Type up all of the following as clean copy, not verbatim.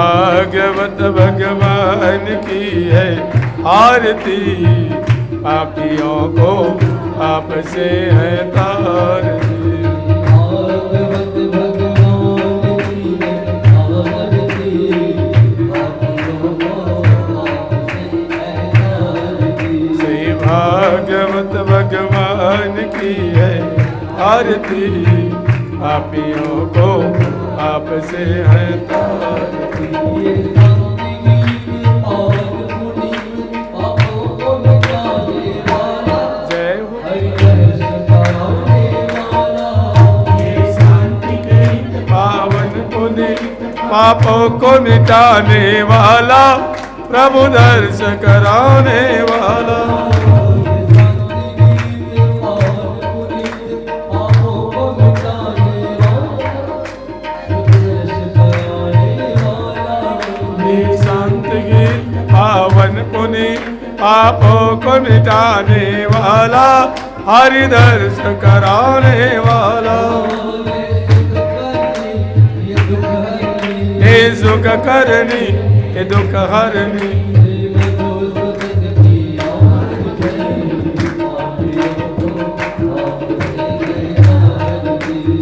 भागवत भगवान की है आरती, पापियों को आपसे है तारती। भागवत भगवान की है आरती, पापियों को आपसे है तारती। श्री भागवत भगवान की है आरती, पापियों को आपसे है तारती। ये भक्ति गीत और पुनीत पापों को मिटाने वाला, जय हो। हरि रस गाने वाला। ये शांति गीत पावन पुनीत पापों को मिटाने वाला, प्रभु दर्श कराने वाला। ये शांति गीत पावन पुनीत पापों को मिटाने वाला, हरि दर्श कराने वाला। हे सुख करनी, हे दुख हरनी,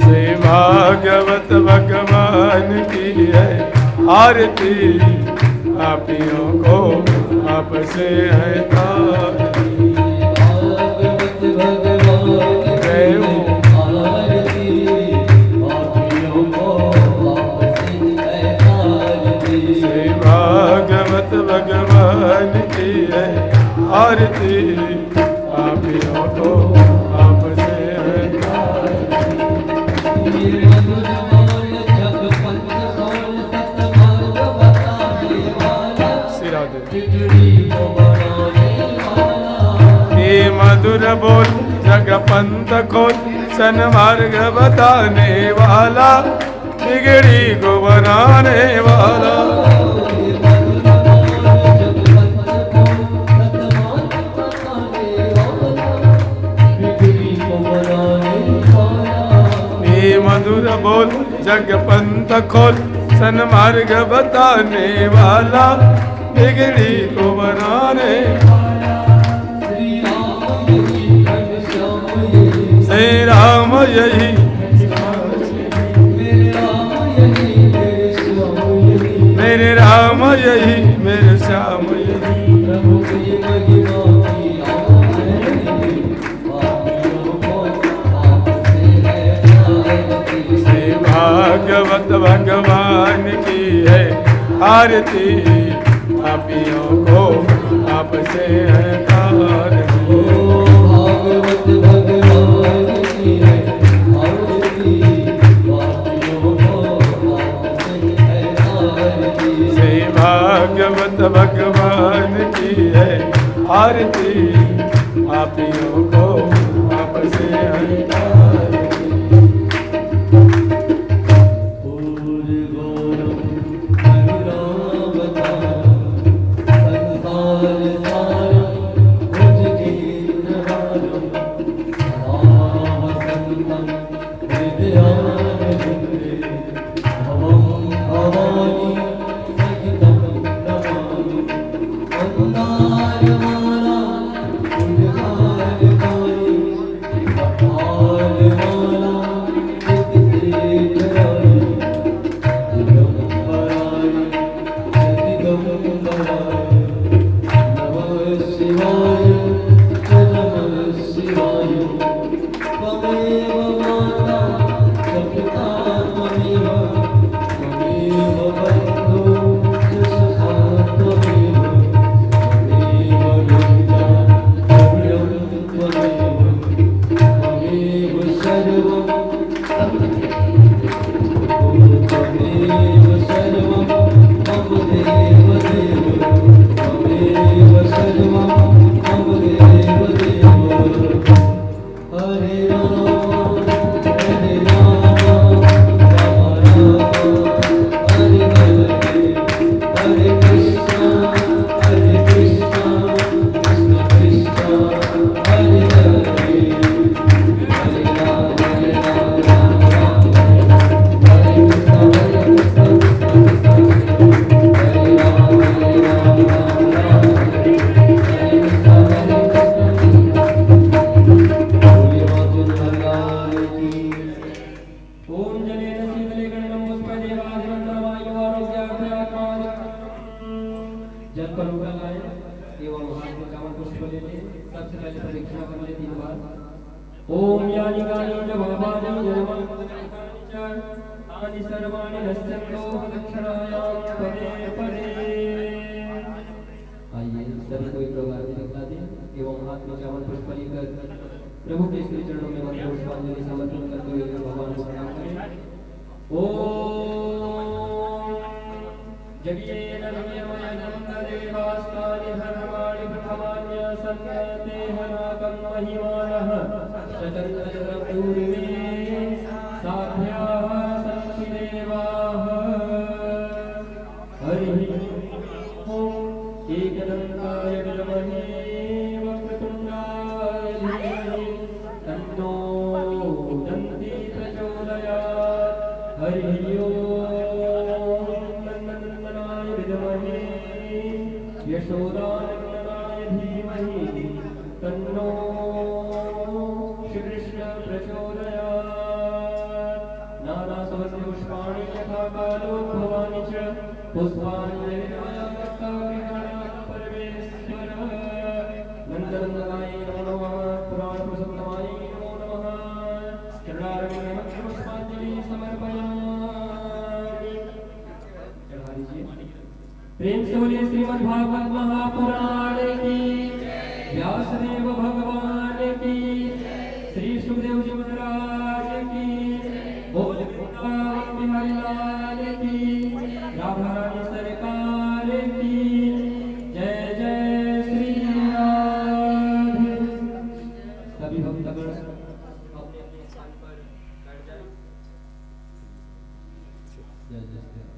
श्री भागवत भगवान की है आरती, पापियों को आपसे है तारती। भागवत भगवान जय हो। आरती, पापियों को आपसे है तारती। श्री भागवत भगवान की है आरती, पापियों को आपसे है तारती। ये मधुर बोल जग पंच सोल सतमार्ग बताने वाला, श्री राधे। बिगड़ी को बनाने वाला। हे मधुर बोल जग पंथ खोल, सन्मार्ग बताने वाला, बिगड़ी को बनाने वाला। ये मधुर बोल जग पंच सोल सतमार्ग बताने वाला, बिगड़ी को बनाने वाला। हे मधुर बोल जग पंथ खोल, सन्मार्ग बताने वाला, बिगड़ी को बनाने। श्री राम यही मेरे राम यही, मेरे श्याम यही। प्रभु की महिमा की आरती, पापियों को आपसे है तारती। श्री भागवत भगवान की है आरती, पापियों को आपसे है तारती। भागवत भगवान की है आरती, पापियों को आपसे है तारती। श्री भागवत भगवान की है आरती, पापियों को आपसे है तारती। Oh ओम जलेन शीतले गणनं पुष्पदेवाधिमन्त्रवायुवारोग्याभ्यात्मान् जल पर उगल लाए एवं हाथ में चावल पुष्प लेते सबसे पहले प्रदक्षिणा कर ले 3 बार। ओम यानि कानि च भवानि जन्मं च तानि सर्वाणि नश्यन्तो दक्षिणायां पदे पदे। आइए सभी को एक बार दिखला दें एवं हाथ में चावल पुष्प लेकर प्रभु के श्री चरणों में मंत्र पुष्पांजलि समर्पण करते हुए भगवान को प्रणाम करें। ओम जगेन नमयमयनन्ददेवास्तानि धर्माणि प्रथमान्य सन्नतेहनाकं महिमानः शतन्द्रपूर्वे साध्याः सन्ति देवाः। हरिः ओम एकदन्ताय विद्महे वक्रतुण्डाय धीमहि तन्नो दन्ति प्रचोदयात्। हरिः ओम नन्दनन्दनाय विद्महे यशोदानन्दनाय धीमहि तन्नो श्रीकृष्ण प्रचोदयात्। नानासवस्य पुष्पाणि यथा कालोद्भवानि च पुष्पाणि नन्दनन्दनाय नमो नमः। पुराणपुरुषोत्तमाय नमो नमः। चरणारविन्दे पुष्पांजलि समर्पयामि। चढ़ा दीजिए। प्रेम से बोलिए श्रीमद् भागवत महापुराण की, व्यासदेव भगवान की, श्री सुखदेव जी महाराज की, बोल वृंदावन बिहारी लाल की, राधा रानी सरकार की। जय जय श्री राधे। सभी भक्तगण अपने अपने स्थान पर बैठ जाएं। जय जय श्री राधे।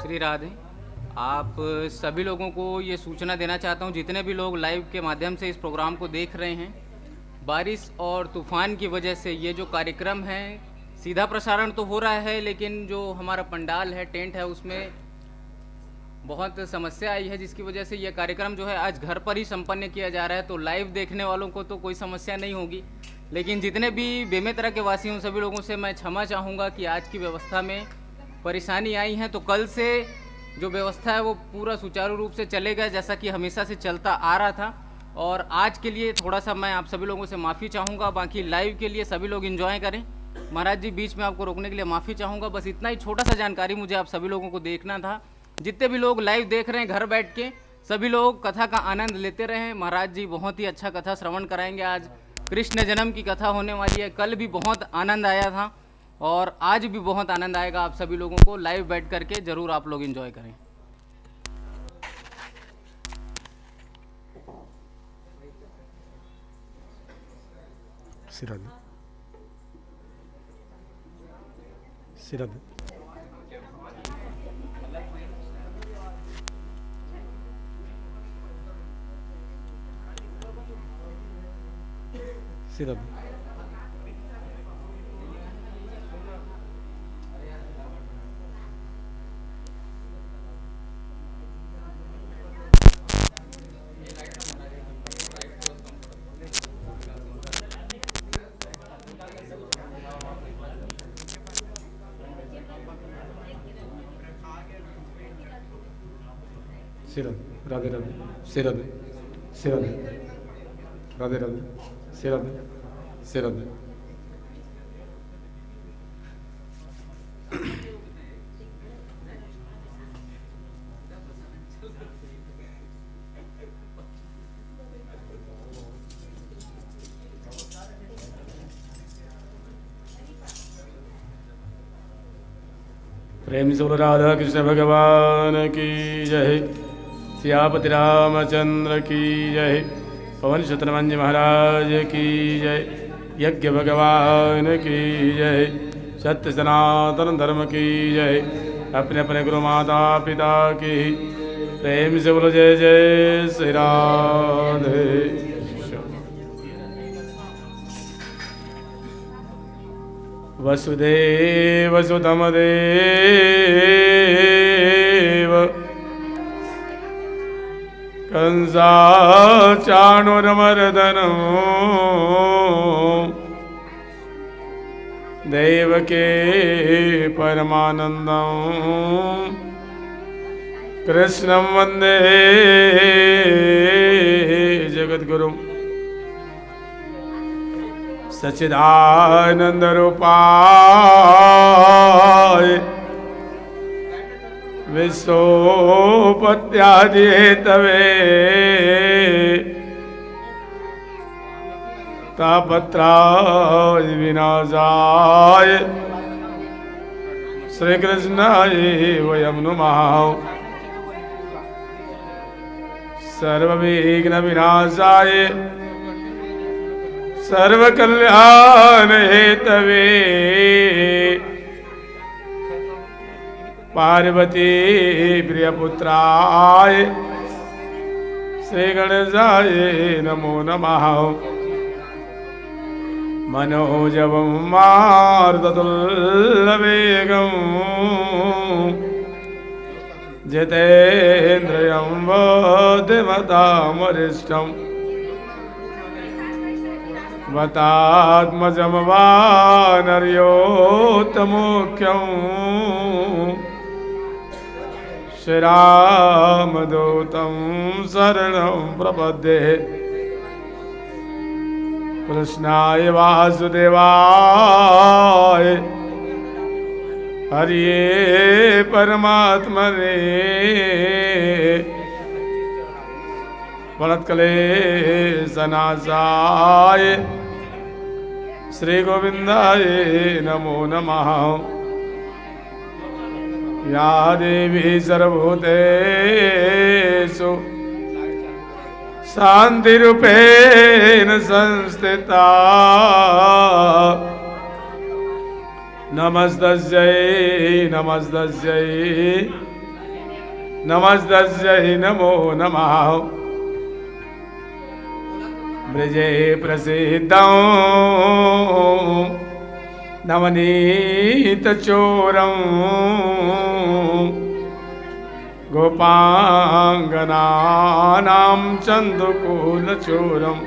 श्री राधे। आप सभी लोगों को ये सूचना देना चाहता हूँ, जितने भी लोग लाइव के माध्यम से इस प्रोग्राम को देख रहे हैं, बारिश और तूफ़ान की वजह से ये जो कार्यक्रम है सीधा प्रसारण तो हो रहा है, लेकिन जो हमारा पंडाल है, टेंट है, उसमें बहुत समस्या आई है, जिसकी वजह से ये कार्यक्रम जो है आज घर पर ही संपन्न किया जा रहा है। तो लाइव देखने वालों को तो कोई समस्या नहीं होगी, लेकिन जितने भी बेमेतरा के वासी हैं सभी लोगों से मैं क्षमा चाहूँगा कि आज की व्यवस्था में परेशानी आई है। तो कल से जो व्यवस्था है वो पूरा सुचारू रूप से चलेगा, जैसा कि हमेशा से चलता आ रहा था। और आज के लिए थोड़ा सा मैं आप सभी लोगों से माफ़ी चाहूँगा। बाकी लाइव के लिए सभी लोग एंजॉय करें। महाराज जी, बीच में आपको रोकने के लिए माफ़ी चाहूँगा। बस इतना ही छोटा सा जानकारी मुझे आप सभी लोगों को देखना था। जितने भी लोग लाइव देख रहे हैं घर बैठ के, सभी लोग कथा का आनंद लेते रहें। महाराज जी बहुत ही अच्छा कथा श्रवण कराएंगे। आज कृष्ण जन्म की कथा होने वाली है। कल भी बहुत आनंद आया था और आज भी बहुत आनंद आएगा आप सभी लोगों को। लाइव बैठ करके ज़रूर आप लोग एंजॉय करें। सिराज सिराज सिराज श्री राधे राधे राधे श्री राधे श्री राधे राधे राधे श्री राधे श्री राधे। प्रेम से बोलो राधा कृष्ण भगवान की जय। सियापति रामचंद्र की जय। पवन शतरंज महाराज की जय। यज्ञ भगवान की जय। सत्य सनातन धर्म की जय। अपने अपने गुरु माता पिता की प्रेम से बोलो जय जय श्री राधे। वसुदेव सुतम देव कंसाचाणुरमर्दनं देवके परमानन्दं कृष्णं वन्दे जगद्गुरुम्। सच्चिदानंद रूपाय विश्वोपत्यादि हेतवे तापत्राय विनाशाय श्री कृष्णाय वयं नुमः। सर्वविघ्न विनाशाय सर्वकल्याण हेतवे पार्वती प्रियपुत्राय श्री गणेशाय नमो नमः। मनोजवं मारुततुल्यवेगं जितेन्द्रियं बुद्धिमतामरिष्टम् वतात्मजं वानर्योत्तमोख्यं श्रीरामदूतं शरणं प्रपद्ये। कृष्णाय वासुदेवाय हरिये परमात्मने प्रणतक्लेशनाशाय श्री गोविंदाय नमो नमः। या देवी सर्वभूतेषु शान्तिरूपेण संस्थिता नमस्तस्यै नमस्तस्यै नमस्तस्यै नमो नमः। ब्रजे प्रसिद्धं नवनीतचोरं गोपाङ्गनानां चन्दुकूलचोरम्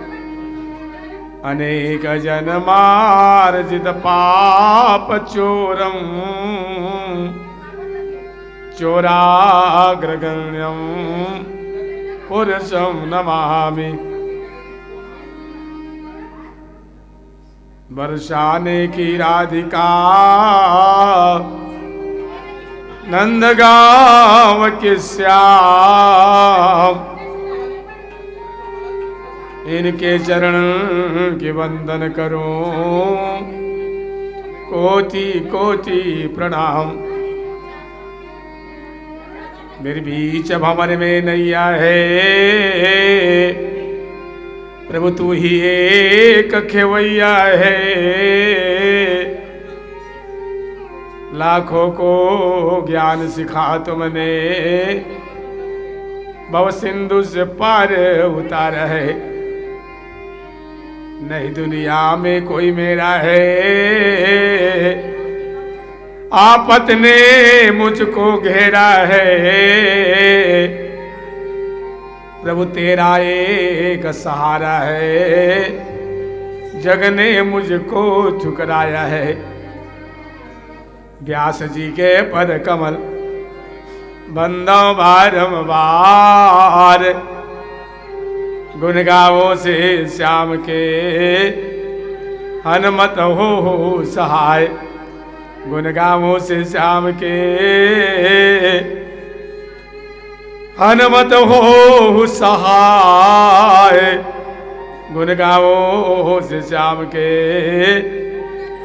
अनेकजन्मार्जितपापचोरं चोराग्रगण्यं पुरुषं नमामि। बरसाने की राधिका नंदगांव के श्याम इनके चरण के वंदन करूं कोटि कोटि प्रणाम। मेरे बीच भंवर में नैया है प्रभु तू ही एक खेवैया है। लाखों को ज्ञान सिखा तुमने भव सिंधु से पार उतारा है। नहीं दुनिया में कोई मेरा है आपत ने मुझको घेरा है। प्रभु तेरा एक सहारा है जग ने मुझको ठुकराया है। व्यास जी के पद कमल बंदो बारंबार गुण गावो से श्याम के हनुमत हो सहाय गुण गावो से श्याम के हनुमत हो सहाय गुण गावो से श्याम के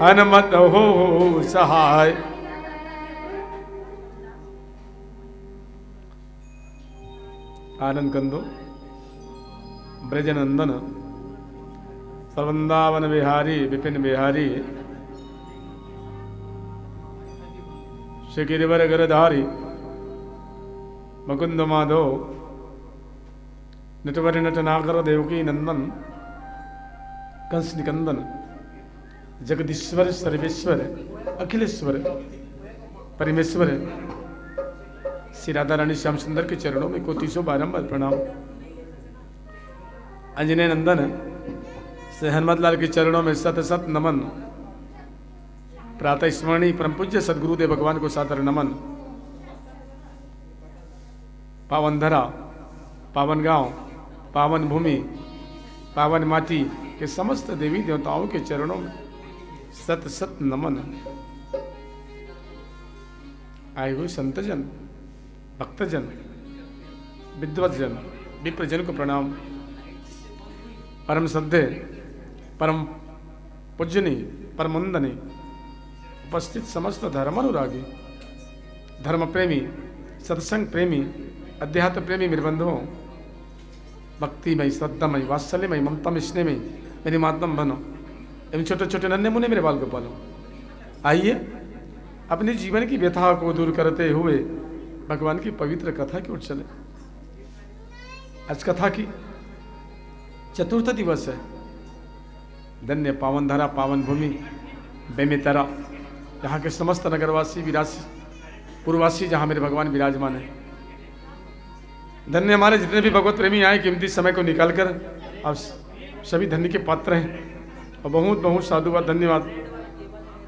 हनुमत हो सहाय। आनंद कंदो ब्रजनंदन सर्वंदावन बिहारी विपिन बिहारी शिखिरवर गिरधारी मुकुंद माधव नटवर नटनागर देवकी नंदन कंस निकंदन जगदीश्वर सर्वेश्वर अखिलेश्वर परमेश्वर श्री राधा रानी श्याम सुंदर के चरणों में कोटिशों बारंबार प्रणाम। अंजने नंदन से हनुमत लाल के चरणों में सत सत नमन। प्रातः स्मरणी परम पूज्य सदगुरुदेव भगवान को सादर नमन। पावन धरा पावन गांव पावन भूमि पावन माटी के समस्त देवी देवताओं के चरणों में सत सत नमन। आए हुए संतजन भक्तजन विद्वतजन विप्रजन को प्रणाम। परम श्रद्धे परम पूजनी परम वंदनी उपस्थित समस्त धर्मानुरागी धर्म प्रेमी सत्संग प्रेमी अध्यात्म प्रेमी मेरे बंधुओं भक्तिमय श्रद्धामय वात्सल्यमय ममता में स्नेहमय मेरी मातम बनो एवं छोटे छोटे नन्हे मुन्ने मेरे बाल गोपालों आइए अपने जीवन की व्यथा को दूर करते हुए भगवान की पवित्र कथा की ओर चले। आज कथा की चतुर्थ दिवस है। धन्य पावन धरा पावन भूमि बेमितरा यहाँ के समस्त नगरवासी विरासी पूर्ववासी जहाँ मेरे भगवान विराजमान है। धन्य हमारे जितने भी भगवत प्रेमी आए कीमती समय को निकालकर आप सभी धन्य के पात्र हैं और बहुत बहुत साधुवाद धन्यवाद।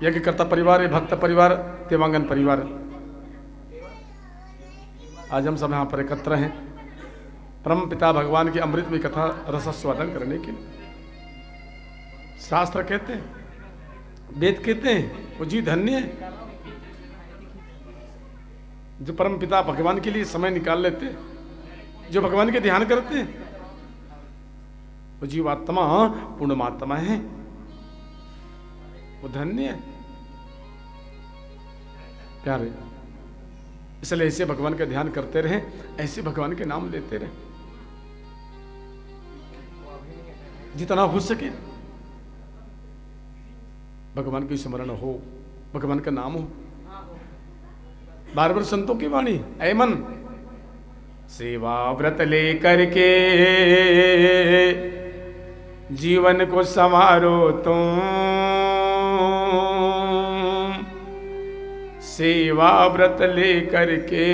यज्ञकर्ता परिवार भक्त परिवार देवांगन परिवार आज हम सब यहाँ पर एकत्र हैं परम पिता भगवान की अमृतमय कथा रसास्वादन करने के लिए। शास्त्र कहते हैं वेद कहते हैं वो जी धन्य है जो परम पिता भगवान के लिए समय निकाल लेते हैं जो भगवान के ध्यान करते हैं वो जीवात्मा पूर्णमात्मा है वो धन्य है प्यारे। इसलिए ऐसे भगवान का ध्यान करते रहे ऐसे भगवान के नाम लेते रहे जितना हो सके भगवान की स्मरण हो भगवान का नाम हो। बार बार संतों की वाणी ऐ मन सेवा व्रत लेकर के जीवन को संवारो तुम सेवा व्रत लेकर के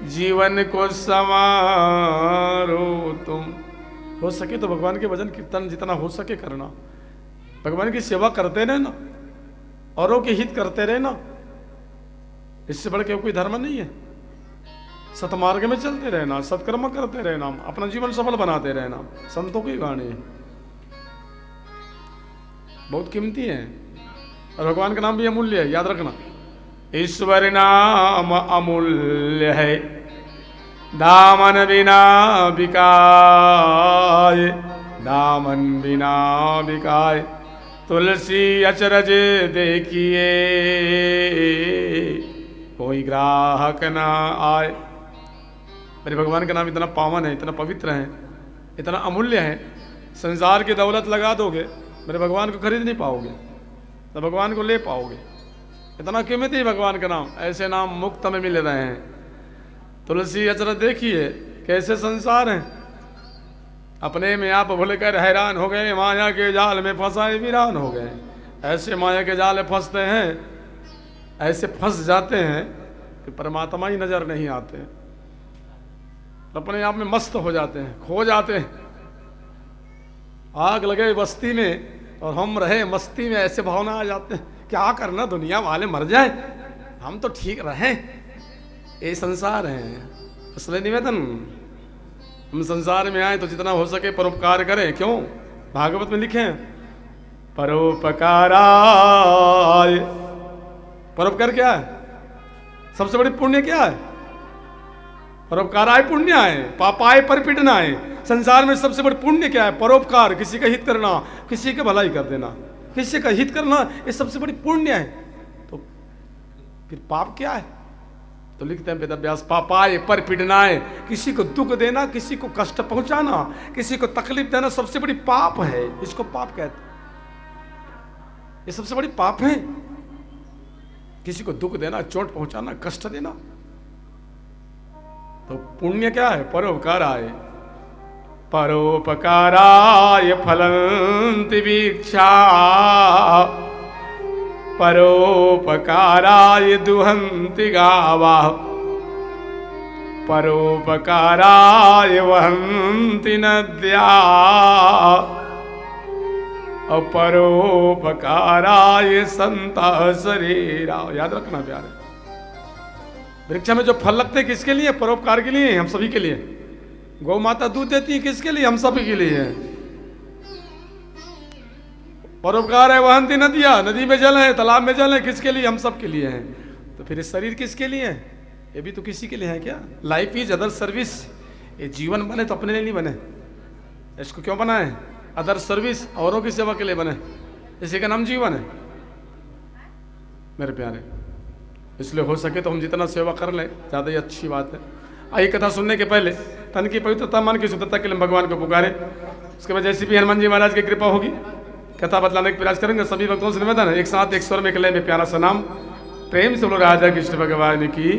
जीवन को संवारो तुम। हो सके तो भगवान के भजन कीर्तन जितना हो सके करना भगवान की सेवा करते रहना औरों के हित करते रहना इससे बढ़ के कोई धर्म नहीं है। सतमार्ग में चलते रहना सत्कर्म करते रहना अपना जीवन सफल बनाते रहना संतों की वाणी बहुत कीमती है और भगवान का नाम भी अमूल्य है। याद रखना ईश्वर नाम अमूल्य है दामन बिना बिकाय दामन बिना बिकाय तुलसी अचरज देखिए कोई ग्राहक ना आए। मेरे भगवान का नाम इतना पावन है इतना पवित्र है इतना अमूल्य है संसार की दौलत लगा दोगे मेरे भगवान को खरीद नहीं पाओगे तो भगवान को ले पाओगे। इतना कीमती भगवान का नाम ऐसे नाम मुफ्त में मिल रहे हैं। तुलसी अचरज देखिए कैसे संसार है अपने में आप भूल कर हैरान हो गए माया के जाल में फंसाए वीरान हो गए। ऐसे माया के जाल में फंसते हैं ऐसे फंस जाते हैं कि परमात्मा ही नजर नहीं आते अपने आप में मस्त हो जाते हैं खो जाते हैं। आग लगे बस्ती में और हम रहे मस्ती में ऐसे भावना आ जाते हैं क्या करना दुनिया वाले मर जाए हम तो ठीक रहें ये संसार है। इसलिए निवेदन, हम संसार में आए तो जितना हो सके परोपकार करें। क्यों? भागवत में लिखे परोपकाराय। परोपकार क्या है? सबसे बड़ी पुण्य क्या है? परोपकाराय पुण्य है, पापाय परिपीडनाय। संसार में सबसे बड़ी पुण्य क्या है? परोपकार, किसी का हित करना, किसी का भलाई कर देना, किसी का हित करना, ये सबसे बड़ी पुण्य है। तो फिर पाप क्या है? तो लिखते हैं वेदव्यास, पापाय परिपीडनाय, किसी को दुख देना, किसी को कष्ट पहुंचाना, किसी को तकलीफ देना सबसे बड़ी पाप है। इसको पाप कहते हैं। ये सबसे बड़ी पाप है, किसी को दुख देना, चोट पहुंचाना, कष्ट देना। तो पुण्य क्या है? परोपकाराय। परोपकाराय फलन्ति वीक्षा, परोपकाराय दुहन्ति गावः, परोपकाराय वहन्ति नद्याः, परोपकाराय सन्तः शरीरा। याद रखना प्यारे, वृक्ष में जो फल लगते हैं किसके लिए? परोपकार के लिए, हम सभी के लिए। गौ माता दूध देती है किसके लिए? हम सभी के लिए है। परोपकार है वहन्ति नदियाँ, नदी में जल है, तालाब में जल है, किसके लिए? हम सब के लिए है। तो फिर इस शरीर किसके लिए है? ये भी तो किसी के लिए है क्या? Life is other service. ये जीवन बने तो अपने लिए नहीं बने। इसको क्यों बना है? अदर सर्विस, औरों की सेवा के लिए बने। इसी का नाम जीवन है मेरे प्यारे। इसलिए हो सके तो हम जितना सेवा कर लें ज़्यादा ही अच्छी बात है। आइए कथा सुनने के पहले तन की पवित्रता, मन की शुद्धता के लिए भगवान को पुकारे। उसके बाद जैसी भी हनुमान जी महाराज की कृपा होगी कथा बतलाने का प्रयास करेंगे। सभी भक्तों से निवेदन है, एक साथ एक स्वर में एक लय में प्यारा सा नाम प्रेम से बोलो राधा कृष्ण भगवान की।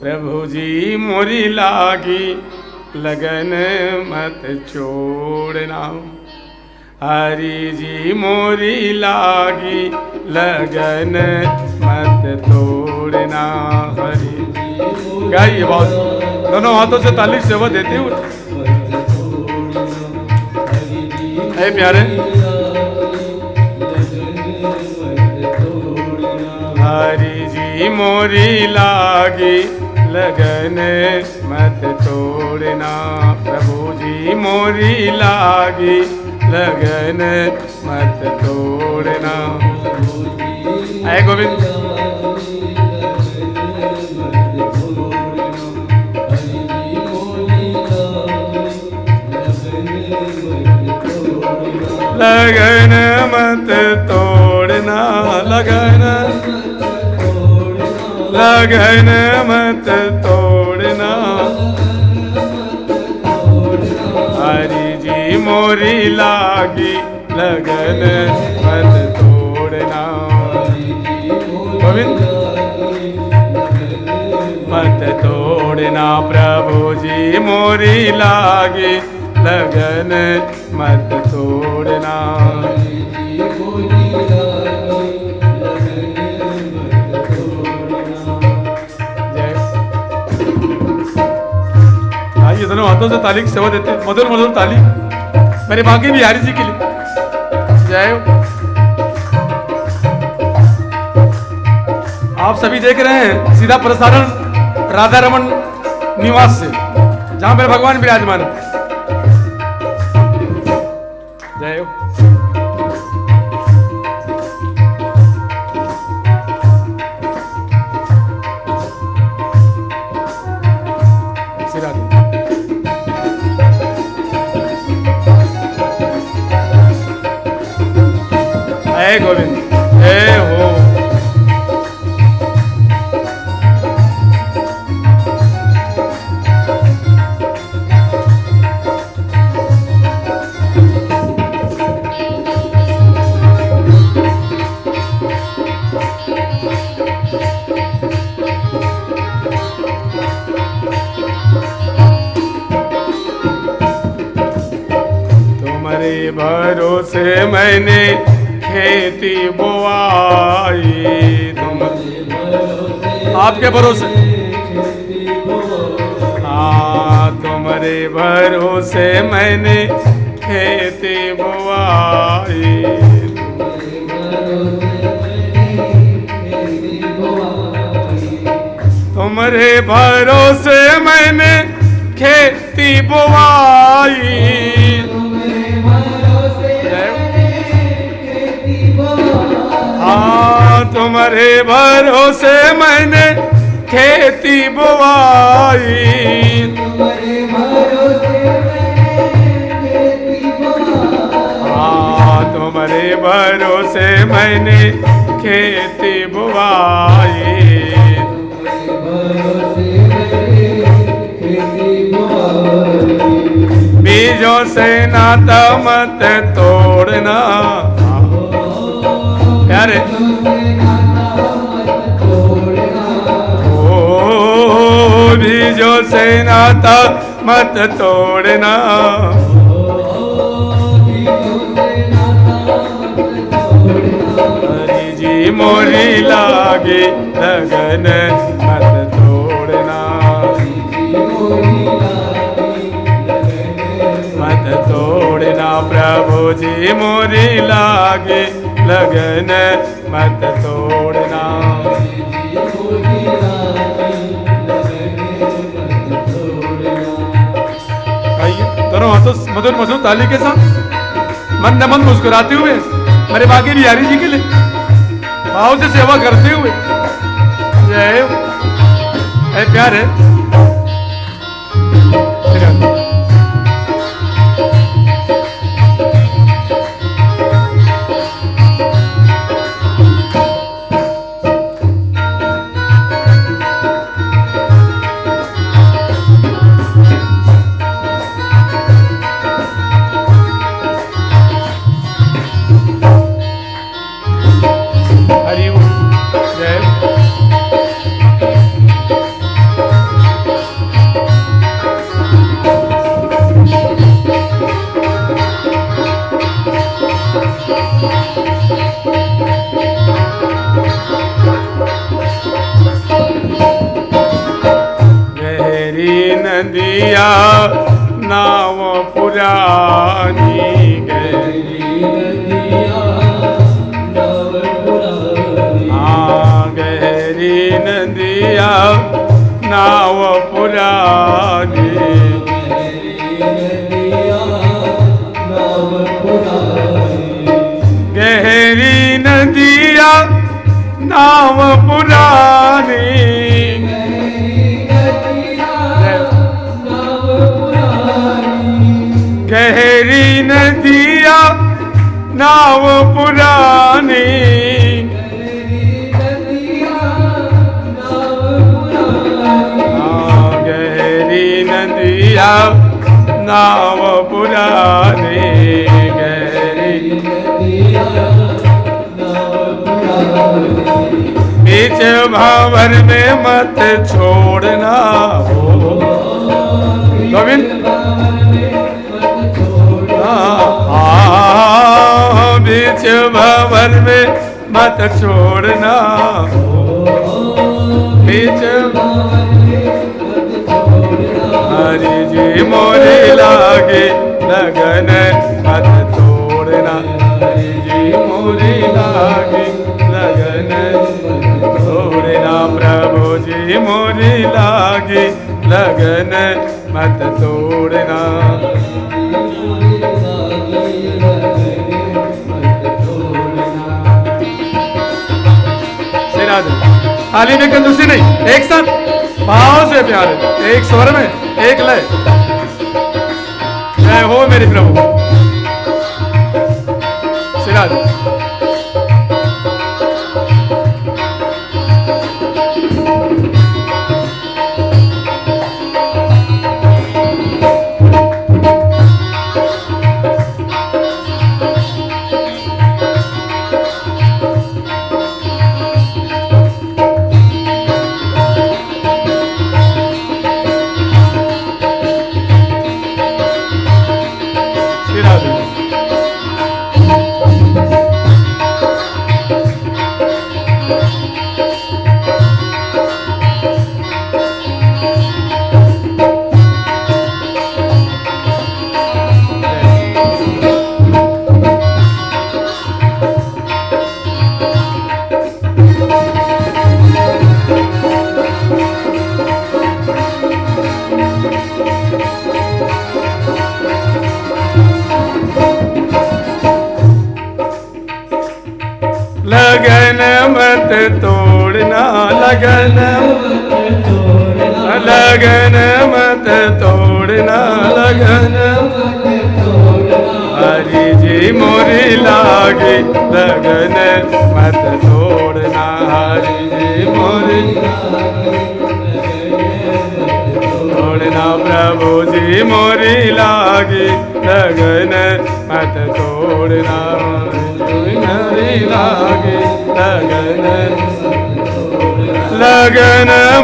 प्रभु जी मोरी लागी लगन मत छोड़ना, हरि जी मोरी लागी लगन मत तोड़ना। हरि गाइए बहुत, दोनों हाथों से ताली सेवा देते हुए। है प्यारे, हरि जी मोरी लागी लगन मत तोड़ना, प्रभु जी मोरी लागी लगन मत तोड़ना। है गोविंद, लगन मत तोड़ना, लगन लगन मत तोड़ना, हरि जी मोरी लागी लगन मत तोड़ना। गोविंद मत तोड़ना, प्रभु जी मोरी लागी लगन मत तोड़ना। आइए दोनों हाथों से ताली की सेवा देते हैं, मधुर मधुर ताली मेरे भाग्य बिहारी जी के लिए। जय हो। आप सभी देख रहे हैं सीधा प्रसारण राधा रमन निवास से, जहां मेरे भगवान विराजमान है। जय हो। जय गोविंद, जय हो। तुम्हारे भरोसे मैंने खेती बोआई, तुम आपके भरोसे, हाँ तुम्हारे भरोसे मैंने खेती बोआई। तुम्हारे भरोसे मैंने खेती बुआई, हाँ तुम्हारे भरोसे मैंने खेती बुआई, हाँ तुम्हारे भरोसे मैंने खेती बुआई, बीजों से नाता मत तोड़ना प्यारे, ओ बीजों से नाता मत तोड़ना, हरि जी मोरी लागे लगन मत तोड़ना, मत तोड़ना प्रभु जी मोरी लागे लगन मत तोड़ना, दोनों हाथों मधुर मधुर ताली के साथ मन न मन मुस्कुराते हुए मेरे बाकी बिहारी जी के लिए भाव से सेवा करते हुए जय प्यार है। नदिया नाव पुरानी, गहरी नदिया नाव पुरानी, हाँ गहरी नदिया नाव पुरानी, गहरी नदिया नाव पुरानी, गहरी नदिया नाव पुरानी, गहरी नदिया नाव पुरानी, गहरी बीच भावर में मत छोड़ना हो गोविंद, बीच भवन में मत छोड़ना, बीच हरि जी मोरे लागे लगन मत तोड़ना, हरि जी मोरे लागे लगन तोड़ना, प्रभु जी मोरे लागे लगन मत तोड़ना, थाली में कंजूसी नहीं, एक साथ भाव से प्यार, एक स्वर में एक लय, जय हो मेरे प्रभु सिराज। लागे लगन मत तोड़ना हरि जी मोरी तोड़ना प्रभु जी मोरी लागे लगन मत तोड़ना मोरी लागे लगन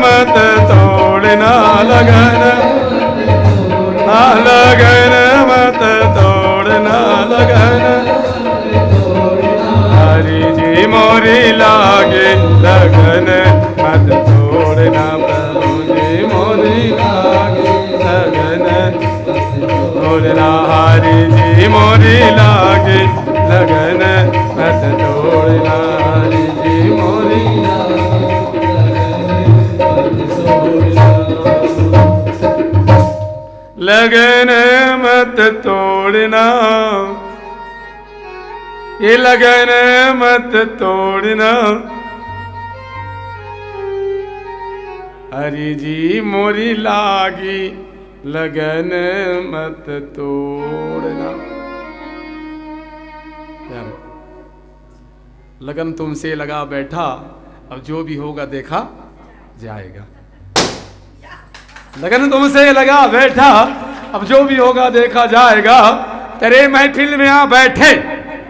मत तोड़ना लगन लगन मत तोड़ना लगन हरि जी मोरी लागे लगन मत तोड़ना प्रभु जी मोरी लागे लगन तोड़ना हरि जी मोरी लागे लगन मत तोड़ना हरि जी मोरी लगन मत तोड़ना ये लगन मत तोड़ना हरि जी मोरी लागी लगन मत तोड़ना। यार लगन तुमसे लगा बैठा अब जो भी होगा देखा जाएगा। लगन तुमसे लगा बैठा अब जो भी होगा देखा जाएगा। तेरे महफिल में आ बैठे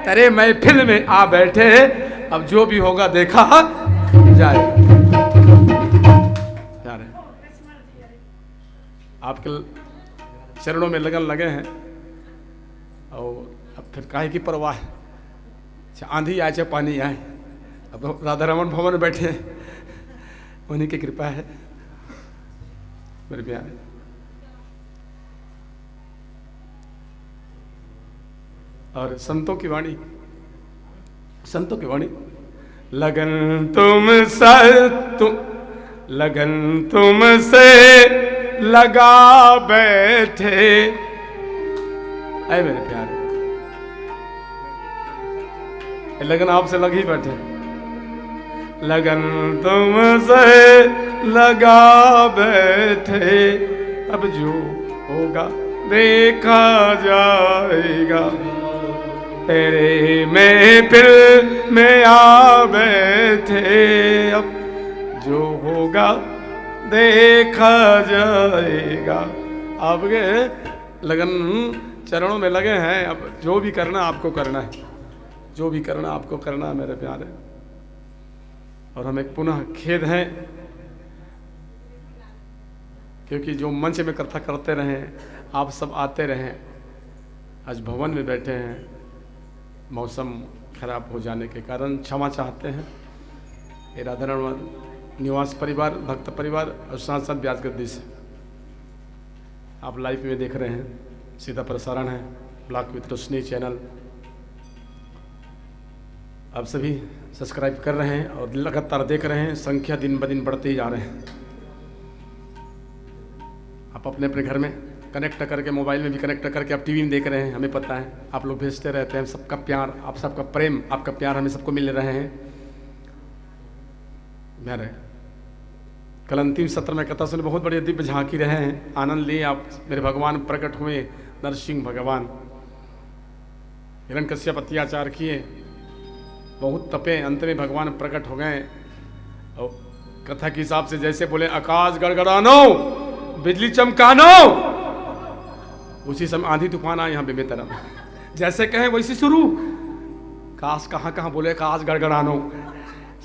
तेरे महफिल में आ बैठे अब जो भी होगा देखा जाएगा। यार आपके चरणों में लगन लगे हैं और अब फिर काहे की परवाह है। आंधी आए चाहे पानी आए अब राधा रमन भवन में बैठे हैं उन्हीं की कृपा है मेरे प्यारे। और संतों की वाणी लगन लगन तुमसे लगा बैठे। आए मेरे प्यारे लगन आपसे लग ही बैठे। लगन तुमसे लगा बैठे अब जो होगा देखा जाएगा। तेरे महफिल में आ बैठे अब जो होगा देखा जाएगा। आपके लगन चरणों में लगे हैं अब जो भी करना आपको करना है जो भी करना आपको करना है मेरे प्यारे। और हमें पुनः खेद है क्योंकि जो मंच में कथा करते रहे आप सब आते रहे आज भवन में बैठे हैं मौसम खराब हो जाने के कारण क्षमा चाहते हैं। ये राधारमण निवास परिवार भक्त परिवार और सांसद व्यास गद्दी से आप लाइव में देख रहे हैं सीधा प्रसारण है ब्लॉक विथ रोशनी चैनल। आप सभी सब्सक्राइब कर रहे हैं और लगातार देख रहे हैं संख्या दिन ब दिन बढ़ते ही जा रहे हैं। आप अपने अपने घर में कनेक्ट करके मोबाइल में भी कनेक्ट करके आप टीवी में देख रहे हैं हमें पता है आप लोग भेजते रहते हैं। सबका प्यार आप सबका प्रेम आपका प्यार हमें सबको मिल रहे हैं। मेरे कल अंतिम सत्र में कथा सुने बहुत बड़ी दिव्य झांकी रहे हैं आनंद लिए आप। मेरे भगवान प्रकट हुए नरसिंह भगवान हिरण्यकश्यप अत्याचार किए बहुत तपे अंत में भगवान प्रकट हो गए। और कथा के हिसाब से जैसे बोले आकाश गड़गड़ानो बिजली चमकानो उसी समय आंधी तूफान आया यहाँ बेमेतरम जैसे कहें वैसे शुरू। काश कहाँ कहाँ बोले काश गड़गड़ानो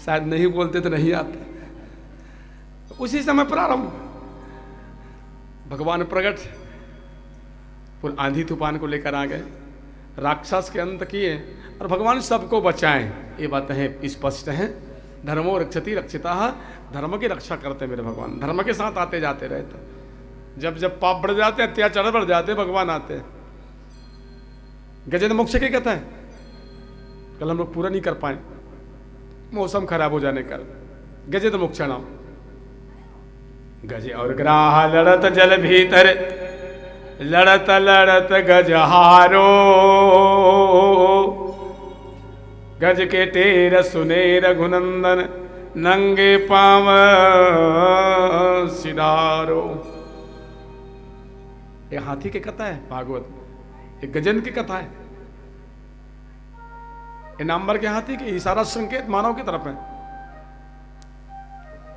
शायद नहीं बोलते तो नहीं आते उसी समय प्रारंभ भगवान प्रकट फिर आंधी तूफान को लेकर आ गए राक्षस के अंत किए और भगवान सबको बचाएं। ये बातें हैं स्पष्ट हैं। धर्मो रक्षति रक्षिता धर्म की रक्षा करते मेरे भगवान धर्म के साथ आते जाते रहते। जब जब पाप बढ़ जाते अत्याचार बढ़ जाते भगवान आते। गजेंद्र मोक्ष की कथा है कल हम लोग पूरा नहीं कर पाए मौसम खराब हो जाने का। गजेंद्र मोक्ष नाम गज और ग्राह लड़त जल भीतर लड़त लड़त गजहारो गज के टेर सुने रघुनंदन नंगे पाव सिधारो। ये हाथी की कथा है भागवत ये गजेंद्र की कथा है। ये नामवर के हाथी के इशारा संकेत मानव की तरफ है।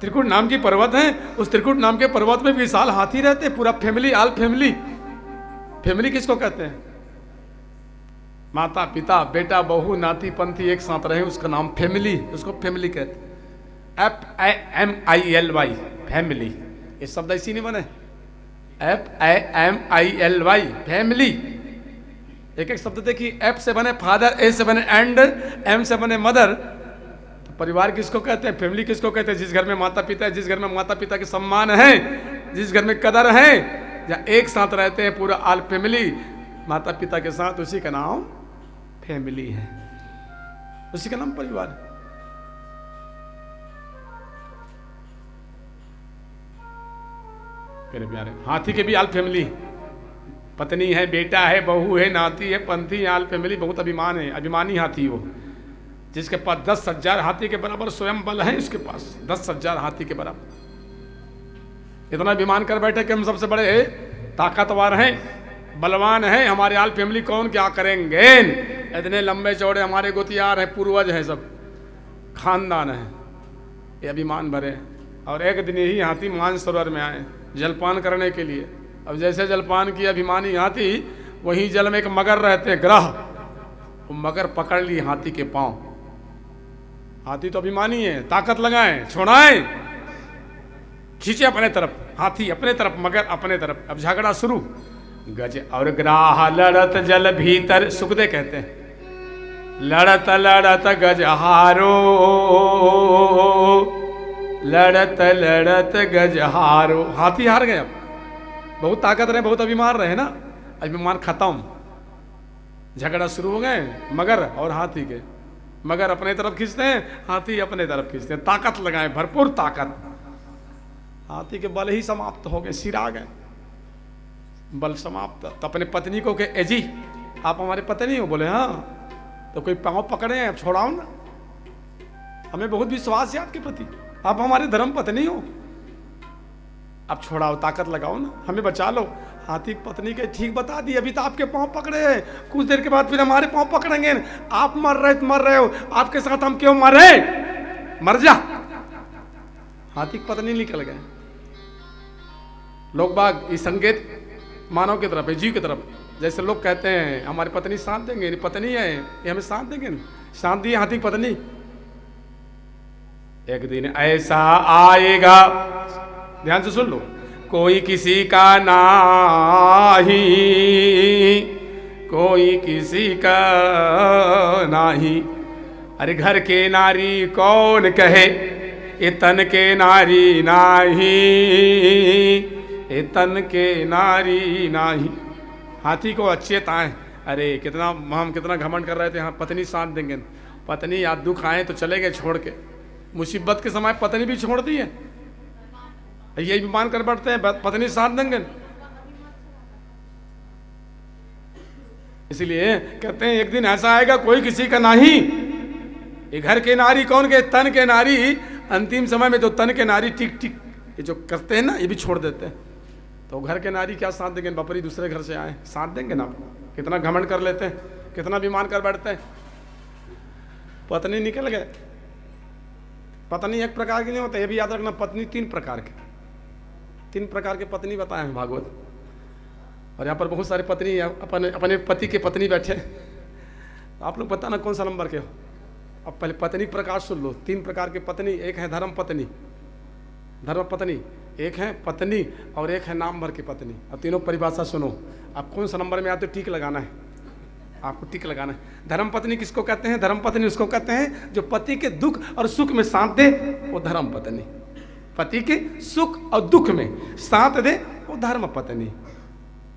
त्रिकुट नाम की पर्वत है, उस त्रिकुट नाम के पर्वत में विशाल हाथी रहते, पूरा फैमिली, ऑल फैमिली। फैमिली किसको कहते हैं? माता पिता बेटा बहू नाती पंथी एक साथ रहे, उसका नाम फैमिली, उसको फैमिली कहते हैं। FAMILY फैमिली, ये शब्द ऐसी नहीं बने, FAMILY फैमिली। एक एक शब्द देखिए, F से बने फादर, A से बने एंड, M से बने मदर। तो परिवार किसको कहते हैं? फैमिली किसको कहते हैं? जिस घर में माता पिता है, जिस घर में माता पिता के सम्मान है, जिस घर में कदर है, या एक साथ रहते हैं पूरा ऑल फैमिली माता पिता के साथ, उसी का नाम फैमिली है, उसी का नाम परिवार है। मेरे प्यारे, हाथी के भी ऑल फैमिली, पत्नी है, बेटा है, बहू है, नाती है, पंथी, ऑल फैमिली। बहुत अभिमान है, अभिमानी हाथी वो, जिसके पास 10,000 हाथी के बराबर स्वयं बल है, उसके पास 10,000 हाथी के बराबर। इतना अभिमान कर बैठे कि हम सबसे बड़े ताकतवर हैं, बलवान हैं, हमारे ऑल फैमिली कौन क्या करेंगे। इतने लंबे चौड़े हमारे गोतियार हैं, पूर्वज हैं, सब खानदान है, ये अभिमान भरे। और एक दिन ही हाथी मानसरोवर में आए जलपान करने के लिए। अब जैसे जलपान किया अभिमानी हाथी, वहीं जल में एक मगर रहते ग्रह, वो मगर पकड़ ली हाथी के पांव। हाथी तो अभिमानी है, ताकत लगाए, छोड़ाए, खींचे अपने तरफ, हाथी अपने तरफ, मगर अपने तरफ। अब झगड़ा शुरू, गज और ग्राह लड़त जल भीतर, सुखदे कहते हैं, लड़त लड़त गज हारो, लड़त लड़त गज हारो। हाथी हार गए। अब बहुत ताकत रहे, बहुत अभिमान रहे ना, अभिमान खत्म, झगड़ा शुरू हो गए मगर और हाथी के। मगर अपने तरफ खींचते हैं, हाथी अपने तरफ खींचते हैं, ताकत लगाए, भरपूर ताकत। हाथी के बल ही समाप्त हो गए, सिरा गए, बल समाप्त। तो अपने पत्नी को कहे, जी आप हमारे पत्नी हो? बोले हाँ। तो कोई पांव पकड़े हैं, छोड़ाओ ना, हमें बहुत विश्वास है आपके प्रति, आप हमारे धर्म पत्नी हो, अब छोड़ाओ, ताकत लगाओ ना, हमें बचा लो। हाथी पत्नी के ठीक बता दी, अभी तो आपके पांव पकड़े हैं, कुछ देर के बाद फिर हमारे पांव पकड़ेंगे, आप मर रहे हो, आपके साथ हम क्यों मरे, मर जा। हाथी की पत्नी निकल गए। लोग बाग इस संकेत मानव की तरफ है, जीव की तरफ। जैसे लोग कहते हैं हमारी पत्नी साथ देंगे, पत्नी है ये हमें साथ देंगे, साथ दिए हाथी की पत्नी। एक दिन ऐसा आएगा, ध्यान से सुन लो, कोई किसी का नाही, कोई किसी का नाही। अरे घर के नारी कौन कहे, ये तन के नारी नाही, ये तन के नारी नाही। हाथी को अच्छे ताए, अरे कितना हम कितना घमंड कर रहे थे, हाँ पत्नी साथ देंगे। पत्नी याद दुख आए तो चले गए छोड़ के, मुसीबत के समय पत्नी भी छोड़ दी है, यही भी मान कर बैठते हैं पत्नी साथ देंगे। इसलिए कहते हैं एक दिन ऐसा आएगा कोई किसी का नहीं। ये घर के नारी कौन के, तन के नारी। अंतिम समय में जो तन के नारी टिक टिक ये जो करते हैं ना, ये भी छोड़ देते हैं। तो घर के नारी क्या साथ देंगे, बपरी दूसरे घर से आए साथ देंगे ना। कितना घमंड कर लेते हैं, कितना अभिमान कर बैठते हैं। पत्नी निकल गए। पत्नी एक प्रकार की नहीं होता, ये भी याद रखना, पत्नी 3 प्रकार के, 3 प्रकार के पत्नी बताए हैं भागवत। और यहाँ पर बहुत सारे पत्नी अपने अपने पति के पत्नी बैठे। आप लोग बताना कौन सा नंबर के हो। अब पहले पत्नी प्रकार सुन लो, 3 प्रकार के पत्नी। एक है धर्म पत्नी, धर्म पत्नी, एक है पत्नी और एक है नाम भर की पत्नी। अब तीनों परिभाषा सुनो, आप कौन सा नंबर में आते हो टिक लगाना है, आपको टिक लगाना है। धर्म पत्नी किसको कहते हैं? धर्म पत्नी उसको कहते हैं जो पति के दुख और सुख में साथ दे, वो धर्म पत्नी। पति के सुख और दुख में साथ दे, वो धर्म पत्नी।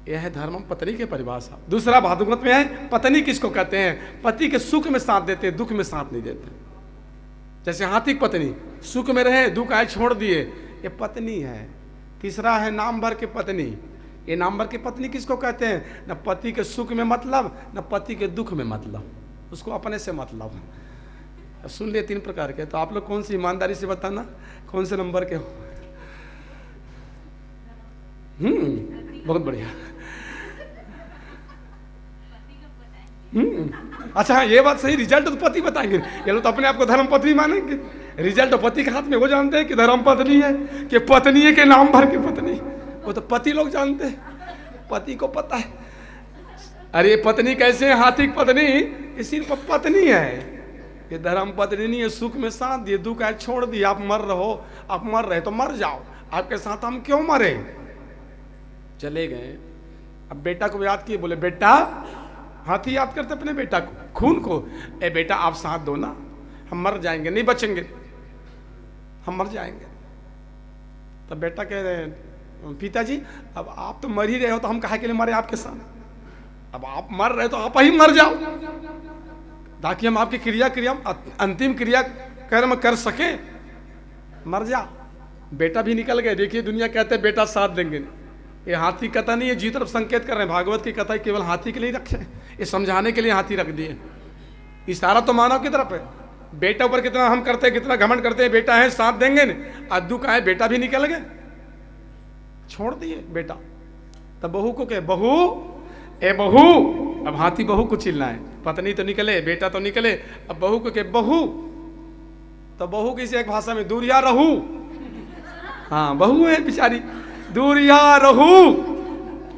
यह है धर्म पत्नी की परिभाषा। दूसरा भागवत में है पत्नी किसको कहते हैं? पति के सुख में साथ देते, दुख में साथ नहीं देते। जैसे हाथी की पत्नी सुख में रहे, दुख आए छोड़ दिए, ये पत्नी है। तीसरा है नाम भर की पत्नी। ये नाम भर की पत्नी किसको कहते हैं? न पति के सुख में मतलब, न पति के दुख में मतलब, उसको अपने से मतलब। सुन लिए 3 प्रकार के। तो आप लोग कौन सी, ईमानदारी से बताना कौन से नंबर के हो? बहुत बढ़िया। अच्छा हाँ, ये बात सही, रिजल्ट तो पति बताएंगे। ये लोग तो अपने आप को धर्म पत्नी मानेंगे, रिजल्ट तो पति के हाथ में। वो जानते हैं कि धर्म पत्नी है कि पत्नी है के नाम भर की पत्नी, वो तो पति लोग जानते हैं, पति को पता है। अरे पत्नी कैसे है? हाथी की पत्नी ये सिर्फ पत्नी है, ये धर्म पत्नी नहीं है। सुख में साथ दिए, दुख है छोड़ दिए। आप मर रहो, आप मर रहे तो मर जाओ, आपके साथ हम क्यों मरे? चले गए। अब बेटा को याद किए, बोले बेटा, हाथी याद करते अपने बेटा को, खून को, ए बेटा आप साथ दो ना, हम मर जाएंगे, नहीं बचेंगे, हम मर जाएंगे। तब बेटा कह रहे हैं पिताजी अब आप तो मर ही रहे हो, तो हम काहे के लिए मरे आपके साथ? अब आप मर रहे तो आप ही मर जाओ, ताकि हम आपकी क्रिया अंतिम क्रिया कर्म कर सके। मर जा। बेटा भी निकल गए। देखिए दुनिया कहते हैं बेटा साथ देंगे, ये हाथी कथा नहीं है, जी तरफ संकेत कर रहे हैं। भागवत की कथा केवल हाथी के लिए रखे, ये समझाने के लिए हाथी रख दिए। इशारा तो मानव की तरफ है। बेटा ऊपर कितना हम करते हैं, कितना घमंड करते हैं, बेटा है साथ देंगे न, अद्दू का है, बेटा भी निकल गए, छोड़ दिए बेटा। तब बहू को कहे बहू, ए बहू, अब हाथी बहू को चिल्ला है, पत्नी तो निकले, बेटा तो निकले, अब बहू को कहे बहू, तो बहू किसी एक भाषा में दूरिया रहू, हाँ बहू है बेचारी, दूरिया रहू।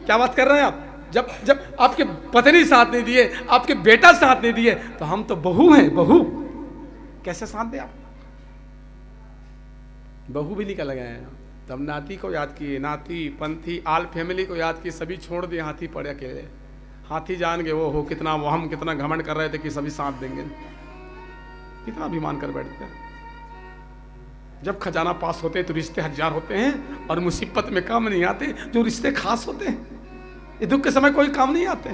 क्या बात कर रहे हैं आप? जब आपके पत्नी साथ नहीं दिए, आपके बेटा साथ नहीं दिए, तो हम तो बहू हैं, बहू कैसे साथ दे आप? बहू भी निकल गए हैं। तब नाती को याद किए, नाती पंथी आल फैमिली को याद किए, सभी छोड़ दिए, हाथी पड़े अकेले। हाथी जान गए वो हो कितना वो हम कितना घमंड कर रहे थे कि सभी साथ देंगे, कितना अभिमान कर बैठते हैं। जब खजाना पास होते हैं तो रिश्ते हजार होते हैं, और मुसीबत में काम नहीं आते जो रिश्ते खास होते हैं। ये दुख के समय कोई काम नहीं आते,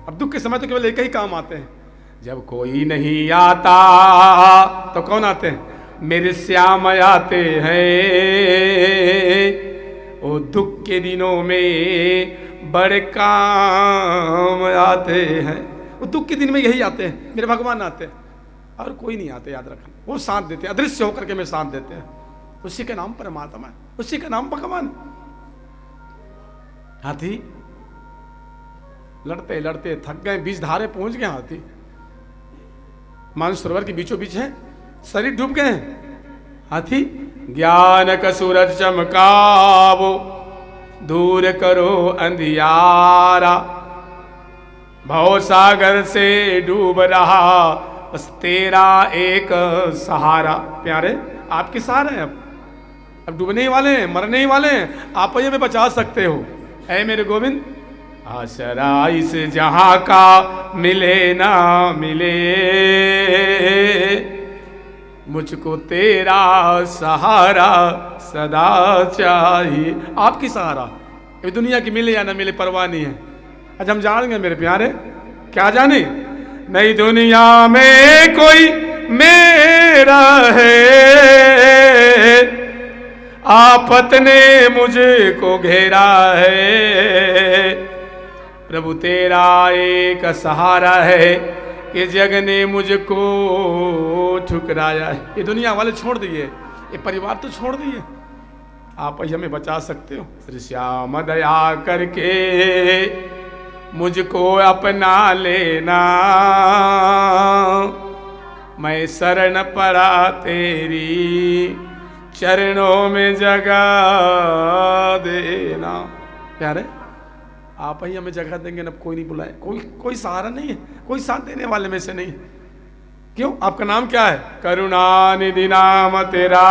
अब दुख के समय तो केवल एक ही काम आते हैं। जब कोई नहीं आता तो कौन आते हैं? मेरे श्याम आते हैं। वो दुख के दिनों में बड़े काम आते हैं, वो दुख के दिन में यही आते हैं, मेरे भगवान आते हैं, और कोई नहीं आते, याद रखना। वो साथ देते हैं, अदृश्य होकर के में साथ देते हैं। उसी के नाम परमात्मा है, उसी का नाम भगवान। हाथी लड़ते लड़ते थक गए, बीच धारे पहुंच गए हाथी, मानसरोवर के बीचों बीच है, शरीर डूब गए हाथी। ज्ञान का सूरज चमकावो, दूर करो अंधियारा, भव सागर से डूब रहा बस तेरा एक सहारा। प्यारे आपके सहारे हैं, अब डूबने ही वाले हैं, मरने ही वाले हैं, आप ही हमें बचा सकते हो। ऐ मेरे गोविंद, आसरा इस जहां का मिले ना मिले, मुझको तेरा सहारा सदा चाहिए। आपकी सहारा ये दुनिया की मिले या ना मिले परवाह नहीं है। आज हम जानेंगे मेरे प्यारे, क्या जाने, नई दुनिया में कोई मेरा है, आफत ने मुझे को घेरा है, प्रभु तेरा एक सहारा है, ये जग ने मुझको ठुकराया है। ये दुनिया वाले छोड़ दिए, ये परिवार तो छोड़ दिए, आप ही हमें बचा सकते हो। श्री श्याम दया करके मुझको अपना लेना, मैं शरण पड़ा तेरी, चरणों में जगह देना। प्यारे आप ही हमें जगह देंगे ना, कोई नहीं बुलाए, कोई सहारा नहीं है, कोई साथ देने वाले में से नहीं। क्यों? आपका नाम क्या है? करुणानिधि नाम तेरा,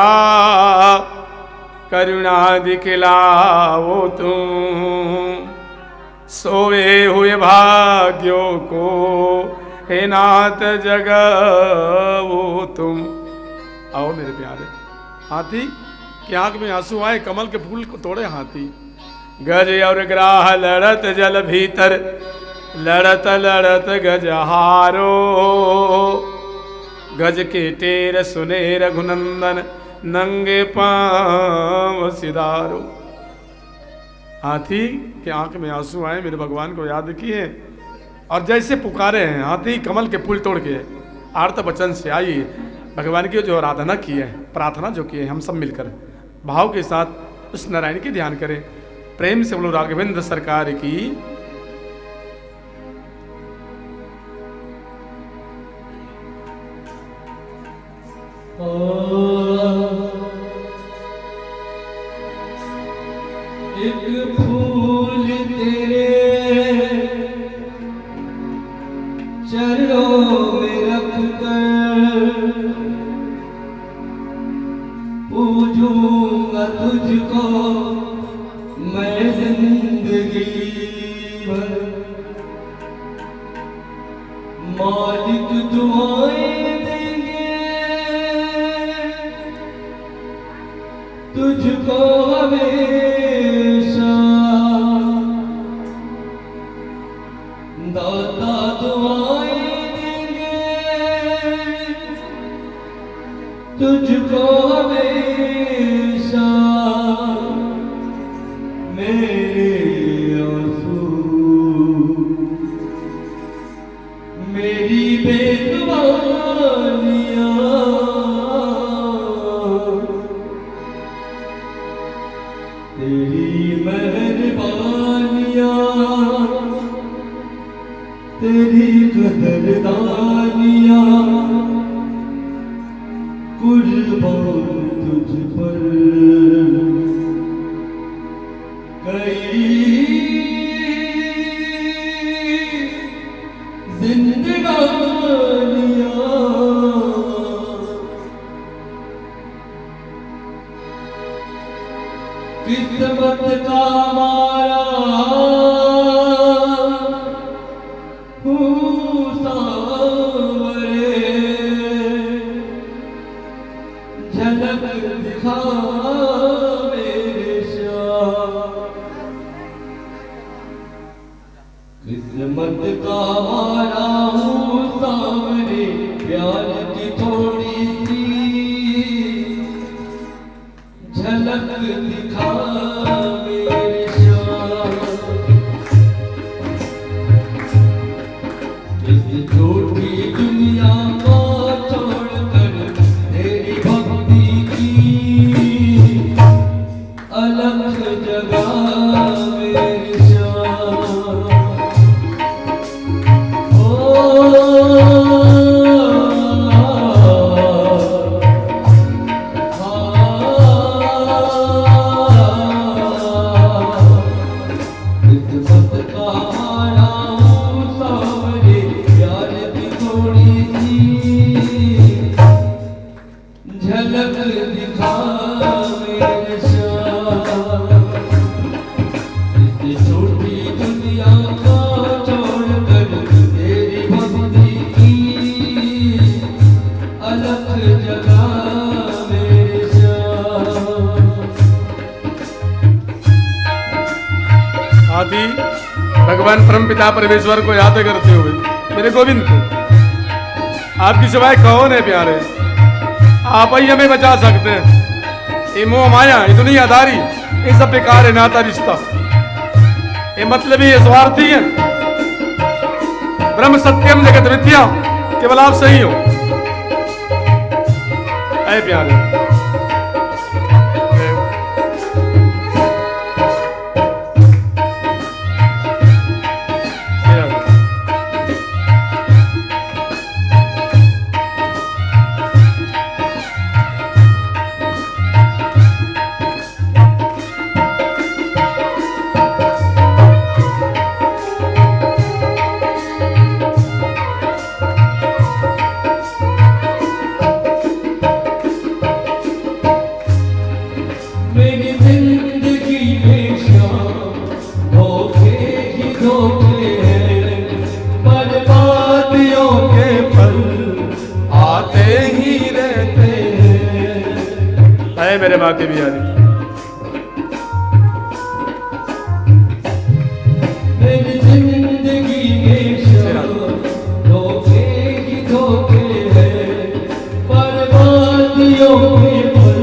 करुणा दिखलाओ तुम, सोए हुए भाग्यों को हे नाथ जगाओ तुम। आओ मेरे प्यारे। हाथी की आंख में आंसू आए, कमल के फूल को तोड़े हाथी। गज और ग्राह लड़त जल भीतर, लड़त लड़त गज हारो, गज के टेर सुने रघुनंदन, नंगे पांव सिधारो। हाथी के आंख में आंसू आए, मेरे भगवान को याद किए और जैसे पुकारे हैं हाथी कमल के फूल तोड़ के, आर्त वचन से आई भगवान की जो आराधना की है, प्रार्थना जो की है, हम सब मिलकर भाव के साथ उस नारायण की ध्यान करें। प्रेम से बोलो राघवेंद्र सरकार की। एक फूल तेरे चरणों में रख कर पूजूंगा तुझको मैं जिंदगी भर। मालिक दुआएं देंगे तुझको हमेशा, दाता दुआएं देंगे तुझको हमेशा। मेरे आंसू मेरी बेजुबानियां तेरी मेहरबानियां तेरी कदरदानियां कुर्बान तुझ पर कई जिंदगानियां। किस्मत का मारा सांवरे झलक दिखा मेरे शाह। किस्मत का मारा हूँ सांवरे प्यार की थोड़ी सी झलक दिखा मेरे शाह। इस झूठी दुनिया को छोड़कर तेरी भक्ति की अलग जगह मेरे शाह। झलक दिखा मेरे शाह। इस छोटी दुनिया को छोड़कर तेरी भक्ति की अलग जगह मेरे शाह। आदि भगवान परमपिता परमेश्वर को याद करते हुए मेरे गोविंद को, आपकी सिवाय कौन है प्यारे? आप ही हमें बचा सकते हैं। ये मोह माया, ये दुनियादारी, ये सब बेकार है। नाता रिश्ता ये मतलब ही स्वार्थी है। ब्रह्म सत्यम जगत विद्या, केवल आप सही हो। ऐ प्यारे मेरे बाकी भी याद मेरी जिंदगी में धोखे ही धोखे हैं, बर्बादियों के पल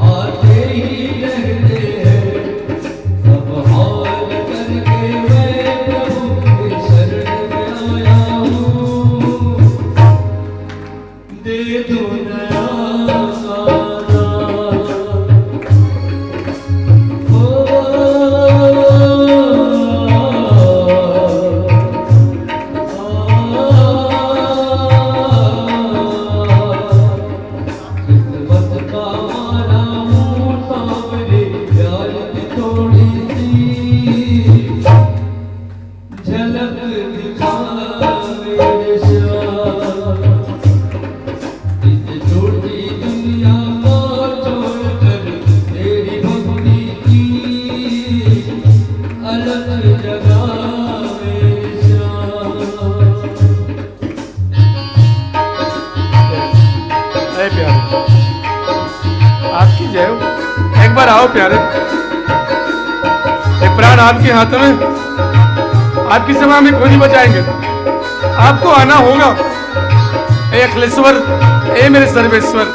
आते ही रहते हैं। सब हाल करके मैं प्रभु के शरण में आया हूँ, दे दो नया आओ प्यारे, ये प्राण आपके हाथों में, आपकी सेवा में कोई नहीं बचाएंगे, आपको आना होगा। ए अखिलेश्वर, ए मेरे सर्वेश्वर,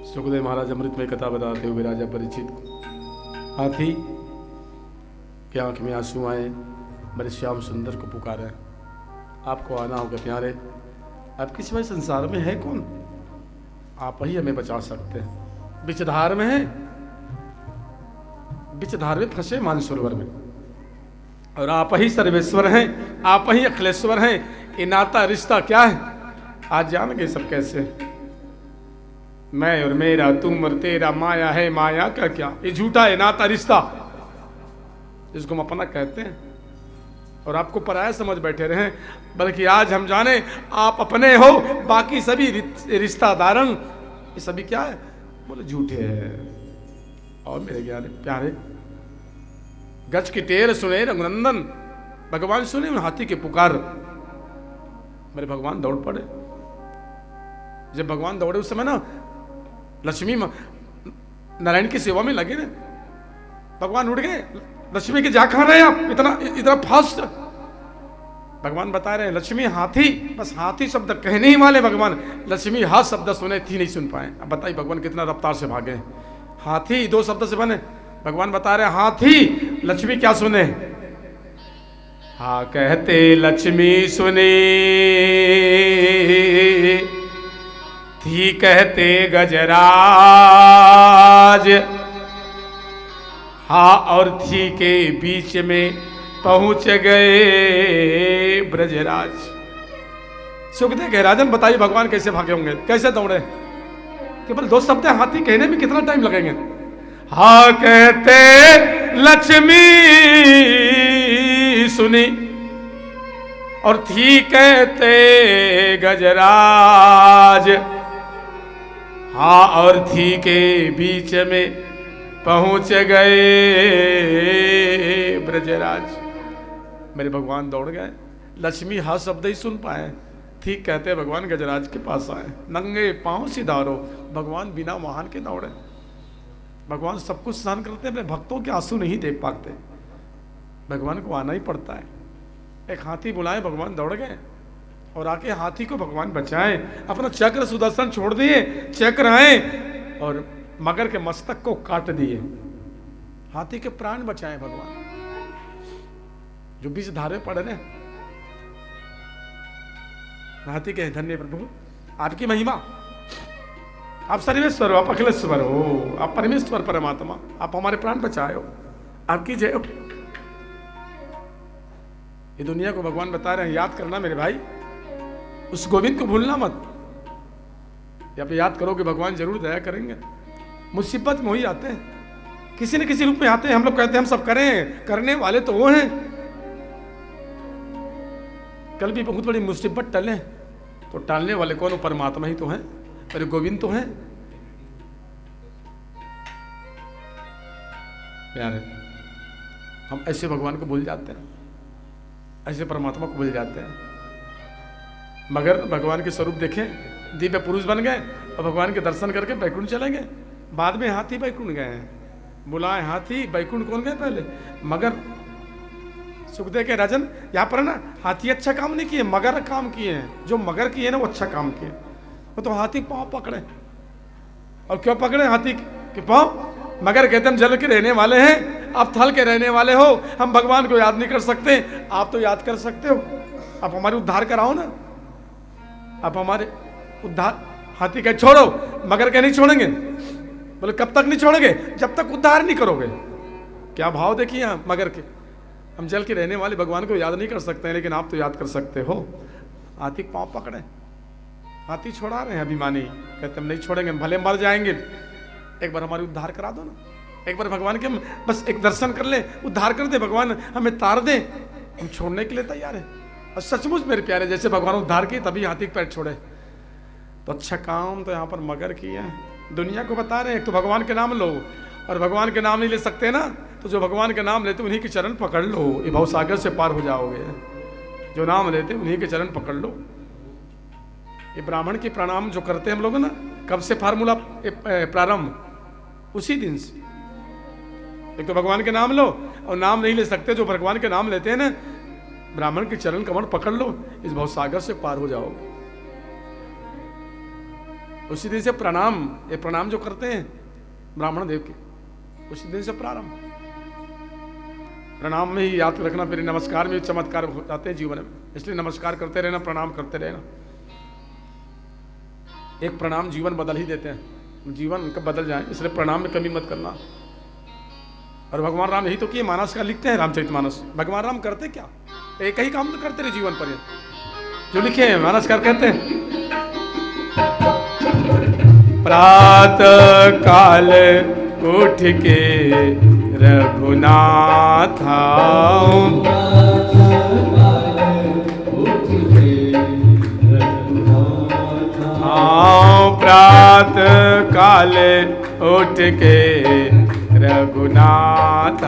सुखदेव महाराज अमृत में कथा बताते हुए राजा परीक्षित हाथी की आंख में आंसू आए, बड़े श्याम सुंदर को पुकारे, आपको आना होगा प्यारे, आपके सिवाय संसार में है कौन, आप ही हमें बचा सकते हैं। बिचधार में है, बिचधार में फंसे मानसरोवर में, और आप ही सर्वेश्वर हैं, आप ही अखिलेश्वर हैं। ये नाता रिश्ता क्या है आज जान गए सब कैसे। मैं और मेरा, तुम और तेरा, माया है माया का क्या, ये झूठा है नाता रिश्ता, इसको हम अपना कहते हैं और आपको पराया समझ बैठे रहे। बल्कि आज हम जाने आप अपने हो, बाकी सभी रिश्तादारन ये सभी क्या है, बोले झूठे हैं। और मेरे ज्ञान प्यारे, गज की टेर सुने रघुनंदन, भगवान सुने उन हाथी के पुकार, मेरे भगवान दौड़ पड़े। जब भगवान दौड़े उस समय ना लक्ष्मी नारायण की सेवा में लगे ना, भगवान उड़ गए। लक्ष्मी के जा कहां रहे आप इतना फास्ट। भगवान बता रहे हैं लक्ष्मी हाथी, बस हाथी शब्द कहने ही वाले भगवान, लक्ष्मी हाथ शब्द सुने थी नहीं सुन पाए। अब बताइए भगवान कितना रफ्तार से भागे। हाथी दो शब्द से बने, भगवान बता रहे हाथी, लक्ष्मी क्या सुने, हाँ कहते लक्ष्मी सुने थी, कहते गजराज, हाँ और थी के बीच में पहुंच गए ब्रजराज। सुखदेव कह राजन बताइए भगवान कैसे भागे होंगे, कैसे दौड़े। केवल दो शब्द हाथी कहने में कितना टाइम लगेंगे। हाँ कहते लक्ष्मी सुनी और थी कहते गजराज, हाँ और थी के बीच में पहुंच गए ब्रजराज। मेरे भगवान दौड़ गए, लक्ष्मी हाँ शब्द ही सुन पाए, ठीक कहते भगवान गजराज के पास आए, नंगे पांव सिधारो। भगवान बिना वाहन के दौड़े। भगवान सब कुछ सहन करते, अपने भक्तों के आंसू नहीं देख पाते, भगवान को आना ही पड़ता है। एक हाथी बुलाए, भगवान दौड़ गए और आके हाथी को भगवान बचाए। अपना चक्र सुदर्शन छोड़ दिए, चक्र आए और मगर के मस्तक को काट दिए, हाथी के प्राण बचाए भगवान। जो बीच धारे पड़े ने, हाथी के धन्य प्रभु आपकी महिमा, आप सर्वेश्वर हो, आप अखिलेश्वर हो, आप परमेश्वर परमात्मा, आप हमारे प्राण बचाए हो। आपकी जय हो। ये दुनिया को भगवान बता रहे हैं, याद करना मेरे भाई, उस गोविंद को भूलना मत। या पे याद करो कि भगवान जरूर दया करेंगे। मुसीबत में वही आते हैं, किसी न किसी रूप में आते हैं। हम लोग कहते हैं हम सब करें, करने वाले तो वो हैं। कल भी बहुत बड़ी मुसीबत टले तो टालने वाले कौन? परमात्मा ही तो हैं, अरे गोविंद तो हैं। प्यारे, हम ऐसे भगवान को भूल जाते हैं, ऐसे परमात्मा को भूल जाते हैं। मगर भगवान के स्वरूप देखें, दिव्य पुरुष बन गए और भगवान के दर्शन करके बैकुंठ चले गए। बाद में हाथी बैकुंठ गए हैं, बुलाए हाथी, बैकुंठ कौन गए पहले? मगर सुखदेव के राजन, यहाँ पर ना हाथी अच्छा काम नहीं किए, मगर काम किए हैं। जो मगर किए ना वो अच्छा काम किए। वो तो हाथी पाँव पकड़े, और क्यों पकड़े हाथी के पाँव? मगर कहते हम जल के रहने वाले हैं, आप थल के रहने वाले हो, हम भगवान को याद नहीं कर सकते। आप तो याद कर सकते हो, आप हमारे उद्धार कराओ ना, आप हमारे उद्धार। हाथी कहे छोड़ो, मगर कहे नहीं छोड़ेंगे। बोले कब तक नहीं छोड़ेंगे? जब तक उद्धार नहीं करोगे। क्या भाव देखिए यहाँ मगर के। हम जल के रहने वाले भगवान को याद नहीं कर सकते हैं, लेकिन आप तो याद कर सकते हो। हाथी पाँव पकड़े, हाथी छोड़ा रहे हैं अभिमानी, कहते हम नहीं छोड़ेंगे, भले मर जाएंगे, एक बार हमारी उद्धार करा दो ना। एक बार भगवान के हम बस एक दर्शन कर ले, उद्धार कर दे, भगवान हमें तार दे, हम छोड़ने के लिए तैयार है। और सचमुच मेरे प्यारे, जैसे भगवान उद्धार किए तभी हाथी के पैर छोड़े। तो अच्छा काम तो यहाँ पर मगर किया है। दुनिया को बता रहे हैं एक तो भगवान के नाम लो, और भगवान के नाम नहीं ले सकते ना, तो जो भगवान के नाम लेते उन्हीं के चरण पकड़ लो, ये भवसागर से पार हो जाओगे। जो नाम लेते उन्हीं के चरण पकड़ लो। ये ब्राह्मण की प्रणाम जो करते हैं हम लोग ना, कब से फार्मूला प्रारंभ? उसी दिन से। एक तो भगवान के नाम लो, और नाम नहीं ले सकते, जो भगवान के नाम लेते हैं ना, ब्राह्मण के चरण कमर पकड़ लो, इस भवसागर से पार हो जाओगे। उसी दिन से प्रणाम, ये प्रणाम जो करते हैं ब्राह्मण देव के, उसी दिन से प्रारंभ। प्रणाम में ही याद रखना, फिर नमस्कार में चमत्कार हो जाते हैं जीवन में, इसलिए नमस्कार करते रहना, प्रणाम करते रहना। एक प्रणाम जीवन बदल ही देते हैं, जीवन कब बदल जाए, इसलिए प्रणाम में कमी मत करना। और भगवान राम यही तो किए, मानस का लिखते हैं रामचरितमानस। भगवान राम करते क्या? एक ही काम तो करते रहे जीवन पर, जो लिखे हैं मानसकार कहते हैं। प्रातः काल उठ के रघुनाथ प्रातः काल उठ के रघुनाथ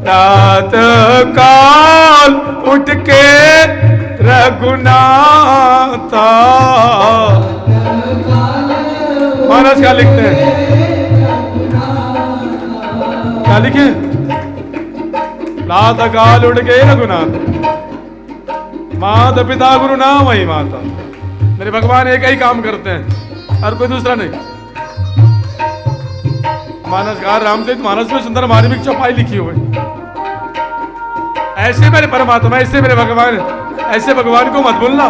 प्रातः काल उठ के रघुनाथ। महाराज क्या लिखते हैं? क्या लिखे? प्रातः काल उठ के रघुनाथ, माता पिता गुरु नाम वही माता। मेरे भगवान एक ही काम करते हैं और कोई दूसरा नहीं। मानसकार रामचरितमानस में सुंदर मार्मिक चौपाई लिखी हुई। ऐसे मेरे परमात्मा, ऐसे मेरे भगवान, ऐसे भगवान को मत भूलना,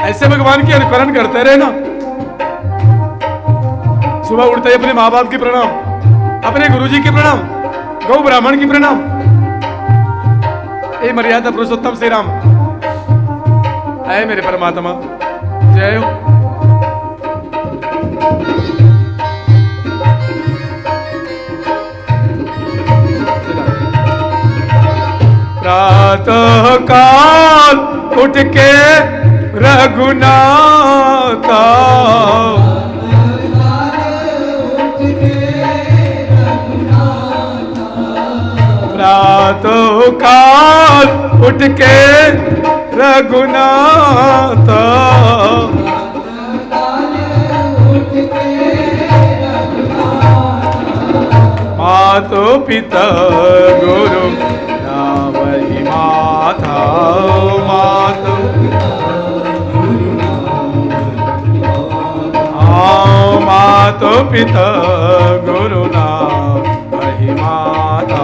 ऐसे भगवान की अनुकरण करते रहना। सुबह उठते ही अपने माँ बाप की प्रणाम, अपने गुरुजी की प्रणाम, गौ ब्राह्मण की प्रणाम। ए मर्यादा पुरुषोत्तम श्री राम, ऐ मेरे परमात्मा, जय हो। प्रातः काल उठ के रघुनाथ, प्रातः काल उठ के रघुनाथ, मातो पिता गुरु वही माता, मातो मातो पिता गुरु नाम वही माता।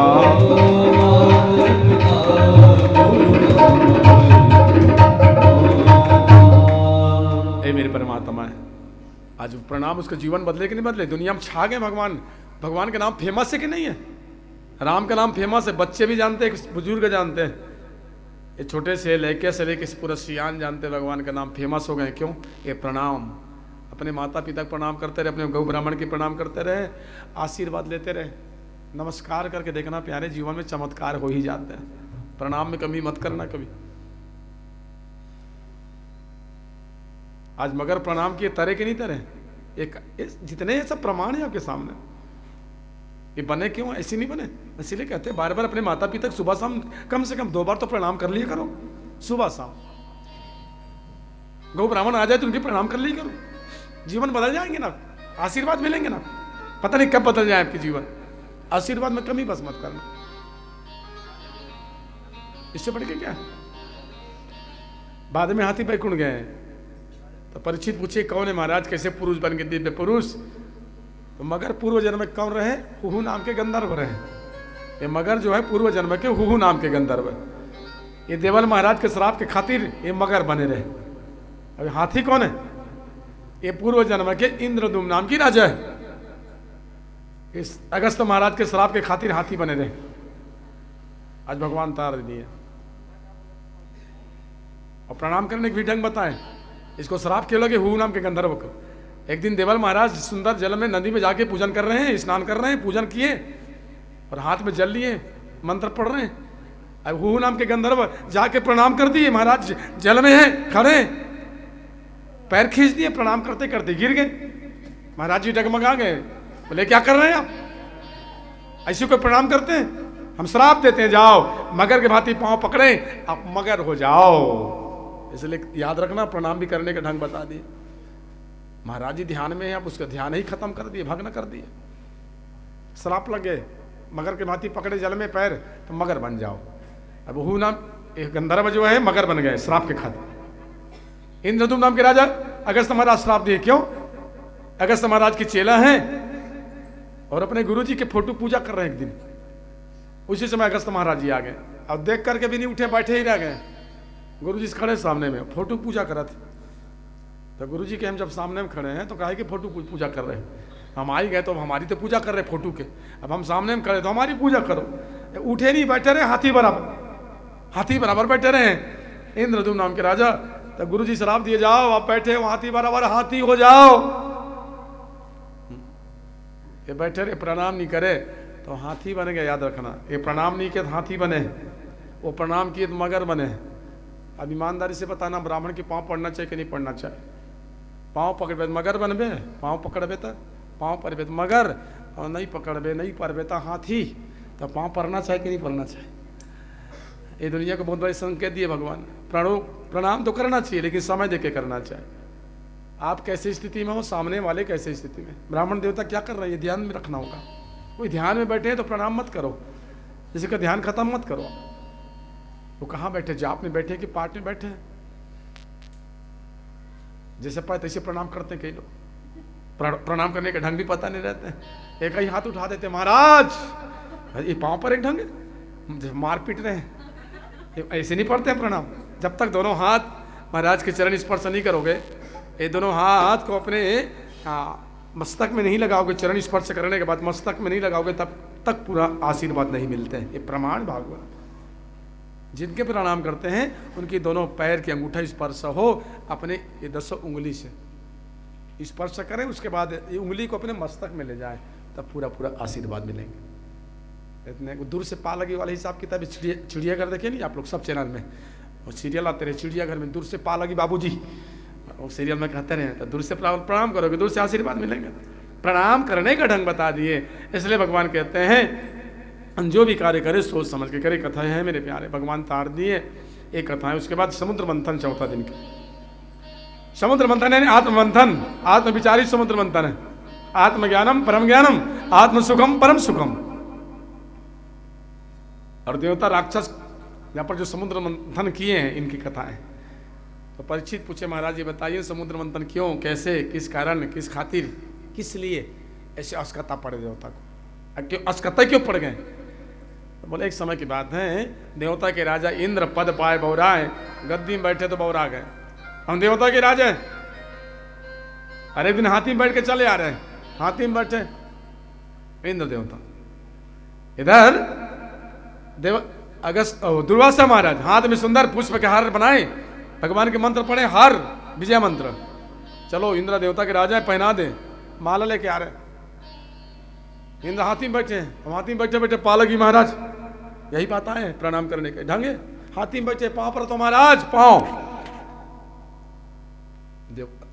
ए मेरे परमात्मा है। आज प्रणाम उसका जीवन बदले कि नहीं बदले? दुनिया में छा गए भगवान। भगवान का नाम फेमस है कि नहीं है? राम का नाम फेमस है, बच्चे भी जानते हैं, बुजुर्ग जानते हैं, ये छोटे से लेके पूरा सियान जानते हैं भगवान का नाम। फेमस हो गए क्यों? ये प्रणाम। अपने माता पिता को प्रणाम करते रहे, अपने गौ ब्राह्मण की प्रणाम करते रहे, आशीर्वाद लेते रहे, नमस्कार करके देखना प्यारे जीवन में चमत्कार हो ही जाते हैं। प्रणाम में कमी मत करना कभी। आज मगर प्रणाम किए तरे कि नहीं तरे? एक जितने ये सब प्रमाण है आपके सामने, ये बने क्यों? ऐसे नहीं बने। इसीलिए कहते हैं बार बार अपने माता पिता को सुबह शाम कम से कम 2 बार तो प्रणाम कर लिया करो, सुबह शाम। गौ ब्राह्मण आ जाए तो उनके प्रणाम कर लिया करो, जीवन बदल जाएंगे ना, आशीर्वाद मिलेंगे ना। पता नहीं कब बदल जाए आपके जीवन। आशीर्वाद में कमी बस मत करना, इससे बढ़ के क्या। बाद में हाथी बैकुंठ गए तो परीक्षित पूछे कौन है महाराज, कैसे पुरुष बन के दिव्य पुरुष? तो मगर पूर्व जन्म में कौन रहे? हुहू नाम के गंधर्व रहे। ये मगर जो है पूर्व जन्म के हुहू नाम के गंधर्व। ये देवल महाराज के श्राप के खातिर ये मगर बने रहे। अब हाथी कौन है? ये पूर्व जन्म के इंद्रदुम्न नाम की राजा है। इस अगस्त महाराज के श्राप के खातिर हाथी बने रहे। आज भगवान तार दिए। और प्रणाम करने के भी ढंग बताएं। इसको श्राप क्यों लगे? हुहू नाम के गंधर्व को। एक दिन देवल महाराज सुंदर जल में नदी में जाके पूजन कर रहे हैं, स्नान कर रहे हैं, पूजन किए और हाथ में जल लिए, मंत्र पढ़ रहे हैं। अब हुहू नाम के गंधर्व जाके प्रणाम कर दिए। महाराज जल में है, खड़े, पैर खींच दिए, प्रणाम करते करते गिर गए। महाराज जी डगमगा गए, बोले क्या कर रहे हैं आप? ऐसे कोई प्रणाम करते हैं? हम श्राप देते हैं, जाओ मगर के भांति पांव पकड़े, आप मगर हो जाओ। इसलिए याद रखना, प्रणाम भी करने का ढंग बता दिए। महाराज जी ध्यान में है, आप उसका ध्यान ही खत्म कर दिए, भग्न कर दिए। श्राप लग गए, मगर के भांति पकड़े जल में पैर, तो मगर बन जाओ। अब हुहू नाम एक गंधर्व जो है मगर बन गए श्राप के खातिर। इंद्रदुम्न नाम के राजा अगस्त महाराज श्राप दिए। क्यों? अगस्त महाराज की चेला है और अपने गुरुजी के फोटो पूजा कर रहे हैं। एक दिन उसी समय अगस्त महाराज जी आ गए। अब देख करके भी नहीं उठे, बैठे ही रह गए। गुरुजी खड़े सामने में, फोटो पूजा कर रहे थे। तो गुरुजी के हम जब सामने में खड़े हैं तो कहा कि फोटो पूजा कर रहे हैं। हम आई गए तो हमारी तो पूजा कर रहे फोटो के, अब हम सामने में खड़े तो हमारी पूजा करो। उठे नहीं, बैठे रहे हाथी बराबर बैठे रहे इंद्रदुम्न नाम के राजा। तो गुरुजी श्राप दिए, जाओ आप बैठे हो हाथी बराबर, हाथी हो जाओ। ये बैठे रहे, प्रणाम नहीं करे तो हाथी बन गए। याद रखना, ये प्रणाम नहीं किए तो हाथी बने, वो प्रणाम किए तो मगर बने। अब ईमानदारी से बताना, ब्राह्मण के पाँव पड़ना चाहिए कि नहीं पड़ना चाहिए? पाँव पकड़बे तो मगर बनबे, पाँव पकड़बे तो पाँव पड़बे तो मगर, और नहीं पकड़बे नहीं पड़बे तो हाथी। तो पाँव पड़ना चाहिए कि नहीं पड़ना चाहिए? ये दुनिया को बहुत बड़े संकेत दिए भगवान। प्रणाम तो करना चाहिए, लेकिन समय दे के करना चाहिए। आप कैसी स्थिति में हो, सामने वाले कैसे स्थिति में, ब्राह्मण देवता क्या कर रहे हैं, ये ध्यान में रखना होगा। कोई ध्यान में बैठे हैं तो प्रणाम मत करो, किसी का ध्यान खत्म मत करो। वो कहाँ बैठे, जाप में बैठे कि पाठ में बैठे हैं? जैसे पाए तैसे प्रणाम करते हैं कई लोग। प्रणाम करने का ढंग भी पता नहीं रहते हैं। एक ही हाथ उठा देते, महाराज ये पाँव पर एक ढंग है, मार पीट रहे हैं। ऐसे नहीं पढ़ते हैं प्रणाम। जब तक दोनों हाथ महाराज के चरण स्पर्श नहीं करोगे, ये दोनों हाथ को अपने मस्तक में नहीं लगाओगे, चरण स्पर्श करने के बाद मस्तक में नहीं लगाओगे, तब तक पूरा आशीर्वाद नहीं मिलते हैं। ये प्रमाण भागवत। जिनके प्रणाम करते हैं उनकी दोनों पैर की अंगूठा स्पर्श हो, अपने ये 10 उंगली से स्पर्श करें, उसके बाद ये उंगली को अपने मस्तक में ले जाए, तब पूरा पूरा आशीर्वाद मिलेंगे। इतने दूर से पा लगी वाले हिसाब किताब। चिड़ियाघर देखे नहीं आप लोग, सब चैनल में वो सीरियल आते रहे, चिड़ियाघर में दूर से पा लगी बाबूजी, वो सीरियल में कहते रहे। तो दूर से प्रणाम करोगे, दूर से आशीर्वाद मिलेंगे। प्रणाम करने का ढंग बता दिए। इसलिए भगवान कहते हैं जो भी कार्य करे सोच समझ के करे। कथाएं हैं मेरे प्यारे, भगवान तार दिए एक कथाएं। उसके बाद समुद्र मंथन, चौथा दिन का समुद्र मंथन है, आत्ममंथन, आत्मविचारी समुद्र मंथन है। आत्मज्ञानम परम ज्ञानम, आत्मसुखम परम सुखम। और देवता राक्षस यहाँ पर जो समुद्र मंथन किए हैं, इनकी कथाएं। तो परीक्षित पूछे, महाराज ये बताइए समुद्र मंथन क्यों, कैसे, किस कारण, किस खातिर, किस लिए ऐसे अस्कता पड़े देवता को, क्यों अस्कता क्यों पड़ गए? तो बोले एक समय की बात है, देवता के राजा इंद्र पद पाए बौराए, गद्दी में बैठे तो बौरा गए। हम देवता के राजा हैं, अरे एक दिन हाथी में बैठ के चले आ रहे हैं, हाथी में बैठे इंद्र देवता, इधर दुर्वासा महाराज हाथ में सुंदर पुष्प के हार बनाए, भगवान के मंत्र पढ़े, हार विजय मंत्र, चलो इंद्र देवता के राजा पहना दे, माला लेके आ रहे। इंद्र हाथी में बैठे, हम हाथी में बैठे बैठे पालकी महाराज यही बात आए प्रणाम करने के ढंगे, हाथी में बैठे, पांव पर तो महाराज पांव,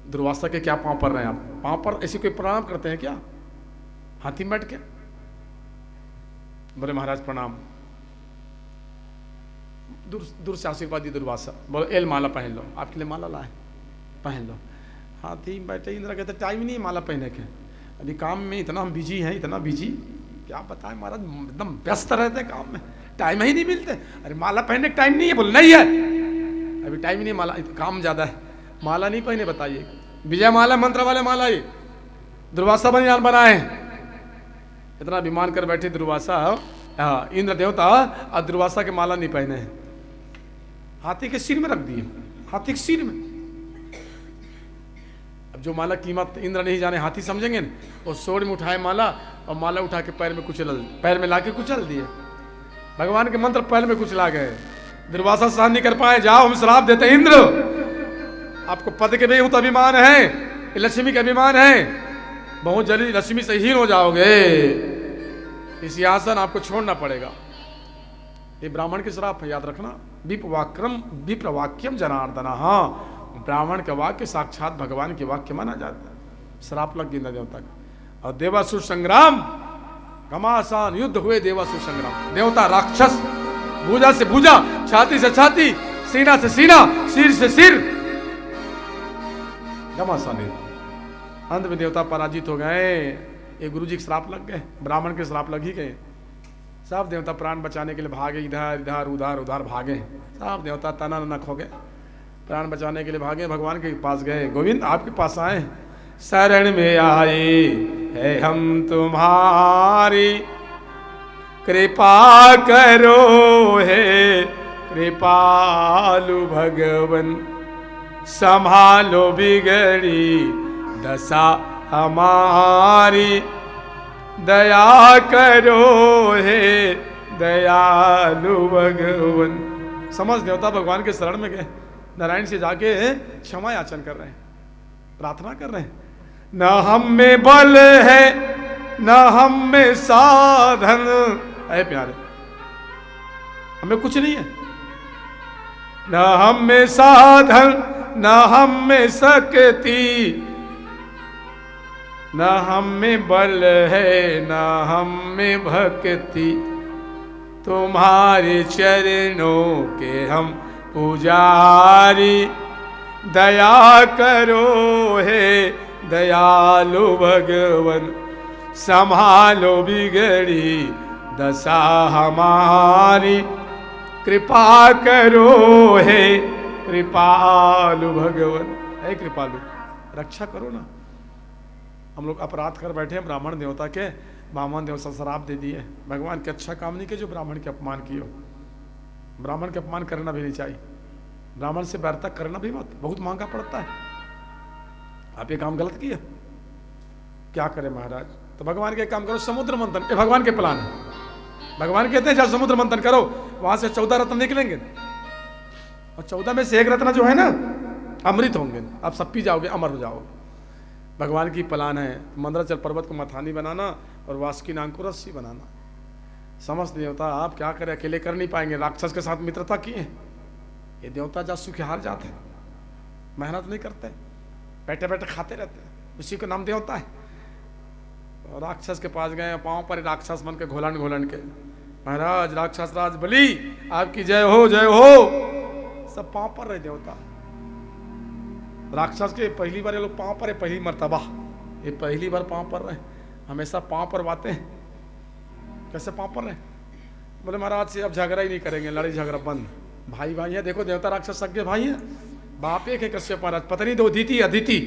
दुर्वासा के क्या पांव पर रहे हैं आप, पांव पर ऐसी कोई प्रणाम करते हैं क्या हाथी में बैठ के? बोले महाराज प्रणाम। दूर से आशीर्वाद दी दुर्वासा, बोले एल माला पहन लो, आपके लिए माला लाए, पहन लो। हाथी में बैठे इंद्र कहते टाइम नहीं है माला पहनने के, अभी काम में इतना हम बिजी हैं, इतना बिजी, क्या बताएं महाराज, एकदम व्यस्त रहते काम में, टाइम ही नहीं मिलते। अरे माला पहनने का टाइम नहीं है, बोले नहीं है अभी टाइम नहीं, माला काम ज्यादा है, माला नहीं पहने, बताइए विजय माला मंत्र वाले माला ही दुर्वासा बनियान बनाए, इतना अभिमान कर बैठे दुर्वासा, इंद्र देवता और दुर्वासा के माला नहीं पहने हैं, हाथी के सिर में रख दिए, हाथी के सिर में। अब जो माला कीमत इंद्र नहीं जाने, हाथी समझेंगे ना, और सोड़ में उठाए माला और माला उठा के पैर में कुचल, पैर में लाके कुचल दिए, भगवान के मंत्र पैर में कुचला गए। दुर्वासा सहन नहीं कर पाए, जाओ हम श्राप देते हैं, इंद्र आपको पद के भी अभिमान है, लक्ष्मी का अभिमान है, बहुत जल्दी लक्ष्मी से हीन हो जाओगे, इस सिंहासन आपको छोड़ना पड़ेगा। ये ब्राह्मण के श्राप है, याद रखना, विप्रवाक्यम जनार्दन, हाँ ब्राह्मण का वाक्य साक्षात भगवान के वाक्य माना जाता है। श्राप लग गया देवता का। और देवासुर संग्राम, घमासान युद्ध हुए, देवासुर संग्राम, देवता राक्षस, भुजा से भुजा, छाती से छाती, सीना से सीना, सिर से सिर, घमासान। अंत में देवता पराजित हो गए, ये गुरु जी के श्राप लग गए, ब्राह्मण के श्राप लग ही गए। सब देवता प्राण बचाने के लिए भागे, इधर इधर उधर उधर भागे, सब देवता तना नक हो गए, प्राण बचाने के लिए भागे, भगवान के पास गए, गोविंद आपके पास आए, शरण में आए है हम तुम्हारी, कृपा करो है कृपालु भगवन, संभालो बिगड़ी दशा हमारी, दया करो हे दयालु भगवन। समझ देवता भगवान के शरण में गए, नारायण से जाके क्षमा याचन कर रहे हैं, प्रार्थना कर रहे हैं, न हम में बल है न हम में साधन, ऐ प्यारे हमें कुछ नहीं है, न हम में साधन न हम में शक्ति, न हम में बल है न हम में भक्ति, तुम्हारे चरणों के हम पुजारी, दया करो हे दयालु भगवन, संभालो बिगड़ी दशा हमारी, कृपा करो हे कृपालु भगवन। हे कृपालु रक्षा करो ना, हम लोग अपराध कर बैठे हैं, ब्राह्मण देवता के, ब्राह्मण देवता श्राप दे दिए, भगवान के अच्छा काम नहीं किया जो ब्राह्मण के अपमान किए हो, ब्राह्मण के अपमान करना भी नहीं चाहिए, ब्राह्मण से बैरता करना भी मत, बहुत महंगा पड़ता है, आप ये काम गलत किया, क्या करें महाराज? तो भगवान के काम करो, समुद्र मंथन, ये भगवान के प्लान है, भगवान कहते हैं जब समुद्र मंथन करो वहां से 14 रत्न निकलेंगे, और 14 में से एक रत्न जो है ना अमृत होंगे, आप सब पी जाओगे, अमर हो जाओगे। भगवान की प्लान है मंदराचल पर्वत को मथानी बनाना और वासुकी नाग को रस्सी बनाना। समस्त देवता आप क्या करें, अकेले कर नहीं पाएंगे, राक्षस के साथ मित्रता किए, ये देवता जा सुखी हार जाते हैं, मेहनत नहीं करते, बैठे बैठे खाते रहते हैं, उसी का नाम देवता है। और राक्षस के पास गए, पांव पर राक्षस बन के घोलन घोलन के, महाराज राक्षस राज बलि आपकी जय हो जय हो, सब पांव पर रहे देवता। राक्षस के पहली बार ये लोग पांव पर है, पहली मर्तबा ये पहली बार पांव पर रहे, हमेशा पांव पर बातें, कैसे पांव पर रहे? बोले महाराज से अब झगड़ा ही नहीं करेंगे, लड़ाई झगड़ा बंद, भाई भाई है, देखो देवता राक्षस सगे भाई है, बाप एक है कश्यप महाराज, पत्नी दो अदिति, अदिति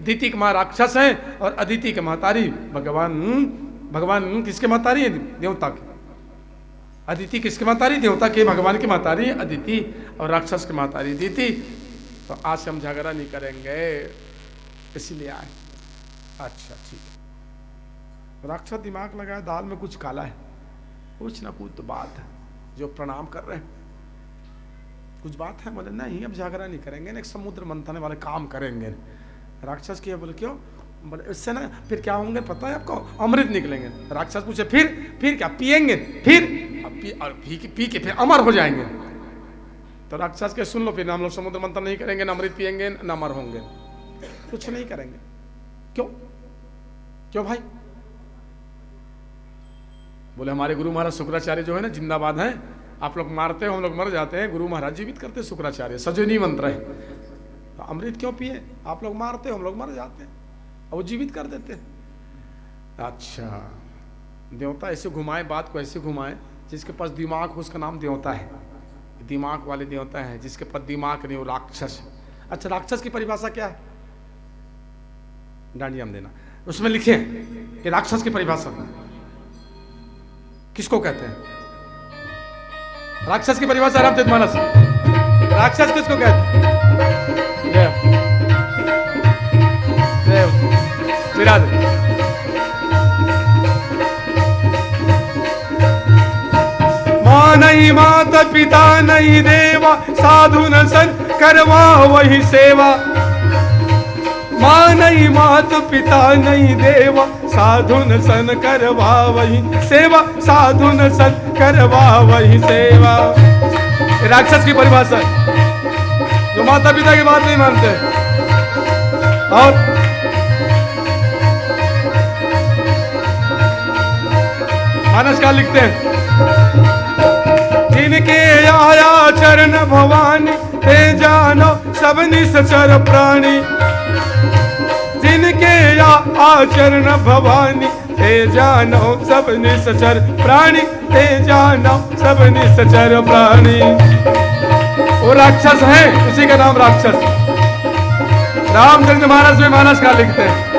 दिति के माँ राक्षस है और अदिति के महतारी भगवान किसके महतारी है? देवता के। अदिति किसके महतारी? देवता के, भगवान की महतारी अदिति और राक्षस की महतारी दिति। तो आज से हम झगड़ा नहीं करेंगे, इसलिए आए। अच्छा ठीक है। राक्षस दिमाग लगाया, दाल में कुछ काला है, कुछ ना कुछ तो बात है। जो प्रणाम कर रहे हैं कुछ बात है। बोले नहीं अब झगड़ा नहीं करेंगे, एक समुद्र मंथन वाले काम करेंगे। राक्षस की है। बोले क्यों? बोले इससे ना फिर क्या होंगे पता है आपको? अमृत निकलेंगे। राक्षस पूछे फिर क्या पिएंगे? फिर पी के फिर अमर हो जाएंगे। तो राक्षस के सुन लो, फिर हम लोग समुद्र मंथन नहीं करेंगे, न अमृत पिएंगे, न अमर होंगे, कुछ नहीं करेंगे। क्यों क्यों भाई? बोले हमारे गुरु महाराज शुक्राचार्य जो है ना जिंदाबाद है। आप लोग मारते हो, हम लोग मर जाते हैं, गुरु महाराज जीवित करते हैं शुक्राचार्य, सजनी मंत्र है। तो अमृत क्यों पिए? आप लोग मारते हो, हम लोग मर जाते हैं, और वो जीवित कर देते हैं। अच्छा, देवता ऐसे घुमाए, बात को ऐसे घुमाए, जिसके पास दिमाग हो उसका नाम देवता है। दिमाग वाले देवता है, जिसके पास दिमाग नहीं वो राक्षस है। अच्छा, राक्षस की परिभाषा क्या है? डांडिया में देना, उसमें लिखे कि राक्षस की परिभाषा किसको कहते हैं? राक्षस की परिभाषा रामचरितमानस। राक्षस किसको कहते हैं? माँ नहीं माता पिता नहीं देवा, साधु न सन करवा वही सेवा। माँ नहीं माता पिता नहीं देवा, साधु न सन करवा वही सेवा, साधु न सन करवा वही सेवा। राक्षस की परिभाषा, जो माता पिता की बात नहीं मानते। और मानस का लिखते हैं, जिनके आया चरण भवानी, ते जानो सब निश्चर प्राणी। जिनके या आचरण भवानी, ते जानो सब निश्चर प्राणी, ते जानो सब निश्चर प्राणी। वो राक्षस है, उसी का नाम राक्षस। रामचरित मानस में मानस का लिखते हैं,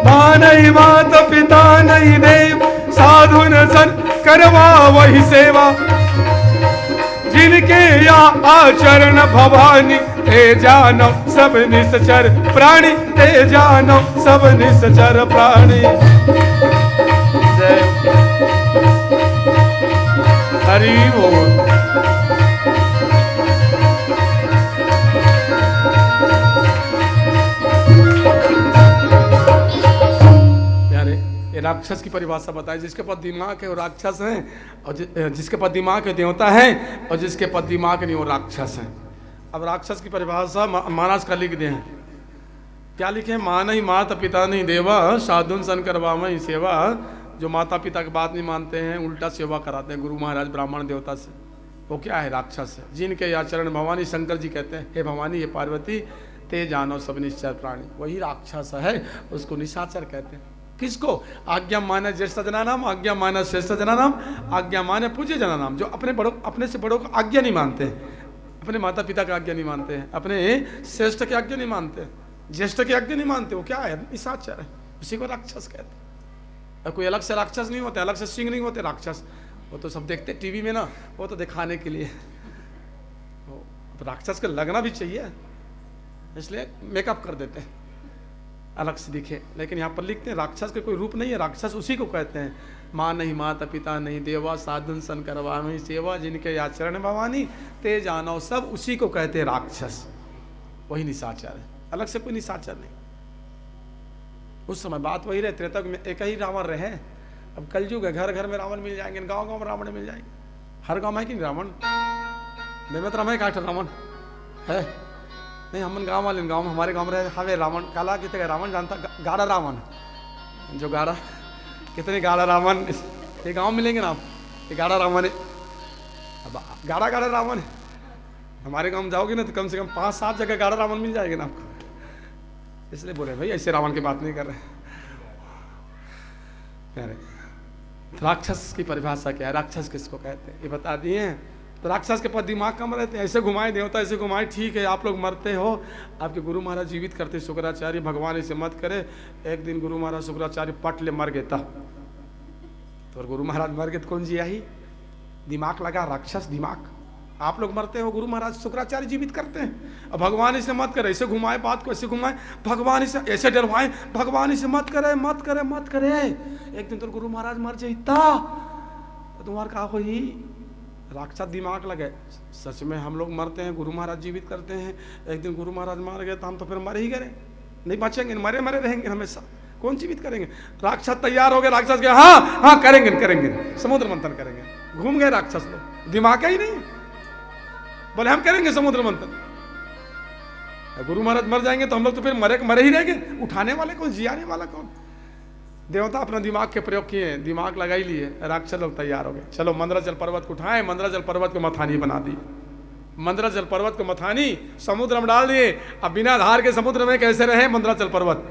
माँ नहीं माता पिता नहीं देव, साधु न सन करवा वही सेवा। जिनके या आचरण भवानी, ते जानो सब निश्चर प्राणी, ते जानो सब निश्चर प्राणी। जय हरि बोल। राक्षस की परिभाषा बताई, जिसके पास दिमाग है वो राक्षस है, और जिसके पास दिमाग है देवता है, और जिसके पास दिमाग नहीं वो राक्षस है। अब राक्षस की परिभाषा मानस का लिख दे, क्या लिखे? माँ नहीं माता पिता नहीं देवा, साधुन सन करवावहि सेवा। जो माता पिता की बात नहीं मानते हैं, उल्टा सेवा कराते हैं गुरु महाराज ब्राह्मण देवता से, वो क्या है? राक्षस है। जिनके आचरण भवानी, शंकर जी कहते हैं हे भवानी हे पार्वती, ते जानो सब निश्चर प्राणी, वही राक्षस है, उसको निशाचर कहते हैं। किसको? आज्ञा माने ज्येष्ठ जना नाम, आज्ञा माने श्रेष्ठ जना नाम, आज्ञा माने पूज्य जना नाम। जो अपने से बड़ों को आज्ञा नहीं मानते हैं, अपने माता पिता की आज्ञा नहीं मानते हैं, अपने श्रेष्ठ की आज्ञा नहीं मानते, ज्येष्ठ की आज्ञा नहीं मानते, वो क्या है? निशाचर है, उसी को राक्षस कहते हैं। कोई अलग से राक्षस नहीं होते, अलग से सिंह नहीं होते राक्षस, वो तो सब देखते टीवी में ना, वो तो दिखाने के लिए। राक्षस का लगना भी चाहिए, इसलिए मेकअप कर देते हैं अलग से दिखे। लेकिन यहाँ पर लिखते हैं राक्षस के कोई रूप नहीं है, राक्षस उसी को कहते हैं। माँ नहीं माता पिता नहीं देवा, साधन सन करवावहि सेवा। जिनके आचरण भवानी, ते जानो सब उसी को कहते हैं राक्षस, वही निशाचर है, अलग से कोई निशाचर नहीं। उस समय बात वही रहे, त्रेता में एक ही रावण रहे। अब कलयुग है, घर घर में रावण मिल जाएंगे, गाँव गाँव में रावण मिल जाएंगे। हर गाँव में है कि नहीं रावण? देवत राम है, काठ रावण है नहीं। हम गांव वाले गांव में, हमारे गांव में रहे हवे रावण, काला कितने रावण जानता, गाढ़ा रावण, जो गाढ़ा, कितने गाढ़ा रावण ये गांव मिलेंगे ना आप, ये गाढ़ा रावण है। अब गाढ़ा गाढ़ा रावण है, हमारे गांव में जाओगे ना तो कम से कम 5-7 जगह गाढ़ा रावण मिल जाएगा ना आपको। इसलिए बोले भाई ऐसे रावण की बात नहीं कर रहे। राक्षस की परिभाषा क्या है, राक्षस किसको कहते हैं ये बता दिए। तो राक्षस के पास दिमाग कम रहते हैं, ऐसे घुमाए देवता, ऐसे घुमाए, ठीक है आप लोग मरते हो, आपके गुरु महाराज जीवित करते शुक्राचार्य, भगवान इसे मत करे। एक दिन गुरु महाराज शुक्राचार्य पट ले मर गए था, तो गुरु महाराज मर गए तो कौन जिया ही? दिमाग लगा, राक्षस दिमाग, आप लोग मरते हो, गुरु महाराज शुक्राचार्य जीवित करते हैं। अब भगवान इसे मत करे, ऐसे घुमाए बात को, ऐसे घुमाए, भगवान इसे ऐसे डरवाए, भगवान इसे मत करे मत करे मत करे। एक दिन तो गुरु महाराज मर जाता तो तुम्हारा का हो ही राक्षस दिमाग लगे। सच में हम लोग मरते हैं, गुरु महाराज जीवित करते हैं। एक दिन गुरु महाराज मार गए तो हम तो फिर मरे ही गए, नहीं बचेंगे, मरे मरे रहेंगे हमेशा, कौन जीवित करेंगे। राक्षस तैयार हो गए, राक्षस के हाँ हाँ करेंगे करेंगे, समुद्र मंथन करेंगे। घूम गए राक्षस लोग, दिमाग ही नहीं, बोले हम करेंगे समुद्र मंथन। गुरु महाराज मर जाएंगे तो हम लोग तो फिर मरे मरे ही रहेंगे, उठाने वाले कौन, जियाने वाला कौन। देवता अपना दिमाग के प्रयोग किए, दिमाग लगा ही लिए, राक्षस लोग तैयार हो गए। चलो मंदराचल पर्वत को उठाए, मंदराचल पर्वत को मथानी बना दी, मंदराचल पर्वत को मथानी समुद्र में डाल दिए। अब बिना धार के समुद्र में कैसे रहे मंदराचल पर्वत,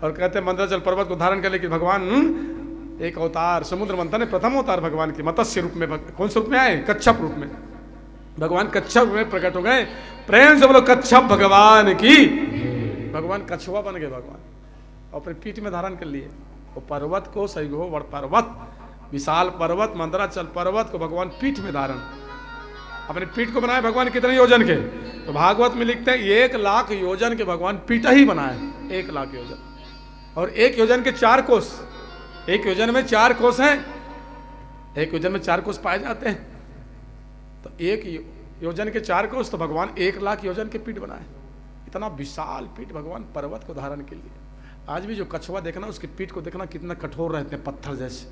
और कहते मंदराचल पर्वत को धारण कर, लेकिन भगवान एक अवतार समुद्र मंथन में प्रथम अवतार भगवान की मत्स्य रूप में, कौन से रूप में आए, कच्छप रूप में। भगवान कच्छप में प्रकट हो गए। प्रेम से बोलो कच्छप भगवान की। भगवान कछुआ बन गए भगवान, और अपने पीठ में धारण कर लिए वो पर्वत को, सही हो वड़ पर्वत, विशाल पर्वत मंदराचल पर्वत को भगवान पीठ में धारण, अपने पीठ को बनाए भगवान कितने योजन के, तो भागवत में लिखते हैं 1 लाख योजन के भगवान पीठ ही बनाए, 1 लाख योजन। और 1 योजन के 4 कोस, 1 योजन में 4 कोस हैं, 1 योजन में 4 कोस पाए जाते हैं, तो 1 योजन के 4 कोस, तो भगवान 1 लाख योजन के पीठ बनाए। इतना विशाल पीठ भगवान पर्वत को धारण के लिए। आज भी जो कछुआ देखना, उसकी पीठ को देखना कितना कठोर रहते हैं, पत्थर जैसे,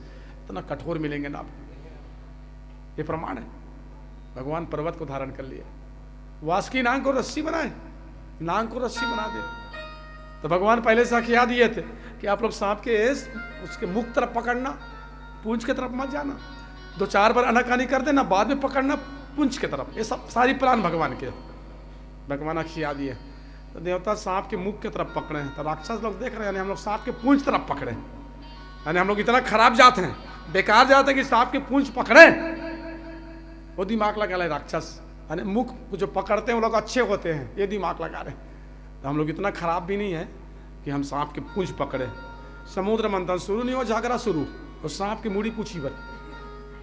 इतना कठोर मिलेंगे ना आप, ये प्रमाण है। भगवान पर्वत को धारण कर लिए। वासुकी नाग को रस्सी बनाए, नाग को रस्सी बना दे, तो भगवान पहले से खिया दिए थे कि आप लोग सांप के उसके मुख तरफ पकड़ना, पूंछ के तरफ मत जाना, 2-4 बार अनाकानी कर देना, बाद में पकड़ना पूंछ के तरफ। ये सब सारी प्लान भगवान के, भगवान खिया दिए। तो देवता सांप के मुख के तरफ पकड़े हैं, तो राक्षस लोग देख रहे हैं, हम लोग सांप के पूंछ तरफ पकड़े, यानी हम लोग इतना खराब जाते हैं, बेकार जाते हैं कि सांप के पूंछ पकड़े। वो दिमाग लगा रहे राक्षस, यानी मुख जो पकड़ते हैं वो लोग अच्छे होते हैं, ये दिमाग लगा रहे। तो हम लोग इतना खराब भी नहीं है कि हम सांप के पूंछ पकड़े। समुद्र मंथन शुरू नहीं हो, झगड़ा शुरू, और सांप की मुड़ी पूछी पर,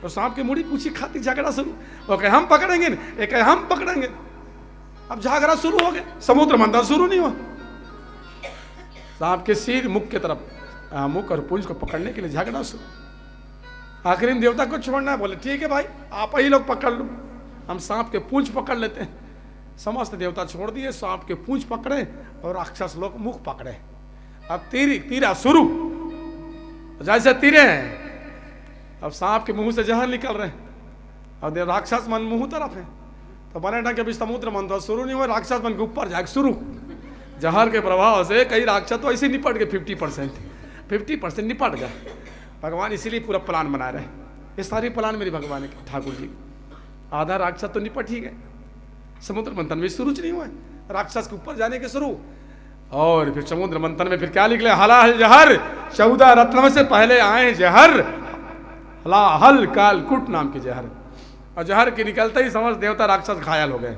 और सांप की मुड़ी पूछी खाती झगड़ा शुरू। वो कहे हम पकड़ेंगे, एक कहे हम पकड़ेंगे, अब झगड़ा शुरू हो गया। समुद्र मंथन शुरू नहीं हुआ, सांप के सिर मुख के तरफ, मुख और पूंछ को पकड़ने के लिए झगड़ा शुरू। आखिरी देवता को छोड़ना है, बोले ठीक है भाई आप ही लोग पकड़ लो, हम सांप के पूंछ पकड़ लेते हैं। समस्त देवता छोड़ दिए, सांप के पूंछ पकड़े और राक्षस लोग मुख पकड़े। अब तीरा शुरू, जैसे तीरे हैं, अब सांप के मुंह से जहर निकल रहे हैं, और राक्षस मन मुंह तरफ है, तो बने ना कि अभी समुद्र मंथन शुरू नहीं हुआ, राक्षस मन के ऊपर जाए शुरू। जहर के प्रभाव से कई राक्षस तो ऐसे निपट गए, 50% निपट गए। भगवान इसीलिए पूरा प्लान बना रहे, ये सारी प्लान मेरी भगवान की, ठाकुर जी। आधा राक्षस तो निपट ही गए, समुद्र मंथन में शुरू नहीं हुआ, राक्षस के ऊपर जाने के शुरू। और फिर समुद्र मंथन में फिर क्या निकले, हलाहल जहर, 14 रत्न से पहले आए जहर, हलाहल कालकुट नाम के जहर, और जहर के निकलते ही समझ देवता राक्षस घायल हो गए।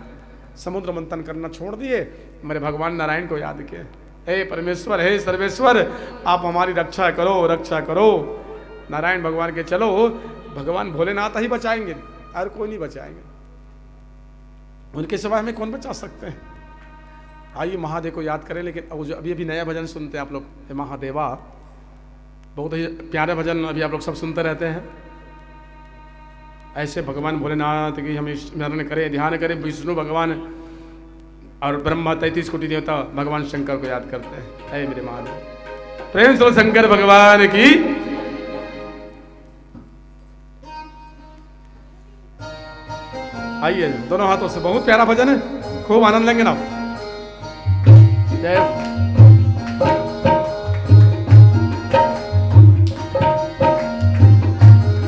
समुद्र मंथन करना छोड़ दिए, मेरे भगवान नारायण को याद किए, हे परमेश्वर, हे सर्वेश्वर, आप हमारी रक्षा करो, रक्षा करो। नारायण भगवान के चलो, भगवान भोलेनाथ ही बचाएंगे, और कोई नहीं बचाएंगे, उनके सिवा हमें कौन बचा सकते हैं। आइए महादेव को याद करें। लेकिन अभी अभी नया भजन सुनते हैं आप लोग, हे महादेवा, बहुत ही प्यारे भजन अभी आप लोग सब सुनते रहते हैं। ऐसे भगवान भोलेनाथ की हम स्मरण करें, ध्यान करें। विष्णु भगवान और ब्रह्मा 33 कोटि देवता भगवान शंकर को याद करते हैं। हे मेरे महादेव, प्रेम से शंकर भगवान की। आइए दोनों हाथों से, बहुत प्यारा भजन है, खूब आनंद लेंगे ना। जय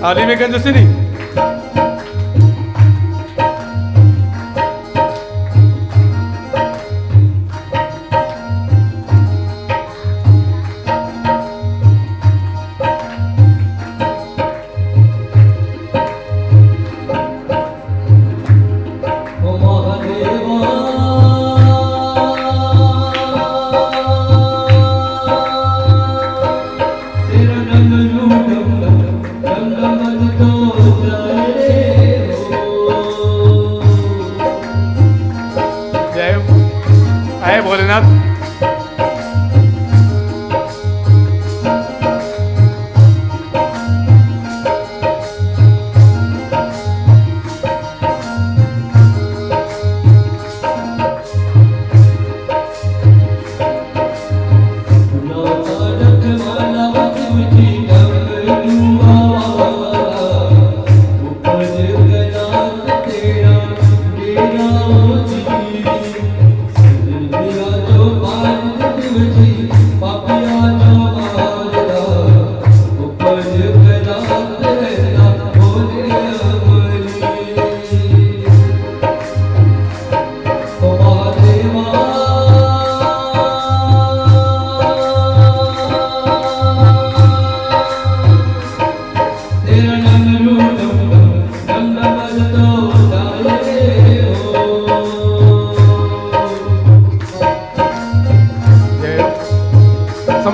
आली में गंज से नहीं, तेरा नंद रूप डम डम डम डम डम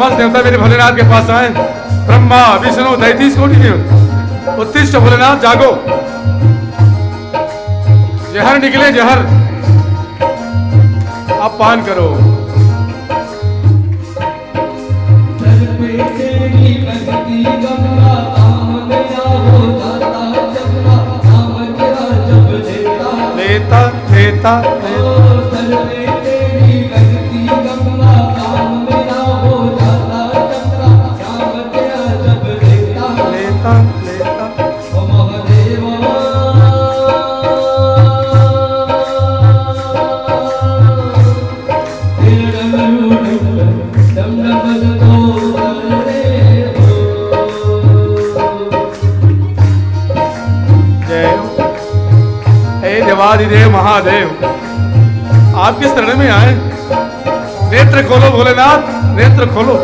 समस्त देवता मेरे भोलेनाथ के पास आए। ब्रह्मा विष्णु दैतीस कोटि देव उत्तिष्ठ भोलेनाथ जागो। जहर निकले जहर, आप पान करो। लेता लेता देवादिदेव महादेव आपके शरण में आए। नेत्र खोलो भोलेनाथ, नेत्र खोलो।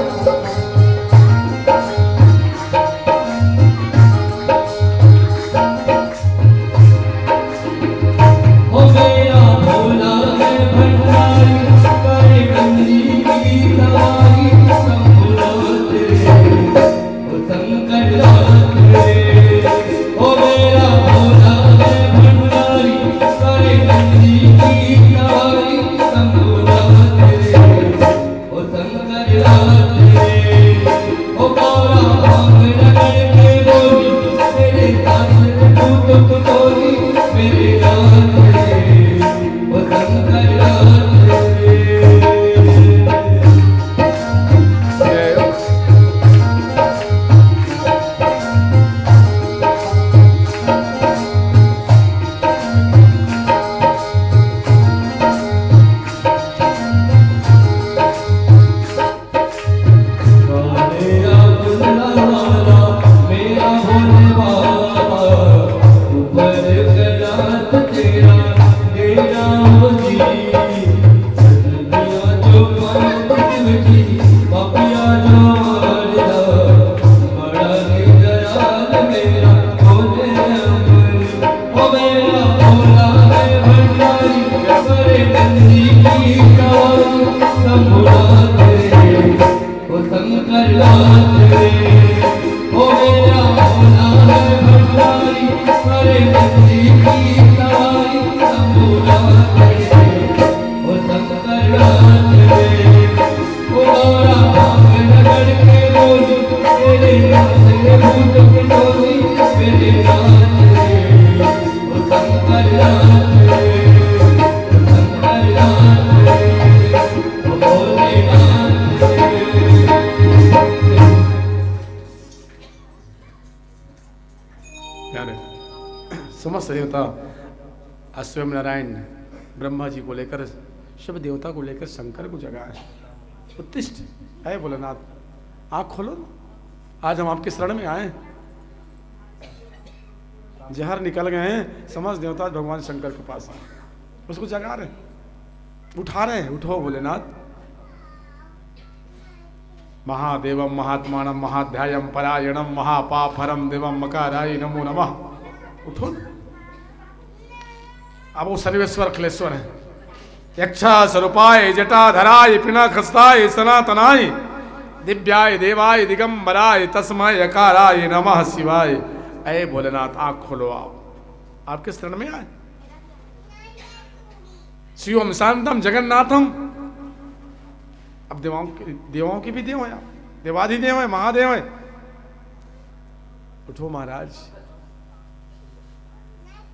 समस्त देवता स्वयं नारायण ब्रह्मा जी को लेकर शिव देवता को लेकर शंकर को जगाए। उत्तिष्ठ है भोलेनाथ, आँख खोलो। आज हम आपके शरण में आए। जहर निकल गए हैं, समस्त देवता भगवान शंकर के पास आए, उसको जगा रहे, उठा रहे हैं। उठो भोलेनाथ। महादेवम महात्मानम महाध्यायम परायणम महापापहरम देवम मकाराय नमो नमः। उठो। अब वो सर्वेश्वर अखिलेश्वर है। यक्षा स्वरूपाय जटाधराय पिनाकस्ताय सनातनाय दिव्याय देवाय दिगंबराय तस्मै यकाराय नमः शिवाय। अये भोलेनाथ, आँख खोलो। आप आपके शरण में आए। शिवम शांतम जगन्नाथम। अब देवाओं की भी देव है, आप देवाधिदेव है, महादेव है। उठो महाराज।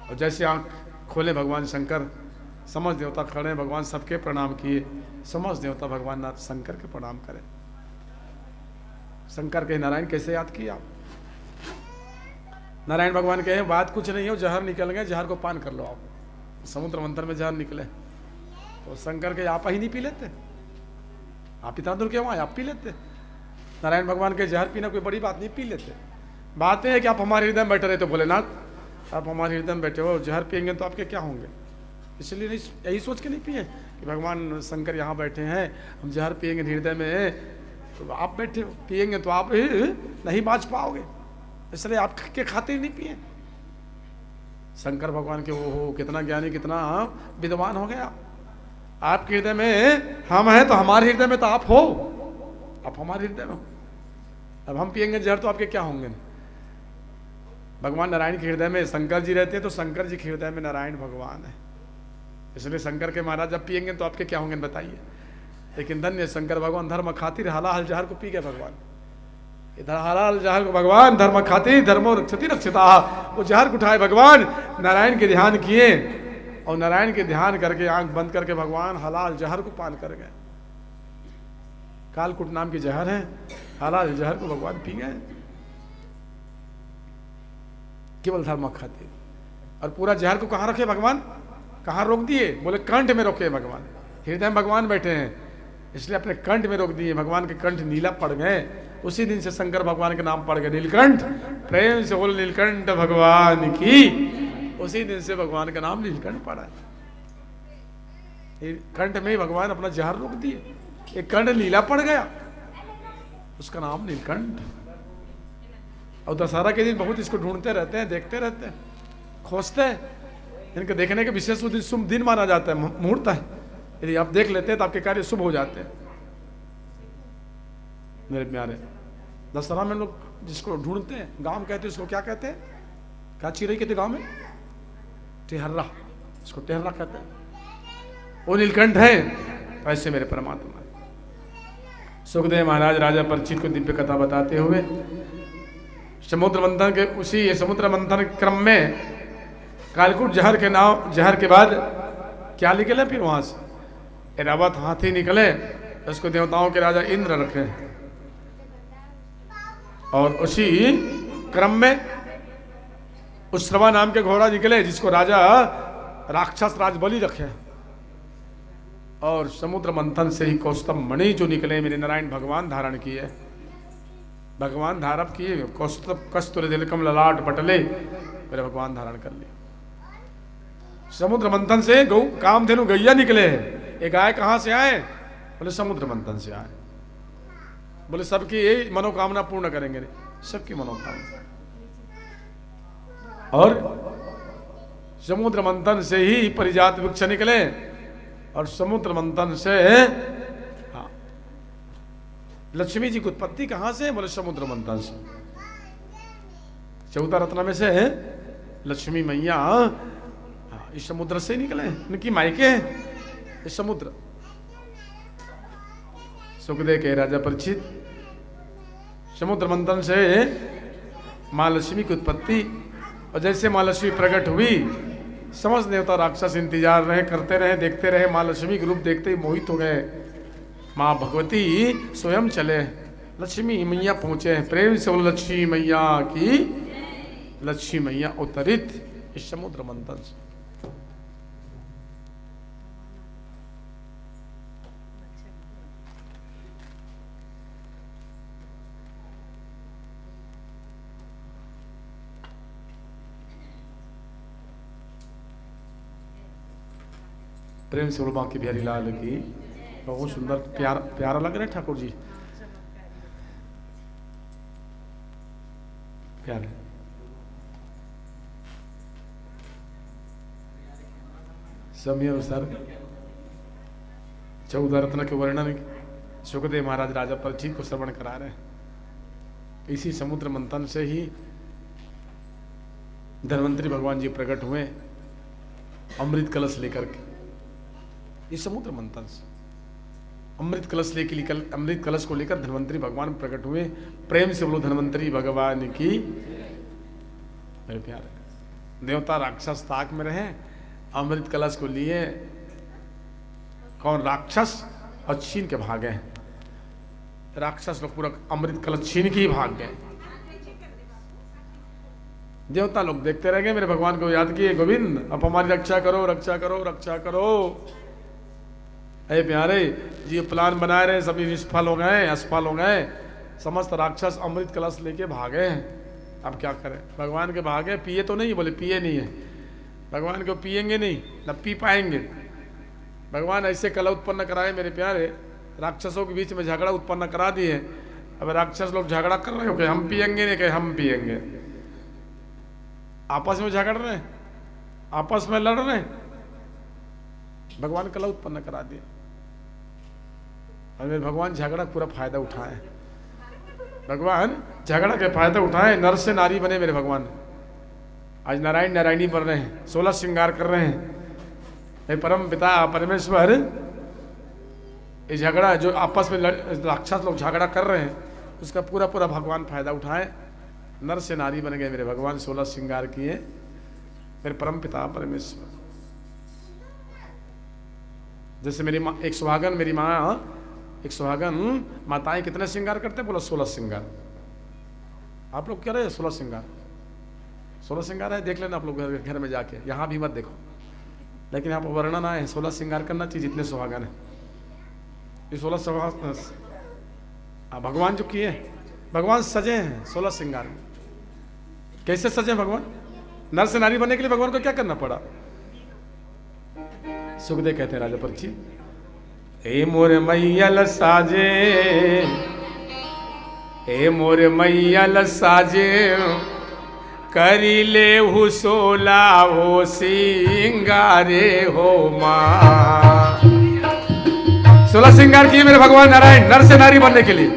और जैसे आंख खोले भगवान शंकर, समस्त देवता खड़े हैं। भगवान सबके प्रणाम किए। समस्त देवता भगवान नाथ शंकर के प्रणाम करें। शंकर के नारायण कैसे याद किया आप? नारायण भगवान कहे बात कुछ नहीं हो, जहर निकल गए, जहर को पान कर लो। आप समुद्र मंथन में जहर निकले तो शंकर के आप ही नहीं पी लेते? आप इतना दूर क्यों आए? आप पी लेते। नारायण भगवान के जहर पीना कोई बड़ी बात नहीं, पी लेते। बात है कि आप हमारे हृदय में बैठे रहते। भोलेनाथ, आप हमारे हृदय में बैठे हो, जहर पियेंगे तो आपके क्या होंगे? इसलिए नहीं, यही सोच के नहीं पिए कि भगवान शंकर यहाँ बैठे हैं, हम जहर पियेंगे हृदय में, तो आप बैठे हो, पियेंगे तो आप नहीं बाँच पाओगे, इसलिए आप के खातिर नहीं पिए। शंकर भगवान के वो हो, कितना ज्ञानी, कितना विद्वान हो गया। आपके हृदय में हम हैं तो हमारे हृदय में तो आप हो। आप हमारे हृदय में हो। अब हम पियेंगे जहर तो आपके क्या होंगे? भगवान नारायण के हृदय में शंकर जी रहते हैं, तो शंकर जी के हृदय में नारायण भगवान है। इसलिए शंकर के महाराज जब पियेंगे तो आपके क्या होंगे बताइए। लेकिन धन्य शंकर भगवान धर्म खातिर हलाहल जहर को पी गए भगवान। इधर हलाल जहर को भगवान धर्म खातिर धर्मो रक्षति रक्षिता, वो जहर को उठाए भगवान, नारायण के ध्यान किए और नारायण के ध्यान करके आंख बंद करके भगवान हलाल जहर को पान कर गए। कालकूट नाम की जहर है, हलाल जहर को भगवान पी गए केवल धर्म खातिर। और पूरा जहर को कहाँ रखे भगवान? कहाँ रोक दिए? बोले कंठ में रोके भगवान। हृदय में भगवान बैठे हैं, इसलिए अपने कंठ में रोक दिए। भगवान के कंठ नीला पड़ गए। उसी दिन से शंकर भगवान के नाम पड़ गए नीलकंठ। प्रेम से बोल नीलकंठ भगवान की। उसी दिन से भगवान का नाम नीलकंठ पड़ा है। कंठ में ही भगवान अपना जहर रोक दिए, एक कंठ नीला पड़ गया, उसका नाम नीलकंठ। और दशहरा के दिन बहुत इसको ढूंढते रहते हैं, देखते रहते हैं, खोजते हैं। इनके देखने के विशेष दिन शुभ दिन माना जाता है, मुहूर्त है। यदि आप देख लेते हैं तो आपके कार्य शुभ हो जाते हैं। मेरे प्यारे, दशहरा में लोग जिसको ढूंढते हैं, गांव में कहते हैं उसको क्या कहते हैं? क्या चिड़ै कहते गांव में? टेहर्रा, इसको टेहर्रा कहते हैं। वो नीलकंठ है। ऐसे मेरे परमात्मा सुखदेव महाराज राजा परीक्षित को दिव्य कथा बताते हुए समुद्र मंथन के उसी समुद्र मंथन क्रम में कालकूट जहर के बाद क्या निकले? फिर वहां से एरावत हाथी निकले, उसको देवताओं के राजा इंद्र रखे। और उसी क्रम में उश्रवा नाम के घोड़ा निकले, जिसको राजा राक्षस राजबलि रखे। और समुद्र मंथन से ही कौस्तुभ मणि जो निकले मेरे नारायण भगवान धारण किए। भगवान धारण किए कौस्तुभ कस्तूरी तिलकम ललाट पटले, मेरे भगवान धारण कर लिए। समुद्र मंथन से गौ कामधेनु गैया निकले। ये गाय कहां से आए? बोले समुद्र मंथन से आए। बोले सबकी यही मनोकामना पूर्ण करेंगे, सबकी मनोकामना। और समुद्र मंथन से ही परिजात वृक्ष निकले। और समुद्र मंथन से हाँ, लक्ष्मी जी की उत्पत्ति कहां से? बोले समुद्र मंथन से। 14 रत्न में से लक्ष्मी मैया इस समुद्र से निकले, उनकी मायके इस समुद्र। सुखदेव के राजा परीक्षित समुद्र मंथन से मां लक्ष्मी की उत्पत्ति। और जैसे मां लक्ष्मी प्रकट हुई, समस्त देवता राक्षस इंतजार रहे, करते रहे, देखते रहे। मां लक्ष्मी के रूप देखते ही मोहित हो गए। मां भगवती स्वयं चले, लक्ष्मी मैया पहुंचे। प्रेम से बोलो लक्ष्मी मैया की। लक्ष्मी मैया अवतरित इस समुद्र मंथन से। प्रेम से बोलो बांकी बिहारी लाल की। बहुत सुंदर प्यारा लग रहा है ठाकुर जी, प्यारे। समय अनुसार 14 रत्न के वर्णन सुखदेव महाराज राजा परीक्षित को श्रवण करा रहे हैं। इसी समुद्र मंथन से ही धन्वंतरी भगवान जी प्रकट हुए अमृत कलश लेकर के। इस समुद्र मंथन से अमृत कलश को लेकर धन्वंतरी भगवान प्रकट हुए। प्रेम से बोलो धन्वंतरी भगवान की। मेरे प्यारे, देवता राक्षस ताक में रहे, अमृत कलश को लिए। कौन? राक्षस। और छीन के भागे। राक्षस लोग पूरा अमृत कलश छीन के ही भाग गए। देवता लोग देखते रह गए, मेरे भगवान को याद किए, गोविंद अब हमारी रक्षा करो, रक्षा करो, रक्षा करो। अरे प्यारे जी, प्लान बनाए रहे, सभी निष्फल हो गए, असफल हो गए। समस्त राक्षस अमृत कलश लेके भागे हैं। अब क्या करें? भगवान के भागे, पिए तो नहीं? बोले पिए नहीं है। भगवान को पिएंगे नहीं, न पी पाएंगे। भगवान ऐसे कला उत्पन्न कराए मेरे प्यारे, राक्षसों के बीच में झगड़ा उत्पन्न करा दिए। अब राक्षस लोग झगड़ा कर रहे हो कि हम पिएंगे, नहीं कि हम पिएंगे। आपस में झगड़ रहे, आपस में लड़ रहे। भगवान कला उत्पन्न करा दिया। और मेरे भगवान झगड़ा पूरा फायदा उठाए, भगवान झगड़ा के फायदा उठाए, नर से नारी बने मेरे भगवान। आज नारायण नारायणी बन रहे हैं, 16 श्रृंगार कर रहे हैं। हे परम पिता परमेश्वर, ये झगड़ा जो आपस में राक्षस लोग झगड़ा कर रहे हैं, उसका पूरा पूरा भगवान फायदा उठाए, नर से नारी बन गए मेरे भगवान, 16 श्रृंगार किए मेरे परम पिता परमेश्वर। जैसे मेरी माँ एक सुहागन, मेरी माँ एक सुहागन, माताएं कितने श्रृंगार करते हैं? बोला 16 श्रृंगार। आप लोग कह रहे हैं 16 श्रृंगार, 16 श्रृंगार है, देख लेना आप लोग घर में जाके, यहाँ भी मत देखो, लेकिन यहाँ पर वर्णन आए 16 श्रृंगार करना चाहिए जितने सुहागन है। ये 16 भगवान जो किए, भगवान सजे हैं 16 श्रृंगार। कैसे सजे भगवान? नर से नारी बनने के लिए भगवान को क्या करना पड़ा? सुखदेव कहते हैं राजा परीक्षित, हे मोर मैयल साजे, हे मोर मैयल साजे, करी ले हु 16 हो सिंगारे हो माँ। 16 श्रृंगार किए मेरे भगवान नारायण, नर से नारी बनने के लिए,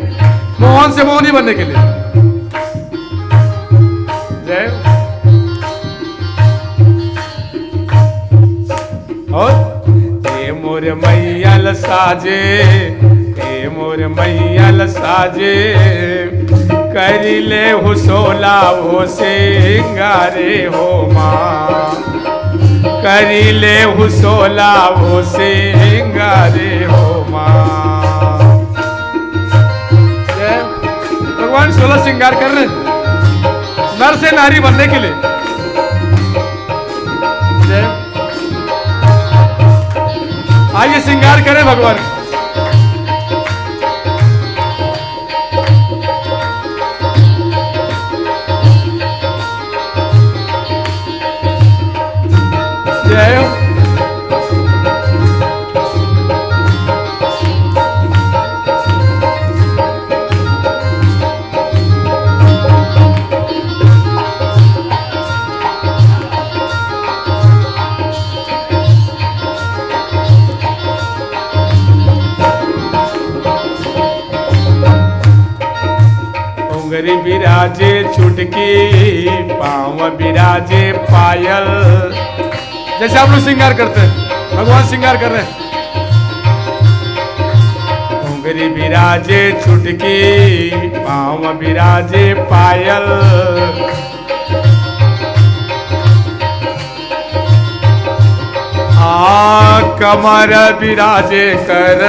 मोहन से मोहनी बनने के लिए। जय। और हे मोर मैयल साजे, हे मोर मैयल साजे, करी ले हु 16 हो सिंगारे हो माँ, करी ले हु 16 हो सिंगारे हो माँ। भगवान 16 श्रृंगार कर रहे हैं नर से नारी बनने के लिए। आइए श्रृंगार करें भगवान। जय हो। उंगरी बिराजे चुटकी, पाँव बिराजे पायल। जैसे आप लोग श्रृंगार करते हैं, भगवान श्रृंगार कर रहे हैं। उंगरी बिराजे चुटकी, पाँव बिराजे पायल, कमर बिराजे कर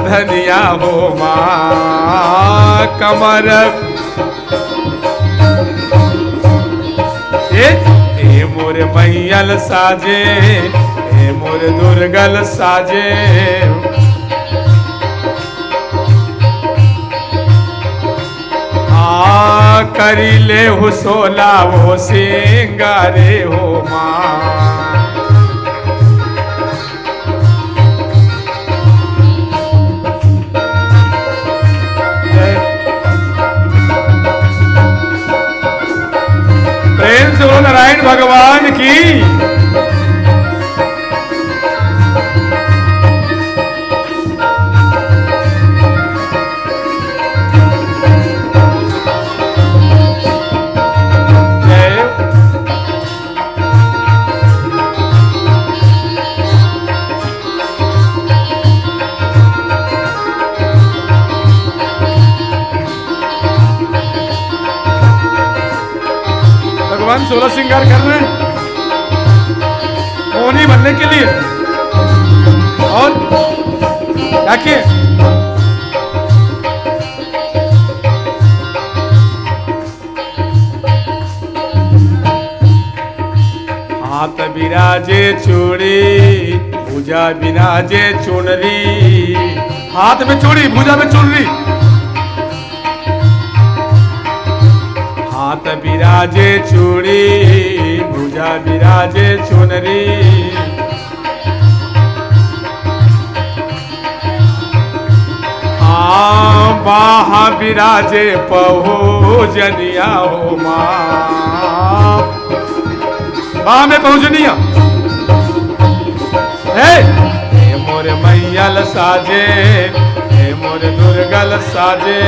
धनिया हो माँ, कमर ए मोर मैयल साजे, ए मोर दुर्गल साजे, करी ले हु 16 हो सिंगारे हो माँ। प्रेम से बोलो नारायण भगवान की। भगवान 16 श्रृंगार कर रहे हैं मोहनी बनने के लिए। और देखिए हाथ बिराजे चूड़ी, भुजा बिराजे चुनरी। हाथ में चूड़ी, भुजा में चुनरी। हाथ बिराजे चूड़ी, भुजा बिराजे चुनरी। बाह बिराजे पहुजनिया हो माँ, बाह में पहुजनिया। हे मोर मैयल साजे, हे मोर मंगल साजे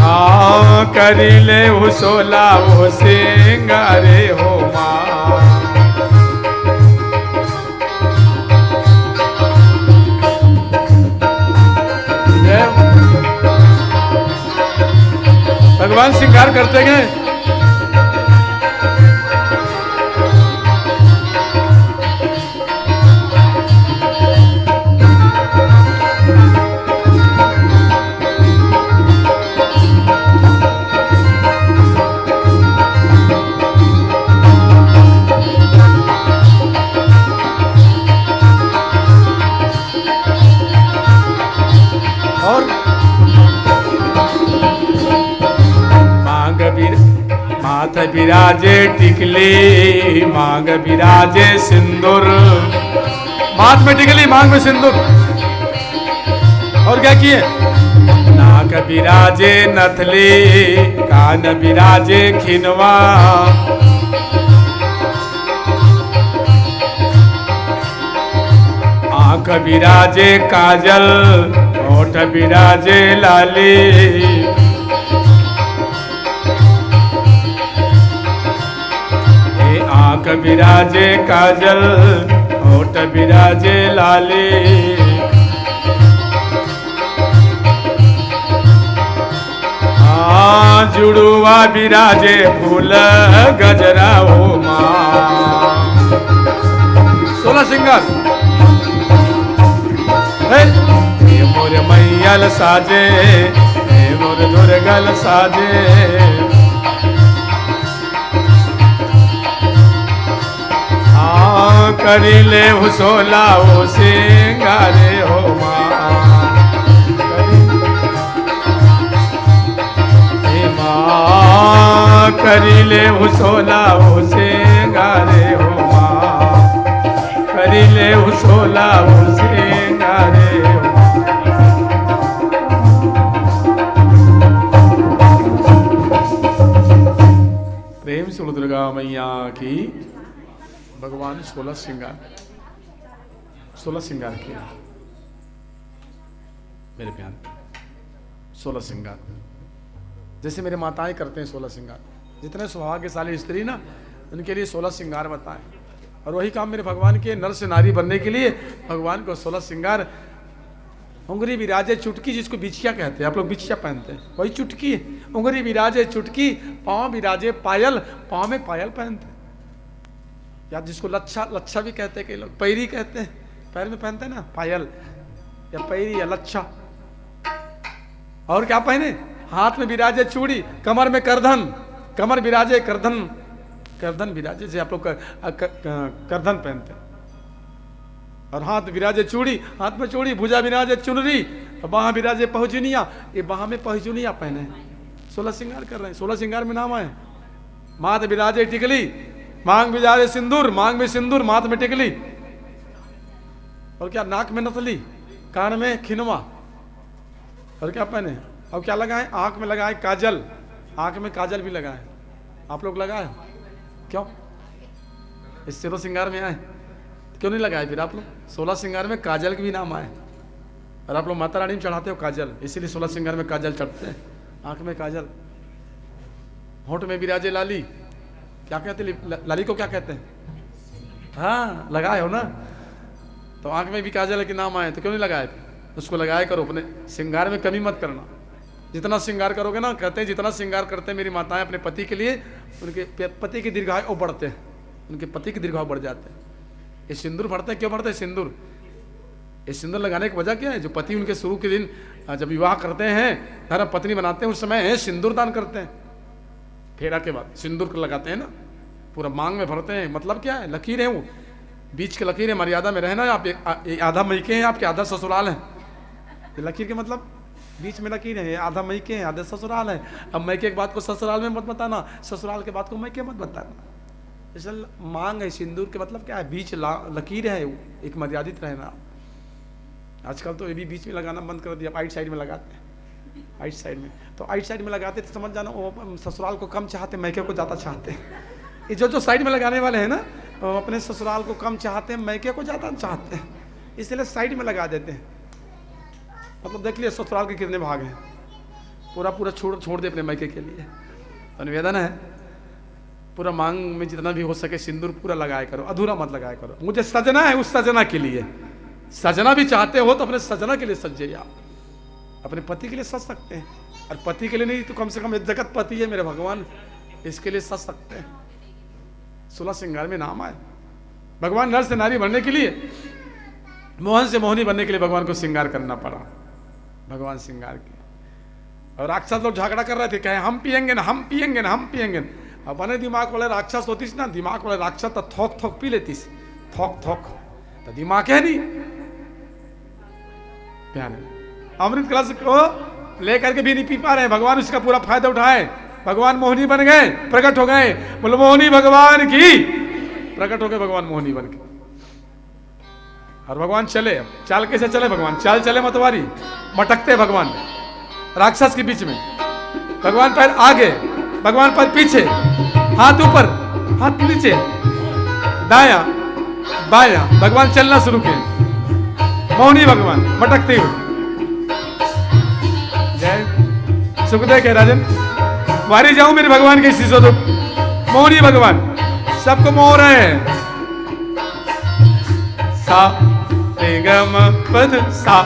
हाँ करिले हो सोला हो सिंगारे हो माँ भगवान श्रृंगार करते गए। और माथ विराजे टिकली मांग विराजे सिंदूर माथ में टिकली मांग में सिंदूर और क्या किए नाक विराजे नथली कान विराजे खिनवा आंख विराजे काजल होठ विराजे लाली आंख विराजे काजल होठ विराजे लाली जुड़ुआ विराजे फूल गजरा हो माँ 16 श्रृंगार मोर मैयल साजे मोर दुर्गल साजे करिले हो सोला हो सिंगारे हो माँ करिले हो सोला हो सिंगारे हो माँ करिले हो सोला हो सिंगारे हो प्रेम से दुर्गा मैया की भगवान 16 श्रृंगार किया मेरे प्यार 16 श्रृंगार जैसे मेरे माताएं करते हैं 16 श्रृंगार जितने सौभाग्यशाली स्त्री ना उनके लिए 16 श्रृंगार बताएं और वही काम मेरे भगवान के नर से नारी बनने के लिए भगवान को 16 श्रृंगार उंगली विराजे चुटकी जिसको बिछिया कहते हैं आप लोग बिछिया पहनते हैं वही चुटकी उंगली विराजे चुटकी पाँव विराजे पायल पाँव में पायल पहनते हैं या जिसको लच्छा लच्छा भी कहते हैं कई लोग पैरी कहते हैं पैर में पहनते हैं ना पायल या पैरी या लच्छा और क्या पहने हाथ में विराजे चूड़ी कमर में करधन कमर विराजे करधन करधन विराजे जैसे आप लोग करधन पहनते हैं और हाथ विराजे चूड़ी हाथ में चूड़ी भुजा विराजे चुनरी और बाह विराजे पहुजुनिया ये बाह में पहुजुनिया पहने 16 श्रृंगार कर रहे हैं 16 श्रृंगार में नाम आए माथ विराजे टिकली मांग विराजे सिंदूर मांग में सिंदूर माथ में टिकली और क्या नाक में नथली कान में खिनवा और क्या पहने और क्या लगाए आंख में लगाए काजल आंख में काजल भी लगाए आप लोग लगाए क्यों इस 16 श्रृंगार में आए क्यों नहीं लगाए फिर आप लोग 16 श्रृंगार में काजल के भी नाम आए और आप लोग माता रानी में चढ़ाते हो काजल इसीलिए 16 श्रृंगार में काजल चढ़ते हैं आंख में काजल होंठ में विराजे लाली क्या कहते लाली को क्या कहते हैं हाँ लगाए हो ना तो आंख में भी काजल के नाम आए तो क्यों नहीं लगाए उसको लगाया करो अपने श्रृंगार में कमी मत करना जितना श्रृंगार करोगे ना कहते हैं जितना श्रृंगार करते हैं मेरी माताएं अपने पति के लिए उनके पति की दीर्घायु बढ़ते हैं उनके पति की दीर्घायु बढ़ जाते हैं ये सिंदूर बढ़ते हैं क्यों बढ़ते हैं सिंदूर ये सिंदूर लगाने की वजह क्या है जो पति उनके शुरू के दिन जब विवाह करते हैं धर्म पत्नी बनाते हैं उस समय सिंदूर दान करते हैं फेरा के बाद सिंदूर लगाते हैं ना पूरा मांग में भरते हैं मतलब क्या है लकीर है वो बीच के लकीर है मर्यादा में रहना आप आधा मैके हैं आपके आधा ससुराल है ये लकीर के मतलब बीच में लकीर है आधा मैके हैं आधा ससुराल है अब मैके के बाद को ससुराल में मत बताना ससुराल के बाद को मैके मत बताना जैसे मांग है सिंदूर के मतलब क्या है बीच लकीर है एक मर्यादित रहना आजकल तो ये भी बीच में लगाना बंद कर दिया आइट साइड में लगाते हैं आइट साइड में तो आइट साइड में लगाते तो समझ जाना वो ससुराल को कम चाहते मैके को ज़्यादा चाहते हैं ये जो साइड में लगाने वाले हैं ना अपने ससुराल को कम चाहते हैं, मैके को ज़्यादा चाहते हैं, इसलिए साइड में लगा देते हैं। मतलब देख लिया ससुराल के कितने भाग हैं, पूरा पूरा छोड़ दे अपने मैके के लिए। तो निवेदन है पूरा मांग में जितना भी हो सके सिंदूर पूरा लगाया करो, अधूरा मत लगाया करो। मुझे सजना है, उस सजना के लिए, सजना भी चाहते हो तो अपने सजना के लिए सज जाइए। आप अपने पति के लिए सज सकते हैं, और पति के लिए नहीं तो कम से कम एक जगत पति है मेरे भगवान, इसके लिए सज सकते हैं। 16 श्रृंगार में नाम आए, भगवान नर से नारी बनने के लिए, मोहन से मोहनी बनने के लिए भगवान को श्रृंगार करना पड़ा। भगवान श्रृंगार किए, और राक्षस लोग झगड़ा कर रहे थे, कहे हम पियेंगे ना, हम पियेंगे ना, हम पियेंगे ना। अपने दिमाग वाले राक्षस होतीस ना, दिमाग वाले राक्षस तो थोक थोक पी लेतीस, थोक थोक, तो दिमाग है नहीं। ध्यान अमृत कलश को लेकर के भी नहीं पी पा रहे हैं, भगवान उसका पूरा फायदा उठाए। भगवान मोहनी बन गए, प्रकट हो गए, बोलो मोहनी भगवान की, प्रकट हो गए भगवान मोहनी बन के। और भगवान चले, चाल कैसे चले भगवान, चाल चले मतवारी, मटकते भगवान राक्षस के बीच में। भगवान पैर आगे, भगवान पैर पीछे, हाथ ऊपर हाथ नीचे, दाया बाया, भगवान चलना शुरू किए। मोहनी भगवान मटकते हुए। जय सुखदेव के राजन, वारी जाऊं मेरे भगवान के शिशो तो मोहनी भगवान सबको मोह रहे हैं। सा रे ग म पद, सा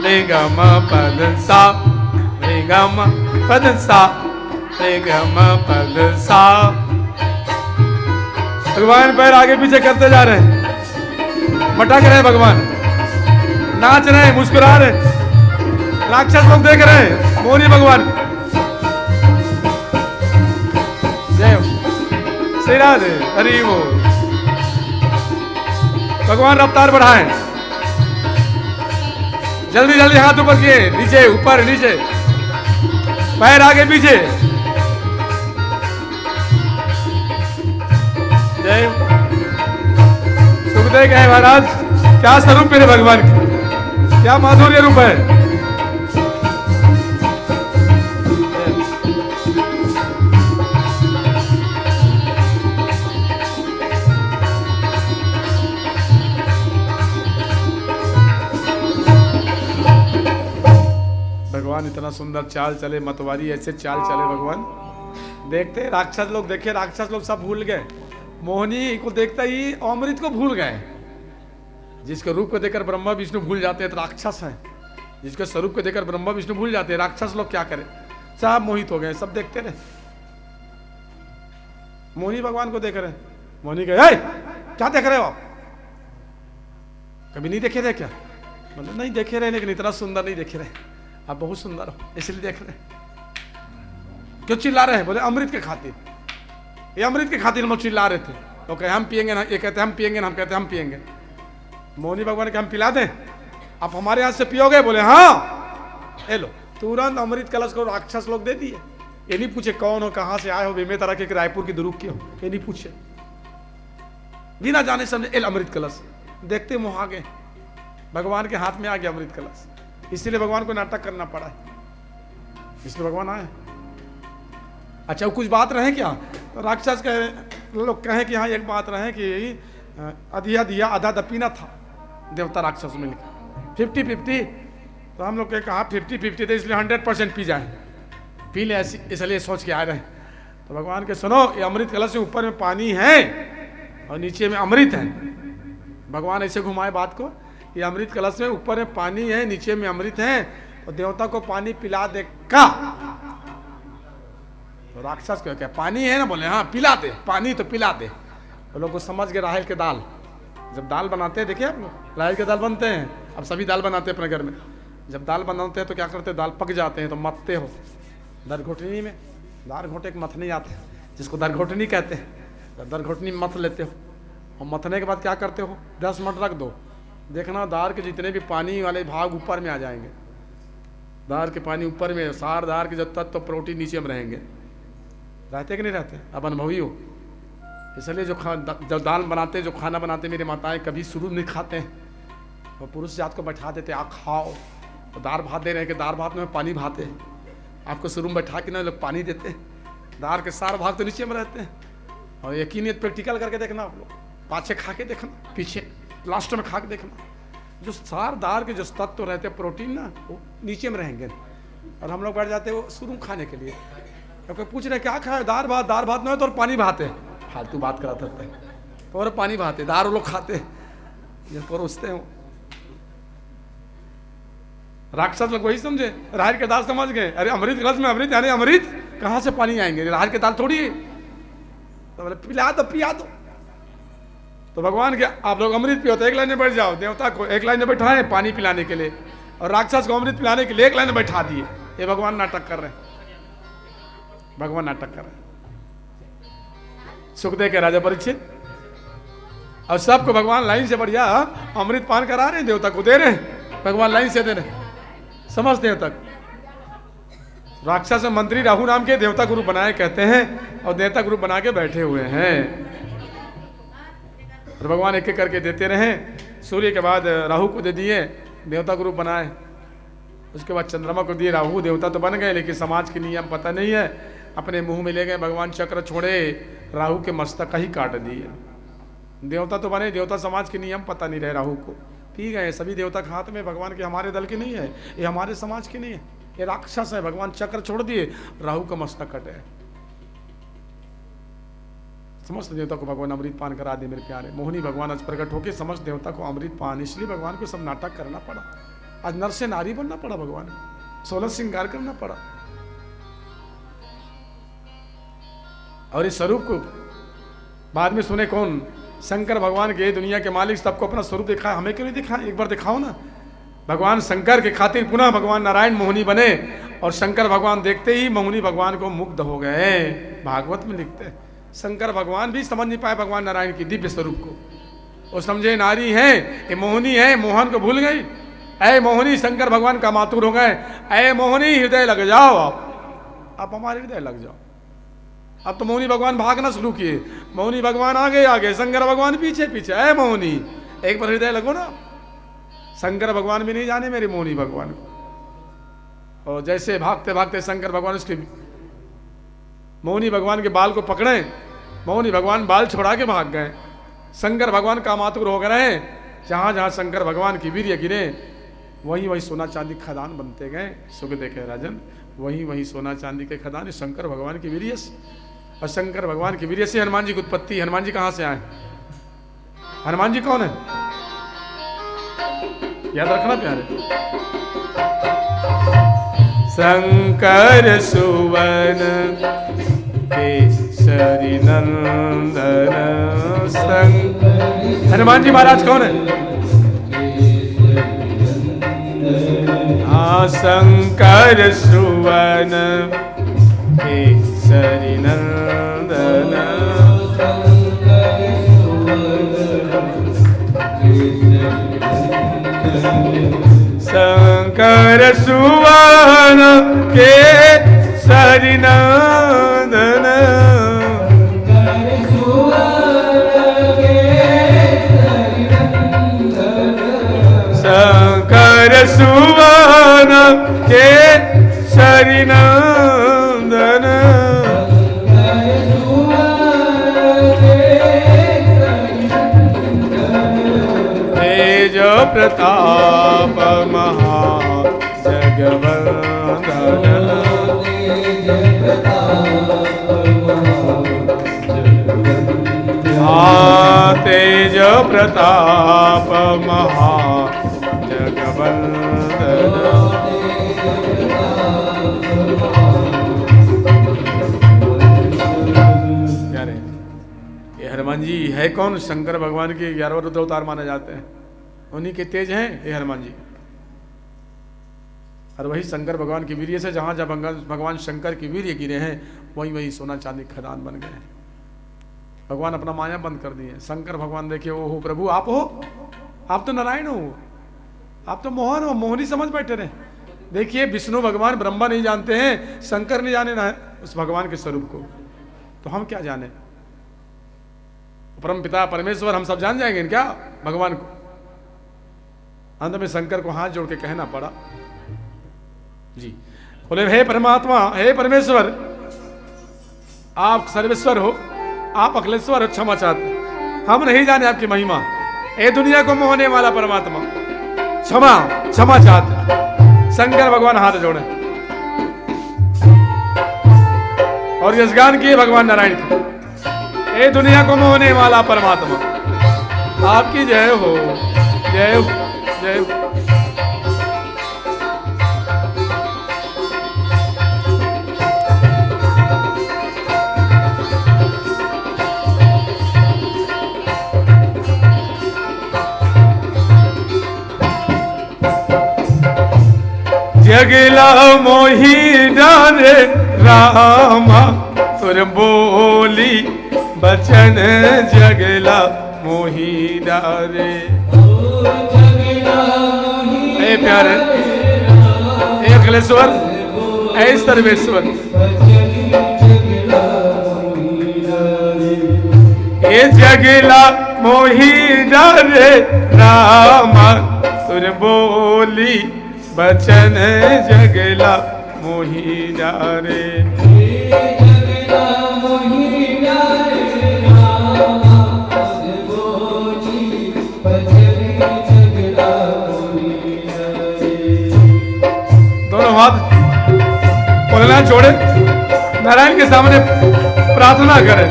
रे ग म पद, सा रे ग म पद, सा रे ग म पद, सा। भगवान पैर आगे पीछे करते जा रहे हैं, मटक रहे भगवान, नाच रहे, मुस्कुरा रहे, राक्षस लोग देख रहे हैं। मोहनी भगवान जय श्री राधे, हरि बोल। भगवान रफ्तार बढ़ाएं, जल्दी जल्दी हाथ ऊपर किए, नीचे ऊपर नीचे, पैर आगे पीछे। जय सुखदेव कहे महाराज क्या स्वरूप मेरे भगवान की, क्या माधुर्य रूप है। भगवान इतना सुंदर चाल चले, मतवारी ऐसे चाल चले भगवान। देखते राक्षस लोग, देखे राक्षस लोग सब भूल गए, मोहनी को देखता ही अमृत को भूल गए। जिसके रूप को देखकर ब्रह्मा विष्णु भूल जाते हैं तो राक्षस हैं, जिसके स्वरूप को देखकर ब्रह्मा विष्णु भूल जाते हैं, राक्षस लोग क्या करें, सब मोहित हो गए, सब देखते रहे। मोहनी भगवान को देख रहे, मोहनी कहे क्या देख रहे हो आप, कभी नहीं देखे थे क्या? मतलब नहीं देखे रहे, लेकिन इतना सुंदर नहीं देखे रहे, आप बहुत सुंदर हो इसलिए देख रहे। क्यों चिल्ला रहे हैं? बोले अमृत के खातिर, ये अमृत के खातिर हम चिल्ला रहे थे। तो कहे हम पियेंगे ना, ये कहते हम पियेंगे ना, हम कहते हम पियेंगे। मोहनी भगवान के हम पिला दें, आप हमारे हाथ से पियोगे? बोले हाँ। ए लो, तुरंत अमृत कलश को राक्षस लोग दे दिए। ये नहीं पूछे कौन हो, कहां से आए हो, बेमे तरह के रायपुर की दुरुक के हो, ये नहीं पूछे, बिना जाने समझे एल अमृत कलश। देखते मुँह आ गए, भगवान के हाथ में आ गया अमृत कलश। इसलिए भगवान को नाटक करना पड़ा है, इसलिए भगवान आए। अच्छा वो कुछ बात रहे क्या? तो राक्षस कहे, लोग कहें कि हाँ एक बात रहे कि अधिया दिया आधा दपीना था, देवता राक्षस मिलकर 50-50। तो हम लोग कहा 50-50 थे, इसलिए 100% पी जाए, पी ले, इसलिए सोच के आ रहे हैं। तो भगवान के सुनो, ये अमृत कलश से ऊपर में पानी है और नीचे में अमृत है। भगवान ऐसे घुमाए बात को, ये अमृत कलश में ऊपर में पानी है, नीचे में अमृत है, तो देवता को पानी पिला दे का? तो राक्षस को क्या पानी है ना? बोले हाँ पिला दे, पानी तो पिला दे। तो लोग को समझ गए राहेल के दाल, जब दाल बनाते हैं, देखिए आप लोग राहेल के दाल बनते हैं, अब सभी दाल बनाते हैं अपने घर में। जब दाल बनाते हैं तो क्या करते हैं, दाल पक जाते हैं तो मथते हो दरघोटनी में, दार घोटे के मथने आते हैं, जिसको दरघोटनी कहते हैं, तो दरघोटनी मथ लेते हो, और मथने के बाद क्या करते हो, 10 मिनट रख दो, देखना दार के जितने भी पानी वाले भाग ऊपर में आ जाएंगे, दार के पानी ऊपर में, सार दार के जब तक तो प्रोटीन नीचे में रहेंगे। रहते कि नहीं रहते? अब अनुभवी हो, इसलिए जो दाल बनाते, जो खाना बनाते मेरी माताएं कभी शुरू नहीं खाते हैं, वो पुरुष जात को बैठा देते, आप खाओ, तो दाल भात दे रहे हैं कि दाल भात में पानी भाते हैं, आपको शुरू में बैठा के ना लोग पानी देते हैं, दाल के सार भाग तो नीचे में रहते हैं। और यकीन प्रैक्टिकल करके देखना आप लोग, पाछे खा के देखना, पीछे लास्ट में खा के देखना, जो सार दार के जो तत्व रहते प्रोटीन ना वो नीचे में रहेंगे, और हम लोग बैठ जाते हैं वो शुरू खाने के लिए। कोई पूछ रहे क्या खाए, दाल भात नहीं हो तो और पानी भाते, फालतू बात कराते हैं, तो और पानी भाते, दार वो लोग खाते ये परोसते हो। राक्षस लोग वही समझे, राहर के दाल समझ गए, अरे अमृत गलत में अमृत, यानी अमृत कहाँ से पानी आएंगे, राहर के दाल थोड़ी है। तो बोले पिला दो पिया दो, तो भगवान के आप लोग अमृत पियो तो एक लाइन में बैठ जाओ, देवता को एक लाइन में बैठाए पानी पिलाने के लिए, और राक्षस को अमृत पिलाने के लिए एक लाइन में बैठा दिए। ये भगवान नाटक कर रहे हैं, भगवान नाटक कर रहे हैं। सुखदेव के राजा परीक्षित और सबको भगवान लाइन से बढ़िया अमृत पान करा रहे हैं, देवता को दे रहे हैं, भगवान लाइन से दे रहे हैं, समझते हैं तक। राक्षस मंत्री राहु नाम के देवता गुरु बनाए कहते हैं, और देवता गुरु बना के बैठे हुए हैं, और भगवान एक एक करके देते रहे। सूर्य के बाद राहु को दे दिए, देवता गुरु बनाए, उसके बाद चंद्रमा को दिए, राहु देवता तो बन गए, लेकिन समाज के नियम पता नहीं है, अपने मुंह में ले गए, भगवान चक्र छोड़े, राहु के मस्तक ही काट दिए। देवता तो बने, देवता समाज के नियम पता नहीं रहे, राहु को पी गए। सभी देवता के हाथ में, भगवान के हमारे दल के नहीं है, ये हमारे समाज के नहीं है, ये राक्षस है। भगवान चक्र छोड़ दिए, राहु का मस्तक कटे। समस्त देवता को भगवान अमृत पान करा दे मेरे प्यारे। मोहिनी भगवान आज प्रकट होकर समस्त देवता को अमृत पान, इसलिए भगवान को सब नाटक करना पड़ा, आज नर से नारी बनना पड़ा, भगवान 16 श्रृंगार करना पड़ा। और इस स्वरूप को बाद में सुने कौन, शंकर भगवान के दुनिया के मालिक, सबको अपना स्वरूप दिखाया, हमें क्यों नहीं दिखाया, एक बार दिखाओ ना। भगवान शंकर के खातिर पुनः भगवान नारायण मोहिनी बने, और शंकर भगवान देखते ही मोहिनी भगवान को मुग्ध हो गए। भागवत में लिखते हैं शंकर भगवान भी समझ नहीं पाए भगवान नारायण की दिव्य स्वरूप को, वो समझे नारी है, ये मोहिनी है, मोहन को भूल गई। ऐ मोहिनी शंकर भगवान का मातुर हो गए, ऐ मोहिनी हृदय लग जाओ, आप हमारे हृदय लग जाओ। अब तो मोहिनी भगवान भागना शुरू किए, मोहिनी भगवान आगे आगे, शंकर भगवान पीछे पीछे। ऐ मोहिनी एक बार हृदय लगो ना। शंकर भगवान भी नहीं जाने मेरी मोहिनी भगवान को, और जैसे भागते भागते शंकर भगवान उसके मोहिनी भगवान के बाल को पकड़े, मोहिनी भगवान बाल छोड़ा के भाग गए। शंकर भगवान का मातुर हो गए, जहां जहां शंकर भगवान की वीर्य गिरे वहीं वहीं सोना चांदी खदान बनते गए। सुख देखे राजन, वहीं वहीं सोना चांदी के खदान शंकर भगवान की वीर्य से, और शंकर भगवान की वीर्य से हनुमान जी की उत्पत्ति। हनुमान जी कहां से आए, हनुमान जी कौन है, याद रखना प्यारे। शंकर सुवन केसरी नंदन, हनुमान जी महाराज कौन है, शंकर सुवन केसरी नंदन, शंकर सुवन केसरी नंदन, शंकर सुवन केसरी नंदन, तेज प्रताप महा जगवंदन, तेज प्रताप महा जगवंदन। ये हनुमान जी है कौन, शंकर भगवान के 11 रुद्र अवतार माने जाते हैं, उन्हीं के तेज हैं ये हनुमान जी। और वही शंकर भगवान की वीर्य से, जहां जहां भगवान शंकर की वीर्य गिरे हैं वहीं वहीं सोना चांदी खदान बन गए। भगवान अपना माया बंद कर दिए। शंकर भगवान देखिए, ओ हो प्रभु आप हो, आप तो नारायण हो, आप तो मोहन हो, मोहनी समझ बैठे रहे। देखिए विष्णु भगवान ब्रह्मा नहीं जानते हैं, शंकर नहीं जाने ना उस भगवान के स्वरूप को, तो हम क्या जाने। परम पिता परमेश्वर हम सब जान जाएंगे क्या भगवान को। अंत में शंकर को हाथ जोड़ के कहना पड़ा जी, बोले हे परमात्मा, हे परमेश्वर, आप सर्वेश्वर हो, आप अखिलेश्वर हो, क्षमा चाहते, हम नहीं जाने आपकी महिमा। ए दुनिया को मोहने वाला परमात्मा, क्षमा क्षमा चाहते। शंकर भगवान हाथ जोड़े और यशगान किए भगवान नारायण की। ए दुनिया को मोहने वाला परमात्मा, आपकी जय हो, जय हो, जय हो। जगला मोही डारे रामा तुर बोली बचन, जगला मोही डारे। ए प्यारे, ए अखिलेश्वर, ए सर्वेश्वर, ए जगला मोही डारे रामा तुर बोली बचन, जगला मोही डारे। दोनों हाथ पगला जोड़े नारायण के सामने प्रार्थना करें।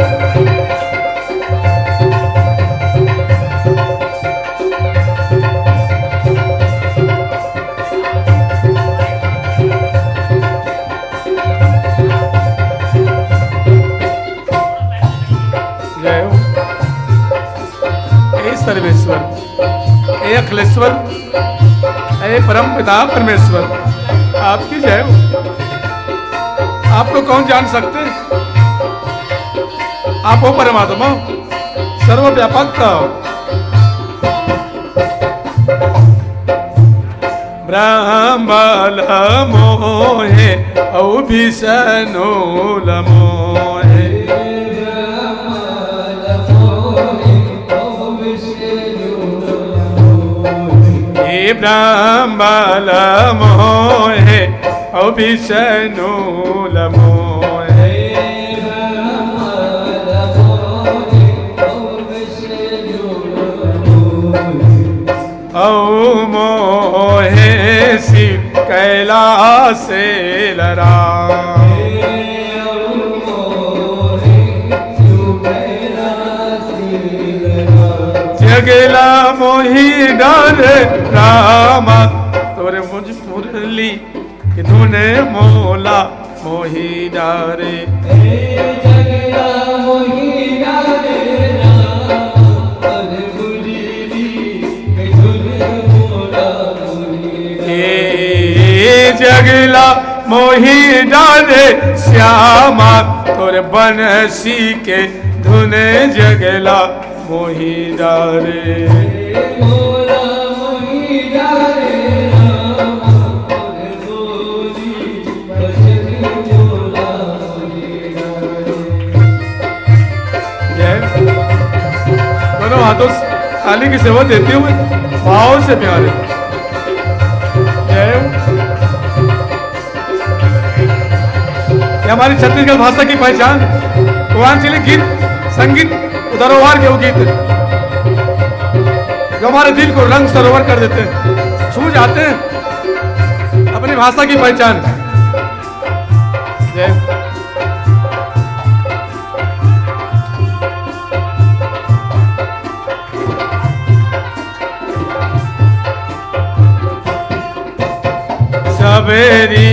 सर्वेश्वर, ए अखिलेश्वर, ए परम पिता परमेश्वर, आपकी जय हो। आपको कौन जान सकते? आप हो परमात्मा, सर्वव्यापक। ब्रह्मल मोहे औ विष्णु मोहे, ब्रह्मल मोहे औ विष्णु मोहे, औ मोहे शिव कैलाश लरा। जगला मोही डारे रामा तोरे मुझ मुरली धुने मोला मोही डारे। जगला मोही डारे रामा तोरे मुरली धुने मोला मोही डारे। जगला मोही डारे श्यामा तोरे बनसी के धुने, जगला मोही डारे। मोला मोही डारे रामा तोरे बोली बचन, मोला मोही डारे। जय। दोनों हाथों थाली की सेवा देते हुए भाव से प्यारे जय। ये हमारी छत्तीसगढ़ भाषा की पहचान, पूर्वांचली गीत संगीत उदारोवार के वो गीत जो हमारे दिल को रंग सरोवर कर देते हैं, छू जाते हैं अपनी भाषा की पहचान। जय। सबेरी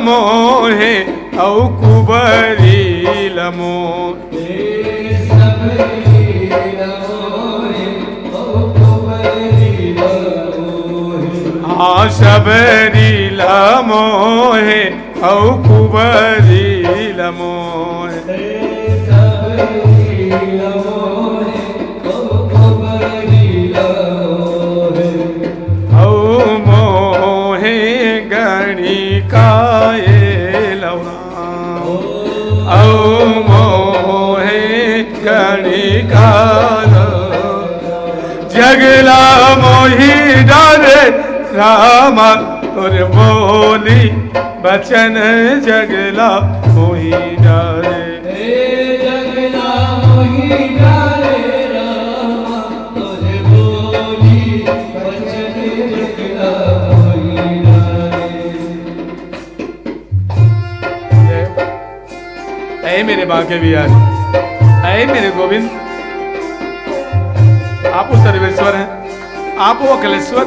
मोहे औ कुबरी मोहे, हाँ सबेरी मोहे औ कुबरी मोहे। औ मोहे गणिकाए लवना, औ मोहे गणिका जगला मोही डारे रामा तुर बोली बचन, जगला मोही डारे। जगला मोही डारे रामा मेरे बांके बिहारी, ऐ मेरे गोविंद, आप वो सर्वेश्वर हैं, आप वो अखिलेश्वर,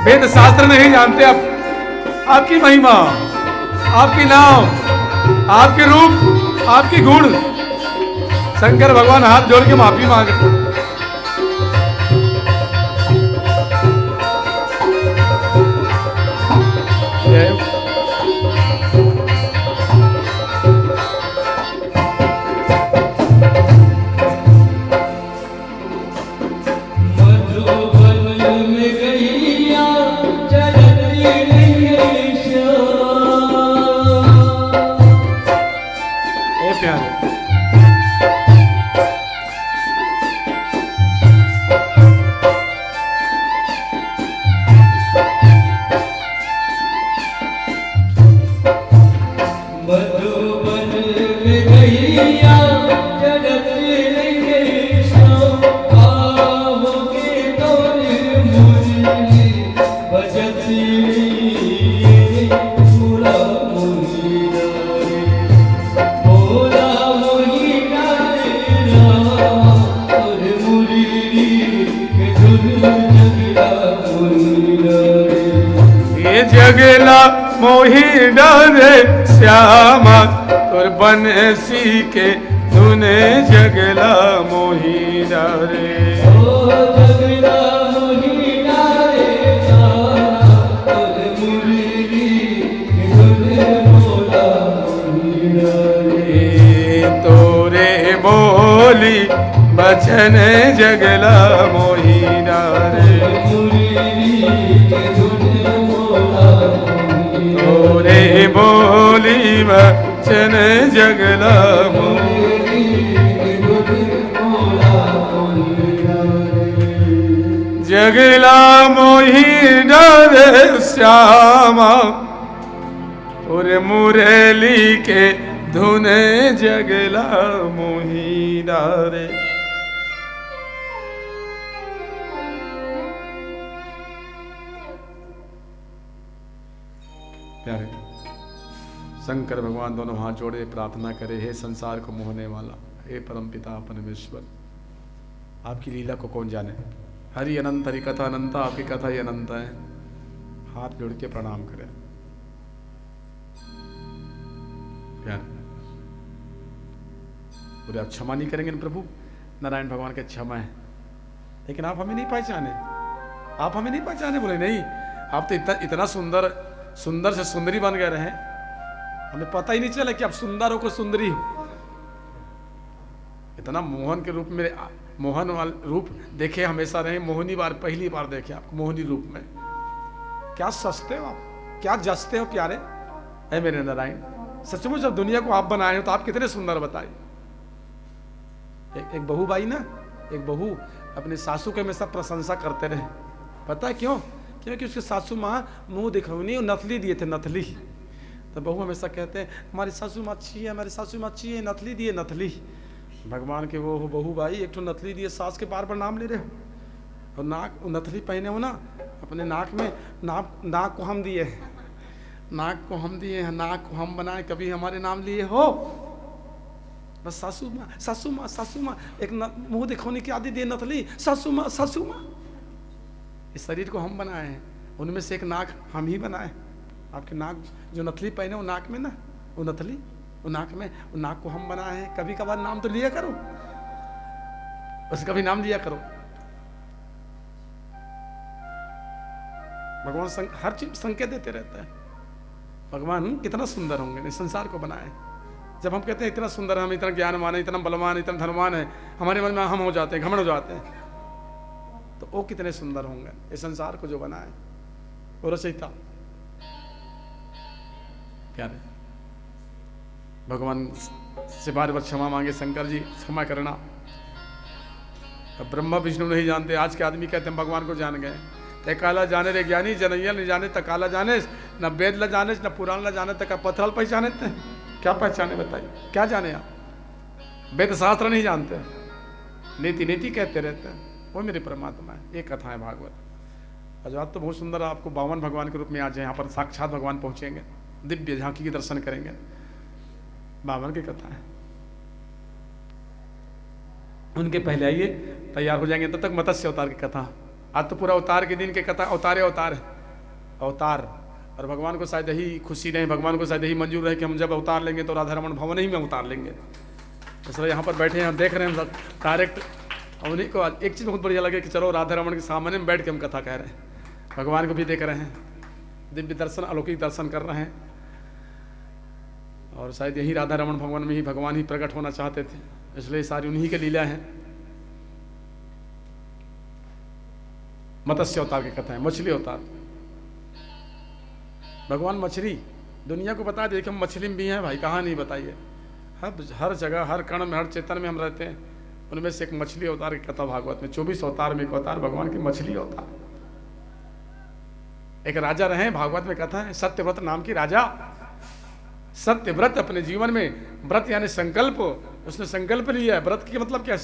वेद शास्त्र नहीं जानते आप, आपकी महिमा, आपकी नाम, आपके रूप, आपके गुण। शंकर भगवान हाथ जोड़ के माफी मांगे। जगला मोही डारे श्यामा तोर बनसी के धुने जगला मोही डारे। जगला मोही डारे श्यामा तोर मुरली के धुने बोला मोही डारे। तोरे बोली बचन जगला मोही डारे। तोरे बोली बचन जगला जगला मोही डारे श्यामा तोरे मुरली के धुने जगला मोही डारे। प्यारे शंकर भगवान दोनों हाथ जोड़े प्रार्थना करे, हे संसार को मोहने वाला, हे परम पिता परमेश्वर, आपकी लीला को कौन जाने। हरि अनंत, हरि कथा अनंत, आपकी कथा ही अनंत है। हाथ जोड़ के प्रणाम करें। प्यारे बोले आप क्षमा नहीं करेंगे प्रभु, नारायण भगवान के क्षमा है, लेकिन आप हमें नहीं पहचाने, आप हमें नहीं पहचाने। बोले नहीं, आप तो इतना सुंदर सुंदर से सुंदरी बन गए रहे, हमें पता ही नहीं चला कि आप सुंदर हो को सुंदरी हो। इतना मोहन के रूप में, मोहन वाला रूप देखे हमेशा रहे, मोहनी बार पहली बार देखे आपको मोहनी रूप में। क्या सजते हो आप, क्या जसते हो प्यारे। ऐ मेरे नारायण, सचमुच जब दुनिया को आप बनाए हो तो आप कितने सुंदर बताए। एक बहू भाई ना, एक बहू अपने सासू के हमेशा प्रशंसा करते रहे। पता है क्यों? क्योंकि उसके सासू माँ मुंह दिखौनी, नथली दिए थे, नथली। तो बहू हमेशा कहते हैं हमारी सासू माँ अच्छी है, हमारी सासू माँ अच्छी है, नथली दिए, नथली। भगवान के वो बहू भाई एक तो नथली दिए, सास के बार बार नाम ले रहे हो, और नाक नथली पहने हो ना अपने नाक में, नाक को हम दिए, नाक को हम दिए हैं, नाक को हम बनाए, कभी हमारे नाम लिए हो? बस सासू माँ, सासू माँ, सासू माँ, एक मुंह दिखौनी की आदि दिए, नथली, सासू माँ, सासू माँ। इस शरीर को हम बनाए हैं, उनमें से एक नाक हम ही बनाए। आपके नाक जो नथली पहने वो नाक में ना, वो नथली वो नाक में, वो नाक को हम बनाए हैं। कभी कभार नाम तो लिया करो, उसका भी नाम लिया करो। भगवान हर चीज संकेत देते रहता है। भगवान कितना सुंदर होंगे, इस संसार को बनाए। जब हम कहते हैं इतना सुंदर, हम इतना ज्ञानवान है, इतना बलवान, इतना धनवान है, हमारे मन में हम हो जाते हैं, घमंड हो जाते हैं, तो वो कितने सुंदर होंगे इस संसार को जो बनाए वो रचयिता। प्यारे भगवान से बार बार क्षमा मांगे, शंकर जी क्षमा करना। अब ब्रह्मा विष्णु नहीं जानते, आज के आदमी कहते हैं भगवान को जान गए। ते काला जाने रे ज्ञानी, जनैया नहीं जाने त काला जाने, न वेद ला जाने न पुराण ला जाने तक पत्थर पहचाने थे। क्या पहचाने बताइए, क्या जाने आप? वेद शास्त्र नहीं जानते, नीति नीति कहते रहते हैं। वो मेरे परमात्मा है, ये कथा है भागवत। आज तो बहुत सुंदर, आपको 52 भगवान के रूप में आज यहाँ पर साक्षात भगवान पहुँचेंगे, दिव्य झांकी के दर्शन करेंगे। 52 की कथा है। उनके पहले आइए, तैयार हो जाएंगे। तब तक मत्स्य अवतार की कथा। आज तो पूरा अवतार के दिन की कथा, अवतार है अवतार। और भगवान को शायद यही खुशी रहे, भगवान को शायद यही मंजूर रहे कि हम जब अवतार लेंगे तो राधा रमण भवन ही में अवतार लेंगे। इसलिए यहाँ पर बैठे हैं, हम देख रहे हैं डायरेक्ट। उन्हीं को एक चीज़ बहुत बढ़िया लगे कि चलो राधा रमण के सामने में बैठ के हम कथा कह रहे हैं, भगवान को भी देख रहे हैं, दिव्य दर्शन अलौकिक दर्शन कर रहे हैं। और शायद यही राधा रमण भगवान में ही भगवान ही प्रकट होना चाहते थे, इसलिए सारी उन्हीं की लीला है। मत्स्य अवतार की कथा है, मछली अवतार। भगवान मछली दुनिया को बता दिए कि हम मछली में भी हैं भाई, कहाँ नहीं बताइए। हर जगह, हर कण में, हर चेतन में हम रहते हैं। उनमें से एक मछली अवतार की कथा भागवत में, 24 अवतार में एक अवतार भगवान की मछली अवतार। एक राजा रहे, भागवत में कथा है, सत्यव्रत नाम की राजा। सत्यव्रत अपने जीवन में, व्रत यानी संकल्प, उसने संकल्प लिया। व्रत की मतलब क्या है?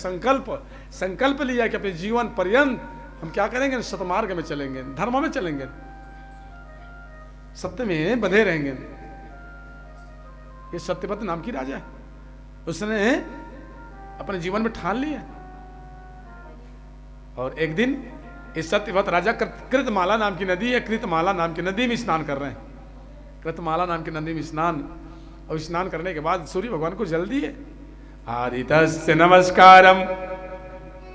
संकल्प लिया कि अपने जीवन पर्यंत हम क्या करेंगे? सतमार्ग में चलेंगे, धर्म में चलेंगे, सत्य में बंधे रहेंगे। ये सत्यव्रत नाम की राजा है, उसने अपने जीवन में ठान लिया। और एक दिन इस सत्यव्रत राजा कृतमाला नाम की नदी है, कृतमाला नाम की नदी में स्नान कर रहे हैं। कृतमाला नाम की नदी में स्नान, और स्नान करने के बाद सूर्य भगवान को जल दिए। आदितस्य नमस्कारम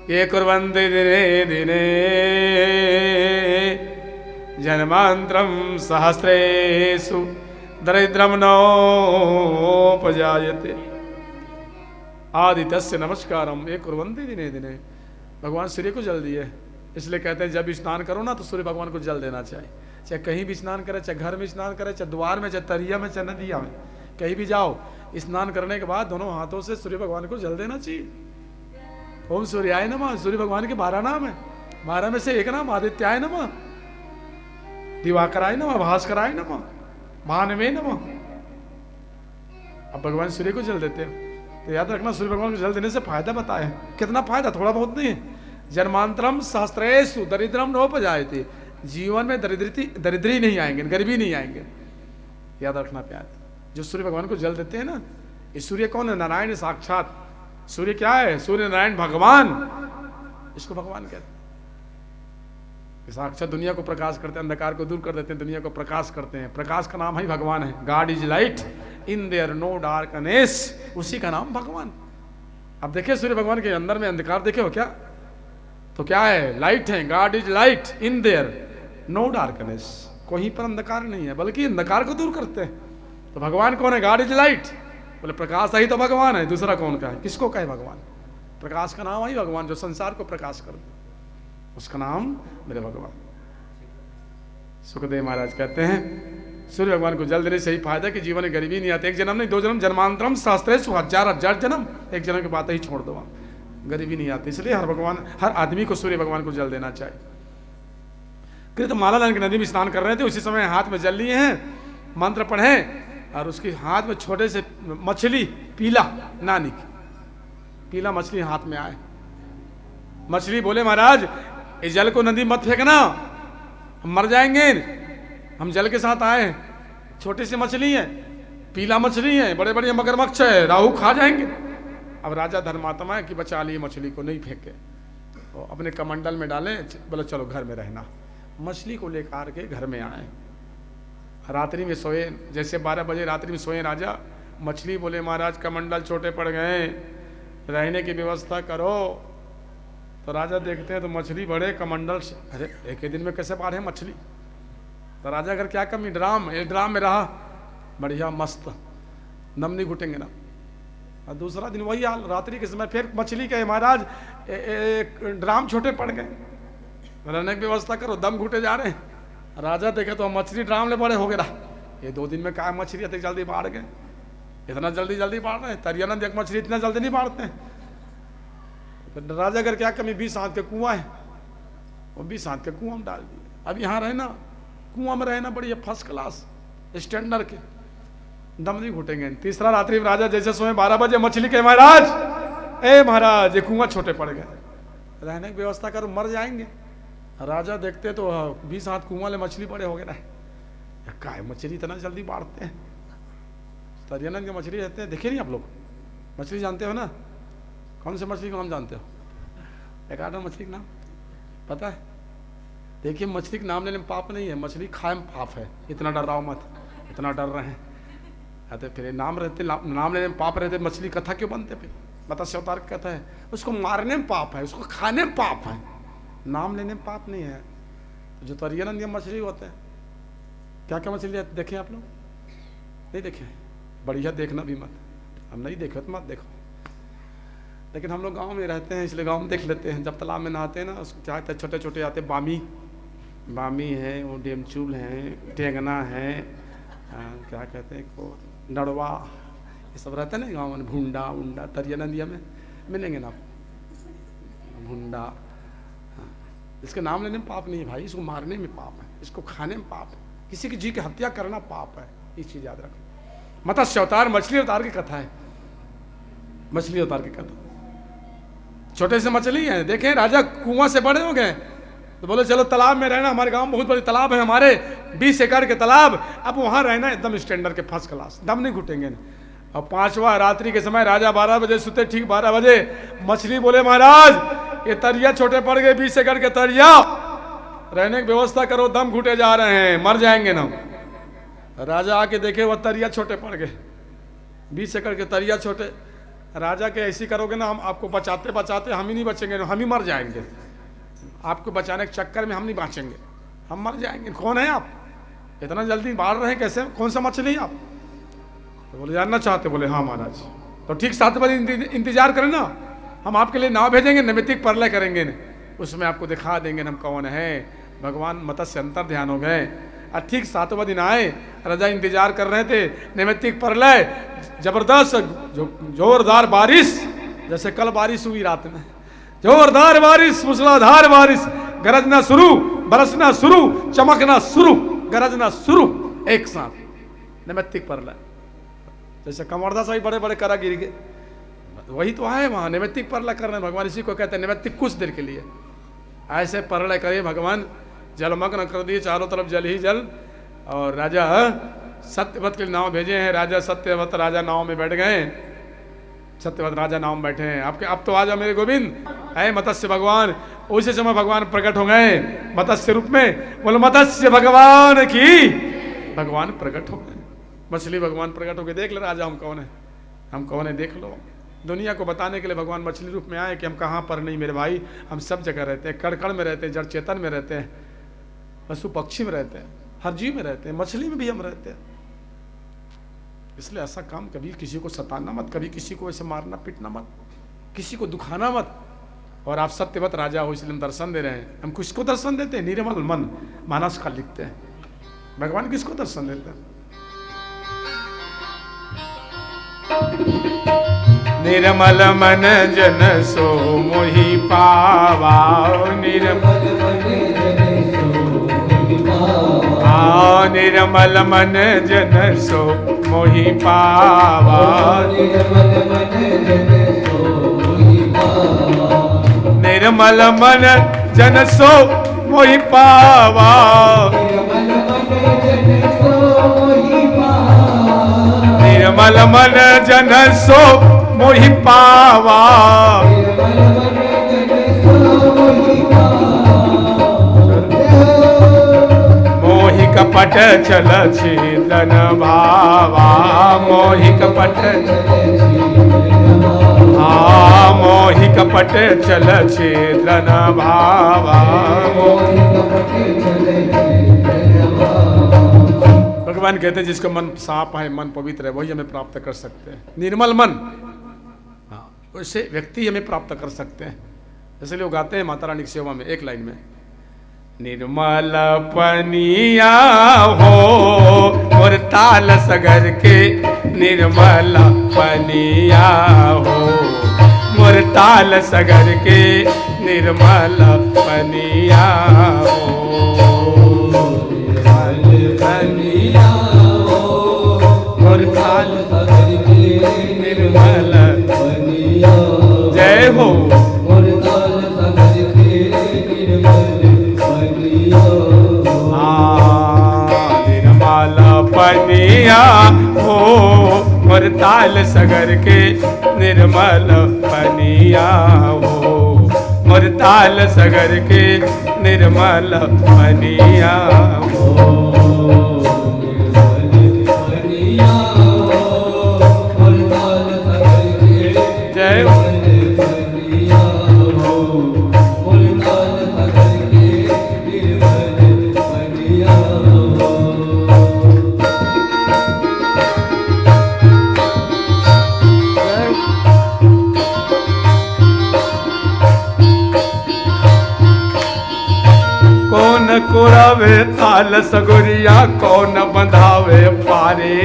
ये कुर्वन्ति दिने दिने जन्मांतरम सहस्रेषु दरिद्रम नोपजायते। आदितस्य नमस्कारम ये कुर्वन्ति दिने दिने, भगवान सूर्य को जल दिए। इसलिए कहते हैं जब स्नान करो ना तो सूर्य भगवान को जल देना चाहिए। चाहे कहीं भी स्नान करे, चाहे घर में स्नान करे, चाहे द्वार में, चाहे तरिया में, चाहे नदिया में, कहीं भी जाओ, स्नान करने के बाद दोनों हाथों से सूर्य भगवान को जल देना चाहिए। ओम सूर्याय नमः, सूर्य भगवान के 12 नाम है, 12 में से एक नाम आदित्याय नमः, दिवाकराय नमः, भास्कराय नमः, भानवे नमः। अब भगवान सूर्य को जल देते हैं तो याद रखना, सूर्य भगवान को जल देने से फायदा बताया। कितना फायदा? थोड़ा बहुत नहीं है। जन्मांतरम सहस्रेषु दरिद्रम नोपजायते, जीवन में दरिद्री नहीं आएंगे, गरीबी नहीं आएंगे। याद रखना प्यार, जो सूर्य भगवान को जल देते हैं ना, ये सूर्य कौन है? नारायण साक्षात। सूर्य क्या है? सूर्य नारायण भगवान, इसको भगवान कहते हैं। साक्षात दुनिया को प्रकाश करते हैं, अंधकार को दूर कर देते हैं, दुनिया को प्रकाश करते हैं। प्रकाश का नाम ही भगवान है। God is light, in there no darkness, उसी का नाम भगवान। अब देखिए सूर्य भगवान के अंदर में अंधकार देखे हो क्या? तो क्या है? लाइट है। God is light, in there no darkness, कोई पर अंधकार नहीं है, बल्कि अंधकार को दूर करते हैं। तो भगवान कौन है? God is light. बोले प्रकाश ही तो भगवान है, दूसरा कौन का है? किसको कहे भगवान? प्रकाश का नाम ही भगवान, जो संसार को प्रकाश कर दे, उसका नाम मेरे भगवान। सुखदेव महाराज कहते हैं सूर्य भगवान को जल देने से ही फायदा कि जीवन में गरीबी नहीं आती। एक जन्म नहीं, 2 जन्म, जन्मांतरम सहस्रेषु, हजार जन्म, एक जन्म की बात ही छोड़ दो, गरीबी नहीं आती। इसलिए हर आदमी को सूर्य भगवान को जल देना चाहिए। कृतमाला नाम की नदी में स्नान कर रहे थे, उसी समय हाथ में जल लिए हैं, मंत्र पढ़े, और उसके हाथ में छोटे से मछली, पीला नानी की पीला मछली हाथ में आए। मछली बोले महाराज इस जल को नदी मत फेंकना, हम मर जाएंगे, हम जल के साथ आए। छोटी सी मछली है, पीला मछली है, बड़े बड़े मगरमच्छ है, राहु खा जाएंगे। अब राजा धर्मात्मा है कि बचा लिए मछली को, नहीं फेंके, तो अपने कमंडल में डाले, बोले चलो घर में रहना। मछली को लेकर के घर में आए, रात्रि में सोए, जैसे 12 बजे रात्रि में सोए राजा। मछली बोले महाराज कमंडल छोटे पड़ गए, रहने की व्यवस्था करो। तो राजा देखते हैं तो मछली बड़े कमंडल, अरे एक ही दिन में कैसे बाढ़े मछली? तो राजा अगर क्या कमी, एक ड्राम में रहा, बढ़िया मस्त, दम नहीं घुटेंगे ना। और दूसरा दिन वही हाल, रात्रि के समय फिर मछली कहे महाराज ड्राम छोटे पड़ गए, रहने की व्यवस्था करो, दम घुटे जा रहे हैं। राजा देखे तो मछली ड्राम ले बड़े हो गए, ये 2 दिन में क्या मछली इतनी जल्दी बाढ़ गए, इतना जल्दी बाढ़ रहे हैं। तरियानंद एक मछली इतना जल्दी नहीं बाढ़ते हैं। तो राजा अगर क्या कमी, 20 हाथ के कुआं है, वो 20 हाथ के कुआं में डाल दिए। अब यहाँ रहना, कुआं में रहना बढ़िया फर्स्ट क्लास स्टैंडर्ड के, दम नहीं घुटेंगे। तीसरा रात्रि में राजा जैसे सोए 12 बजे, मछली के महाराज ए महाराज ये कुआं छोटे पड़ गए, रहने की व्यवस्था करो, मर जाएंगे। राजा देखते तो 20 हाथ कुआं ले मछली बड़े हो गए ना, काय मछली इतना जल्दी बाढ़ते हैं। तरियानंद के मछली रहते हैं, देखे नहीं आप लोग? मछली जानते हो ना, कौन से मछली का नाम जानते हो? एक आधा मछली का नाम पता है? देखिए मछली का नाम लेने में पाप नहीं है, मछली खाए में पाप है। इतना डर रहा मत, इतना डर रहे हैं। तो फिर नाम रहते, नाम लेने में पाप रहते, मछली कथा क्यों बनते? फिर मत्स्य अवतार की कथा है, उसको मारने में पाप है, उसको खाने में पाप है, नाम लेने में पाप नहीं है। जो तरियानंद मछली होते हैं, क्या क्या मछली देखे आप लोग? नहीं देखे? बढ़िया, देखना भी मत, हम नहीं देखे तो मत देखो। लेकिन हम लोग गांव में रहते हैं इसलिए गांव में देख लेते हैं। जब तालाब में नहाते हैं ना, उसको क्या कहते हैं, छोटे छोटे आते हैं, बामी है, वो डेमचूल है, टेंगना है, क्या कहते हैं को नड़वा, ये सब रहते हैं ना गाँव में। भुंडा उंडा तरिया नदिया में मिलेंगे ना, भुंडा। हाँ, इसके नाम लेने में पाप नहीं है भाई, इसको मारने में पाप है, इसको खाने में पाप है, किसी की जी की हत्या करना पाप है। ये चीज याद रखो। मत्स्य अवतार मछली अवतार की कथा है, मछली अवतार की कथा। छोटे से मछली है, देखें राजा कुआं से बड़े हो गए तो बोले चलो तालाब में रहना। हमारे गांव में बहुत बड़ी तालाब है, हमारे 20 एकड़ के तालाब, अब वहां रहना एकदम स्टैंडर्ड के फर्स्ट क्लास, दम नहीं घुटेंगे। और 5वां रात्रि के समय राजा 12 बजे सुते, ठीक 12 बजे मछली बोले महाराज ये तरिया छोटे पड़ गए, 20 एकड़ के तरिया, रहने की व्यवस्था करो, दम घुटे जा रहे हैं, मर जाएंगे ना। राजा आके देखे वह तरिया छोटे पड़ गए, 20 एकड़ के तरिया छोटे। राजा के ऐसी करोगे ना, हम आपको बचाते बचाते हम ही नहीं बचेंगे, हम ही मर जाएंगे। आपको बचाने के चक्कर में हम नहीं बचेंगे, हम मर जाएंगे। कौन है आप, इतना जल्दी मार रहे हैं कैसे, कौन सा मछली आप? तो बोले जानना चाहते? बोले हाँ महाराज। तो ठीक 7 बजे इंतजार करें ना, हम आपके लिए नाव भेजेंगे, नैमित्तिक परलय करेंगे, उसमें आपको दिखा देंगे हम कौन है। भगवान मत्स्य अंतर ध्यान हो गए और ठीक 7वां दिन आए। राजा इंतजार कर रहे थे, नैमित्तिक परलय, जबरदस्त जोरदार बारिश, जैसे कल बारिश हुई रात में, जोरदार बारिश, मूसलाधार बारिश, गरजना शुरू, बरसना शुरू, चमकना शुरू, गरजना शुरू, एक साथ नैमित्तिक परलय। जैसे कमरदा साहिब बड़े बड़े करा गिर गए, वही तो आए वहां नैमित्तिक परलय कर रहे हैं भगवान। इसी को कहते हैं नैमित्तिक, कुछ देर के लिए ऐसे परलय करे भगवान, जलमग्न कर दिए, चारों तरफ जल ही जल। और राजा सत्यवत के नाव भेजे हैं, राजा सत्यवत राजा नाव में बैठ गए, सत्यवत राजा नाव में बैठे हैं। आपके अब तो आजा मेरे गोविंद, है मत्स्य भगवान। उसी समय भगवान प्रकट हो गए मत्स्य रूप में, बोलो मत्स्य भगवान की, भगवान प्रकट हो गए, मछली भगवान प्रकट हो गए। देख ले राजा हम कौन है, हम कौन है देख लो। दुनिया को बताने के लिए भगवान मछली रूप में आए कि हम कहाँ पर नहीं मेरे भाई, हम सब जगह रहते हैं, कण कण में रहते हैं, जड़ चेतन में रहते हैं, पशु पक्षी में रहते हैं, हर जीव में रहते हैं, मछली में भी हम रहते हैं। इसलिए ऐसा काम कभी किसी को सताना मत, कभी किसी को ऐसे मारना पीटना मत, किसी को दुखाना मत। और आप सत्यवत राजा हो इसलिए हम दर्शन दे रहे हैं। हम किसको दर्शन देते हैं? निर्मल मन, मानस का लिखते हैं। भगवान किसको दर्शन देते हैं? निर्मल मन जन सो मोहि पावा, निर्मल निर्मल मन जन सो मोहि पावा, निर्मल मन जन सो मोहि पावा, निर्मल मन जन सो मोहि पावा, मोहि कपट चल छेदन भावा, मोहि कपट, हाँ मोहि कपट चल छेदन भावा। भगवान कहते हैं जिसका मन साफ है, मन पवित्र है, वही हमें प्राप्त कर सकते हैं। निर्मल मन, हाँ उससे व्यक्ति हमें प्राप्त कर सकते हैं। इसलिए वो गाते हैं माता रानी की सेवा में एक लाइन में, निर्मल पनिया हो और ताल सगर के, निर्मल पनिया हो मोर ताल सगर के, निर्मल पनिया हो, पनिया हो मोर ताल सगर के, निर्मल पनिया, जय हो मोर ताल सगर के, निर्मल निर्मल पनिया हो मोर मुरताल सगर के निर्मल पनिया हो, मुरताल सगर के निर्मल पनिया हो। जय कौन कुरावे ताल सगुरिया, कौन बंधावे पारे,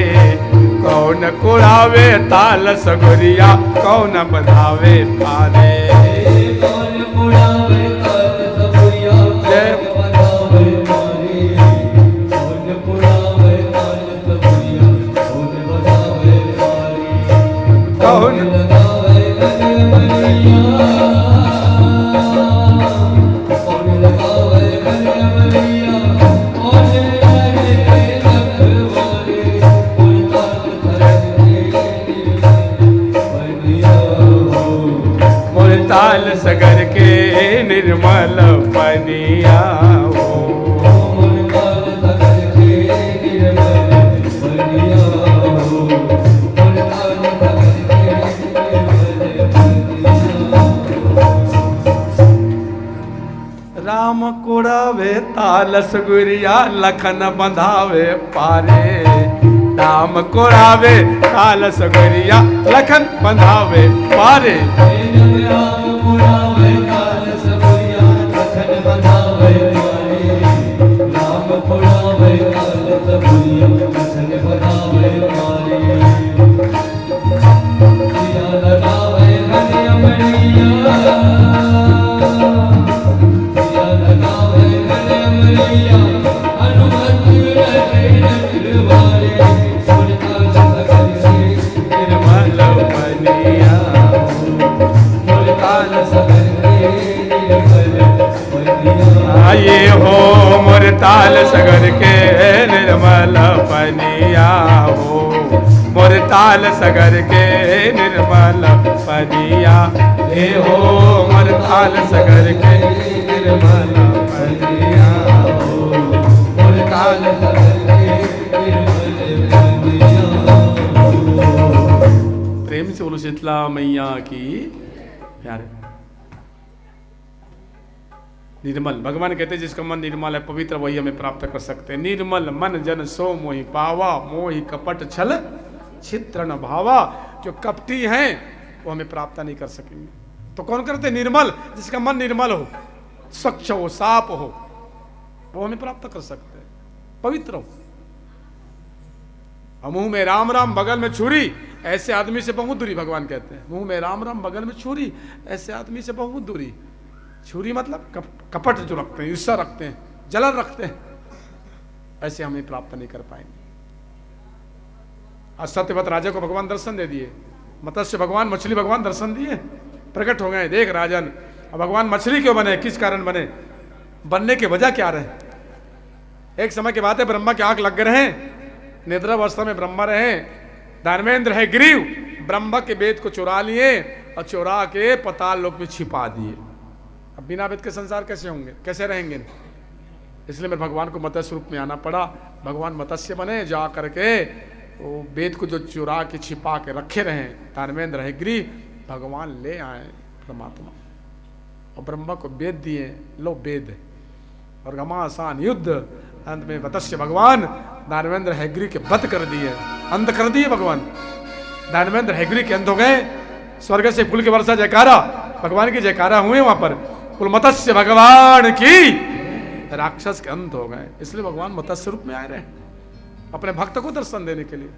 कौन कुरावे ताल सगुरिया, कौन बंधावे पारे। कौन कुरावे ताल सगुरिया, कौन बंधावे पारे, कौन कुरावे ताल सगुरिया, कौन बंधावे पारे। कौन लगावे गले बलिया, मुरताल सगर के निर्मल पनिया हो, मुरताल सगर के निर्मल पनिया हो, मुरताल सगर के निर्मल पनिया हो। राम कुड़ावे ताल सगुरिया, लखन बंधावे पारे, राम कुड़ावे ताल सगुरिया, लखन बंधावे पारे। राम कुड़ावे ताल सगुरिया, लखन बंधावे पारे, राम कुड़ावे ताल सगुरिया, लखन बंधावे पारे। सिया लगावे गले अमरिया, सिया लगावे गले अमरिया, हनुमत रटे रखवारे। आइए हो मुरताल सगर के निर्मल पनिया हो, मुरताल सगर के निर्मल पनिया। ये हो मुरताल सगर के निर्मल पनिया हो, मुरताल सगर के निर्मल पनिया हो। प्रेम से बोलो शीतला मैया की प्यारे। निर्मल भगवान कहते हैं जिसका मन निर्मल है पवित्र वही हमें प्राप्त कर सकते हैं। निर्मल मन जन सो मोहि पावा, मोहि कपट छल छित्र न भावा। जो कपटी हैं वो हमें प्राप्त नहीं कर सकेंगे। तो कौन करते हैं? निर्मल, जिसका मन निर्मल हो, स्वच्छ हो, साफ हो, वो हमें प्राप्त कर सकते हैं। पवित्र हो। मुंह में राम राम बगल में छुरी, ऐसे आदमी से बहुत दूरी। भगवान कहते हैं मुंह में राम राम बगल में छुरी, ऐसे आदमी से बहुत दूरी। छुरी मतलब कपट जो रखते हैं, ईर्ष्या रखते हैं, जलन रखते हैं, ऐसे हमें प्राप्त नहीं कर पाएंगे। आज सत्यवत राजा को भगवान दर्शन दे दिए, मत्स्य भगवान, मछली भगवान दर्शन दिए, प्रकट हो गए। देख राजन, अब भगवान मछली क्यों बने, किस कारण बने, बनने की वजह क्या रहे? एक समय की बात है, ब्रह्मा की आंख लग गए हैं, निद्रा अवस्था में ब्रह्मा रहे, धर्मेंद्र है ग्रीव, ब्रह्मा के वेद को चुरा लिए और चुरा के पाताल लोक में छिपा दिए। अब बिना वेद के संसार कैसे होंगे, कैसे रहेंगे? इसलिए मेरे भगवान को मत्स्य रूप में आना पड़ा। भगवान मत्स्य बने, जा करके वो वेद को जो चुरा के छिपा के रखे रहे, धर्मेंद्र है ग्रीव, भगवान ले आए परमात्मा और ब्रह्मा को वेद दिए, लो वेद और घमासान युद्ध। अंत में मत्स्य भगवान धर्मेंद्र हैग्री के वध कर दिए, अंत कर दिए भगवान। धर्मेंद्र हैग्री के अंत हो गए। स्वर्ग से फूल के वर्षा, जयकारा भगवान की जयकारा हुए वहां पर। कुल मत्स्य भगवान की, राक्षस के अंत हो गए। इसलिए भगवान मत्स्य रूप में आए रहे, अपने भक्त को दर्शन देने के लिए।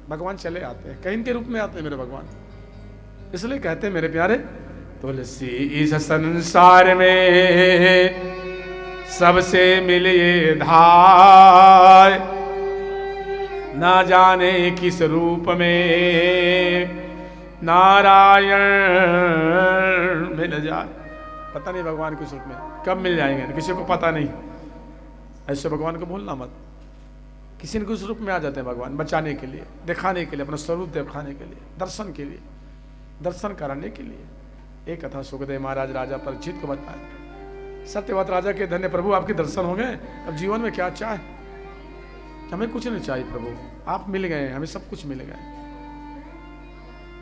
भगवान चले आते हैं, कहीं के रूप में आते हैं मेरे भगवान। इसलिए कहते हैं मेरे प्यारे, तुलसी इस संसार में सबसे मिले धार, ना जाने किस रूप में नारायण मिल जाए। पता नहीं भगवान किस रूप में कब मिल जाएंगे, किसी को पता नहीं। ऐसे भगवान को भूलना मत। किसी न किसी रूप में आ जाते हैं भगवान, बचाने के लिए, दिखाने के लिए, अपना स्वरूप दिखाने के लिए, दर्शन के लिए, दर्शन कराने के लिए। एक कथा सुखदेव महाराज राजा परीक्षित को बताया, सत्यवत राजा के धन्य प्रभु आपके दर्शन हो गए, अब जीवन में क्या चाहे? हमें कुछ नहीं चाहिए प्रभु, आप मिल गए, हमें सब कुछ मिल गए।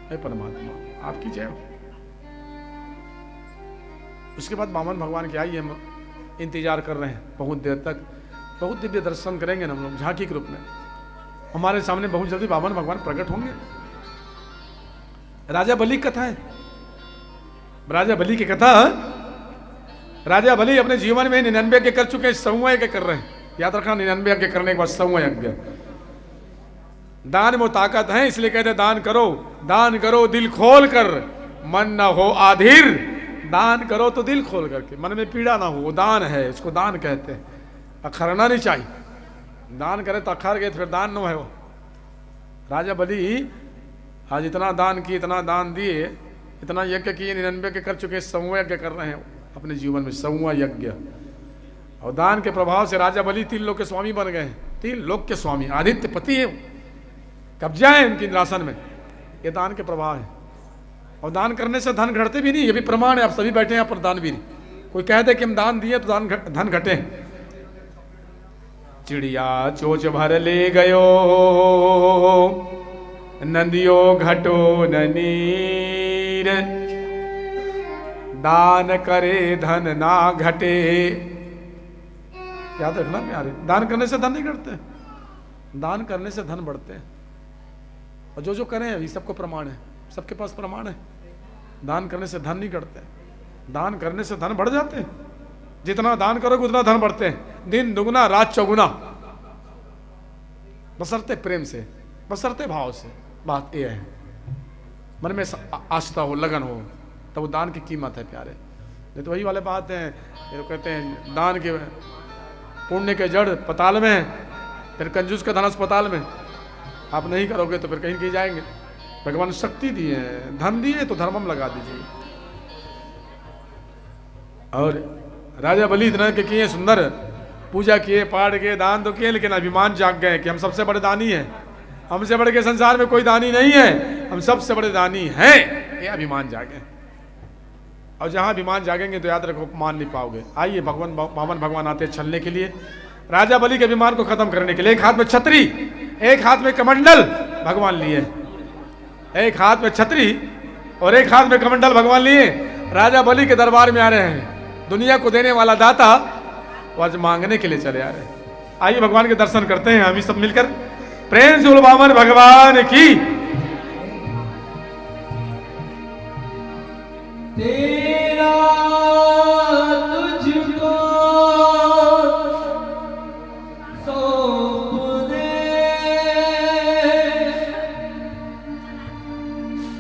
हे परमात्मा आपकी जय हो। उसके बाद वामन भगवान के आई, हम इंतजार कर रहे हैं बहुत देर तक, बहुत दिव्य दर्शन करेंगे ना हम लोग झांकी के रूप में, हमारे सामने बहुत जल्दी वामन भगवान प्रकट होंगे। राजा बलि की कथा है, राजा बलि की कथा। राजा बलि अपने जीवन में 99 यज्ञ कर चुके हैं, 100वां यज्ञ कर रहे हैं। याद रखना, 99 यज्ञ करने के बाद 100वां यज्ञ। दान में ताकत है, इसलिए कहते दान करो दिल खोल कर, मन ना हो आधीर। दान करो तो दिल खोल करके, मन में पीड़ा ना हो, वो दान है, इसको दान कहते हैं। अखरना नहीं चाहिए, दान करे तो अखर गए तो फिर दान न है वो। राजा बलि आज इतना दान किए, इतना दान दिए, इतना यज्ञ किए, 99 के कर चुके, 100वां यज्ञ कर रहे हैं अपने जीवन में, 100वां यज्ञ। और दान के प्रभाव से राजा बलि 3 लोक के स्वामी बन गए हैं, 3 लोक के स्वामी, आदित्य पति है, कब्जा है उनकी राशन में, ये दान के प्रभाव है। और दान करने से धन घटते भी नहीं, ये भी प्रमाण है, आप सभी बैठे हैं यहाँ पर दान भी नहीं। कोई कह दे कि हम दान दिए तो धन घटे। चिड़िया चोच भर ले गयो, नदियो घटो न नीर, दान करे धन ना घटे। याद रखना प्यारे, दान करने से धन नहीं घटते, दान करने से धन बढ़ते हैं। और जो करें अभी सबको प्रमाण है, सबके पास प्रमाण है, दान करने से धन नहीं घटते, दान करने से धन बढ़ जाते हैं। जितना दान करोगे उतना धन बढ़ते हैं, दिन दुगुना रात चौगुना, बसरते प्रेम से, बसरते भाव से। बात यह है, मन में आस्था हो, लगन हो, तो वो दान की कीमत है प्यारे। नहीं तो वही वाले बात है, ये कहते हैं दान के पुण्य के जड़ पताल में है, फिर कंजूस का धन अस्पताल में। आप नहीं करोगे तो फिर कहीं जाएंगे। भगवान शक्ति दिए, धन दिए तो धर्मम लगा दीजिए। और राजा बलि इतना के किए, सुंदर पूजा किए, पाठ किए, दान तो किए, लेकिन अभिमान जाग गए कि हम सबसे बड़े दानी हैं, हमसे बड़े के संसार में कोई दानी नहीं है, हम सबसे बड़े दानी हैं, ये अभिमान जागे। और जहां अभिमान जागेंगे तो याद रखो मान नहीं पाओगे। आइए वामन भगवान आते हैं छलने के लिए, राजा बलि के अभिमान को खत्म करने के लिए। एक हाथ में छतरी, एक हाथ में कमंडल भगवान लिए, एक हाथ में छतरी और एक हाथ में कमंडल भगवान लिए, राजा बलि के दरबार में आ रहे हैं। दुनिया को देने वाला दाता वो आज मांगने के लिए चले आ रहे हैं। आइए भगवान के दर्शन करते हैं हम ही सब मिलकर। प्रेम से वामन भगवान की। तेरा तुझको सौंप दे,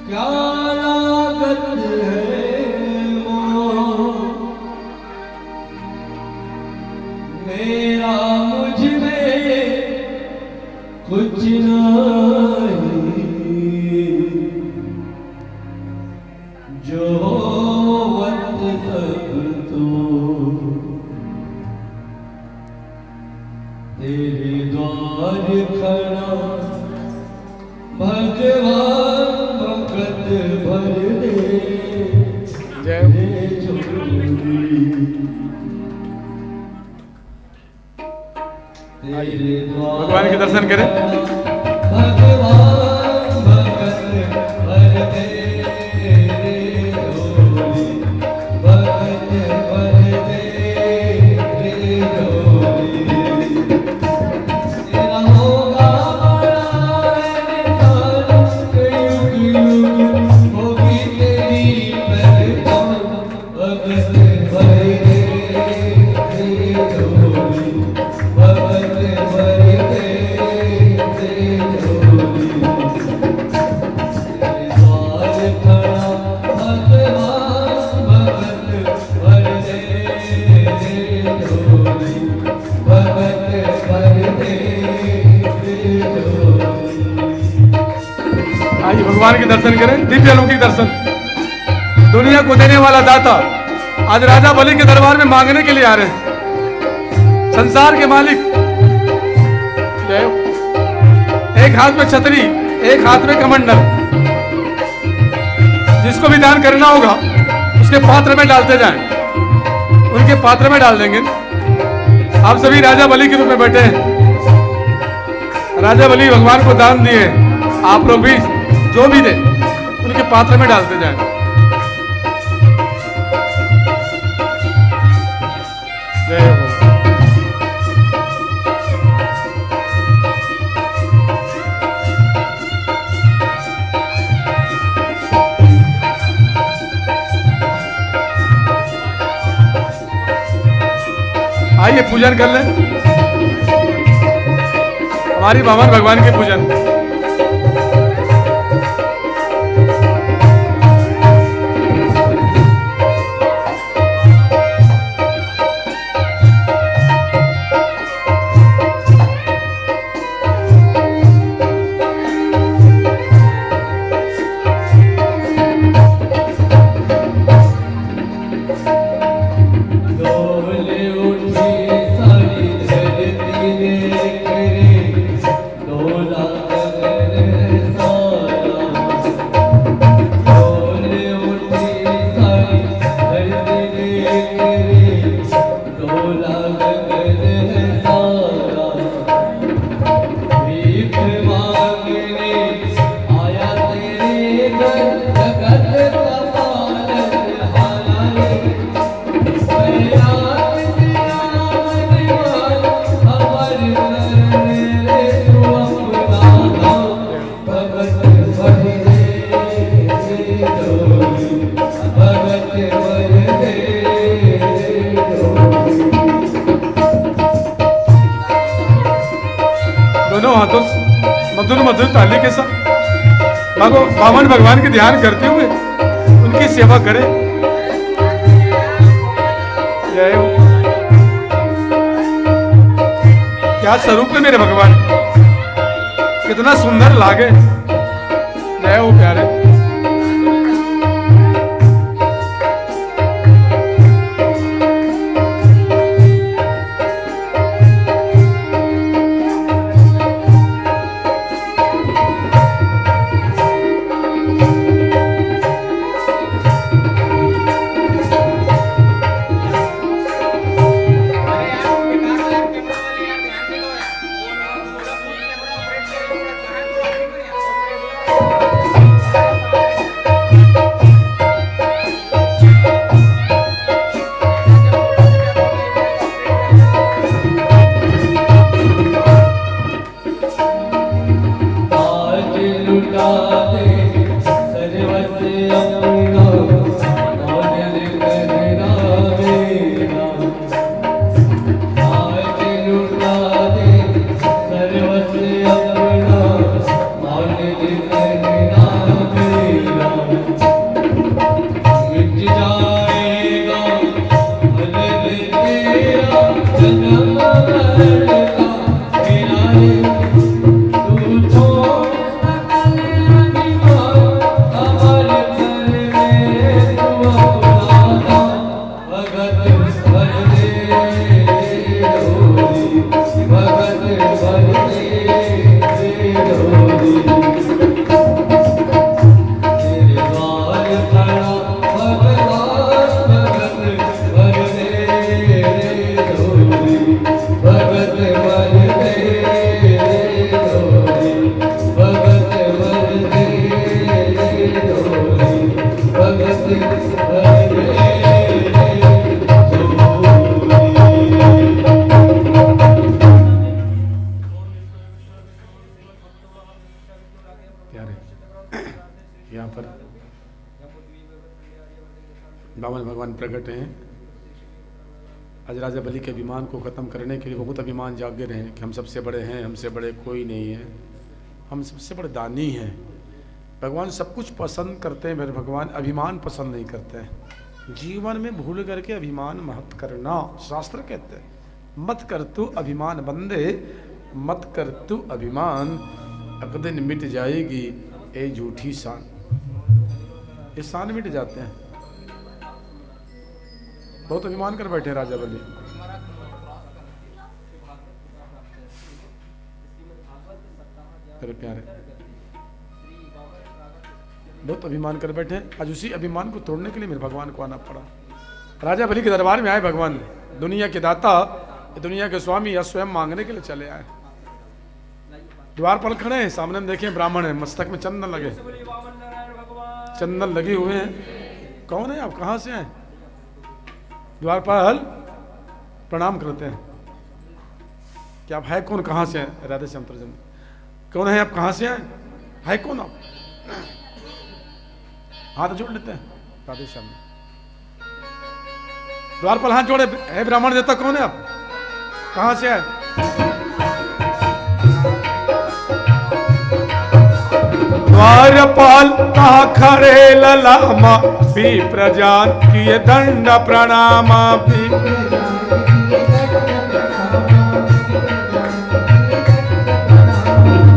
क्या लागत है मोह, मेरा मुझ में कुछ नहीं, जो वक्त सब तो तेरे द्वार खड़ा, भगवान भगत भर दे, जय भगवान के दर्शन करें। भगवान भगत भर दे, भगत भर दे डोली, तेरा होगा बड़ा होगी तेरी पहचान, भगत भर दे डोली, भगत भर दे डोली, तेरे द्वार खड़ा भगवान भगत भर दे डोली, भगत भर दे डोली। आइए भगवान के दर्शन करें, दिव्य अलौकिक दर्शन। दुनिया को देने वाला दाता आज राजा बलि के दरबार में मांगने के लिए आ रहे हैं। संसार के मालिक जय हो। एक हाथ में छतरी, एक हाथ में कमंडल। जिसको भी दान करना होगा उसके पात्र में डालते जाएं, उनके पात्र में डाल देंगे। आप सभी राजा बलि के रूप में बैठे हैं। राजा बलि भगवान को दान दिए, आप लोग भी जो भी दे उनके पात्र में डालते जाएं। जय हो। आइए पूजन कर लें, हमारी वामन भगवान के पूजन। दोनों हाथों मधुर मधुर ताली के साथ वामन भगवान के ध्यान करते हुए उनकी सेवा करें। जय हो। क्या स्वरूप है मेरे भगवान, कितना सुंदर लागे। जय हो प्यारे। बामन भगवान प्रकट हैं। आज राजा बलि के अभिमान को ख़त्म करने के लिए बहुत अभिमान जागे रहे हैं कि हम सबसे बड़े हैं, हमसे बड़े कोई नहीं है, हम सबसे बड़े दानी हैं। भगवान सब कुछ पसंद करते हैं, मेरे भगवान अभिमान पसंद नहीं करते हैं। जीवन में भूल करके अभिमान मत करना, शास्त्र कहते हैं मत कर तू अभिमान बंदे, मत कर तू अभिमान, एक दिन मिट जाएगी ए झूठी शान। ये शान मिट जाते हैं। बहुत अभिमान कर बैठे राजा बलि। मेरे प्यारे, बहुत अभिमान कर बैठे। आज उसी अभिमान को तोड़ने के लिए मेरे भगवान को आना पड़ा। राजा बलि के दरबार में आए भगवान, दुनिया के दाता, दुनिया के स्वामी, या स्वयं मांगने के लिए चले आए। द्वार पर खड़े हैं, सामने में देखें ब्राह्मण है, मस्तक में चंदन लगे, चंदन लगे हुए हैं। कौन है आप, कहां से आए? द्वार पर प्रणाम करते हैं कि आप है कौन, कहां से आए? राधे श्याम तर्जन, कौन है आप, कहां से आए, है कौन आप? हाथ जोड़ लेते हैं राधे श्याम। द्वार पर हाथ जोड़े, है ब्राह्मण देवता, कौन है आप, कहां से आए? द्वारपाल कहा खड़े ललामा, भी प्रजान किए दंड प्रणामा, भी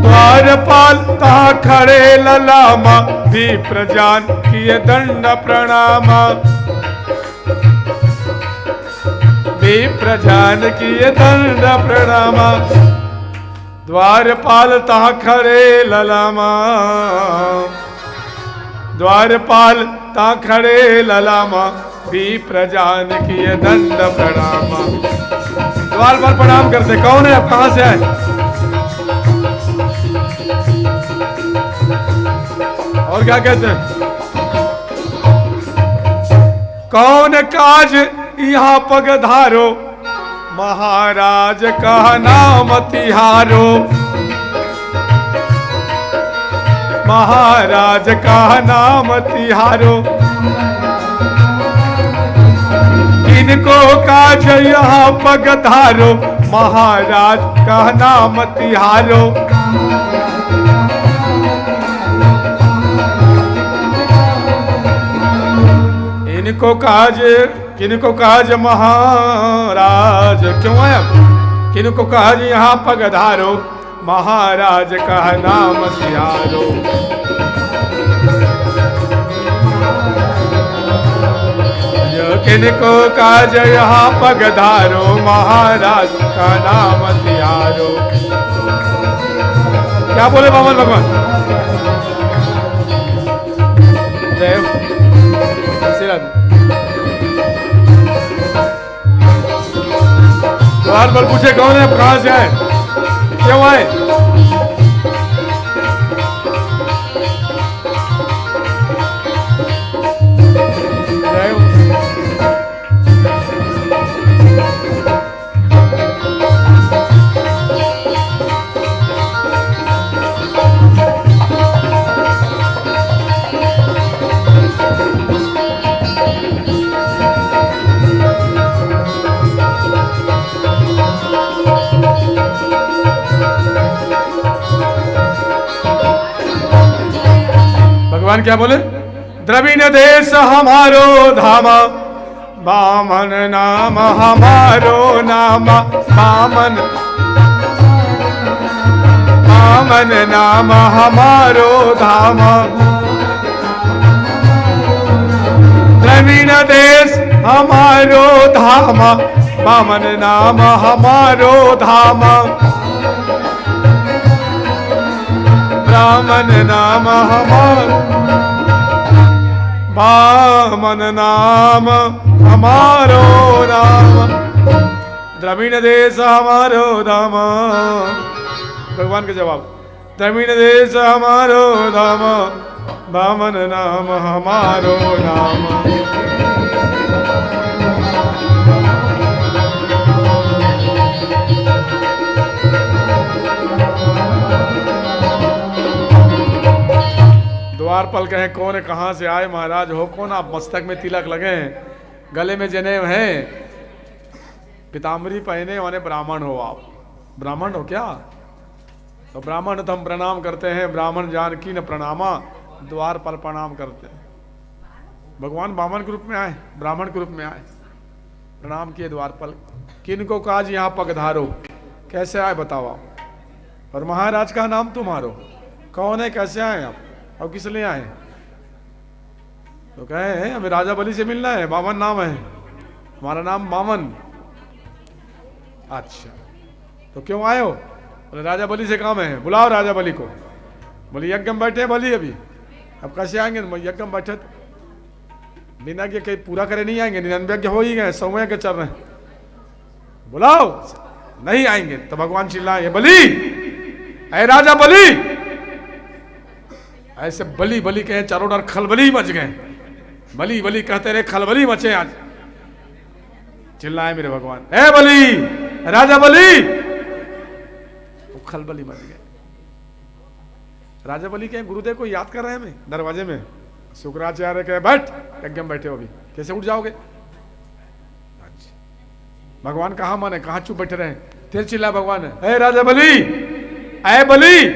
द्वारपाल कहा खड़े ललामा, भी प्रजान किए दंड प्रणामा, भी प्रजान किए दंड प्रणामा। द्वारपाल ता खड़े ललामा, द्वारपाल ता खड़े ललामा, भी प्रजान किए दंड प्रणामा। द्वार पर प्रणाम करते, कौन है आप, कहां से आए? और क्या कहते हैं? कौन काज यहाँ पगधारो, महाराज का नाम तिहारो, महाराज का नाम तिहारो। किनको काज यहाँ पगधारो, महाराज का नाम तिहारो। किनको काज महाराज, क्यों आया? किनको काज यहाँ पगधारो, महाराज का नाम तिहारो। किनको काज यहाँ पगधारो, महाराज का नाम तिहारो। क्या बोले बामन भगवान? जय द्वार पर पूछे, कौन है आप, कहां से आए, क्यों आए? भगवान क्या बोले? द्रविण देश हमारो धामा, बामन नाम हमारो नामा, बामन बामन नाम हमारो धामा। द्रविण देश हमारो धामा, बामन नाम हमारो धामा। ब्राह्मण नाम हमारो, बामन नाम हमारो नाम। द्रविण देश हमारो धाम। भगवान का जवाब, द्रविण देश हमारो धाम, बामन नाम हमारो नाम। द्वारपाल कहे, कौन है, कहां से आए महाराज, हो कौन आप? मस्तक में तिलक लगे हैं, गले में जनेऊ हैं, पीताम्बरी पहने वाले ब्राह्मण हो आप। ब्राह्मण हो क्या? तो ब्राह्मण तो हम प्रणाम करते हैं, ब्राह्मण जानकी न प्रणामा, द्वारपाल प्रणाम करते हैं। भगवान ब्राह्मण के रूप में आए, ब्राह्मण के रूप में आए, प्रणाम किए द्वारपाल। किनको काज यहाँ पगधारो, कैसे आए बताओ आप? और महाराज का नाम तुम्हारो, कौन है, कैसे आए आप और किस लिए आए? तो कहे हमें राजा बलि से मिलना है, बामन नाम है, हमारा नाम बामन। अच्छा, तो क्यों आए हो? बोले राजा बलि से काम है, बुलाओ राजा बलि को। बोले यज्ञ में बैठे बलि अभी, अब कैसे आएंगे? यज्ञ में बैठे बिना के कहीं पूरा करे नहीं आएंगे, 99 यज्ञ हो ही गए, 100 यज्ञ चल रहे हैं, बुलाओ। नहीं आएंगे तो भगवान चिल्लाए बलि, अरे राजा बलि। ऐसे बलि बलि कहे, चारों ओर खलबली मच गए। बलि बलि कहते रहे, खलबली मचे आज। चिल्लाए मेरे भगवान, ए बलि, राजा बलि। वो खलबली मच गए। राजा बलि कहे गुरुदेव को याद कर रहे हैं मैं दरवाजे में। शुक्राचार्य कहे बैठ, यज्ञ में बैठे हो अभी, कैसे उठ जाओगे? भगवान कहाँ माने, कहाँ चुप बैठे रहे? फिर चिल्लाया भगवान, ए राजा बलि, ऐ बलि।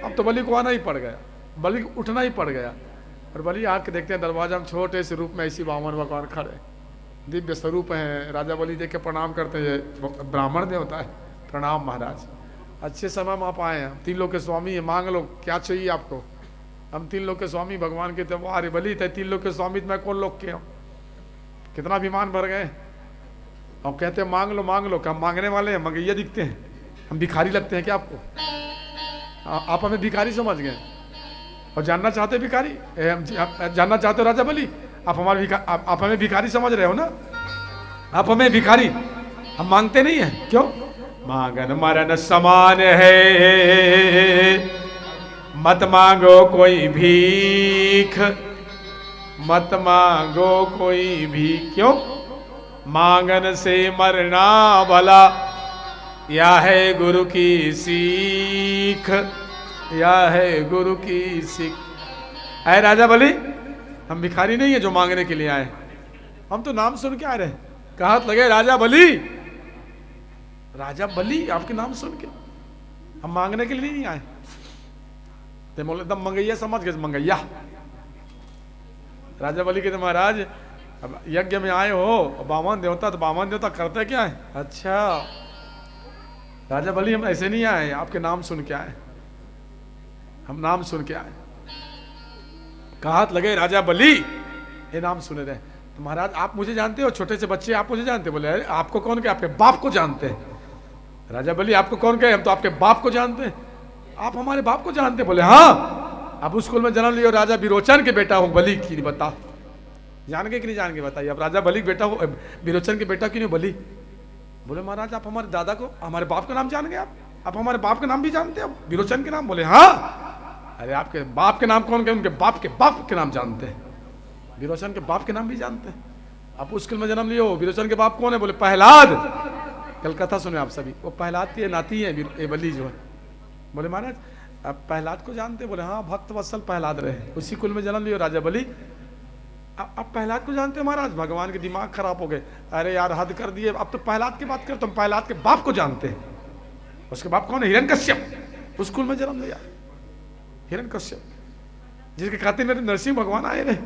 अब तो बलि को आना ही पड़ गया, बलि को उठना ही पड़ गया। और बलि आके देखते हैं दरवाजा में छोटे से रूप में ऐसी बामन भगवान खड़े, दिव्य स्वरूप है। राजा बलि देख के प्रणाम करते हैं, ब्राह्मण देवता है, प्रणाम महाराज, अच्छे समय में आप आए हैं, 3 लोग के स्वामी है, मांग लो क्या चाहिए आपको। हम 3 लोग के स्वामी भगवान के, तो अरे बलि थे 3 लोग के स्वामी, मैं कौन लोग के हूँ? कितना अभिमान भर गए। और कहते हैं मांग लो, क्या मांगने वाले हैं? मंगैया दिखते हैं, हम भिखारी लगते हैं क्या आपको? आप हमें भिखारी समझ गए और जानना चाहते भिखारी, जानना चाहते हो राजा बलि? आप हमें भिखारी समझ रहे हो ना? आप हमें भिखारी, हम मांगते नहीं है क्यों? मांगन मरण समान है, मत मांगो कोई भीख, मत मांगो कोई भीख। क्यों? मांगन से मरना भला, या है गुरु की सीख, या है गुरु की सीख। अरे राजा बलि, हम भिखारी नहीं है जो मांगने के लिए आए, हम तो नाम सुन के आ रहे हैं। कहा लगे राजा बलि, राजा बलि आपके नाम सुन के, हम मांगने के लिए नहीं आए। तो बोले एकदम मंगैया समझ गए, मंगैया। राजा बलि कहते महाराज अब यज्ञ में आए हो, बामन देवता, तो बामन देवता करते क्या है? अच्छा राजा बलि हम ऐसे नहीं आए, आपके नाम सुन के आए, हम नाम सुन के आए। कहा लगे राजा बलि, ये नाम सुने रहे। तो महाराज आप मुझे जानते हो? छोटे से बच्चे आप मुझे जानते? बोले अरे आपको कौन कहे? आपके बाप को जानते हैं। राजा बलि आपको कौन कहे? हम तो आपके बाप को जानते हैं। आप हमारे बाप को जानते? बोले हाँ। अब उस कुल में जन्म लियो, राजा विरोचन के बेटा हूँ, बलि की बता, जान के कि नहीं जान के बताइए। अब राजा बलि बेटा हो, विरोचन के बेटा क्यों नहीं बलि? बोले महाराज आप हमारे दादा को, हमारे बाप का नाम जान गए आप हमारे बाप का नाम भी जानते हैं, विरोचन के नाम? बोले हाँ। अरे आपके बाप के नाम कौन कहे? उनके बाप के नाम जानते हैं, विरोचन के बाप के नाम भी जानते हैं। आप उस कुल में जन्म लियो, विरोचन के बाप कौन है? बोले प्रहलाद। कल कथा सुने आप सभी, वो प्रहलाद की नाती है ये बलि जो है। बोले महाराज आप प्रहलाद को जानते? बोले हाँ, भक्त वत्सल प्रहलाद रहे, उसी कुल में जन्म लियो राजा बलि। आप प्रहलाद को जानते हो? महाराज भगवान के दिमाग खराब हो गए, अरे यार हद कर दिए, अब तो प्रहलाद की बात कर, तुम प्रहलाद के बाप को जानते हैं। उसके बाप कौन है? हिरण्यकश्यप। उस कुल में जन्म लिया हिरण्यकश्यप, जिसके खातिर मेरे नरसिंह भगवान आए रहे।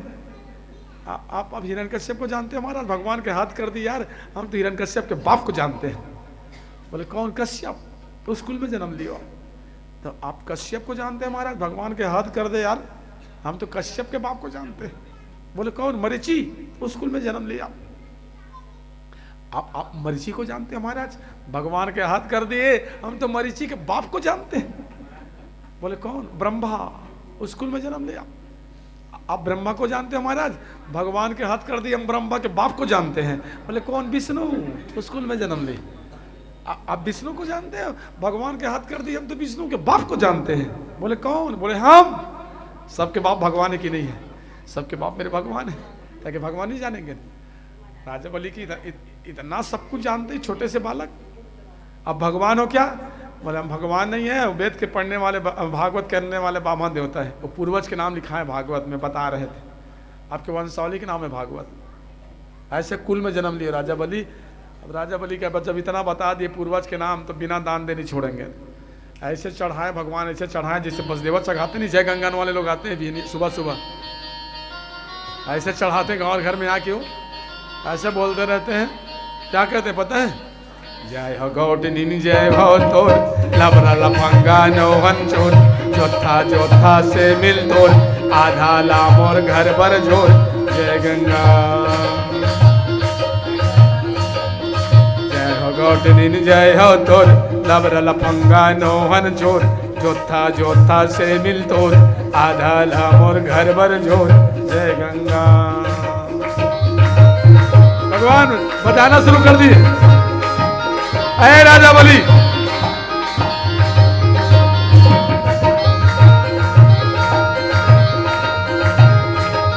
आप अब हिरण्यकश्यप को जानते हो? महाराज भगवान के हाथ कर दी यार, हम तो हिरण्यकश्यप के बाप को जानते हैं। बोले कौन? कश्यप। तो उस कुल में जन्म लिया, तो आप कश्यप को जानते हैं? महाराज भगवान के हाथ कर दे यार, हम तो कश्यप के बाप को जानते हैं। बोले कौन? मरीचि। उस कुल में जन्म लिया। आप मरीचि को जानते हैं? महाराज भगवान के हाथ कर दिए, हम तो मरीचि के बाप को जानते हैं। बोले कौन? ब्रह्मा। उस कुल में जन्म लिया। आप ब्रह्मा को जानते हो? महाराज भगवान के हाथ कर दिए, हम ब्रह्मा के बाप को जानते हैं। बोले कौन? विष्णु। उस कुल में जन्म ली। आप विष्णु को जानते हो? भगवान के हाथ कर दिए, हम तो विष्णु के बाप को जानते हैं। बोले कौन? बोले हम। सबके बाप भगवान की नहीं है, सबके बाप मेरे भगवान है, ताकि भगवान ही जानेंगे। राजा बलि की इतना सब कुछ जानते हैं, छोटे से बालक। अब भगवान हो क्या? बोले हम भगवान नहीं है, वेद के पढ़ने वाले, भागवत करने वाले बामन देवता है। वो पूर्वज के नाम लिखा है भागवत में, बता रहे थे आपके वंशावली के नाम है भागवत। ऐसे कुल में जन्म लिए राजा बलि। अब राजा बलि का जब इतना बता दिए पूर्वज के नाम, तो बिना दान दे नहीं छोड़ेंगे। ऐसे चढ़ाए भगवान, ऐसे चढ़ाए जैसे बसदेवा चढ़ाते नहीं, जय गंगान वाले लोग आते हैं सुबह सुबह, ऐसे चढ़ाते गाँव घर में आके, हो ऐसे बोलते रहते हैं। क्या कहते पता है? जय हो गौटनी जय हो तोर, लबरा लफंगा नौहन चोर, चौथा चौथा से मिल तोर, आधा लामोर घर पर जोर, जय गंगा। जय हो गौटनी जय हो तोर, लबर लफंगा नोहन चोर जोथा जोथा से मिल तोर आधा लामोर घर भर जोर जय गंगा। भगवान बताना शुरू कर दिए। अरे राजा बलि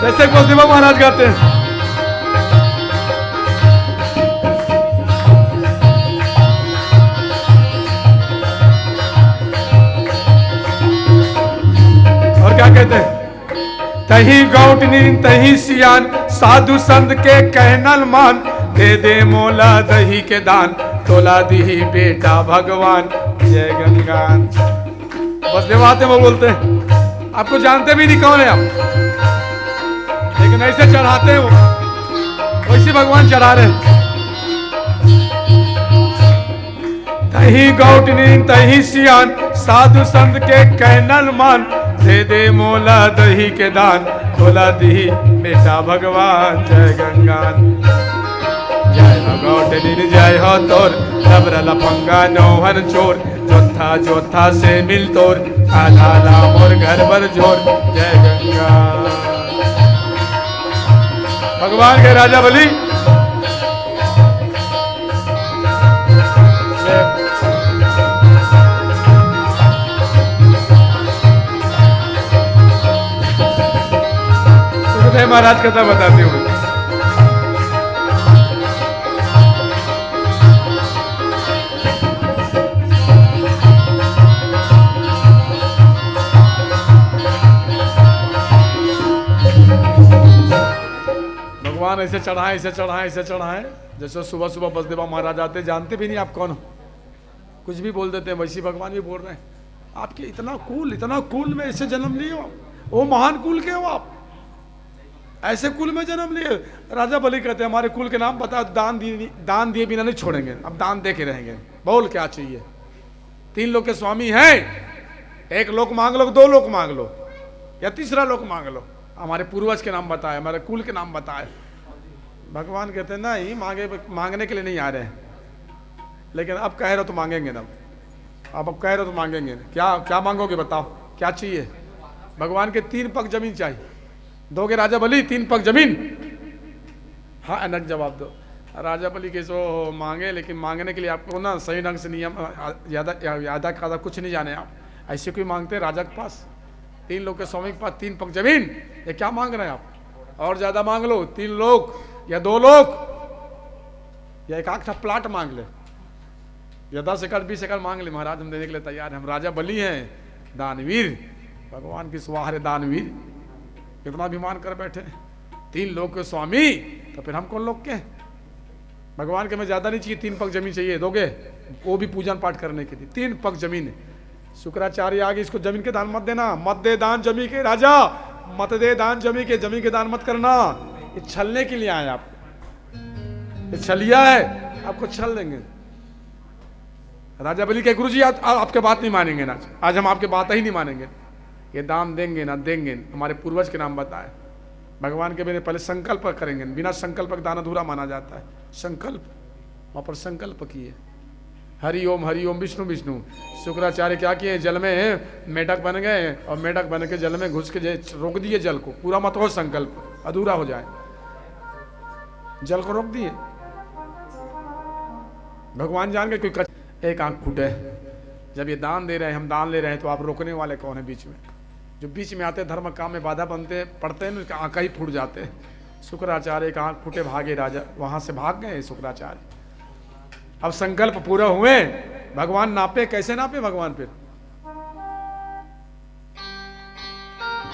जैसे वसुदेव महाराज गाते हैं। और क्या कहते हैं? तही गौटनी तही सियान साधु संत के कहनल मान दे दे मोला दही के दान तोला दी बेटा भगवान जय गंगा। वसुदेव आते वो बोलते हैं आपको जानते भी नहीं कौन है आप, लेकिन ऐसे चढ़ाते हैं वो वैसे भगवान चढ़ा रहे। तही गौटनी तही सियान साधु संत के कहनल मान दे दे मोला दही के दान तोला दी बेटा भगवान जय गंगा। जय हो गौटनी जय हो तोर लबर लफंगा नौहन चोर जोथा जोथा से मिल तोर आधा लामोर घर भर जोर जय गंगा। भगवान के राजा बलि सुखदेव महाराज कथा बताती हूँ। भगवान ऐसे चढ़ाए ऐसे चढ़ाए ऐसे चढ़ाए जैसे सुबह सुबह वसुदेव महाराज आते, जानते भी नहीं आप कौन हो, कुछ भी बोल देते हैं। वैसे भगवान भी बोल रहे हैं आपके इतना कुल में ऐसे जन्म लिए हो, वो महान कुल के हो आप, ऐसे कुल में जन्म लिए। राजा बलि कहते हैं हमारे कुल के नाम बता, दान दिए बिना नहीं छोड़ेंगे, अब दान दे के रहेंगे। बोल क्या चाहिए? 3 लोक के स्वामी हैं, 1 लोक मांग लो, 2 लोक मांग लो या तीसरा लोक मांग लो, हमारे पूर्वज के नाम बताए, हमारे कुल के नाम बताए। भगवान कहते हैं नहीं, मांगने के लिए नहीं आ रहे हैं, लेकिन अब कह रहे हो तो मांगेंगे ना, अब कह रहे हो तो मांगेंगे। क्या मांगोगे बताओ, क्या चाहिए? भगवान के 3 पग जमीन चाहिए, दोगे राजा बलि 3 पग जमीन? हाँ अनक जवाब दो। राजा बलि के सो मांगे, लेकिन मांगने के लिए आपको ना सही ढंग से नियम यादा खादा कुछ नहीं जाने आप। ऐसे कोई मांगते राजा के पास, 3 लोग के स्वामी के पास 3 पग जमीन, ये क्या मांग रहे हैं आप? और ज्यादा मांग लो, 3 लोग या 2 लोग या 1 आध प्लाट मांग ले, या 10 एकड़ 20 एकड़ मांग ले, महाराज हम देने के लिए तैयार हैं, हम राजा बलि हैं, दानवीर, भगवान की सुहार है दानवीर। कितना अभिमान कर बैठे, 3 लोग के स्वामी, तो फिर हम कौन लोग के? भगवान के में ज्यादा नहीं चाहिए, 3 पग जमीन चाहिए, दोगे? वो भी पूजन पाठ करने के लिए 3 पग जमीन। शुक्राचार्य आगे इसको जमीन के दान मत देना, मत दे दान जमी के राजा, मत दे दान जमी के दान मत करना, ये छलने के लिए आए आप, ये छलिया है, आपको छल देंगे। राजा बलि के गुरु जी आपके बात नहीं मानेंगे ना, आज हम आपके बात ही नहीं मानेंगे, ये दान देंगे ना देंगे, हमारे पूर्वज के नाम बताए। भगवान के मेरे पहले संकल्प करेंगे, बिना संकल्प के दान अधूरा माना जाता है। संकल्प, वहां पर संकल्प किए, हरि ओम विष्णु विष्णु। शुक्राचार्य क्या किए, जल में मेढक बन गए और मेढक बन के जल में घुस के रोक दिए जल को, पूरा मत हो संकल्प, अधूरा हो जाए, जल को रोक दिए। भगवान जान के कोई एक आंख फूटे, जब ये दान दे रहे हैं, हम दान ले रहे हैं, तो आप रोकने वाले कौन है? बीच में जो बीच में आते धर्म काम में बाधा बनते पड़ते हैं, उसका आंख ही फूट जाते हैं। शुक्राचार्य एक आंख फूटे, भागे राजा, वहां से भाग गए शुक्राचार्य। अब संकल्प पूरा हुए, भगवान नापे, कैसे नापे भगवान? फिर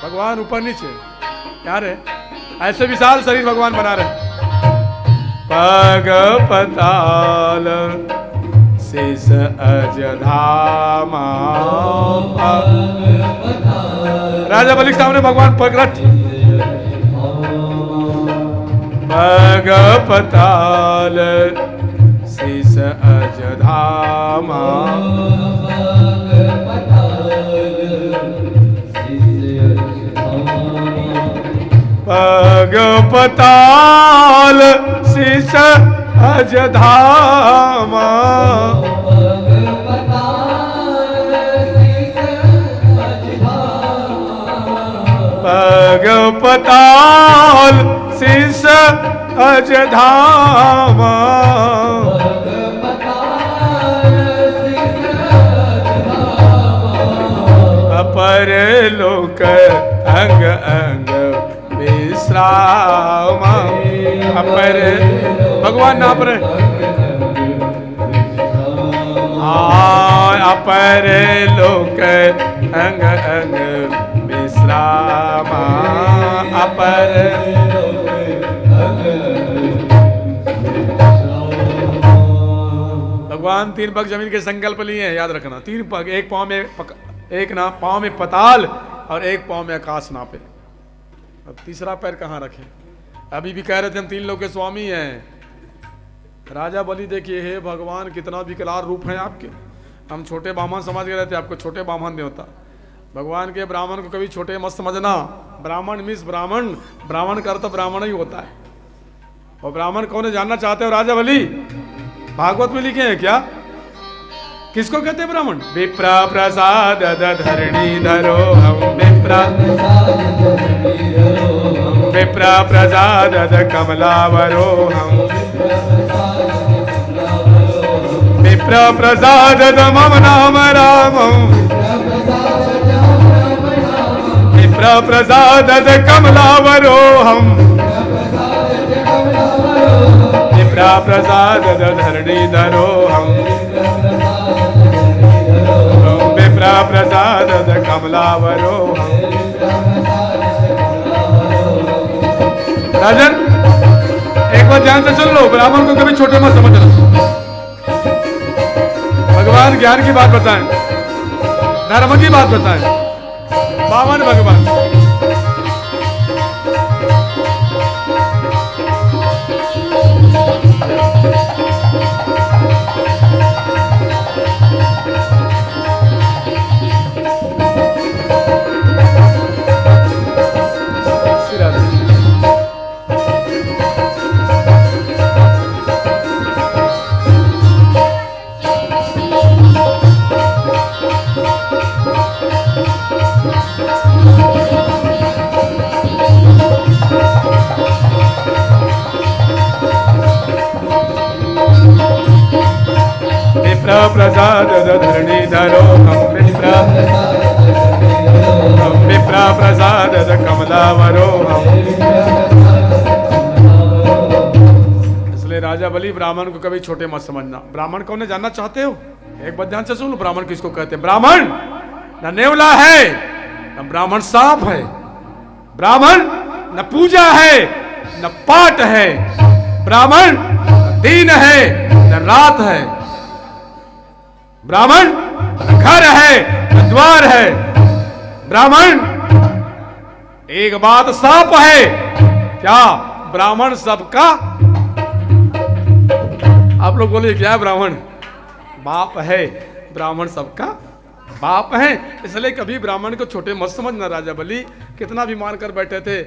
भगवान ऊपर नीचे क्या रे, ऐसे विशाल शरीर भगवान बना रहे, पग पताल शेष अजधामा। राजा बलि के सामने भगवान प्रकट, पग पताल शेष अजधामा। पग पताल शेष अजधामा। पताल शीस अज धामा अपर लोक अंग अंग विश्राम अपर भगवान नाप रहे अपर लोक अंग अंग विश्राम अपर भगवान 3 पग जमीन के संकल्प लिए हैं, याद रखना। 3 पग, एक पाँव में एक ना पाँव में पताल और एक पाँव में आकाश नापे। अब तीसरा पैर कहाँ रखे? अभी भी कह रहे थे हम 3 लोग के स्वामी हैं। राजा बलि देखिए, हे भगवान कितना विकराल रूप है आपके। हम छोटे ब्राह्मण समझ गए थे आपको, छोटे ब्राह्मण देवता। भगवान के ब्राह्मण को कभी छोटे मत समझना। ब्राह्मण मिस ब्राह्मण, ब्राह्मण का अर्थ ब्राह्मण ही होता है। और ब्राह्मण कौन है जानना चाहते हो राजा बलि? भागवत में लिखे हैं क्या? किसको कहते हैं ब्राह्मण? विप्रा प्रसाद धरणी धरो हम विप्रा प्रसाद कमलावरो हम विप्रा प्रसाद मम नाम राम विप्रा प्रसाद कमलावरो हम विप्रा प्रसाद धरणी धरो हम विप्रा प्रसाद कमलावरो। राजन एक बार ध्यान से सुन लो, ब्राह्मण को कभी छोटे मत समझना। भगवान ज्ञान की बात बताएं, धर्म की बात बताएं। बावन भगवान प्रसाद धरणी धरो हम विप्रा प्रसाद कमलावरो हम। इसलिए राजा बलि ब्राह्मण को कभी छोटे मत समझना। ब्राह्मण कौन है जानना चाहते हो? एक बार ध्यान से सुन लो, ब्राह्मण किसको कहते हैं? ब्राह्मण न नेवला है, न ब्राह्मण सांप है, ब्राह्मण न पूजा है न पाठ है, ब्राह्मण न दिन है न रात है, ब्राह्मण घर है न द्वार है, ब्राह्मण एक बात साफ है, क्या ब्राह्मण सबका? आप लोग बोले क्या है ब्राह्मण? बाप है। ब्राह्मण सबका बाप है। इसलिए कभी ब्राह्मण को छोटे मत समझना। राजा बलि कितना भी मान कर बैठे थे,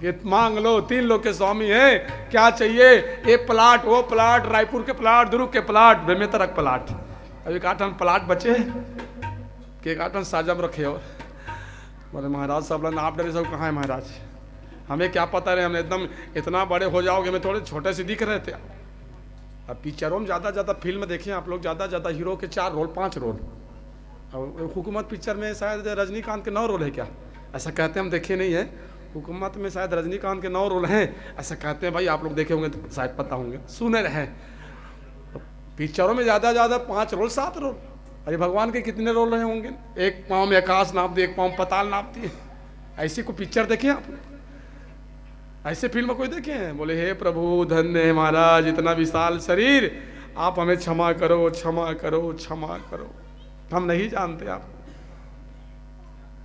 ये मांग लो, 3 लोग के स्वामी हैं, क्या चाहिए? ये प्लाट, वो प्लाट, रायपुर के प्लाट, दुर्ग के प्लाट, बेमेतरक प्लाट। अभी 8 टन प्लाट बचे कि 8 टन साजम रखे। और बोले महाराज सब आप डरे सब कहाँ है महाराज? हमें क्या पता रहे, हमने एकदम इतना बड़े हो जाओगे, हमें थोड़े छोटे से दिख रहे थे। अब पिक्चरों में ज़्यादा फिल्म देखें आप लोग, ज़्यादा हीरो के 4 रोल 5 रोल। और हुकूमत पिक्चर में शायद रजनीकांत के 9 रोल है क्या? ऐसा कहते हैं, हम देखे नहीं है। हुकूमत में शायद रजनीकांत के 9 रोल हैं, ऐसा कहते हैं। भाई आप लोग देखे होंगे तो शायद पता होंगे, सुने रहे। पिक्चरों में ज़्यादा 5 रोल 7 रोल। अरे भगवान के कितने रोल रहे होंगे? एक पाँव में आकाश नाप दिए, एक पाँव पताल नाप दिए। ऐसी कोई पिक्चर देखे आप? ऐसे फिल्म कोई देखे हैं? बोले हे प्रभु धन्य है महाराज, इतना विशाल शरीर, आप हमें क्षमा करो, क्षमा करो, क्षमा करो, हम नहीं जानते आप।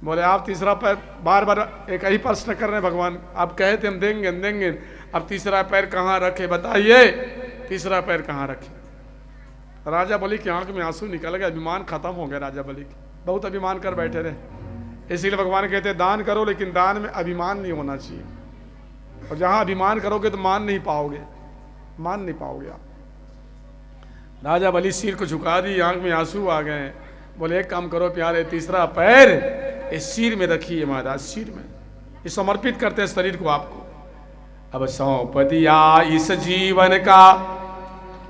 बोले आप तीसरा पैर, बार बार एक ही प्रश्न कर रहे हैं भगवान। आप कहे थे हम देंगे देंगे, अब तीसरा पैर कहाँ रखे बताइए? तीसरा पैर कहाँ रखे? राजा बलि की आंख में आंसू निकल गए, अभिमान खत्म हो गया राजा बलि की। बहुत अभिमान कर बैठे रहे। इसीलिए भगवान कहते हैं दान करो, लेकिन दान में अभिमान नहीं होना चाहिए। और जहां अभिमान करोगे तो मान नहीं पाओगे, मान नहीं पाओगे आप। राजा बलि सिर को झुका दी, आंख में आंसू आ गए। बोले एक काम करो प्यारे, तीसरा पैर इस सिर में रखिए महाराज, सिर में। ये समर्पित करते हैं शरीर को आपको। अब सौंप दिया इस जीवन का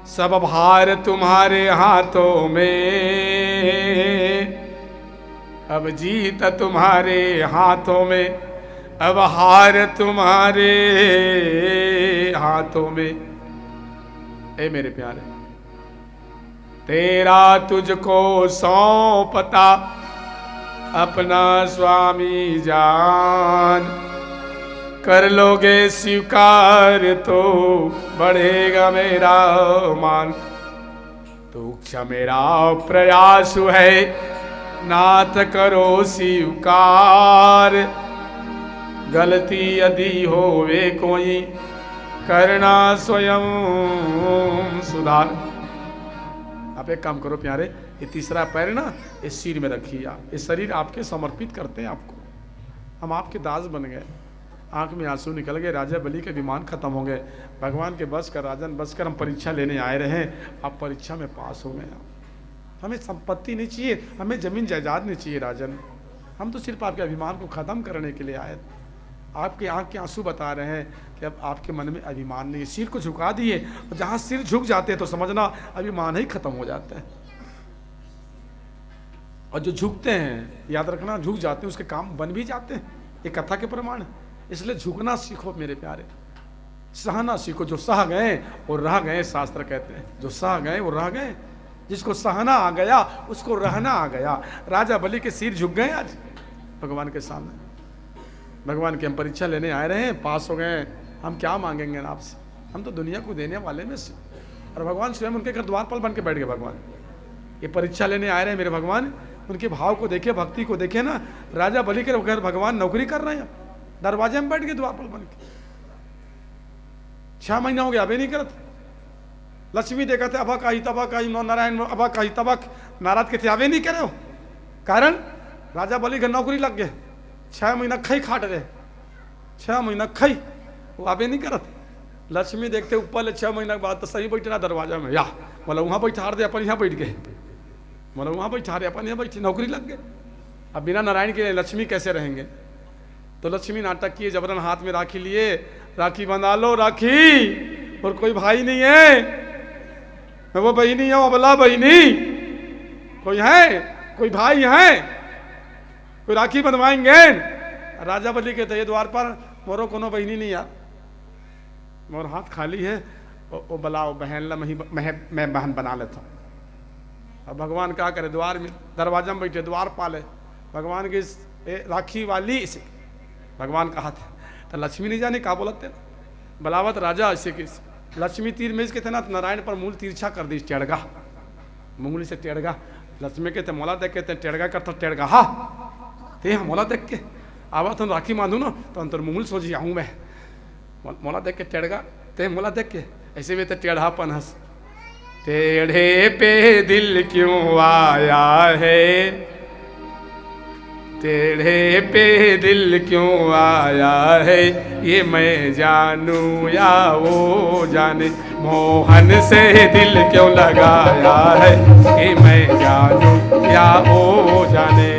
सब भार तुम्हारे हाथों में, अब जीत तुम्हारे हाथों में, अब हार तुम्हारे हाथों में। ए मेरे प्यारे, तेरा तुझको सौंपता अपना स्वामी जान, कर लोगे स्वीकार तो बढ़ेगा मेरा मान। तो मेरा प्रयास है नाथ करो स्वीकार, गलती यदि होवे कोई करना स्वयं सुधार। आप एक काम करो प्यारे, ये तीसरा पैर ना इस सिर में रखिए आप। ये शरीर आपके समर्पित करते हैं आपको। हम आपके दास बन गए, आंख में आंसू निकल गए, राजा बलि के विमान खत्म हो गए। भगवान के बस कर, राजन बस कर, हम परीक्षा लेने आए रहे, आप परीक्षा में पास हो गए। हमें संपत्ति नहीं चाहिए, हमें जमीन जायदाद नहीं चाहिए राजन, हम तो सिर्फ आपके अभिमान को खत्म करने के लिए आए। आपके आंख के आंसू बता रहे हैं कि अब आपके मन में अभिमान नहीं है। सिर को झुका दिए, और जहां सिर झुक जाते हैं तो समझना अभिमान ही खत्म हो जाता है। और जो झुकते हैं, याद रखना, झुक जाते हैं उसके काम बन भी जाते हैं, ये कथा के प्रमाण है। इसलिए झुकना सीखो मेरे प्यारे, सहना सीखो। जो सह गए वो रह गए, शास्त्र कहते हैं, जो सह गए वो रह गए। जिसको सहना आ गया उसको रहना आ गया। राजा बलि के सिर झुक गए आज भगवान के सामने। भगवान की हम परीक्षा लेने आए रहे हैं, पास हो गए, हम क्या मांगेंगे आपसे? हम तो दुनिया को देने वाले में से, और भगवान स्वयं उनके घर द्वारपाल बन के बैठ गए। भगवान ये परीक्षा लेने आए रहे हैं मेरे भगवान, उनके भाव को देखे, भक्ति को देखे ना। राजा बलि के घर भगवान नौकरी कर रहे हैं, दरवाजे में बैठ गए द्वारपाल बन के। 6 महीना हो गया अभी नहीं करते। लक्ष्मी देखा थे अभक आई तबक आई, नौ नारायण अभक आई तबक, नाराज के थे अवे नहीं करे हो। कारण राजा बलि घर नौकरी लग गए, 6 महीना खई खाट रहे, 6 महीना खई, वो अबे नहीं करत। लक्ष्मी देखते ऊपर ले 6 महीना के बाद तो सही बैठे ना दरवाजा में, या बोला वहाँ बैठा दे, अपन यहाँ बैठ गए, बोला वहाँ बैठा रहे, अपन यहाँ बैठे, नौकरी लग गए। अब बिना नारायण के लक्ष्मी कैसे रहेंगे? तो लक्ष्मी नाटक किए, जबरन हाथ में राखी लिए, राखी बंधा लो राखी, और कोई भाई नहीं है, मैं वो बहनी हूँ, अबला बहनी, कोई है, कोई भाई है, कोई राखी बंधवाएंगे? राजा बलि के थे द्वार पर, मोरो कोनो बहनी नहीं यार, मोर हाथ खाली है, वो बलाओ बहन ला, मैं बहन बना लेता हूँ। अब भगवान क्या करे, द्वार में दरवाजा में बैठे, द्वार पाले, भगवान की राखी वाली इसे भगवान का हाथ है। तो लक्ष्मी नहीं जाने क्या बोलते, बलावत राजा ऐसे कि लक्ष्मी तीर में इसके थे ना, नारायण पर मूल तिरछा कर दी, टेढ़गा, मुंगली से टेढ़गा। लक्ष्मी कहते मोला देख के टेढ़गा करता, टेढ़गा हा ते मोला देख के आवा तो राखी बांधू ना, तो अंतर मुंगल सोची आऊँ मैं, मोला देख के टेढ़गा, ते मोला देख के ऐसे भी तो टेढ़ापन हंस। टेढ़े पे दिल क्यों आया है, टेढ़े पे दिल क्यों आया है, ये मैं जानूं या वो जाने, मोहन से दिल क्यों लगाया है, ये मैं जानूं या वो जाने।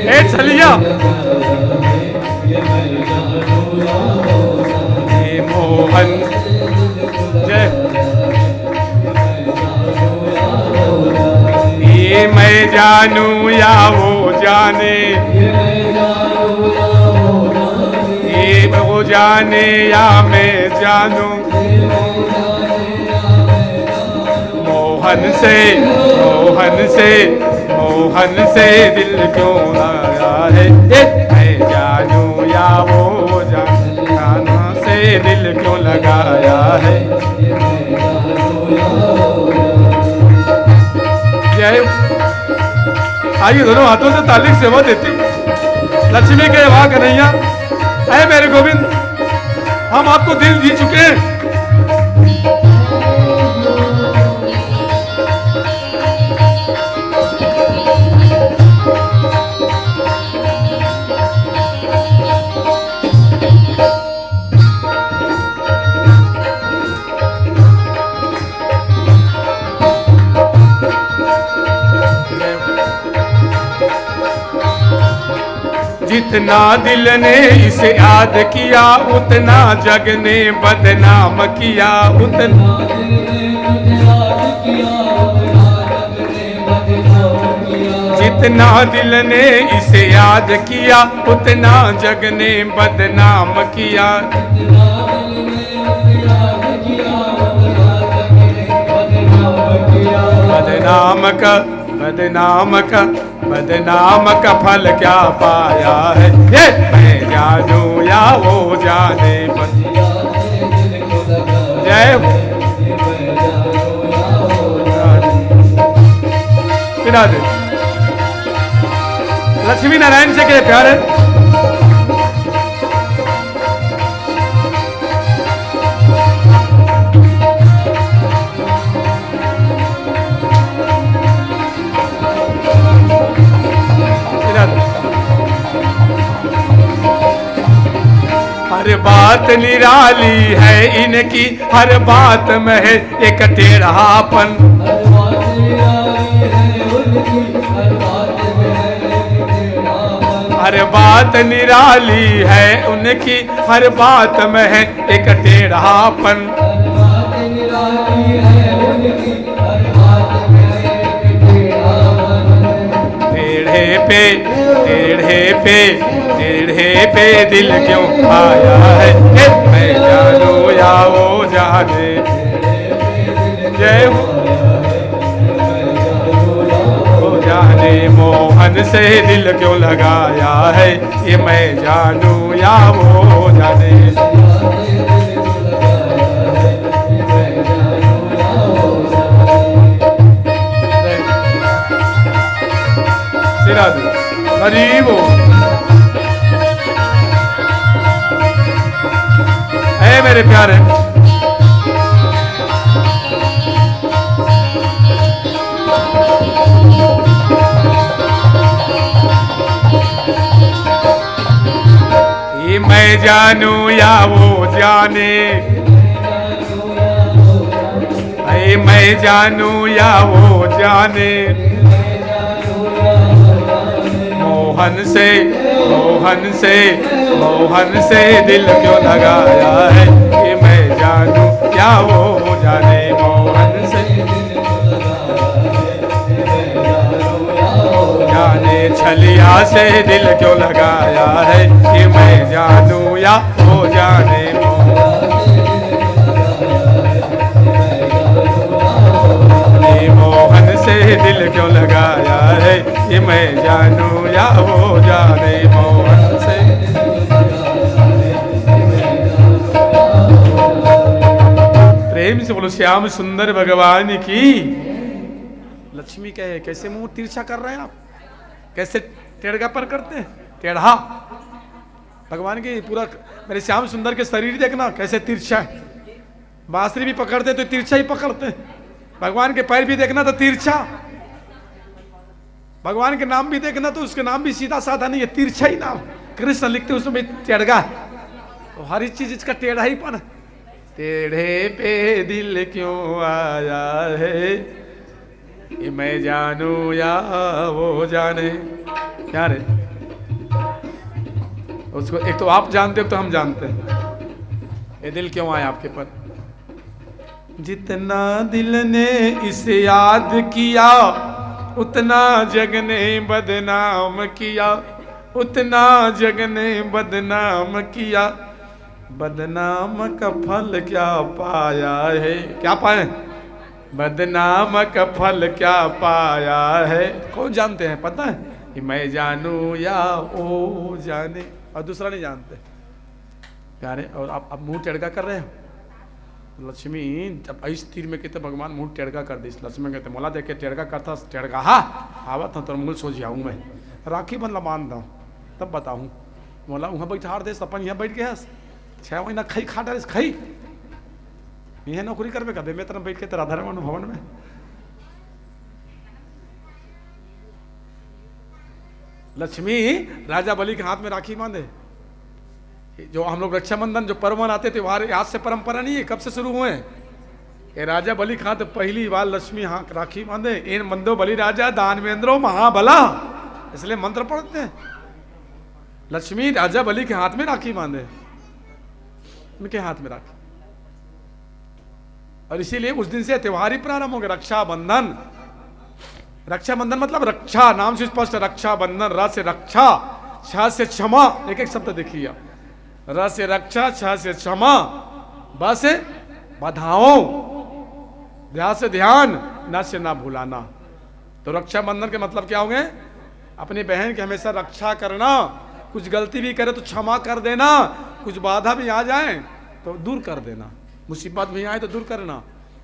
ए चलिया ये मोहन जय, ये मैं जानूं या वो जाने, ये वो जाने या मैं जानूं, मोहन से मोहन से मोहन से दिल क्यों आया है, मैं जानूं या वो जाना से दिल क्यों लगाया है। जय, आइए दोनों हाथों से ताली सेवा देती लक्ष्मी के वाह कन्हैया। ऐ मेरे गोविंद, हम आपको दिल दी चुके हैं, जितना दिल ने इसे याद किया उतना जग ने बदनाम किया, उतना जितना दिल ने इसे याद किया उतना जग ने बदनाम किया। बदनाम का फल क्या पाया है, ये मैं जानूं या वो जाने। जय लक्ष्मी नारायण से के प्यारे हर बात निराली है इनकी, हर बात में है एक टेढ़ापन। हर बात निराली है उनकी, हर बात में है एक टेढ़ापन। टेढ़े पे दिल क्यों आया है, मैं जानूं या वो जाने। जय वो जाने मोहन से दिल क्यों लगाया है, ये मैं जानूं या वो जाने। हरी वो है मेरे प्यारे। ये मैं जानूं या वो जाने, ये मैं जानूं या वो जाने। मोहन से दिल क्यों लगाया है, ये मैं जानूं या वो जाने। मोहन से जाने छलिया से दिल क्यों लगाया है, ये मैं जानूं या वो जाने। मोहन से दिल क्यों लगाया है, ये मैं जानूं या वो जाने। मोहन से प्रेम से बोलो श्याम सुंदर भगवान की। लक्ष्मी कहे कैसे मुंह तिरछा कर रहे हैं आप, कैसे टेढ़ा पर करते हैं, टेढ़ा। भगवान की पूरा मेरे श्याम सुंदर के शरीर देखना कैसे तिरछा है। बांसुरी भी पकड़ते तो तिरछा ही पकड़ते हैं, भगवान के पैर भी देखना तो तिरछा, भगवान के नाम भी देखना तो उसके नाम भी सीधा साधा नहीं है, तिरछा ही नाम। कृष्ण लिखते उसमें टेढ़ा, तो हर एक चीज इसका टेढ़ा ही पन। टेढ़े पे दिल क्यों आया है, ये मैं जानूं या वो जाने। क्या रे उसको एक तो आप जानते हो तो हम जानते हैं, ये दिल क्यों आया आपके पर। जितना दिल ने इसे याद किया उतना जग ने बदनाम किया, उतना जग ने बदनाम किया। बदनाम का फल क्या पाया है, क्या पाए, बदनाम का फल क्या पाया है। कौन जानते हैं, पता है, कि मैं जानूं या वो जाने, और दूसरा नहीं जानते प्यारे। और आप मुंह टेढ़ा कर रहे हो। लक्ष्मी जब इस तीर में कहते भगवान मुंह टेढ़ा कर दी, लक्ष्मी कहते मोला देख के टेढ़ा करता, टेढ़ा हा आवत हूँ तो मुँह सो जाऊँ मैं, राखी बन मान दो तब बताऊँ। मोला वहाँ बैठा दे, अपन यहाँ बैठ गया 6 महीना खाई खा डालिस, खाई यह नौकरी करबे कर दे, मैं तरह बैठ के राधारमण भवन में। लक्ष्मी राजा बलि के हाथ में राखी बांधे। जो हम लोग रक्षाबंधन जो पर्व मनाते थे वहां आज से परंपरा नहीं है, कब से शुरू हुए। ये राजा बलि के हाथ पहली बार लक्ष्मी हाथ राखी बांधे। इन बंदो बलि राजा दानवेंद्रो महाबला, इसलिए मंत्र पढ़ते हैं। लक्ष्मी राजा बलि के हाथ में राखी बांधे, उनके हाथ में राखी। और इसीलिए उस दिन से त्योहार ही प्रारंभ हो गया, रक्षाबंधन। रक्षाबंधन मतलब रक्षा, नाम से स्पष्ट, रक्षाबंधन। र से रक्षा, छ से क्षमा, एक एक शब्द देखिए, र से रक्षा, छ से क्षमा, ब से बधाओं, ध्यान से ध्यान, न से ना भुलाना। तो रक्षाबंधन के मतलब क्या होंगे? अपनी बहन की हमेशा रक्षा करना, कुछ गलती भी करे तो क्षमा कर देना, कुछ बाधा भी आ जाए तो दूर कर देना, मुसीबत भी आए तो दूर करना,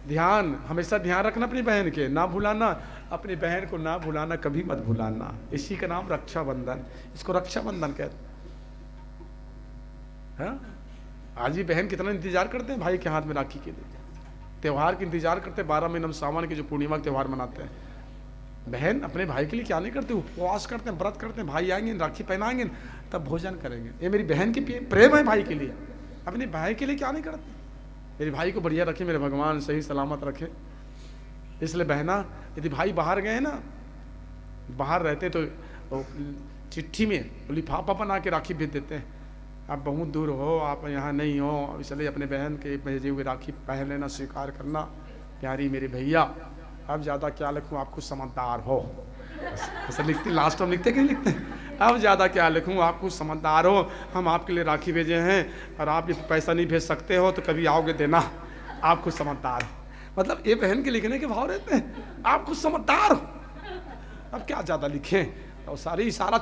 ध्यान, हमेशा ध्यान रखना अपनी बहन के, ना भुलाना, अपनी बहन को ना भुलाना, कभी मत भुलाना। इसी का नाम रक्षाबंधन, इसको रक्षाबंधन कहते हैं। आज भी बहन कितना इंतजार करते हैं भाई के हाथ में राखी के लिए, त्योहार की इंतजार करते हैं। 12 महीने में सावन के जो पूर्णिमा का त्यौहार मनाते हैं, बहन अपने भाई के लिए क्या नहीं करते, उपवास करते हैं, व्रत करते हैं, भाई आएंगे राखी पहनाएंगे तब भोजन करेंगे। ये मेरी बहन की प्रेम है भाई के लिए, अपने भाई के लिए क्या नहीं करते। मेरे भाई को बढ़िया रखे मेरे भगवान, सही सलामत रखे। इसलिए बहना, यदि भाई बाहर गए ना, बाहर रहते तो चिट्ठी में लिफाफा बना के राखी भेज देते हैं, आप बहुत दूर हो, आप यहाँ नहीं हो, इसलिए अपने बहन के भेजे हुए राखी पहन लेना, स्वीकार करना। प्यारी मेरे भैया, अब ज़्यादा क्या लिखूँ, आप कुछ समझदार हो, ऐसा लिखते, लास्ट में लिखते क्यों लिखते हैं, अब ज़्यादा क्या लिखूँ, आप कुछ समझदार हो, हम आपके लिए राखी भेजे हैं और आप ये पैसा नहीं भेज सकते हो तो कभी आओगे देना, आप कुछ समझदार हो। मतलब ये बहन के लिखने के भाव रहते हैं, आप कुछ समझदार हो। अब क्या ज़्यादा लिखें, और सारी इशारा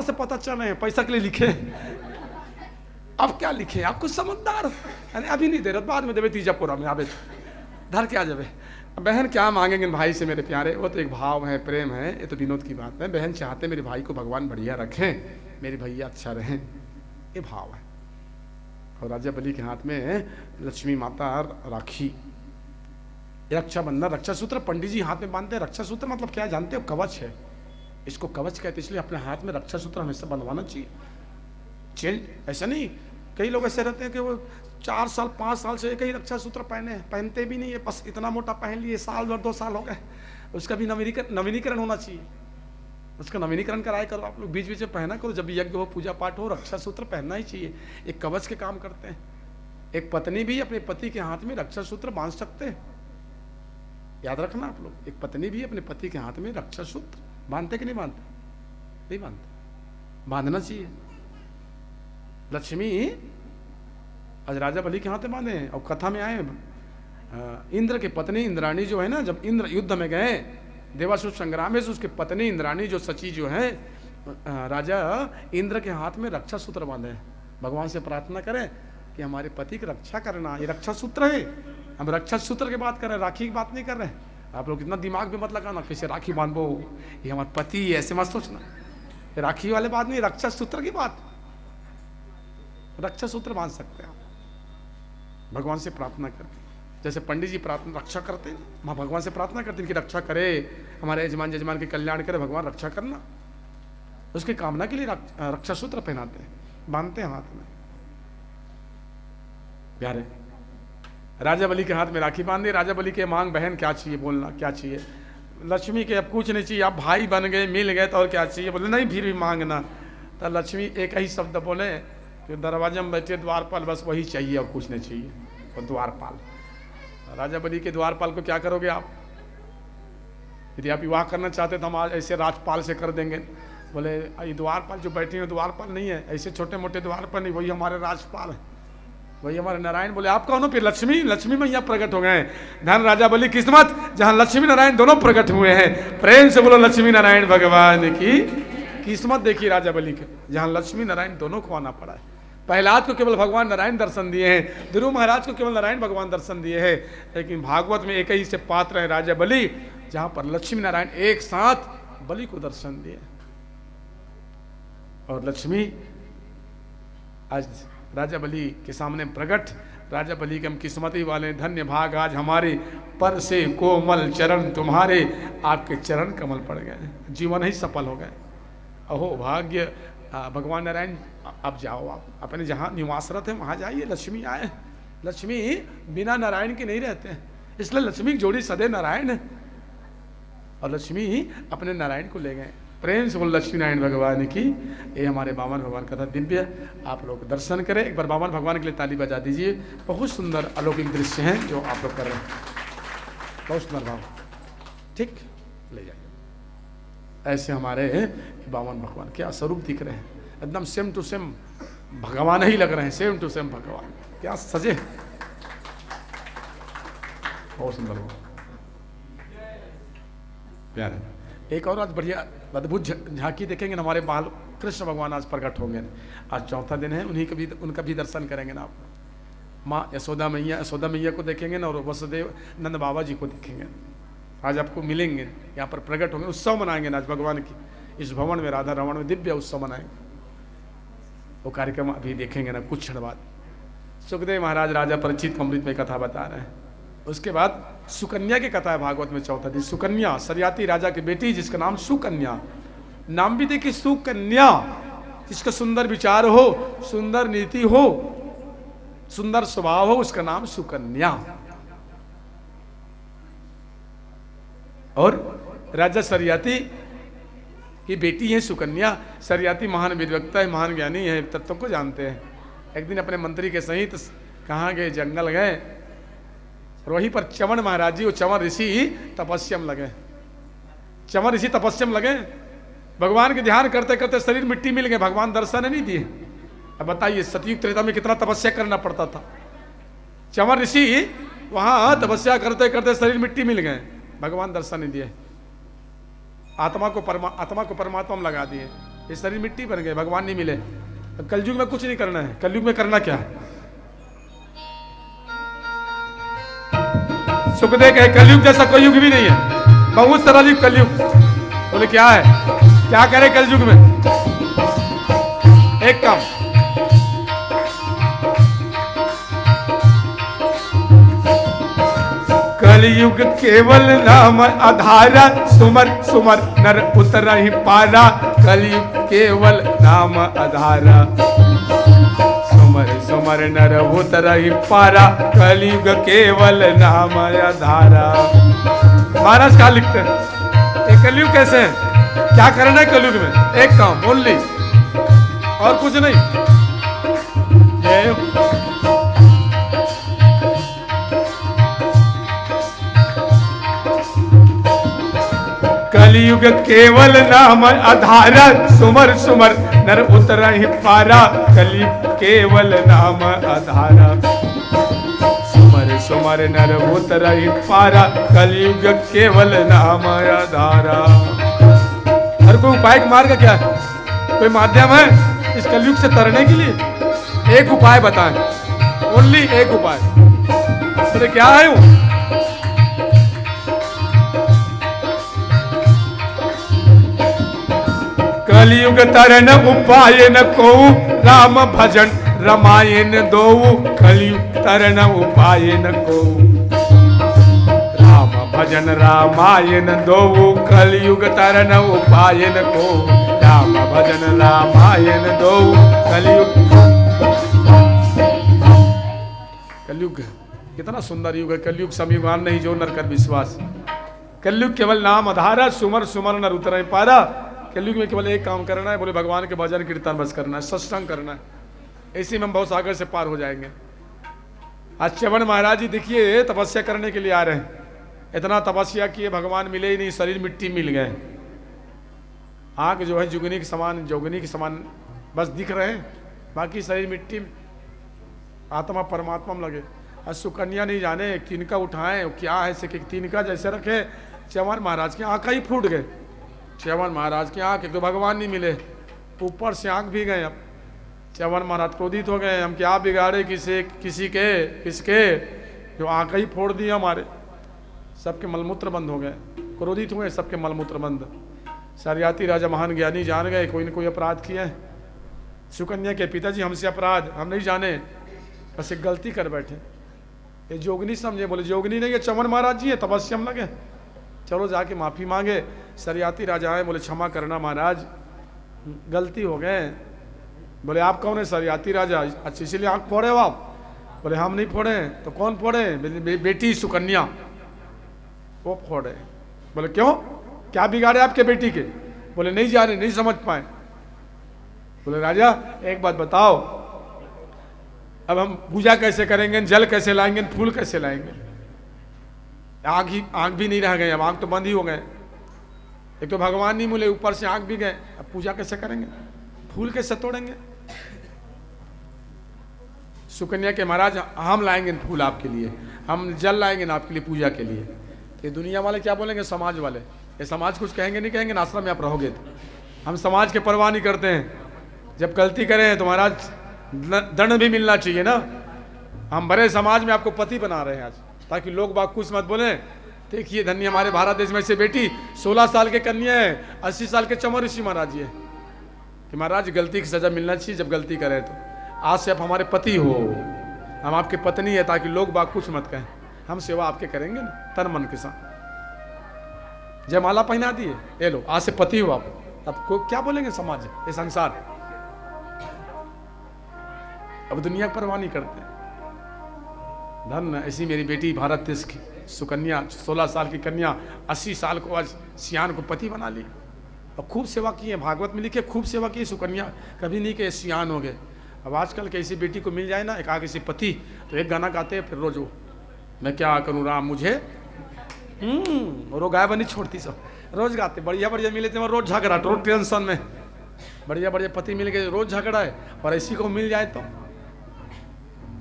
से पता चल रहे हैं, पैसा के लिए लिखे, अब क्या लिखे, आप कुछ समझदार हो। अरे अभी नहीं दे रहे, बाद में देवे, तीजापुरा में आवे धर के आ जावे। बहन क्या मांगेंगे भाई से मेरे प्यारे, वो तो एक भाव है, प्रेम है, ये तो विनोद की बात है। बहन चाहते मेरे भाई को भगवान बढ़िया रखें, मेरे भैया अच्छा रहें, ये भाव है। और राजा बलि के हाथ में लक्ष्मी माता राखी, रक्षाबंधन, रक्षा सूत्र पंडित जी हाथ में बांधते हैं। रक्षा सूत्र मतलब क्या जानते हो? कवच है, इसको कवच कहते हैं। इसलिए अपने हाथ में रक्षा सूत्र हमेशा बंधवाना चाहिए। चेंज ऐसा नहीं, कई लोग ऐसे रहते हैं कि वो 4 साल 5 साल से एक ही रक्षा सूत्र पहनते भी नहीं है, बस इतना मोटा पहन लिए, साल भर 2 साल हो गए, उसका भी नवीनीकरण होना चाहिए, उसका नवीनीकरण कराया करो आप लोग, बीच बीच में पहना करो, जब भी यज्ञ हो, पूजा पाठ हो, रक्षा सूत्र पहनना ही चाहिए। एक कवच के काम करते हैं। एक पत्नी भी अपने पति के हाथ में रक्षा सूत्र बांध सकते हैं, याद रखना आप लोग। एक पत्नी भी अपने पति के हाथ में रक्षा सूत्र बांधते कि नहीं बांधते? नहीं बांधते, बांधना चाहिए। लक्ष्मी आज राजा बलि के हाथ में बांधे हैं। और कथा में आए, इंद्र के पत्नी इंद्राणी जो है ना, जब इंद्र युद्ध में गए देवासुर संग्राम में, उसके पत्नी इंद्राणी जो सची जो है, राजा इंद्र के हाथ में रक्षा सूत्र बांधे हैं। भगवान से प्रार्थना करें कि हमारे पति की रक्षा करना, ये रक्षा सूत्र है। हम रक्षा सूत्र की बात कर रहे हैं, राखी की बात नहीं कर रहे हैं। आप लोग इतना दिमाग में मत लगाना कैसे राखी बांधो, ये हमारे पति है, ऐसे मत सोचना। राखी वाले बात नहीं, रक्षा सूत्र की बात। रक्षा सूत्र बांध सकते हैं आप भगवान से प्रार्थना करके, जैसे पंडित जी प्रार्थना रक्षा करते हैं, माँ भगवान से प्रार्थना करते हैं कि रक्षा करे, हमारे यजमान जजमान के कल्याण करे, भगवान रक्षा करना, उसकी कामना के लिए रक्षा सूत्र पहनाते हैं, बांधते हैं हाथ में। प्यारे राजा बलि के हाथ में राखी बांधी। राजा बलि के मांग बहन क्या चाहिए, बोलना क्या चाहिए। लक्ष्मी के अब कुछ नहीं चाहिए, आप भाई बन गए, मिल गए तो और क्या चाहिए, बोले नहीं फिर भी मांगना। तो लक्ष्मी एक ही शब्द बोले कि दरवाजे में बैठे द्वारपाल, बस वही चाहिए और कुछ नहीं चाहिए। और द्वारपाल, राजा बलि के द्वारपाल को क्या करोगे आप? यदि आप विवाह करना चाहते तो हम आज ऐसे राजपाल से कर देंगे। बोले ये द्वारपाल जो बैठे हैं द्वारपाल नहीं है, ऐसे छोटे मोटे द्वारपाल नहीं, वही हमारे राजपाल है, वही हमारे नारायण। बोले आप कौन हो? फिर लक्ष्मी, लक्ष्मी मैया प्रकट हो गए। धन राजा बलि किस्मत जहां लक्ष्मी नारायण दोनों प्रकट हुए हैं। प्रेम से बोलो लक्ष्मी नारायण भगवान की किस्मत। देखिए राजा बलि के, जहां लक्ष्मी नारायण दोनों को आना पड़ा है। प्रहलाद को केवल भगवान नारायण दर्शन दिए हैं, ध्रुव महाराज को केवल नारायण भगवान दर्शन दिए हैं, लेकिन भागवत में एक ही से पात्र है राजा बलि, जहां पर लक्ष्मी नारायण एक साथ बलि को दर्शन दिए। और लक्ष्मी आज राजा बलि के सामने प्रकट। राजा बलि के हम किस्मती वाले, धन्य भाग आज हमारे, पर से कोमल चरण तुम्हारे, आपके चरण कमल पड़ गए, जीवन ही सफल हो गए। अहो भाग्य भगवान नारायण, अब जाओ आप अपने जहाँ निवासरत है वहाँ जाइए। लक्ष्मी आए, लक्ष्मी बिना नारायण के नहीं रहते हैं, इसलिए लक्ष्मी की जोड़ी सदैव नारायण है। और लक्ष्मी अपने नारायण को ले गए। प्रेम से बोल लक्ष्मी नारायण भगवान की। ये हमारे बामन भगवान का था दिव्य, आप लोग दर्शन करें। एक बार बामन भगवान के लिए ताली बजा दीजिए। बहुत सुंदर अलौकिक दृश्य हैं जो आप लोग कर रहे हैं, बहुत सुंदर भाव। ठीक, ले जाइए। ऐसे हमारे बामन भगवान क्या स्वरूप दिख रहे हैं, एकदम सेम टू सेम भगवान ही लग रहे हैं, सेम टू सेम भगवान। क्या सजे, बहुत सुंदर हो प्यारे। एक और आज बढ़िया अद्भुत झांकी देखेंगे ना, हमारे बाल कृष्ण भगवान आज प्रकट होंगे। आज चौथा दिन है, उनका भी दर्शन करेंगे ना आप। माँ यशोदा मैया को देखेंगे ना, और वसुदेव नंद बाबा जी को देखेंगे। आज आपको मिलेंगे, यहाँ पर प्रकट होंगे, उत्सव मनाएंगे ना आज भगवान की। इस भवन में राधा रमण में दिव्य उत्सव मनाएंगे। वो कार्यक्रम अभी देखेंगे ना कुछ क्षण बाद। सुखदेव महाराज राजा परीक्षित को अमृत में कथा बता रहे हैं। उसके बाद सुकन्या की कथा है भागवत में चौथा दिन। सुकन्या सरियाती राजा की बेटी, जिसका नाम सुकन्या, नाम भी देखिए सुकन्या, जिसका सुंदर विचार हो, सुंदर नीति हो, सुंदर स्वभाव हो, उसका नाम सुकन्या। और राजा सरियाती की बेटी है सुकन्या। सरियाती महान विद्वक्ता है, महान ज्ञानी है, तत्व को जानते हैं। एक दिन अपने मंत्री के सहित कहाँ गए, जंगल गए, और वहीं पर चवन महाराज जी, वो चवन ऋषि तपस्यम लगे। चवन ऋषि तपस्यम लगे, भगवान के ध्यान करते करते शरीर मिट्टी मिल गए, भगवान दर्शन नहीं दिए। अब बताइए सतयुग त्रेता में कितना तपस्या करना पड़ता था। चवन ऋषि वहां तपस्या करते करते शरीर मिट्टी मिल गए, भगवान दर्शन नहीं दिए। आत्मा को परमात्मा में लगा दिए, ये शरीर मिट्टी बन गए, भगवान नहीं मिले। कलयुग में कुछ नहीं करना है। कलयुग में करना क्या है? सुखदेव कहे कलयुग जैसा कोई युग भी नहीं है, बहुत सरल युग कलयुग। बोले क्या है, क्या करे कलयुग में? एक काम, कलयुग केवल नाम आधारा, सुमर सुमर नर उतर ही पारा। कलयुग केवल नाम आधारा, सुमर सुमर नर उतर ही पारा। कलयुग केवल नाम आधारा। महाराज कहा लिखते हैं ये कलयुग कैसे है, क्या करना है कलयुग में? एक काम ओनली, और कुछ नहीं। कलयुग केवल नाम आधारा, सुमर सुमर नर उतर ही पारा। कलयुग केवल नाम आधारा, सुमर सुमर नर उतर ही पारा। कलयुग केवल नाम आधारा। हर कोई उपाय का मार्ग क्या है? कोई माध्यम है इस कलयुग से तरने के लिए? एक उपाय बताएं, ओनली एक उपाय। तो क्या है वो? कलयुग तरन उपाय न को, राम भजन रामायण दो। कलयुग तरन उपाय न को, राम भजन रामायण दो। कलयुग तरन उपाय न को, राम भजन रामायण दो। कलयुग कितना सुंदर युग है। कलयुग समीवान नहीं जो नर कर विश्वास। कलयुग केवल नाम आधारा, सुमर सुमर नर उतर पारा। कलयुग में केवल एक काम करना है, बोले भगवान के भजन कीर्तन बस करना है, सत्संग करना है। इसी में हम बहुत सागर से पार हो जाएंगे। आज च्यवन महाराज जी देखिए तपस्या करने के लिए आ रहे हैं। इतना तपस्या किए, भगवान मिले ही नहीं, शरीर मिट्टी मिल गए। आंख जो है जोगनी के समान बस दिख रहे हैं, बाकी शरीर मिट्टी, आत्मा परमात्मा में लगे। और सुकन्या नहीं जाने तिनका उठाएं क्या है, से तिनका जैसे रखे। च्यवन महाराज की आंख ही फूट गए। च्यवन महाराज की आंख, एक तो भगवान नहीं मिले, ऊपर से आंख भी गए। अब च्यवन महाराज क्रोधित हो गए, हम क्या बिगाड़े किसके जो आंख ही फोड़ दिया हमारे। सबके मलमूत्र बंद हो गए, क्रोधित हुए, सबके मलमूत्र बंद। सरियाती राजा महान ज्ञानी जान गए कोई न कोई अपराध किया है। सुकन्या के पिताजी हमसे अपराध, हम नहीं जाने, बस एक गलती कर बैठे। ये जोगनी समझे, बोले जोगनी नहीं, ये च्यवन महाराज जी है, तपस्या में लगे। चलो जाके माफी मांगे। सरियाती राजा आए, बोले क्षमा करना महाराज, गलती हो गए। बोले आप कौन है? सरियाती राजा। अच्छा इसीलिए आंख फोड़े हो आप? बोले हम नहीं फोड़े। तो कौन फोड़े? बेटी सुकन्या, वो फोड़े। बोले क्यों, क्या बिगाड़े आपके बेटी के? बोले नहीं जाने, नहीं समझ पाए। बोले राजा एक बात बताओ, अब हम पूजा कैसे करेंगे, जल कैसे लाएंगे, फूल कैसे लाएंगे? आँख भी नहीं रह गए, अब आँख तो बंद ही हो गए। एक तो भगवान नहीं मिले, ऊपर से आँख भी गए, अब पूजा कैसे करेंगे, फूल कैसे तोड़ेंगे? सुकन्या के महाराज हम लाएंगे फूल आपके लिए, हम जल लाएंगे ना आपके लिए पूजा के लिए। ये दुनिया वाले क्या बोलेंगे, समाज वाले, ये समाज कुछ कहेंगे नहीं कहेंगे ना, आश्रम में आप रहोगे तो। हम समाज के परवाह नहीं करते हैं, जब गलती करें तो महाराज दंड भी मिलना चाहिए ना। हम बड़े समाज में आपको पति बना रहे हैं आज, ताकि लोग बाग कुछ मत बोले। देखिए धन्य हमारे भारत देश में से बेटी 16 साल के कन्या है, 80 साल के चमर ऋषि महाराज जी है कि महाराज गलती की सजा मिलना चाहिए जब गलती करें तो। आज से आप हमारे पति हो, हम आपके पत्नी है, ताकि लोग बाग कुछ मत कहें। हम सेवा आपके करेंगे ना तन मन के साथ। जयमाला पहना दिए, ये लो आज से पति हो आप, अब को क्या बोलेंगे समाज, ये संसार। अब दुनिया की परवाह नहीं करते। धन ऐसी मेरी बेटी भारत देश की सुकन्या, 16 साल की कन्या 80 साल को आज सियान को पति बना ली और खूब सेवा की है। भागवत में लिखे खूब सेवा की सुकन्या, कभी नहीं कि सियान हो गए। अब आजकल के ऐसी बेटी को मिल जाए ना एक आगे से पति, तो एक गाना गाते हैं फिर रोज वो मैं क्या करूँ राम मुझे, और वो गायब नहीं छोड़ती, सब रोज गाते। बढ़िया बढ़िया मिले थे रोज झगड़ा, रोज टेंशन में, बढ़िया बढ़िया पति मिल गए रोज झगड़ा है। और ऐसी को मिल जाए तो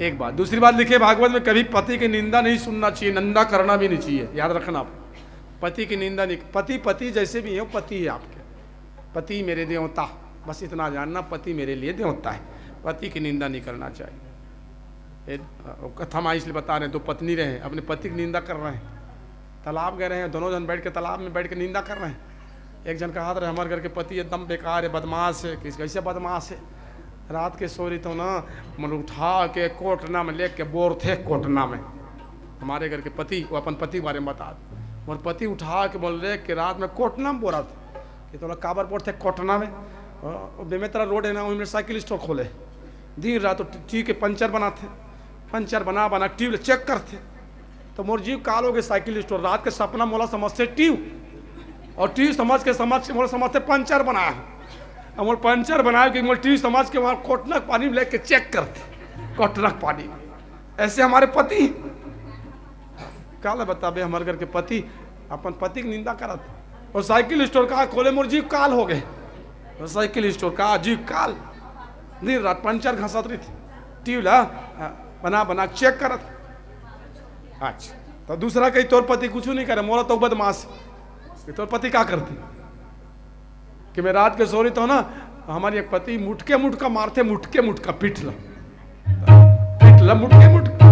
एक बात। दूसरी बात लिखिए भागवत में, कभी पति की निंदा नहीं सुनना चाहिए, निंदा करना भी नहीं चाहिए, याद रखना आप। पति की निंदा नहीं, पति जैसे भी है पति है आपके, पति मेरे देवता, बस इतना जानना, पति मेरे लिए देवता है, पति की निंदा नहीं करना चाहिए। कथा माँ इसलिए बता रहे हैं, तो पत्नी रहे अपने पति की निंदा कर रहे हैं, तालाब गए रहे हैं, दोनों जन बैठ के तालाब में बैठ के निंदा कर रहे हैं। एक जन कहा था हमारे घर के पति एकदम बेकार है, बदमाश है। कैसे बदमाश है? रात के सो रही तो ना, मन उठा के कोटना में ले के बोर थे, कोटना में हमारे घर के पति, वो अपन पति के बारे में बता, और पति उठा के बोल रहे कि रात में कोटना में बोरा था कि तो काबर बोर थे कोटना में, बेमेतरा रोड है ना, वहीं साइकिल स्टोर खोले, दिन रात तो ट्यूब के पंचर बनाते, पंचर बना बना ट्यूब चेक करते, तो मोर जीव काल हो गए साइकिल स्टोर। रात के सपना मोला समझते ट्यूब, और ट्यूब समझ के मोला समझते पंचर बनाया, और मोल पंचर बनाया कि मोल ट्यूब समझ के वहाँ कोटनक पानी में लेके चेक करते, कोटनक पानी में। ऐसे हमारे पति काल बताबे, हमारे घर के पति अपन पति की निंदा करत, और साइकिल स्टोर कहा खोले, मोर जीव काल हो गए, और साइकिल स्टोर कहा जीव काल, दिन रात पंचर घसत रही थी, ट्यूब बना बना चेक करत। अच्छा तो दूसरा कहीं तोर पति कुछ नहीं करे, मोरा तो बदमाश, तोर पति क्या करती कि मैं रात के सो रही तो ना, हमारी एक पति मुटके मुटका मारते, मुटके मुटका पिटला मुटके मुटका,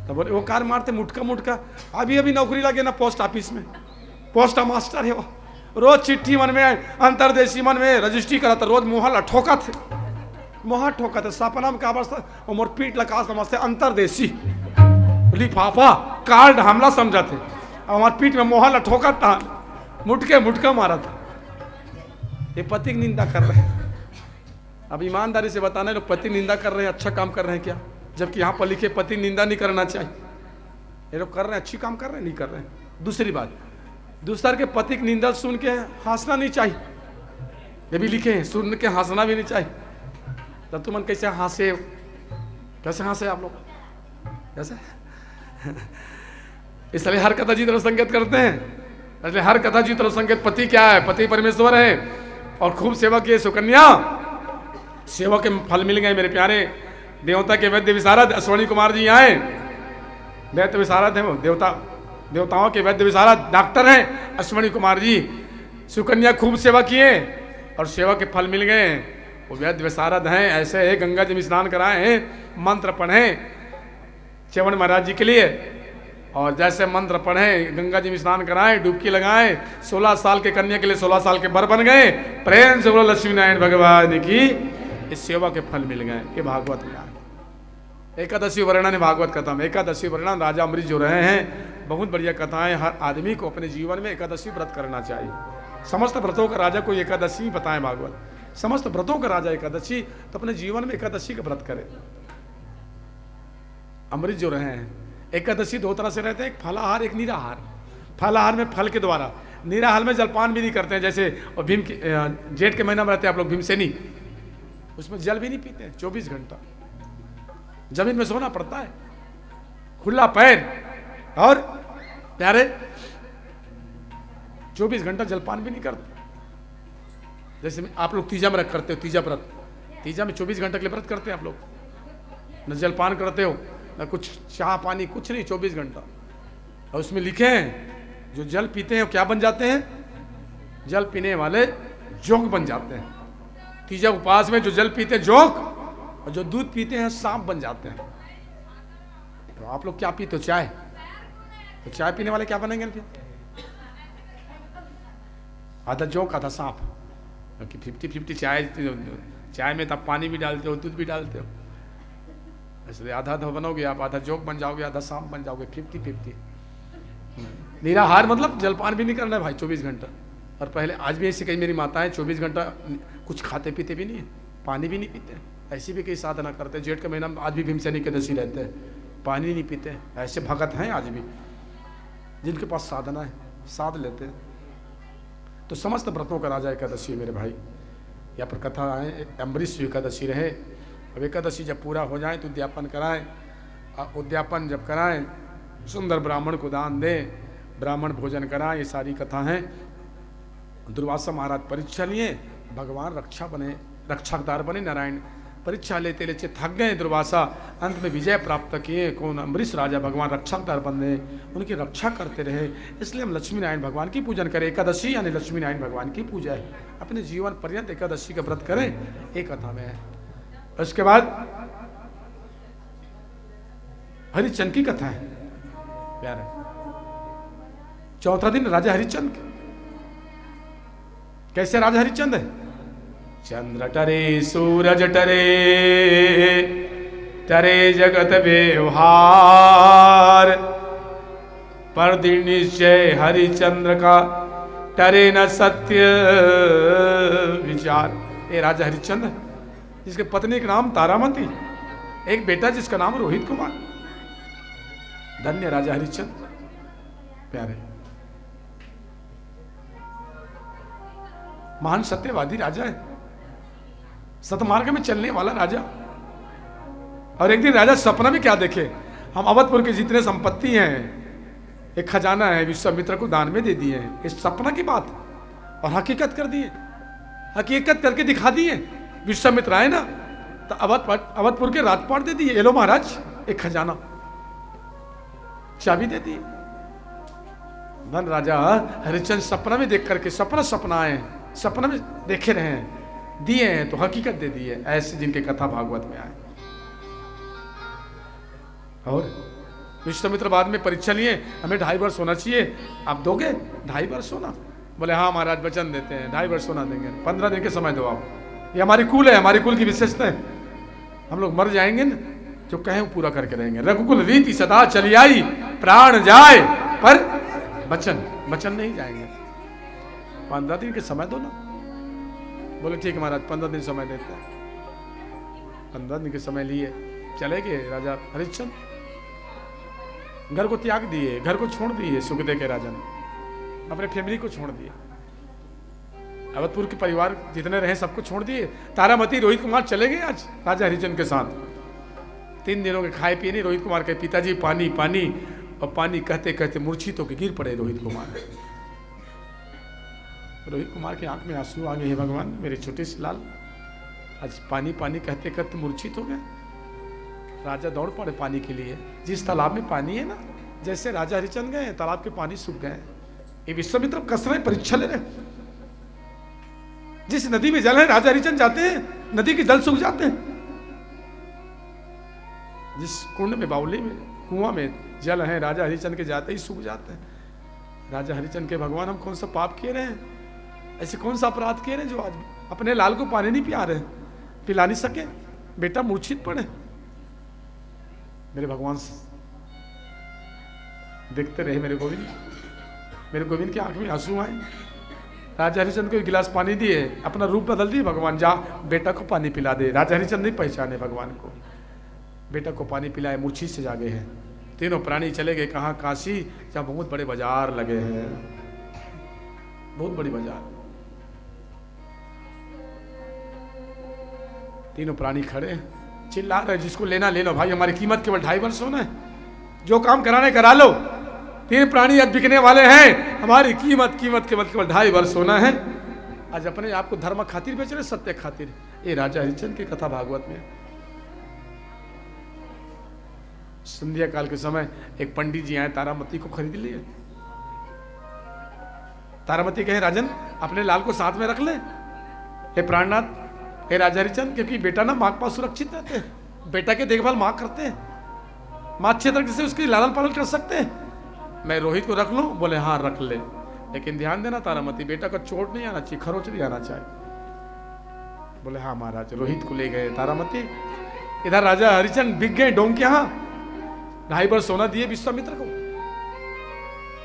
तो बोले वो कार मारते मुटका मुटका। अभी अभी नौकरी लगे ना पोस्ट ऑफिस में, पोस्ट मास्टर है वो, रोज चिट्ठी मन में अंतरदेशी मन में रजिस्ट्री करा था, रोज मुहल्ला ठोका थे, मुहा ठोका थे, सपना में काबर और मोर पीट लगा समझते अंतरदेशी लिफाफा कार्ड हमला समझा थे, और हमारे पीठ में मुहल्ला ठोका था, मुटके मुटका मारा था। ये पति की निंदा कर रहे हैं। अब ईमानदारी से बताना, लोग पति निंदा कर रहे हैं, अच्छा काम कर रहे हैं क्या? जबकि यहाँ पर लिखे पति निंदा नहीं करना चाहिए। ये लोग कर रहे हैं, अच्छी काम कर रहे हैं, नहीं कर रहे हैं। दूसरी बात, दूसरा के पति की निंदा सुन के हंसना नहीं चाहिए, ये भी लिखे हैं, सुन के हंसना भी नहीं चाहिए। तब तुम कैसे हंसे, कैसे हंसे आप लोग, कैसे? इसलिए हर कथा जी तरफ संकेत करते हैं, इसलिए हर कथा जी तरफ संकेत पति क्या है, पति परमेश्वर है। और खूब सेवा किए सुकन्या, सेवा के फल मिल गए मेरे प्यारे। देवता के वैद्य विशारद अश्वनी कुमार जी आए, वैद्य विशारद है वो, देवताओं के वैद्य विशारद डॉक्टर हैं अश्वनी कुमार जी। सुकन्या खूब सेवा किए और सेवा के फल मिल गए। वो वैद्य विशारद हैं, ऐसे है गंगा जी में स्नान कराए हैं, मंत्र पढ़े च्यवन महाराज जी के लिए, और जैसे मंत्र पढ़े गंगा जी में स्नान कराएं, डुबकी लगाएं, 16 साल के कन्या के लिए 16 साल के बर बन गए। प्रेम से बोलो लक्ष्मी नारायण भगवान की, इस सेवा के फल मिल गए। ये भागवत में आए। एकादशी वर्णन है भागवत कथा में, एकादशी वर्णन राजा अमृत जो रहे हैं, बहुत बढ़िया कथाएं। हर आदमी को अपने जीवन में एकादशी व्रत करना चाहिए। समस्त व्रतों का राजा कोई एकादशी बताए भागवत, समस्त व्रतों का राजा एकादशी, तो अपने जीवन में एकादशी का व्रत करे। अमृत जो रहे हैं, एकादशी दो तरह से रहते हैं, एक फलाहार एक निराहार। फलाहार में फल के द्वारा, नीरा हाल में जलपान भी नहीं करते हैं। जैसे और भीम की जेठ के महीना में रहते हैं आप लोग भीमसेनी, उसमें जल भी नहीं पीते हैं 24 घंटा, जमीन में सोना पड़ता है खुला पैर, और प्यारे 24 घंटा जलपान भी नहीं करते। जैसे आप लोग तीजा में रख करते हो, तीजा व्रत, तीजा में 24 घंटे के लिए व्रत करते हैं आप लोग, न जलपान करते हो न कुछ चाह पानी, कुछ नहीं, 24 घंटा। और उसमें लिखे हैं जो जल पीते हैं क्या बन जाते हैं, जल पीने वाले जोग बन जाते हैं। तीजा उपवास में जो जल पीते हैं जोग, और जो दूध पीते हैं सांप बन जाते हैं। तो आप लोग क्या पीते हो, चाय, तो चाय पीने वाले क्या बनेंगे फिर, आधा जोक आधा सांप, क्योंकि 50-50 चाय में तब पानी भी डालते हो दूध भी डालते हो, इसलिए आधा आधा बनोगे आप, आधा जोक बन जाओगे आधा सांप बन जाओगे, 50-50। निराहार मतलब जलपान भी नहीं करना है भाई 24 घंटा। और पहले आज भी ऐसी कई मेरी माताएं 24 घंटा कुछ खाते पीते भी नहीं है, पानी भी नहीं पीते, ऐसी भी कई साधना करते हैं। जेठ के महीना में आज भी भीमसेनी के दसी रहते हैं, पानी नहीं पीते, ऐसे भगत हैं आज भी जिनके पास साधना है, साध लेते हैं। तो समस्त व्रतों का राजा एकादशी मेरे भाई, यहाँ पर कथा आए अम्बरीश एकादशी रहे। अब एकादशी जब पूरा हो जाए तो उद्यापन कराएं, उद्यापन जब कराएं सुंदर ब्राह्मण को दान दें, ब्राह्मण भोजन कराएं, ये सारी कथा हैं। दुर्वासा महाराज परीक्षा लिए, भगवान रक्षादार बने, नारायण परीक्षा लेते लेते थक गए दुर्वासा, अंत में विजय प्राप्त किए। कौन, अम्बरीश राजा, भगवान रक्षादार बने, उनकी रक्षा करते रहे। इसलिए हम लक्ष्मी नारायण भगवान की पूजन करें। एकादशी यानी लक्ष्मी नारायण भगवान की पूजा है, अपने जीवन पर्यंत एकादशी का व्रत करें, एक कथा में है। उसके बाद हरिचंद की कथा है प्यारे, चौथा दिन राजा हरिचंद। कैसे राजा हरिचंद है, चंद्र टरे सूरज टरे, टरे जगत व्यवहार, पर दिन निश्चय हरिचंद्र का, टरे न सत्य विचार। ये राजा हरिचंद जिसके पत्नी का नाम तारामती, एक बेटा जिसका नाम रोहित कुमार। धन्य राजा हरिचंद प्यारे, महान सत्यवादी राजा है, सतमार्ग में चलने वाला राजा। और एक दिन राजा सपना में क्या देखे, हम अवधपुर के जितने संपत्ति हैं, एक खजाना है, विश्वामित्र को दान में दे दिए हैं। इस सपना की बात और हकीकत कर दिए, हकीकत करके दिखा दिए। विश्वामित्र आए ना तो अवधपुर के राजपाट दे दिए, एलो महाराज एक खजाना, चाबी दे दी। धन राजा हरिचंद सपना में देख करके, सपना आए, सपना में देखे रहे हैं, दिए हैं तो हकीकत दे दी है। ऐसे जिनके कथा भागवत में आए। और विश्वामित्र बाद में परीक्षा लिए, हमें 2.5 वर्ष सोना चाहिए, आप दोगे 2.5 वर्ष सोना? बोले हाँ महाराज वचन देते हैं, 2.5 वर्ष सोना देंगे, 15 दिन के समय दो आप, ये हमारी कुल है, हमारी कुल की विशेषता है। हम लोग मर जाएंगे ना, जो कहें वो पूरा करके रहेंगे। रघुकुल रीति सदा चली आई, प्राण जाए पर वचन नहीं जाएंगे। 15 दिन के समय दो ना। बोले ठीक है महाराज 15 दिन समय देते हैं। 15 दिन के समय लिए चले गए राजा हरिश्चंद्र, घर को त्याग दिए, घर को छोड़ दिए। सुखदेव के राजा ने अपने फैमिली को छोड़ दिए, अवधपुर के परिवार जितने रहे सबको छोड़ दिए। तारामती रोहित कुमार चले गए आज राजा हरिचंद के साथ। 3 दिनों के खाए पिए नहीं। रोहित कुमार के पिताजी पानी पानी और पानी कहते कहते मूर्छित होकर गिर पड़े रोहित कुमार। रोहित कुमार की आंख में आंसू आ गए, हे भगवान मेरे छोटे से लाल आज पानी पानी कहते कहते मूर्छित हो गए। राजा दौड़ पड़े पानी के लिए। जिस तालाब में पानी है ना, जैसे राजा हरिचंद गए तालाब के पानी सूख गए। ये विश्वामित्र कस रहे, परीक्षा ले रहे। जिस नदी में जल है राजा हरिचंद जाते हैं, नदी के जल सूख जाते हैं। जिस कुंड में, बावली में, कुआं में जल है राजा हरिचंद के जाते ही सूख जाते हैं। राजा हरिचंद के भगवान हम कौन सा पाप किए रहे हैं, ऐसे कौन सा अपराध किए रहे जो आज अपने लाल को पानी नहीं पिला रहे, पिला नहीं सके, बेटा मूर्छित पड़े। मेरे भगवान देखते रहे, मेरे गोविंद की आंख में आंसू आए। राजा हरिचंद को 1 गिलास पानी दिए, अपना रूप बदल दिए। भगवान जा बेटा को पानी पिला दे। राजा हरिचंद नहीं पहचाने भगवान को, बेटा को पानी पिलाए, मूर्छित से जागे हैं। तीनों प्राणी चले गए कहाँ? काशी, जहाँ बहुत बड़े बाजार लगे हैं। बहुत बड़ी बाजार। तीनों प्राणी खड़े चिल्ला रहे, जिसको लेना ले लो भाई, हमारी कीमत केवल 2.5 वर्ष होना है, जो काम कराने करा लो। 3 प्राणी आज बिकने वाले हैं, हमारी कीमत केवल 2.5 वर्ष होना है। आज अपने आप को धर्म खातिर बेच रहे, सत्य खातिर। ये राजा हरिश्चंद्र की कथा भागवत में। संध्या काल के समय एक पंडित जी आए, तारामती को खरीद लिए। तारामती कहे, राजन अपने लाल को साथ में रख ले, हे प्राणनाथ, हे राजा हरिश्चंद्र, क्योंकि बेटा ना माँ के पास सुरक्षित रहते हैं, बेटा की देखभाल माँ करते हैं, माँ अच्छे तरीके से उसकी लालन पालन कर सकते हैं, मैं रोहित को रख लूं? बोले हाँ रख ले, लेकिन ध्यान देना तारामती, बेटा का चोट नहीं आना चाहिए, खरोच नहीं आना चाहिए। बोले हाँ महाराज। रोहित को ले गए तारामती। इधर राजा हरिश्चंद्र बिक गए डोम के यहाँ। 2.5 वर्ष सोना दिए विश्वामित्र को,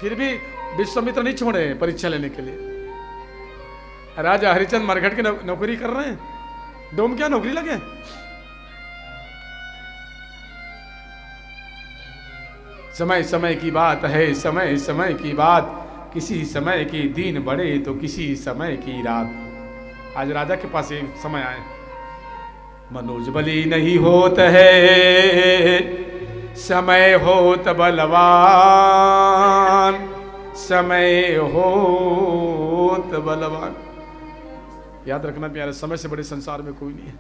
फिर भी विश्वामित्र नहीं छोड़े परीक्षा लेने के लिए। राजा हरिश्चंद्र मरघट की नौकरी कर रहे हैं, डोम क्या नौकरी लगे। समय समय की बात है, समय समय की बात, किसी समय की दिन बड़े तो किसी समय की रात। आज राजा के पास एक समय आए, मनोज बली नहीं होत है, समय होत बलवान, समय होत बलवान। याद रखना प्यारे, समय से बड़े संसार में कोई नहीं है।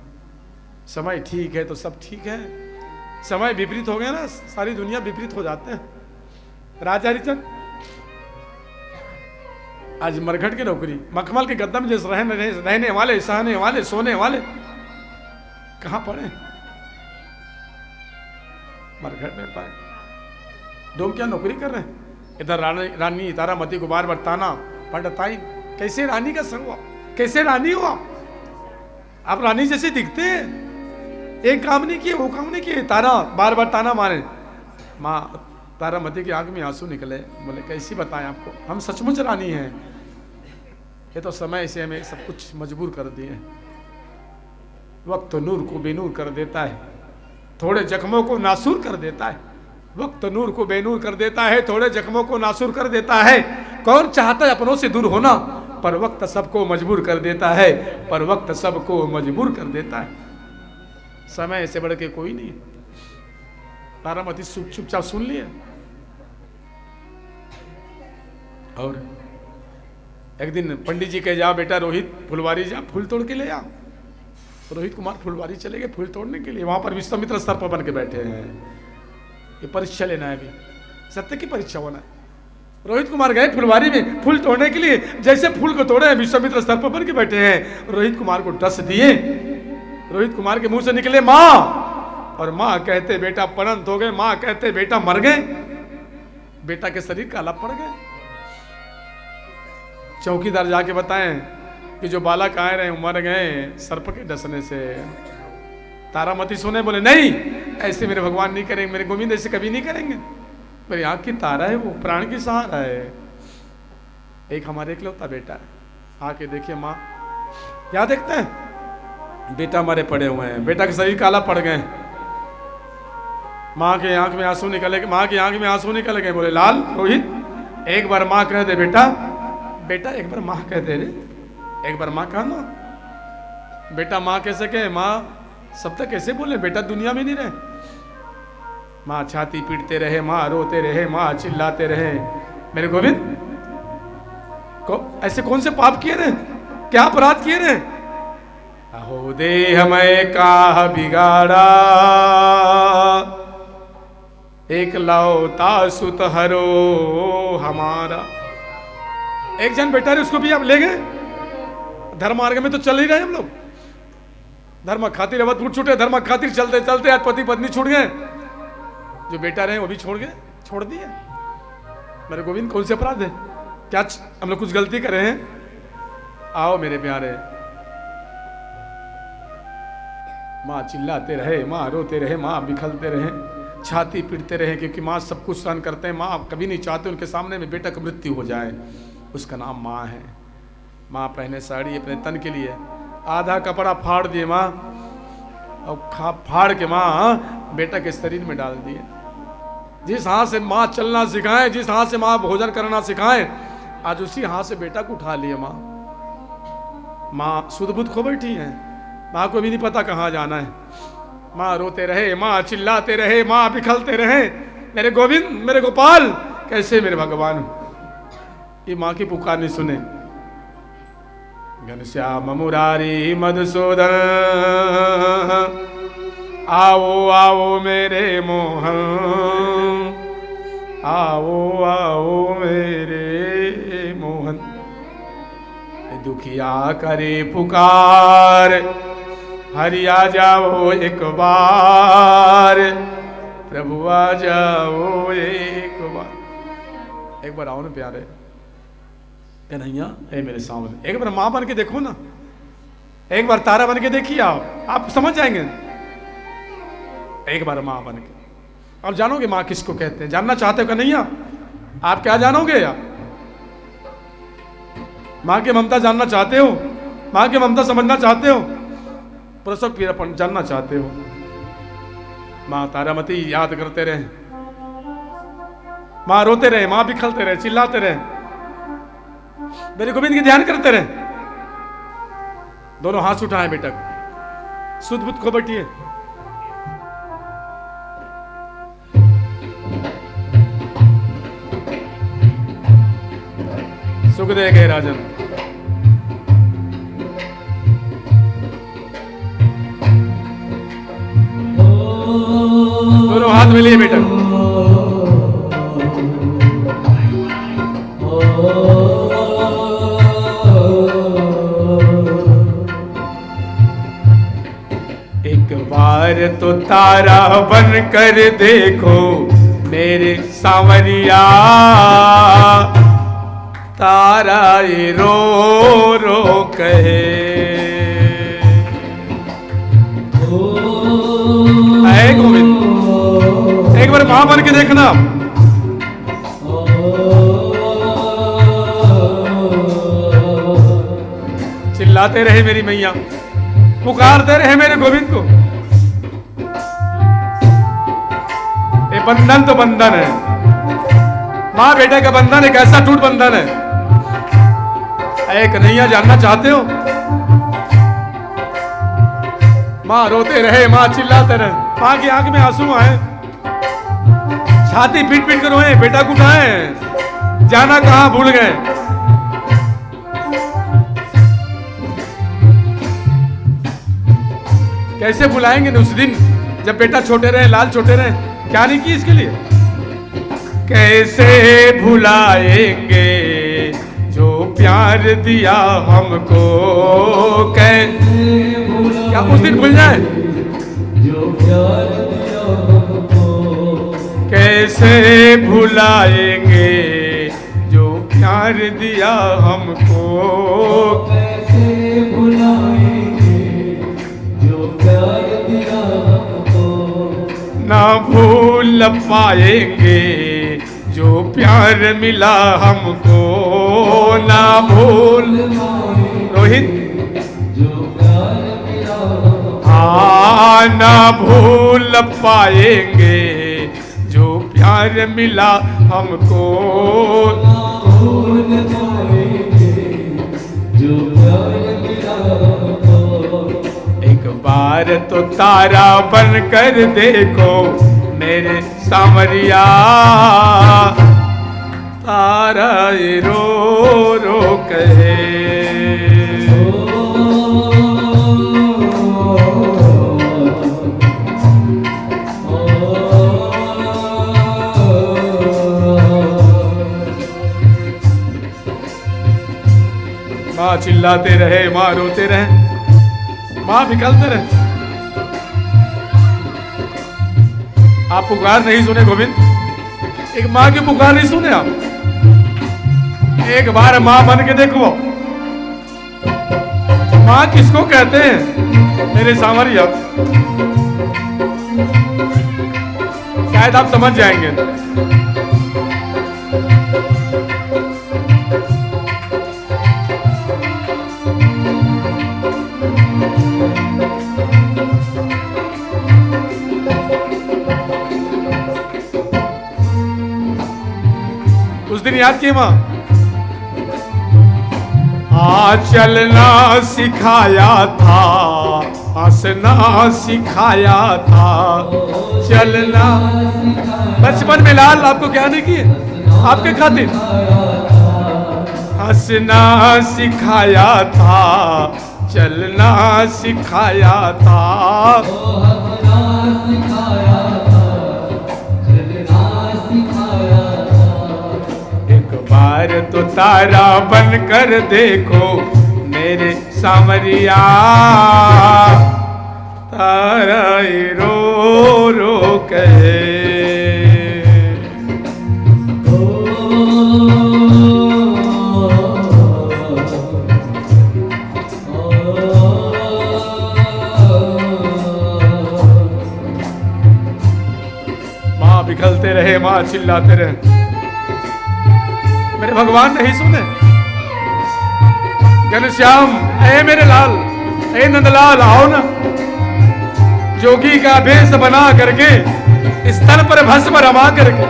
समय ठीक है तो सब ठीक है, समय विपरीत हो गया ना, सारी दुनिया विपरीत हो जाते हैं। राजा हरिश्चंद्र आज मरघट की नौकरी, मखमल के गद्दा में जैसे रहने वाले, सहने वाले, सोने वाले, कहां पड़े? मरघट में पाए। डोम क्या नौकरी कर रहे हैं। इधर रानी तारामती को बार बार ताना, पंडिताई कैसे रानी का संग हुआ, कैसे रानी हो आप रानी जैसे दिखते हैं, एक काम नहीं किए, वो काम नहीं किए। तारा बार बार ताना मारे। माँ तारामती की आंख में आंसू निकले। बोले कैसी बताएं आपको, हम सचमुच रानी हैं, ये तो समय से हमें सब कुछ मजबूर कर दिए। वक्त नूर को बेनूर कर देता है, थोड़े जख्मों को नासूर कर देता है। वक्त नूर को बेनूर कर देता है, थोड़े जख्मों को नासूर कर देता है। कौन चाहता है अपनों से दूर होना, पर वक्त सबको मजबूर कर देता है, पर वक्त सबको मजबूर कर देता है। समय से बढ़ के कोई नहीं। तारामती चुपचाप सुन लिए। और एक दिन पंडित जी कहे, जा बेटा रोहित फुलवारी जा, फूल तोड़ के ले आ। रोहित कुमार फुलवारी चले गए फूल तोड़ने के लिए। वहां पर विश्वामित्र सर्प बन के बैठे हैं, ये परीक्षा लेना है, अभी सत्य की परीक्षा होना है। रोहित कुमार गए फुलवारी में फूल तोड़ने के लिए, जैसे फूल को तोड़े विश्वामित्र सर्प बन के बैठे हैं। रोहित कुमार को डस दिए। रोहित कुमार के मुंह से निकले माँ, और माँ कहते बेटा पनंत हो गए, माँ कहते बेटा मर गए। बेटा के शरीर काला पड़ गए। चौकीदार जाके बताएं कि जो बालक आए रहे मर गए सर्प के डसने से। तारामती सुने, बोले नहीं ऐसे मेरे भगवान नहीं करेंगे, मेरे गोविंद ऐसे कभी नहीं करेंगे। मेरी आंख की तारा है, वो प्राण की सहारा है, एक हमारे इकलौता बेटा है। आके देखिए माँ, क्या देखते हैं, बेटा मरे पड़े हुए हैं, बेटा के शरीर काला पड़ गए। माँ के आंख में आंसू निकले, माँ की आंख में आंसू निकल गए। बोले लाल रोहित एक बार माँ कह दे बेटा, बेटा एक बार माँ कह दे रे, एक बार माँ कहना। बेटा माँ कैसे कहे, माँ सब तक कैसे बोले, बेटा दुनिया में नहीं रहे। माँ छाती पीटते रहे, माँ रोते रहे, माँ चिल्लाते रहे, मेरे गोविंद को ऐसे कौन से पाप किए रहे, क्या अपराध किए रहे। अहो दे हमें का बिगाड़ा, एक लौता सुत हरो हमारा। एक जन बेटा रे, उसको भी आप ले गए। धर्म मार्ग में तो चल ही रहे हम लोग, धर्म खातिर अवध फूट छूटे, धर्म खातिर चलते चलते आज पति पत्नी छूट गए, जो बेटा रहे वो भी छोड़ गए, छोड़ दिए। मेरे गोविंद कौन से अपराध है, क्या हम लोग कुछ गलती कर रहे हैं। आओ मेरे प्यारे। माँ चिल्लाते रहे, माँ रोते रहे, माँ बिखलते रहे, छाती पीटते रहे, क्योंकि माँ सब कुछ सहन करते हैं। माँ कभी नहीं चाहते उनके सामने में बेटा की मृत्यु हो जाए, उसका नाम माँ है। माँ पहने साड़ी अपने तन के लिए, आधा कपड़ा फाड़ दिए माँ, और फाड़ के माँ बेटा के शरीर में डाल दिए। जिस हाथ से माँ चलना सिखाए, जिस हाथ से माँ भोजन करना सिखाए, आज उसी हाथ से बेटा को उठा लिया माँ। माँ सुध बुध खो बैठी है, माँ को भी नहीं पता कहाँ जाना है। माँ रोते रहे, माँ चिल्लाते रहे, माँ बिखलते रहे, मेरे गोविंद, मेरे गोपाल, कैसे मेरे भगवान। ये माँ की पुकार नहीं सुने। घनश्याम मुरारी मधुसूदन, आओ आओ मेरे मोहन, आओ आओ मेरे मोहन। दुखिया करे पुकार, हरि आ जाओ एक बार, प्रभु आ जाओ एक बार आओ ना प्यारे कन्हैया, है मेरे सामने। एक बार माँ बन के देखो ना, एक बार तारा बन के देखिए, आप समझ जाएंगे। एक बार माँ बन के आप जानोगे माँ किसको कहते हैं। जानना चाहते हो कन्हैया? आप क्या जानोगे यार? माँ की ममता जानना चाहते हो? माँ की ममता समझना चाहते हो? प्रसव पीड़ापन जानना चाहते हो? माँ तारामती याद करते रहे, माँ रोते रहे, माँ बिखलते रहे, चिल्लाते रहे, मेरे गोविंद की ध्यान करते रहे। दोनों हाथ उठाए बेटा को, सुध बुध को बैठिए। सुख दे गए राजन। दोनों हाथ मिलिए बेटा। एक बार तो तारा बन कर देखो मेरे सांवरिया, तारा ये रो रो कहे, ऐ गोविंद एक बार मां बन के देखना। चिल्लाते रहे मेरी मैया, पुकारते रहे मेरे गोविंद को। ये बंधन तो बंधन है, माँ बेटे का बंधन एक ऐसा टूट बंधन है। ऐ कन्हैया जानना चाहते हो? माँ रोते रहे, माँ चिल्लाते रहे, माँ की आंख में आंसू आए, छाती पीट पीट कर रोए, बेटा को उठाए, जाना कहाँ भूल गए। कैसे भुलाएंगे उस दिन जब बेटा छोटे रहे, लाल छोटे रहे, क्या नहीं की इसके लिए। कैसे भुलाएंगे जो प्यार दिया हमको, कैसे क्या उस दिन भूल जाए जो प्यार दिया हमको। कैसे भुलाएंगे जो प्यार दिया हमको, कैसे भुलाएंगे जो प्यार दिया हमको। ना भूल पाएंगे जो प्यार मिला हमको, ना भूल रोहित जो प्यार मिला हमको। हाँ ना भूल पाएंगे जो प्यार मिला हमको, ना भूल पाएंगे जो प्यार मिला हमको। एक बार तो तारा बन कर देखो मेरे सांवरिया, तारा रो रो कहे। माँ चिल्लाते रहे, माँ रोते रहे, माँ बिखलते रहे। आप पुकार नहीं सुने गोविंद? एक माँ की पुकार नहीं सुने आप? एक बार माँ बन के देखो। माँ किसको कहते हैं मेरे सांवरिया? शायद आप समझ जाएंगे। उस दिन याद किए माँ, चलना सिखाया था, हंसना सिखाया था, चलना। बचपन में लाल आपको क्या नहीं किए आपके खातिर? हंसना सिखाया था, चलना सिखाया था, एक बार तो तारा बनकर देखो मेरे सामरिया, तारा रो रो कहे। माँ बिखलते रहे, माँ चिल्लाते रहे, मेरे भगवान नहीं सुने। घनश्याम, ए मेरे लाल, ए नंदलाल, आओ ना। जोगी का भेष बना करके, स्तन पर भस्म रमा करके,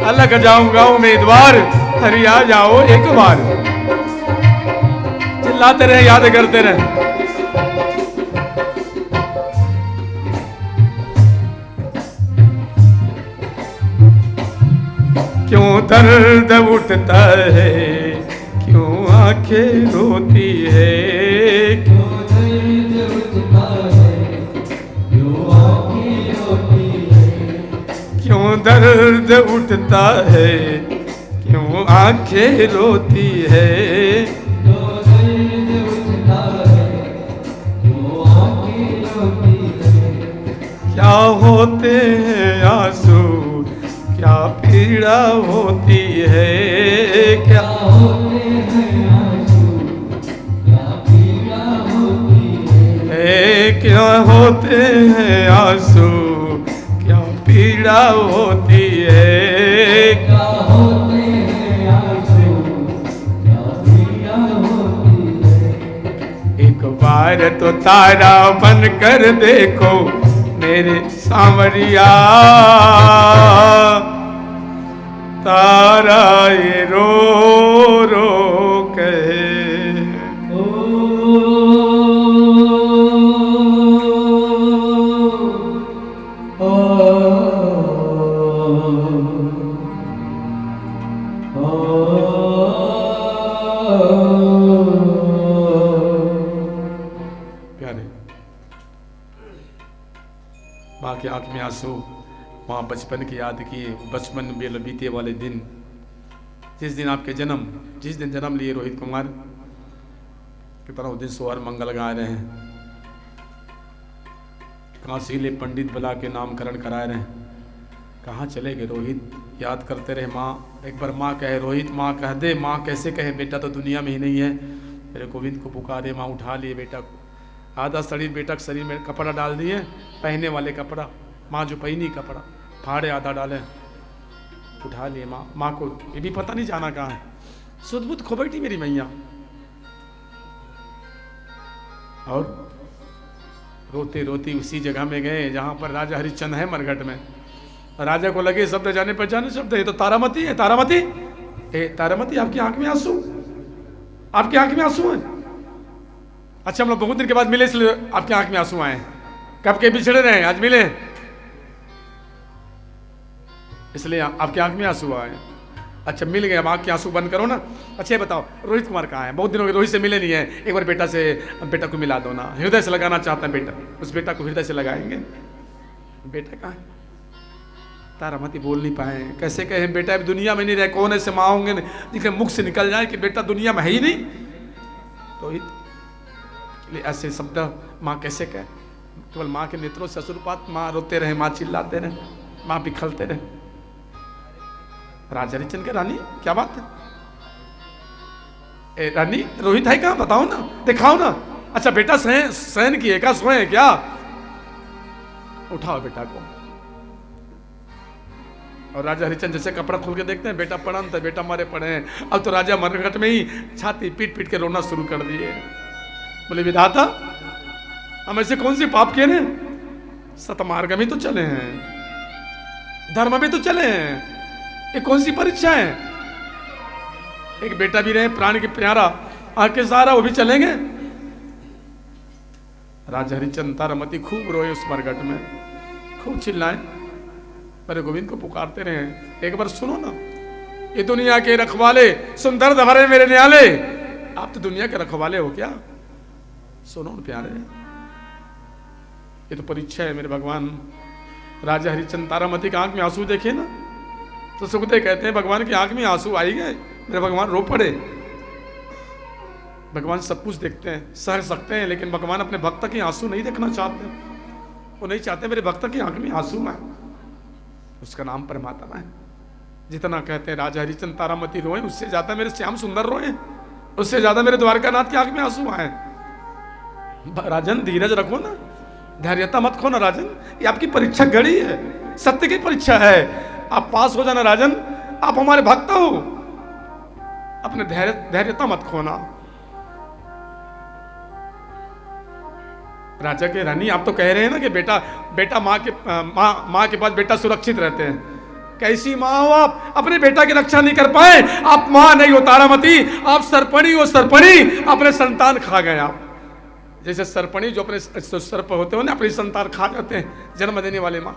अलग जाऊंगा उम्मीदवार, हरि आ जाओ एक बार। चिल्लाते रहे, याद करते रहे। क्यों दर्द उठता है, क्यों आंखें रोती है, क्यों दर्द उठता है, क्यों आंखें रोती है, क्यों दर्द उठता है, क्यों आंखें रोती है, क्यों दर्द उठता है, क्यों आंखें रोती है। क्या होते हैं आंसू, क्या पीड़ा होती है, क्या होते हैं आंसू, क्या पीड़ा होती है, क्या होते हैं आंसू, क्या पीड़ा होती है, क्या होते हैं आंसू, क्या पीड़ा होती है। एक बार तो तारा बनकर देखो मेरे सांवरिया, तारा ये रो रो कहे। प्यारे, माँ की आंख में आंसू, वहाँ बचपन की याद किए, बचपन में बीते वाले दिन, जिस दिन आपके जन्म, जिस दिन जन्म लिए रोहित कुमार, कितना उस दिन सोहर मंगल गा रहे हैं, काशीले पंडित बुला के नामकरण करा रहे हैं। कहाँ चले गए रोहित? याद करते रहे माँ। एक बार माँ कहे रोहित, माँ कह दे। माँ कैसे कहे, बेटा तो दुनिया में ही नहीं है। मेरे गोविंद को पुकारे, माँ उठा लिए बेटा को, आधा शरीर बेटा के शरीर में कपड़ा डाल दिए, पहने वाले कपड़ा, माँ जो पहनी कपड़ा फाड़े आधा डाले, उठा लिए माँ। माँ को ये भी पता नहीं जाना कहाँ है, सुध बुध खो बैठी मेरी मैया। और रोते रोते उसी जगह में गए जहाँ पर राजा हरिश्चंद्र है मरघट में। राजा को लगे शब्द जाने पहचाने शब्द, ये तो तारामती है। तारामती, ए तारामती, आपकी आंख में आंसू, आपकी आंख में आंसू है। अच्छा, हम लोग बहुत दिन के बाद मिले इसलिए आपकी आंख में आंसू आए। कब के बिछड़े रहे, आज मिले इसलिए आपकी आंख में आंसू आए। अच्छा, मिल गए, अब आंख के आंसू बंद करो ना। अच्छा ये बताओ, रोहित कुमार कहाँ है? बहुत दिनों के रोहित से मिले नहीं है। एक बार बेटा को मिला दो ना, हृदय से लगाना चाहता है बेटा, उस बेटा को हृदय से लगाएंगे। बेटा कहाँ है? तारामती बोल नहीं पाए, कैसे कहे बेटा अभी दुनिया में नहीं रहे। कौन ऐसे माँ होंगे जिनके मुख से निकल जाए कि बेटा दुनिया में है ही नहीं। रोहित ऐसे शब्द माँ कैसे कहे? केवल माँ के नेत्रों से अश्रुपात। माँ रोते रहे, माँ चिल्लाते रहे, माँ बिखलते रहे। राजा हरिश्चंद्र के रानी, क्या बात है? ए, रानी रोहित है कहाँ? बताओ ना, दिखाओ ना। अच्छा बेटा सहन किए क्या, सोए क्या? उठाओ बेटा को। और राजा हरिश्चंद्र जैसे कपड़ा खोल के देखते हैं, बेटा पड़ा था, बेटा मारे पड़े हैं। अब तो राजा मरघट में ही छाती पीट पीट के रोना शुरू कर दिए। बोले विधाता, हम ऐसे कौन से पाप किए ने? सतमार्ग में तो चले हैं, धर्म में तो चले हैं, ये कौन सी परीक्षा है? एक बेटा भी रहे प्राण के प्यारा, आके सहारा, वो भी चलेंगे। राजा हरिचंद तारामती खूब रोए उस मरघट में, खूब चिल्लाए, मेरे गोविंद को पुकारते रहे। एक बार सुनो ना, ये दुनिया के रखवाले सुंदर धवरे मेरे न्याले, आप तो दुनिया के रखवाले हो क्या? सुनो न प्यारे, ये तो परीक्षा है मेरे भगवान। राजा हरिचंद तारामती की आंख में आंसू देखे ना, तो सुखदेव कहते हैं भगवान की आंख में आंसू आई गए, मेरे भगवान रो पड़े। भगवान सब कुछ देखते हैं, सह सकते हैं, लेकिन भगवान अपने भक्त के आंसू नहीं देखना चाहते। वो नहीं चाहते मेरे भक्त की आंख में आंसू आए। उसका नाम परमात्मा है। जितना कहते हैं राजा हरिचंद तारामती रोए, उससे ज्यादा मेरे श्याम सुंदर रोए, उससे ज्यादा मेरे द्वारकानाथ की आंख में आंसू आए। राजन धीरज रखो ना, धैर्यता मत खो ना राजन, ये आपकी परीक्षा घड़ी है, सत्य की परीक्षा है। आप पास हो जाना राजन, आप हमारे भक्त हो, अपने धैर्यता मत खोना। राजा के रानी, आप तो कह रहे हैं ना कि बेटा माँ के पास बेटा सुरक्षित रहते हैं। कैसी माँ हो आप, अपने बेटा की रक्षा नहीं कर पाए? आप माँ नहीं हो तारामती, आप सरपणी हो, सरपणी। अपने संतान खा गए आप, जैसे सरपणी जो अपने सर्प होते हो ना, अपनी संतान खा जाते हैं, जन्म देने वाले माँ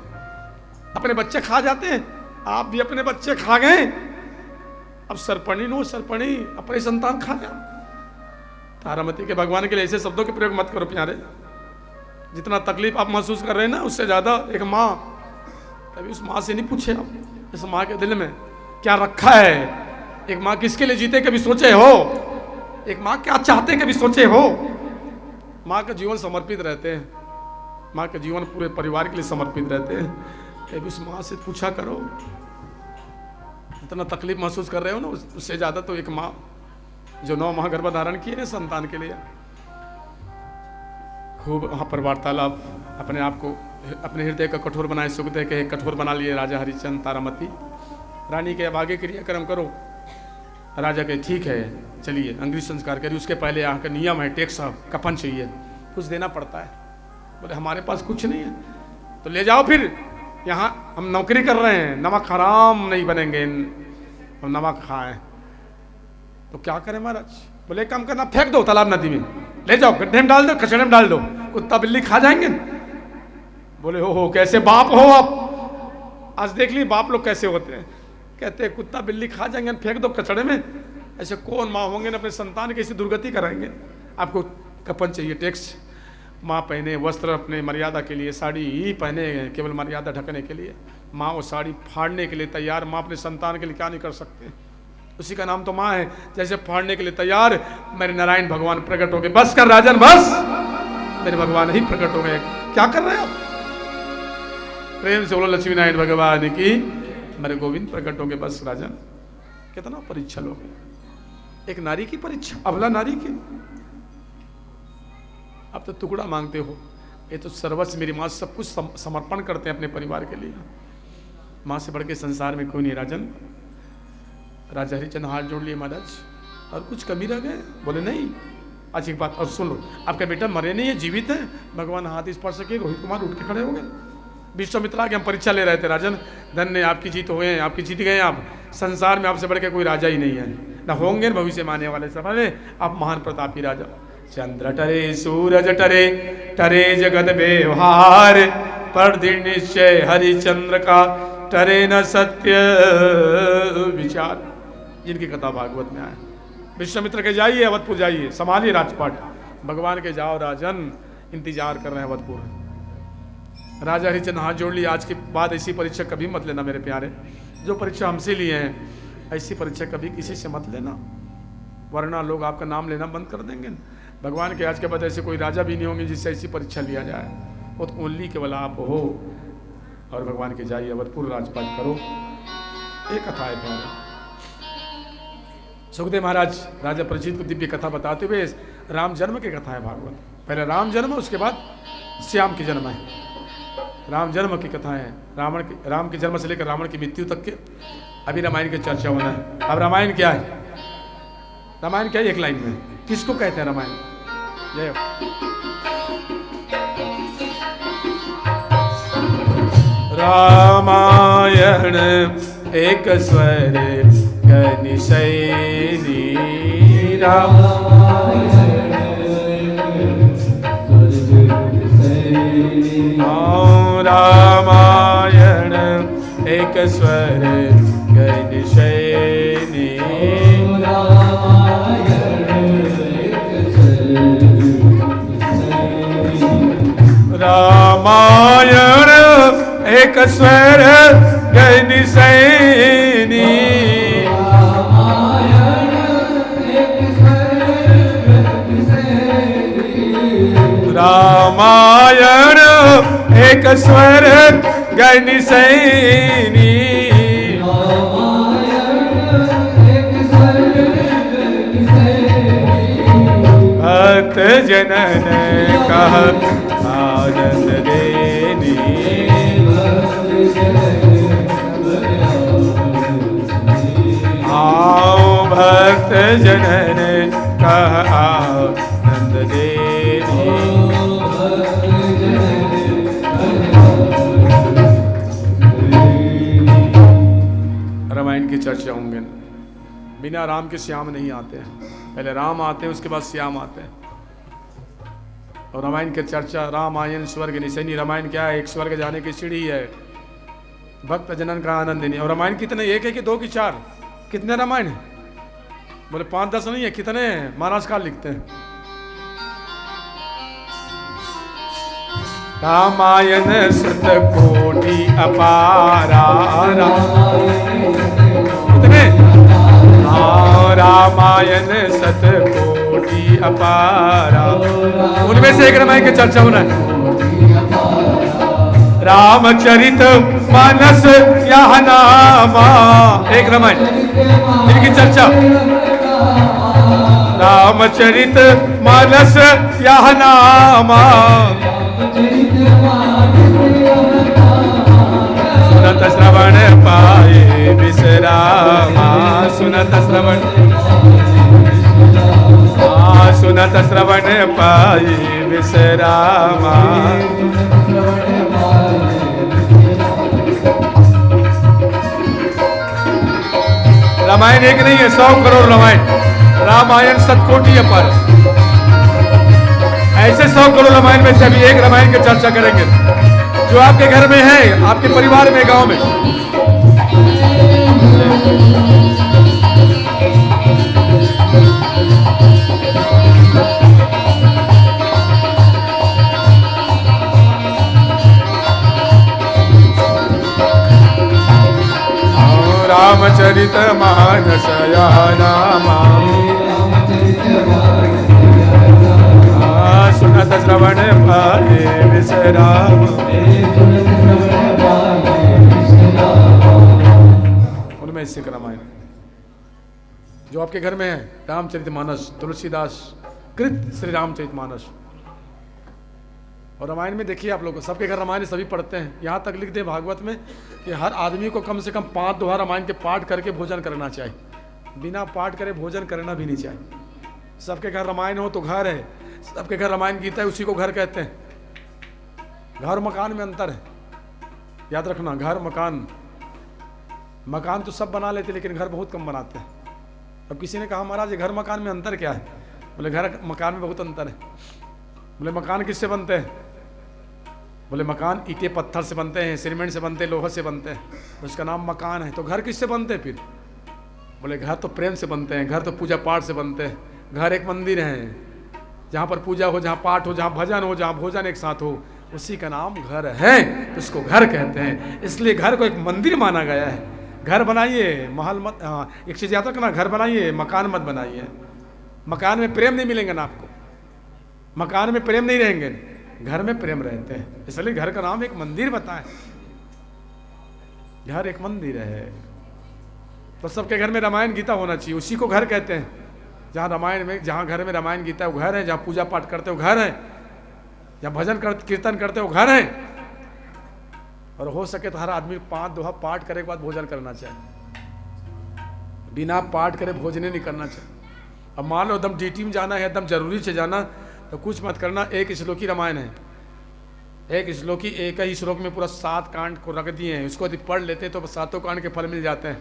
अपने बच्चे खा जाते हैं, आप भी अपने बच्चे खा गए। अब सरपणी नो, सरपणी अपनी संतान खा गया। तारामती के भगवान के लिए ऐसे शब्दों के प्रयोग मत करो प्यारे। जितना तकलीफ आप महसूस कर रहे हैं ना, उससे ज्यादा एक माँ, कभी उस माँ से नहीं पूछे आप इस माँ के दिल में क्या रखा है। एक माँ किसके लिए जीते कभी सोचे हो? एक माँ क्या चाहते कभी सोचे हो? माँ का जीवन समर्पित रहते हैं, माँ का जीवन पूरे परिवार के लिए समर्पित रहते हैं। कभी उस माँ से पूछा करो, इतना तकलीफ महसूस कर रहे हो ना, उससे ज्यादा तो एक माँ जो 9 माह गर्भधारण किए ना संतान के लिए। खूब वहाँ पर वार्तालाप, अपने आप को, अपने हृदय का कठोर बनाए, सुखदेव के कठोर बना लिए राजा हरिचंद तारामती। रानी के अब आगे क्रियाक्रम करो। राजा के ठीक है, चलिए अंग्रेज संस्कार करिए, उसके पहले यहाँ का नियम है, टैक्स कफन चाहिए, कुछ देना पड़ता है। बोले हमारे पास कुछ नहीं है, तो ले जाओ फिर, यहाँ हम नौकरी कर रहे हैं, नमक हराम नहीं बनेंगे, हम नमक खाएं। तो क्या करें महाराज? बोले काम करना, फेंक दो तालाब नदी में, ले जाओ, गड्ढे में डाल दो, कचड़े में डाल दो, कुत्ता बिल्ली खा जाएंगे। बोले हो कैसे बाप हो आप? आज देख ली बाप लोग कैसे होते हैं, कहते हैं कुत्ता बिल्ली खा जाएंगे, फेंक दो कचड़े में। ऐसे कौन माँ होंगे ना अपने संतान कैसी दुर्गति कराएंगे? आपको कफन चाहिए, टैक्स। माँ पहने वस्त्र अपने मर्यादा के लिए, साड़ी ही पहने केवल मर्यादा ढकने के लिए, माँ वो साड़ी फाड़ने के लिए तैयार। माँ अपने संतान के लिए क्या नहीं कर सकते? उसी का नाम तो माँ है। जैसे फाड़ने के लिए तैयार, मेरे नारायण भगवान प्रकट हो गए। बस कर राजन, बस, मेरे भगवान ही प्रकट हो गए। क्या कर रहे हैं आप? प्रेम से बोलो लक्ष्मी नारायण भगवान की, मेरे गोविंद प्रकट हो गए। बस राजन, कितना परीक्षा लोगे, एक नारी की परीक्षा, अबला नारी की। अब तो टुकड़ा मांगते हो, ये तो सर्वस्व मेरी माँ सब कुछ समर्पण करते हैं अपने परिवार के लिए। माँ से बढ़ के संसार में कोई नहीं राजन। राजा हरिचंद हाथ जोड़ लिए, महाराज और कुछ कमी रह गए? बोले नहीं। आज एक बात और सुन लो, आपका बेटा मरे नहीं है, जीवित है। भगवान हाथ स्पर्श किए, रोहित कुमार उठ के खड़े हो गए। विश्वामित्रा के हम परीक्षा ले रहे थे राजन, धन्य आपकी जीत हो गए, आपकी जीत गए आप। संसार में आपसे बढ़ के कोई राजा ही नहीं है, ना होंगे भविष्य में आने वाले समय में। आप महान प्रतापी राजा। चंद्र टरे सूरज टरे, टरे जगत व्यवहार, पर दृढ़ निश्चय हरिचंद्र का, टरे न सत्य विचार। जिनकी कथा भागवत में आए। विश्वामित्र के जाइए अवधपुर, जाइए संभालिए राजपाट, भगवान के जाओ राजन, इंतजार कर रहे हैं अवधपुर। राजा हरिचंद हाथ जोड़ लिए, आज के बाद ऐसी परीक्षा कभी मत लेना मेरे प्यारे। जो परीक्षा हमसे लिए हैं, ऐसी परीक्षा कभी किसी से मत लेना, वरना लोग आपका नाम लेना बंद कर देंगे। भगवान के आज के बाद ऐसे कोई राजा भी नहीं होंगे जिससे ऐसी परीक्षा लिया जाए। वो तो ओनली केवल आप हो। और भगवान के जाइए अवधपुर, राजपाट करो। एक कथा है प्यारे। सुखदेव महाराज राजा परीक्षित को दिव्य कथा बताते हुए, राम जन्म की कथा है भागवत। पहले राम जन्म, उसके बाद श्याम की जन्म है। राम जन्म की कथा है, राम के जन्म से लेकर रावण की मृत्यु तक के। अभी रामायण की चर्चा होना है। अब रामायण क्या है? रामायण क्या है? एक लाइन में किसको कहते हैं रामायण? जय रामायण एक स्वर निशैनी, रामायण एक स्वर गैनिशैनी रामायण एक स्वर गैनिशैनी रामायण एक स्वर गैनिशैनी भक्त जनन कह आनंद देनी आओ भक्त जनन कह आनंद देनी रामायण की चर्चा होंगे बिना राम के श्याम नहीं आते हैं, पहले राम आते हैं उसके बाद श्याम आते हैं। और रामायण की चर्चा रामायण स्वर्ग निशैनी। रामायण क्या है? एक स्वर्ग जाने की सीढ़ी है, भक्त जनन का आनंद नहीं। और रामायण कितने, एक है कि दो कि चार? कितने रामायण है? बोले 5-10 नहीं है, कितने हैं? महाराज काल लिखते हैं रामायण सत कोटि अपारा। कितने? रामायण सत कोटि अपारा। उनमें से एक रामायण की चर्चा होना है। रामचरित मानस यह नामा, एक रामायण इनकी चर्चा। रामचरित मानस यह नामा सुनत श्रवण पाए विश्रामा। सुनत श्रवण, सुनत श्रवण पाए विश्रामा। रामायण एक नहीं है, 100 करोड़ रामायण। रामायण सतकोटि अपार। ऐसे 100 करोड़ रामायण में से अभी एक रामायण की चर्चा करेंगे जो आपके घर में है, आपके परिवार में, गांव में। रामचरित मानस यह नामा सुनत श्रवण पाए विश्राम। उनमें सिख रामायण जो आपके घर में है, रामचरितमानस, तुलसीदास कृत श्री रामचरितमानस। और रामायण में देखिए आप लोग, सबके घर रामायण सभी पढ़ते हैं। यहाँ तक लिख दे भागवत में कि हर आदमी को कम से कम 5 दोहा रामायण के पाठ करके भोजन करना चाहिए। बिना पाठ करे भोजन करना भी नहीं चाहिए। सबके घर रामायण हो तो घर है, सबके घर रामायण गीता है, उसी को घर कहते हैं। घर मकान में अंतर है, याद रखना। घर मकान, मकान तो सब बना लेते लेकिन घर बहुत कम बनाते हैं। अब किसी ने कहा महाराज घर मकान में अंतर क्या है? बोले घर मकान में बहुत अंतर है। बोले मकान किससे बनते हैं? बोले मकान ईंटे पत्थर से बनते हैं, सीमेंट से बनते हैं, लोहा से बनते हैं, उसका नाम मकान है। तो घर किससे बनते हैं फिर? बोले घर तो प्रेम से बनते हैं, घर तो पूजा पाठ से बनते हैं। घर एक मंदिर है जहाँ पर पूजा हो, जहाँ पाठ हो, जहाँ भजन हो, जहाँ भोजन एक साथ हो, उसी का नाम घर है, तो उसको घर कहते हैं। इसलिए घर को एक मंदिर माना गया है। घर बनाइए, महल मत। हाँ, एक चीज़ याद रखना, घर बनाइए, मकान मत बनाइए। मकान में प्रेम नहीं मिलेंगे ना आपको, मकान में प्रेम नहीं रहेंगे, घर में प्रेम रहते हैं। इसलिए घर का नाम एक मंदिर बताएं। घर एक मंदिर है। तो सबके घर में रामायण गीता होना चाहिए, उसी को घर कहते हैं। जहाँ रामायण में, जहाँ घर में रामायण गीता है वो घर है, जहाँ पूजा पाठ करते हो घर है, जहाँ भजन कीर्तन करते हो घर है। और हो सके तो हर आदमी 5 दोहा पाठ करे के बाद भोजन करना चाहिए। बिना पाठ करे भोजन नहीं करना चाहिए। अब मान लो एकदम ड्यूटी में जाना है, एकदम जरूरी से जाना, तो कुछ मत करना। एक श्लोकी रामायण है, एक श्लोकी, एक ही श्लोक में पूरा 7 कांड को रख दिए हैं। उसको यदि पढ़ लेते तो 7 कांड के फल मिल जाते हैं।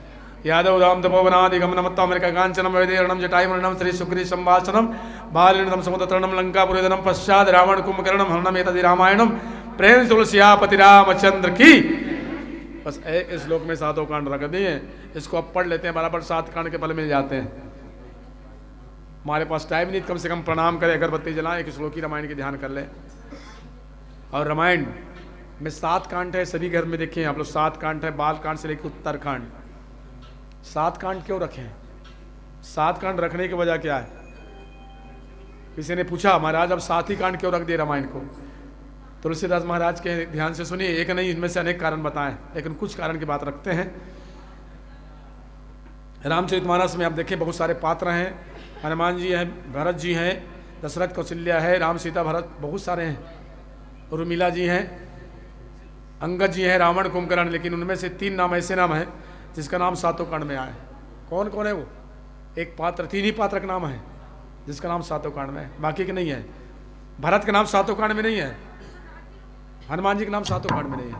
यादव राम तपोवनादिगम नमत्तामेरिका कांचनम वैदेरणम जटायुमरणम श्री सुग्री संभाषणम बालिनदम समुद्रतरणम लंकापुरेदनम पश्चात रावण कुंभकर्णम हरणम एतदि रामायणम प्रेम तुलसियापति रामचंद्र की। बस एक श्लोक में 7 कांड रख दिए, इसको अब पढ़ लेते हैं, बराबर 7 कांड के फल मिल जाते हैं। हमारे पास टाइम नहीं, कम से कम प्रणाम करें, अगरबत्ती जलाएं, एक श्लोकी रामायण की ध्यान कर ले। और रामायण में 7 कांड है, सभी घर में देखिए आप लोग 7 कांड है, बाल कांड से लेकर उत्तरकांड। 7 कांड क्यों रखे हैं? 7 कांड रखने की वजह क्या है? किसी ने पूछा महाराज अब 7 ही कांड क्यों रख दिए रामायण को? तुलसीदास महाराज के ध्यान से सुनिए, एक नहीं इनमें से अनेक कारण बताएं, लेकिन कुछ कारण की बात रखते हैं। रामचरितमानस में आप देखिए बहुत सारे पात्र हैं, हनुमान जी हैं, भरत जी हैं, दशरथ कौशल्या है, राम सीता भरत बहुत सारे हैं, उर्मिला जी हैं, अंगद जी हैं, रावण कुंभकर्ण, लेकिन उनमें से 3 नाम ऐसे नाम हैं जिसका नाम 7 कांड में आए। कौन कौन है वो? एक पात्र, 3 ही पात्र का नाम है जिसका नाम 7 कांड में है, बाकी के नहीं है। भरत का नाम 7 कांड में नहीं है, हनुमान जी का नाम 7 कांड में नहीं है,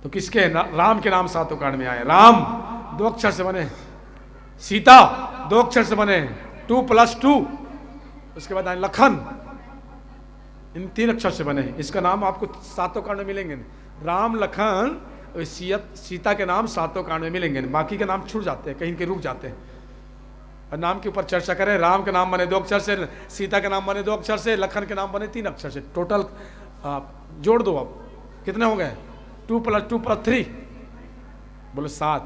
तो किसके? राम के नाम 7 कांड में आए। राम 2 अक्षर से बने, सीता 2 अक्षर से बने, 2 + 2, उसके बाद आए लखन, इन 3 अक्षर से बने। इसका नाम आपको 7 कांड में मिलेंगे। राम लखन सीता के नाम 7 कांड में मिलेंगे, बाकी के नाम छूट जाते हैं, कहीं के रुक जाते हैं। और नाम के ऊपर चर्चा करें, राम के नाम बने 2 अक्षर से, सीता के नाम बने 2 अक्षर से, लखन के नाम बने 3 अक्षर से। टोटल जोड़ दो, अब कितने हो गए? 2 + 2 + 3 बोलो 7।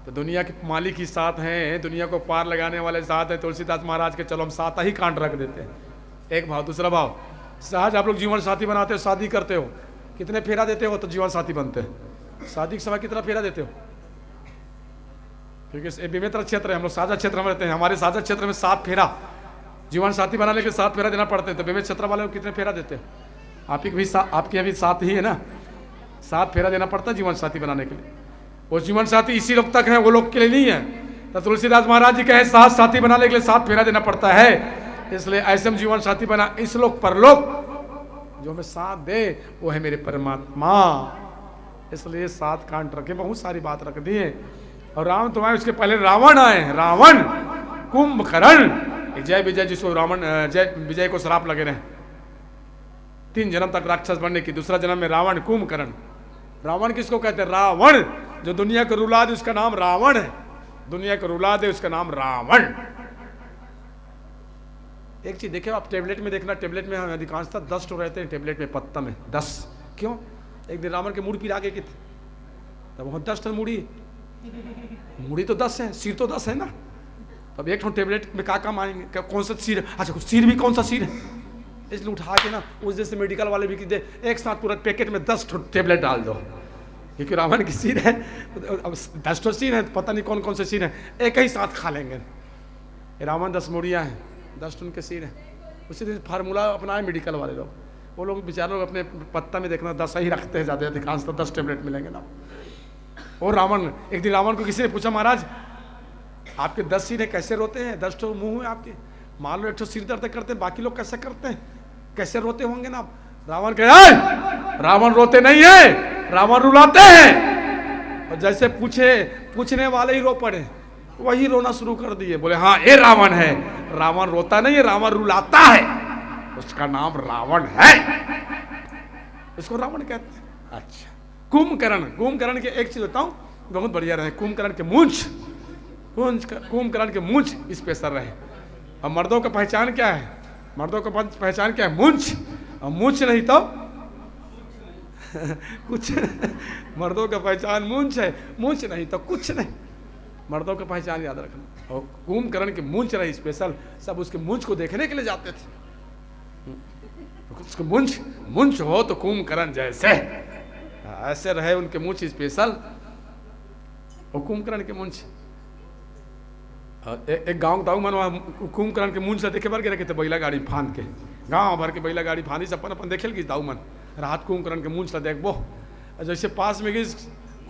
तो दुनिया के मालिक ही 7 हैं, दुनिया को पार लगाने वाले 7 हैं तुलसीदास महाराज के। चलो हम 7 ही कांड रख देते हैं। एक भाव। दूसरा भाव, सहज आप लोग जीवन साथी बनाते हो, शादी करते हो, कितने फेरा देते हो तो जीवन साथी बनते हैं? शादी के समय कितना फेरा देते हो? क्योंकि विमित्र क्षेत्र है, हम लोग साझा क्षेत्र में रहते हैं, हमारे साझा क्षेत्र में 7 फेरा जीवन साथी बनाने के 7 फेरा देना पड़ते हैं। तो विमित्र क्षेत्र वाले को कितने फेरा देते हो? आपकी अभी 7 ही है ना, 7 फेरा देना पड़ता है जीवन साथी बनाने के लिए। वो जीवन साथी इसी लोग तक है, वो लोग के लिए नहीं है। तो तुलसीदास महाराज जी कहे 7 साथी बनाने के लिए 7 फेरा देना पड़ता है, इसलिए ऐसे हम जीवन साथी बना। इस लोक परलोक जो हमें साथ दे वो है मेरे परमात्मा, इसलिए 7 कांड रखे, बहुत सारी बात रख दी है। और राम तो आए, उसके पहले रावण आए, रावण कुंभकर्ण। जय विजय जिसको रावण जय विजय को श्राप लगे रहे, 3 जन्म तक राक्षस बनने की, दूसरा जन्म में रावण कुंभकर्ण। रावण किसको कहते हैं? रावण जो दुनिया को रुला दे उसका नाम रावण है, दुनिया को रुला दे उसका नाम रावण। एक चीज देखिए आप, टेबलेट में देखना, टेबलेट में अधिकांशतः 10 तो रहते हैं, टेबलेट में पत्ता में 10। क्यों? एक दिन रावण के मूड़ी पिरा के कित तब वहां 10 मूड़ी तो 10 है, सिर तो 10 है ना, तब एक टेबलेट में क्या काम आएंगे? कौन सा सिर? अच्छा सिर भी कौन सा सिर है, इसलिए उठा के ना उस जैसे मेडिकल वाले भी दे, एक साथ पूरा पैकेट में 10 टेबलेट डाल दो, क्योंकि रावण की सिर है, अब 10 सिर है, पता नहीं कौन कौन से सिर है, एक ही साथ खा लेंगे। रावण 10 मूड़ियाँ हैं, 10 उनके सिर हैं। उसी दिन फार्मूला अपनाए मेडिकल वाले लोग, वो लोग बेचारे लोग अपने पत्ता में देखना 10 ही रखते हैं, ज़्यादा अधिकांश तो 10 टेबलेट मिलेंगे ना। और रावण, एक दिन रावण को किसी ने पूछा, महाराज आपके 10 सिर है, कैसे रोते हैं? 10 तो मुंह है आपके, मान लो 1 सिर दर्द करते हैं, बाकी लोग कैसे करते हैं, कैसे रोते होंगे ना आप? रावण कहे रावण रोते नहीं है, रावण रुलाते हैं। और जैसे पूछने वाले ही रो पड़े, वही रोना शुरू कर दिए, बोले हाँ ये रावण है। रावण रोता नहीं है, रावण रुलाता है, उसका नाम रावण है, उसको रावण कहते हैं। अच्छा, कुंभकर्ण के एक चीज बताऊं, बहुत बढ़िया रहे। कुंभकर्ण के मूंछ स्पेशल रहे। और मर्दों का पहचान क्या है? मर्दों का पहचान क्या है? मूंछ। और मूंछ नहीं तो कुछ मर्दों का पहचान मूंछ है, मूंछ नहीं तो कुछ नहीं। मर्दों का पहचान याद रखना। और कुंभकर्ण की मूंछ रही स्पेशल, सब उसके मूंछ को देखने के लिए जाते थे। उसको मूंछ हो तो कुंभकर्ण जैसे ऐसे रहे, उनके मूंछ स्पेशल। और कुंभकर्ण के मूंछ, एक गांव दाऊ मन कुंभकर्ण के मूंछ से देखे भर के रखे थे, बैला गाड़ी फांद के, गांव भर के बैला गाड़ी फांदी से अपन देखे लगी दाऊ मन रात कुंभकर्ण के मूंछ ला देखबो। जैसे पास में गई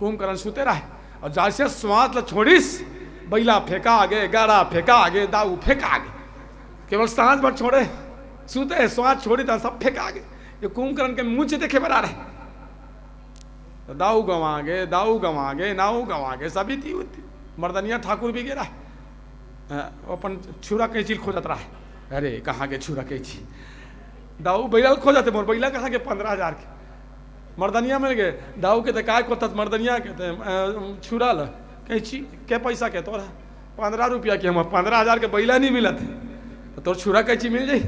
कुंभकर्ण सुते रहे, और जैसे स्वाद ला छोड़ीस, बैला फेंका आगे, गाड़ा फेंका आगे, दाऊ फेंका आगे, केवल सांस भर छोड़े, सुते स्वाद छोड़ी था, सब फेंका आगे। ये कुंभकर्ण के मूंछ देखे बना रहे। दाऊ गंवागे, दाऊ गंवागे, नाऊ गंवागे, सभी थी होती। मर्दनिया ठाकुर भी गिरा, अपन छुरा कैची खोजत रहा है। अरे कहाँ के छुरा कैची, दाऊ बैल खोजते मोर बैला कहाँ के 15,000 के मर्दनिया मिल गए। दाऊ के काय को मर्दनिया कहते छुरा ल कैची के पैसा के तोरा 15 रुपया के, हम 15,000 के बैला नहीं मिला थे तो तोर छुरा कैची मिल जाई।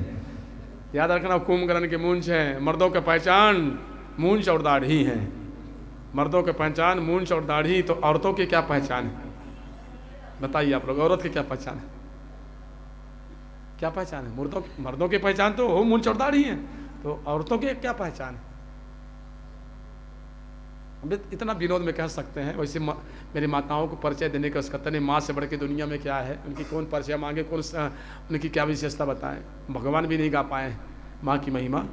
याद रखना कुंभकर्ण के मूंछ है, मर्दों के पहचान मूंछ और दाढ़ी है। मर्दों के पहचान मूंछ और दाढ़ी, तो औरतों की क्या पहचान है बताइए आप लोग, औरत की क्या पहचान है? क्या पहचान है? मर्दों की पहचान तो हो मूंछ और दाढ़ी है, तो औरतों की क्या पहचान है? इतना विनोद में कह सकते हैं। वैसे मेरी माताओं को परिचय देने का उसका नहीं, माँ से बढ़ के दुनिया में क्या है, उनकी कौन परिचय मांगे, कौन उनकी क्या विशेषता बताएं, भगवान भी नहीं गा पाए माँ की महिमा।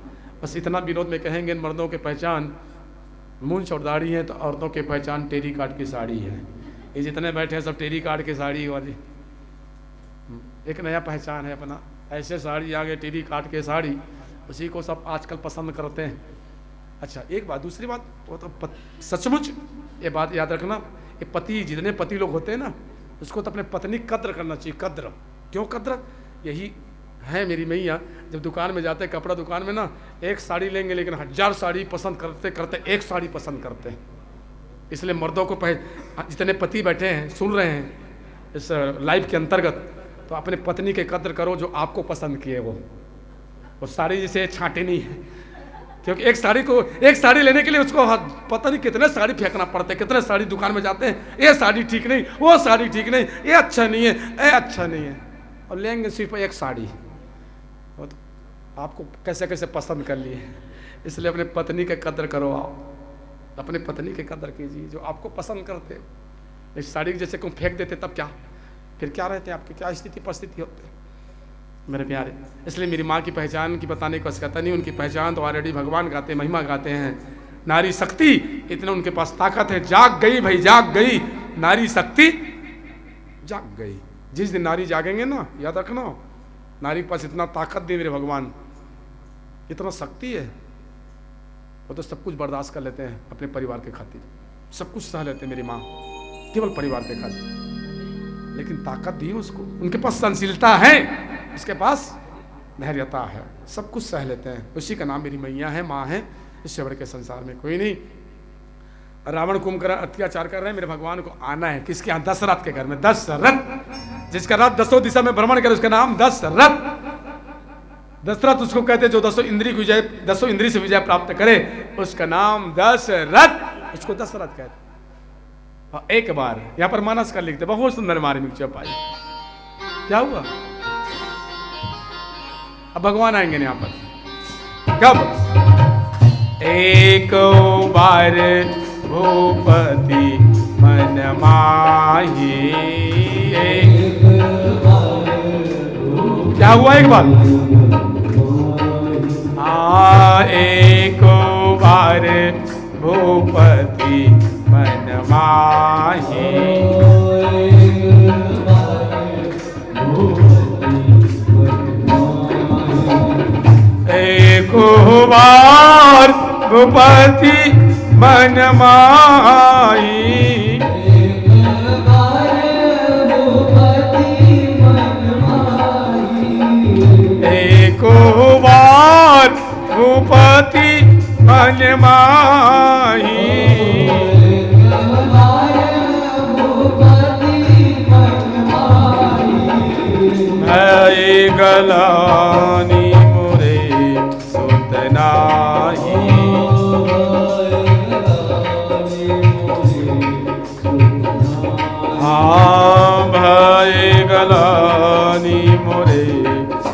बस इतना विनोद में कहेंगे मर्दों के पहचान मूंछ और दाढ़ी है, तो औरतों की पहचान टेरी काट की साड़ी है। ये जितने बैठे हैं सब टेरी काट की साड़ी वाली, एक नया पहचान है अपना। ऐसे साड़ी आ गए टेरी काट के साड़ी, उसी को सब आजकल पसंद करते हैं। अच्छा एक बात, दूसरी बात, वो तो सचमुच ये बात याद रखना, ये पति जितने पति लोग होते हैं ना, उसको तो अपने पत्नी कद्र करना चाहिए। कद्र क्यों? कद्र यही है मेरी मैया। जब दुकान में जाते, कपड़ा दुकान में ना, एक साड़ी लेंगे लेकिन 1000 साड़ी पसंद करते करते एक साड़ी पसंद करते हैं। इसलिए मर्दों को जितने पति बैठे हैं सुन रहे हैं इस लाइव के अंतर्गत, तो अपने पत्नी के कद्र करो जो आपको पसंद किए। वो साड़ी जिसे छांटे नहीं है, क्योंकि एक साड़ी लेने के लिए उसको पता नहीं कितने साड़ी फेंकना पड़ता है। कितने साड़ी दुकान में जाते हैं, ये साड़ी ठीक नहीं, वो साड़ी ठीक नहीं, ये अच्छा नहीं है, ये अच्छा नहीं है, और लेंगे सिर्फ एक साड़ी। तो आपको कैसे कैसे पसंद कर लिए। इसलिए अपने पत्नी के कद्र करो, आप अपने पत्नी के कद्र कीजिए जो आपको पसंद करते। इस साड़ी जैसे कोई फेंक देते तब क्या, फिर क्या रहते आपकी, क्या स्थिति परिस्थिति होते मेरे प्यारे। इसलिए मेरी माँ की पहचान की बताने को कहता नहीं, उनकी पहचान तो ऑलरेडी भगवान गाते, महिमा गाते हैं। नारी शक्ति, इतना उनके पास ताकत है। जाग गई भाई, जाग गई नारी शक्ति, जाग गई। जिस दिन नारी जागेंगे ना, याद रखना, नारी के पास इतना ताकत दी मेरे भगवान, इतना शक्ति है, वो तो सब कुछ बर्दाश्त कर लेते हैं अपने परिवार के खातिर, सब कुछ सह लेते हैं मेरी माँ, केवल परिवार के खातिर। लेकिन ताकत दी उसको, उनके पास सहनशीलता है, उसके पास धैर्यता है, सब कुछ सह लेते हैं। उसी का नाम मेरी मैया है, माँ है। इससे बढ़ के संसार में कोई नहीं। रावण कुंभकर्ण अत्याचार कर रहे हैं, मेरे भगवान को आना है। किसके यहाँ? दशरथ के घर में। दशरथ, जिसका रथ 10 दिशा में भ्रमण करे उसका नाम दशरथ। दशरथ उसको कहते जो 10 इंद्री से विजय प्राप्त करे, उसका नाम दशरथ, उसको दशरथ कहते। और एक बार यहाँ पर मानस का लिखते, बहुत सुंदर मार्मिक चौपाई। क्या हुआ? अब भगवान आएंगे यहाँ पर कब? एक बार भूपति मन माही। क्या हुआ? एक बार एक बार भूपति मन माही। एक बार भूपति मन माही। एक बार भूपति मन माही। है गलानी मोरे सुत नाही। हाँ भय गलानी मोरे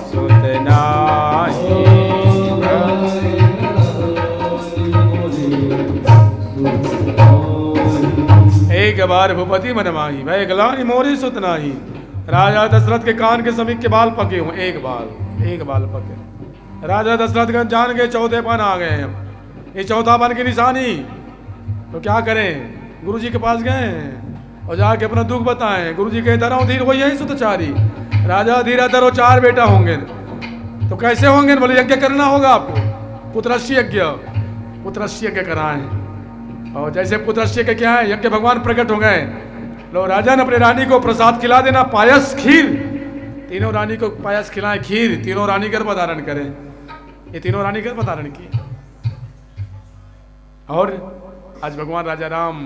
सुत नाही। एक बार भूपति मन माही, भय गलानी मोरे सुत नाही। राजा दशरथ के कान के समीप के बाल पके हुए, एक बाल पके। राजा दशरथ जान के चौथे पन आ गए हैं, ये चौथा पन की निशानी। तो क्या करें? गुरुजी के पास गए और जाके अपना दुख बताएं। गुरुजी कहे धरो धीर हो यही सुतचारी। राजा धीरा धरो, 4 बेटा होंगे। तो कैसे होंगे? बोले यज्ञ करना होगा आपको, पुत्रस्य यज्ञ कराएं। और जैसे पुत्रश्य के क्या है, यज्ञ भगवान प्रकट हो गए। लो राजन अपने रानी को प्रसाद खिला देना, पायस खीर, तीनों रानी को पायस खिलाएं, खीर, तीनों रानी गर्भ धारण करें। ये तीनों रानी गर्भ धारण की। और आज भगवान राजा राम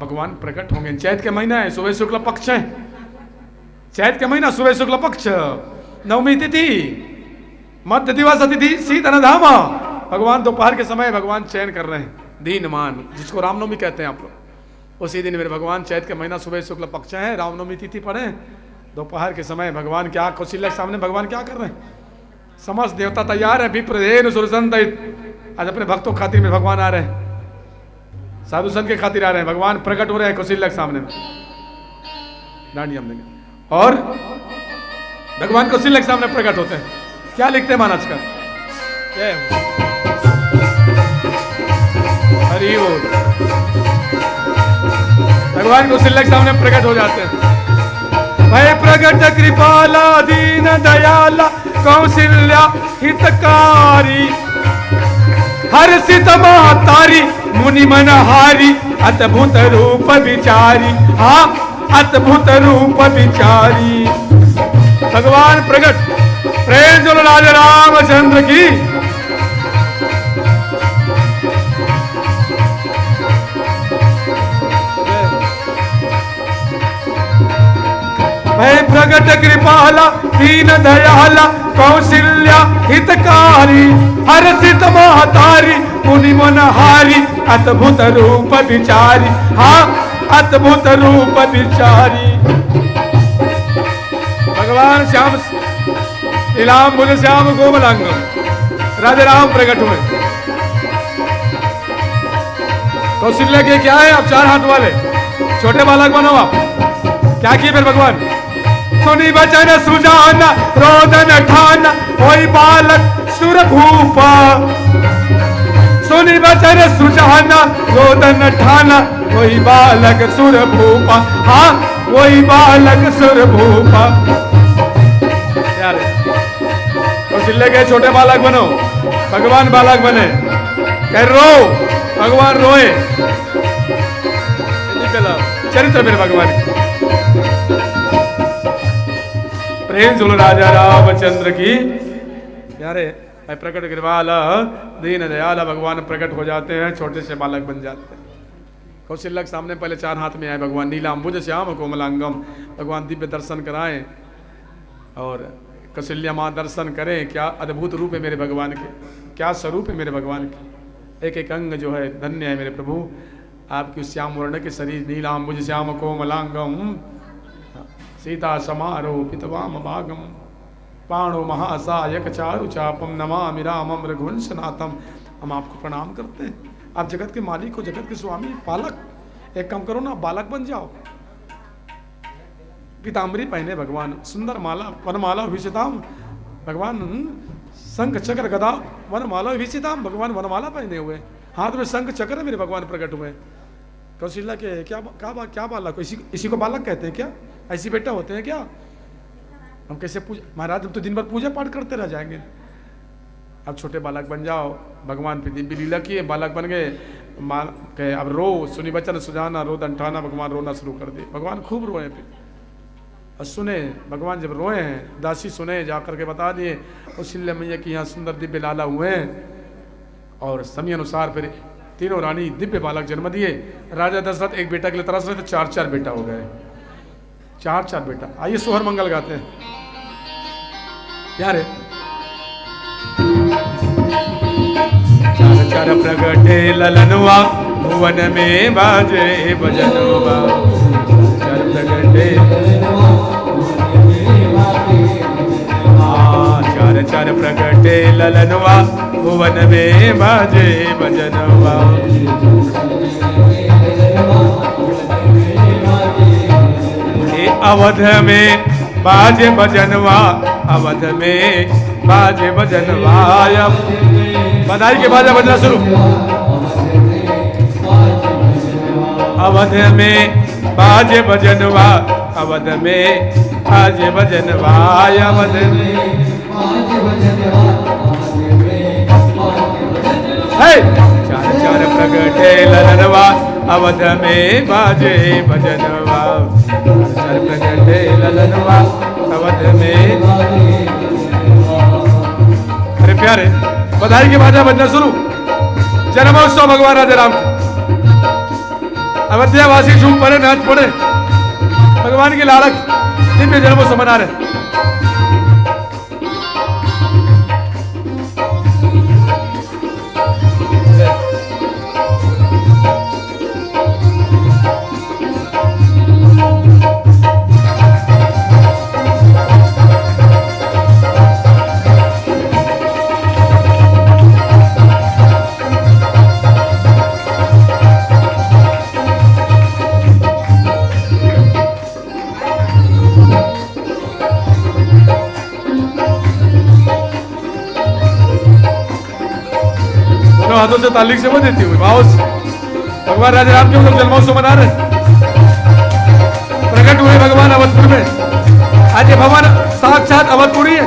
भगवान प्रकट होंगे। चैत के महीना है, सुबह शुक्ल पक्ष है, चैत के महीना सुबह शुक्ल पक्ष, नवमी तिथि, मध्य दिवस तिथि, शीतन धामा। भगवान दोपहर के समय भगवान चयन कर रहे हैं, दीनमान, जिसको रामनवमी कहते हैं आप लोग। उसी दिन मेरे भगवान चैत के महीना सुबह शुक्ल पक्ष है, रामनवमी तिथि पढ़े, दोपहर के समय भगवान क्या, कौशल्या के सामने भगवान क्या कर रहे हैं? समस्त देवता तैयार है, विप्रदेन सुरसंत। आज अपने भक्तों खातिर में भगवान आ रहे हैं, साधु संत के खातिर आ रहे हैं, भगवान प्रकट हो रहे हैं कौशल्या के सामने में। डांडी हम देंगे और भगवान कौशल्या के सामने प्रकट होते हैं। क्या लिखते हैं महाराज का? हरि बोल। भगवान कौशल्या के सामने प्रकट हो जाते हैं। भय प्रकट कृपाला दीन दयाला कौशल्या हितकारी, हर्षित महतारी मुनि मनहारी, अद्भुत रूप विचारी। हाँ, अद्भुत रूप विचारी। भगवान प्रकट, प्रेम जो राजा रामचंद्र की। भय प्रकट कृपाला दीन दयाला कौशल्या हितकारी, हर्षित महतारी मुनि मनहारी, अद्भुत रूप विचारी। हाँ, अद्भुत रूप विचारी। भगवान श्याम नीलाम बुल श्याम कोमलांग राजा राम प्रकट हुए। कौशल्या के क्या है? आप चार हाथ वाले छोटे बालक बनो। आप क्या किए फिर भगवान? सुनी वचन सुजाना रोदन ठाना, वही बालक सुर भूपा। सुनी वचन सुजाना रोदन ठाना, वही बालक सुर भूपा। हाँ, वही बालक सुर भूपा। यार कौशल्या के छोटे बालक बनो, भगवान बालक बने। कह रो, भगवान रोए। चरित्र मेरे भगवान की। प्रेम सुनो राजा रामचंद्र की। प्यारे प्रकट कृपाला दीन दयाला भगवान प्रकट हो जाते हैं, छोटे से बालक बन जाते हैं। कौशल्या के सामने पहले चार हाथ में आए भगवान, नीलांबुज श्याम कोमलांगम। भगवान दिव्य दर्शन कराएं और कौशल्या माँ दर्शन करें। क्या अद्भुत रूप है मेरे भगवान के, क्या स्वरूप है मेरे भगवान के। एक एक अंग जो है धन्य है मेरे प्रभु। आपकी श्याम वर्ण के शरीर, नीलांबुज श्याम कोमलांगम, सीता समारोपित वाम भागम, पाणो महासायक चारु चापम, नमामि रामम रघुवंशनाथम। हम आपको प्रणाम करते हैं। आप जगत के मालिक हो, जगत के स्वामी, पालक। एक काम करो ना, बालक बन जाओ। पीताम्बरी पहने भगवान, सुंदर माला वनमाला विचिताम। भगवान शंख चक्र गदा वनमाला विचिताम। भगवान वनमाला पहने हुए, हाथ में शंख चक्र मेरे भगवान प्रकट हुए। कौशल्या के क्या बालक? इसी को बालक कहते हैं क्या? ऐसी बेटा होते हैं क्या? हम कैसे पूजा? महाराज हम तो दिन भर पूजा पाठ करते रह जाएंगे। अब छोटे बालक बन जाओ। भगवान फिर दिव्य लीला किए, बालक बन गए। कहे अब रो, सुनी वचन सुजाना रोदन ठाना। भगवान रोना शुरू कर दिए। भगवान खूब रोए फिर और सुने। भगवान जब रोए हैं, दासी सुने, जाकर के बता दिए कौशल्या मैया की यहाँ सुंदर दिव्य लाला हुए हैं। और समय अनुसार फिर तीनों रानी दिव्य बालक जन्म दिए। राजा दशरथ एक बेटा के लिए तरस रहे थे, चार चार बेटा हो गए, चार चार बेटा। आइए सोहर मंगल गाते हैं यार। चार चार प्रगटे ललनवा, भुवन में बाजे भजनवा। चार प्रगटे चार चार प्रगटे ललनवा, भुवन में बाजे भजनवा। अवध में बाजे भजनवा, अवध में बाजे भजनवा। बधाई के बाजा बजना शुरू। अवध में बाजे भजनवा, अवध में बाजे भजनवा। अवध में चार चार प्रगटे ललनवा अवध में बाजे भजनवा चार प्रगटे ललनवा अवध में। अरे प्यारे बधाई के बाजा बजना शुरू। जन्मोत्सव भगवान राजा राम अयोध्या वासी झूम पड़े नाच पड़े भगवान की लालक दिव्य जन्मोत्सव मना रहे। हाथों से तालीक से वो देती हुई भाव भगवान राजा राम के लोग जन्मोत्सव मना रहे। प्रकट हुए भगवान अवधपुर में। आज ये भगवान साक्षात अवधपुरी है।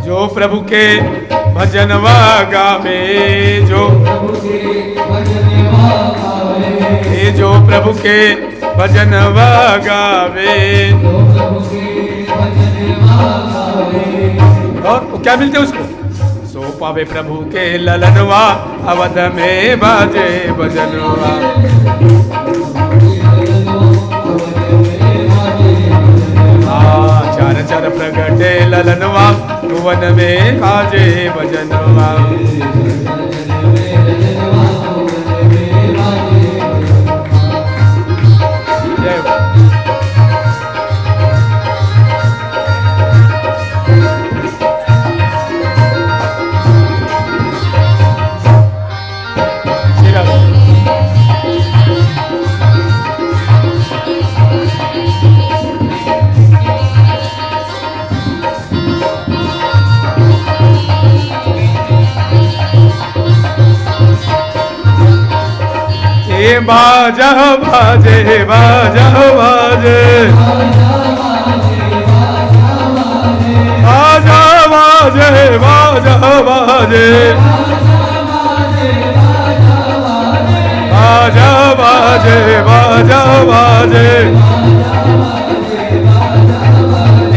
जो प्रभु के भजनवा गावे जो जो प्रभु के भजनवा गावे और क्या मिलते उसको सो पावे प्रभु के ललनवा अवध में बाजे भजनवा। चार चार प्रगटे ललनवा भुवन में बाजे भजनवा। बाजा बाजे बाजा बाजे बाजा बाजे बाजा बाजे बाजा बाजे बाजा बाजे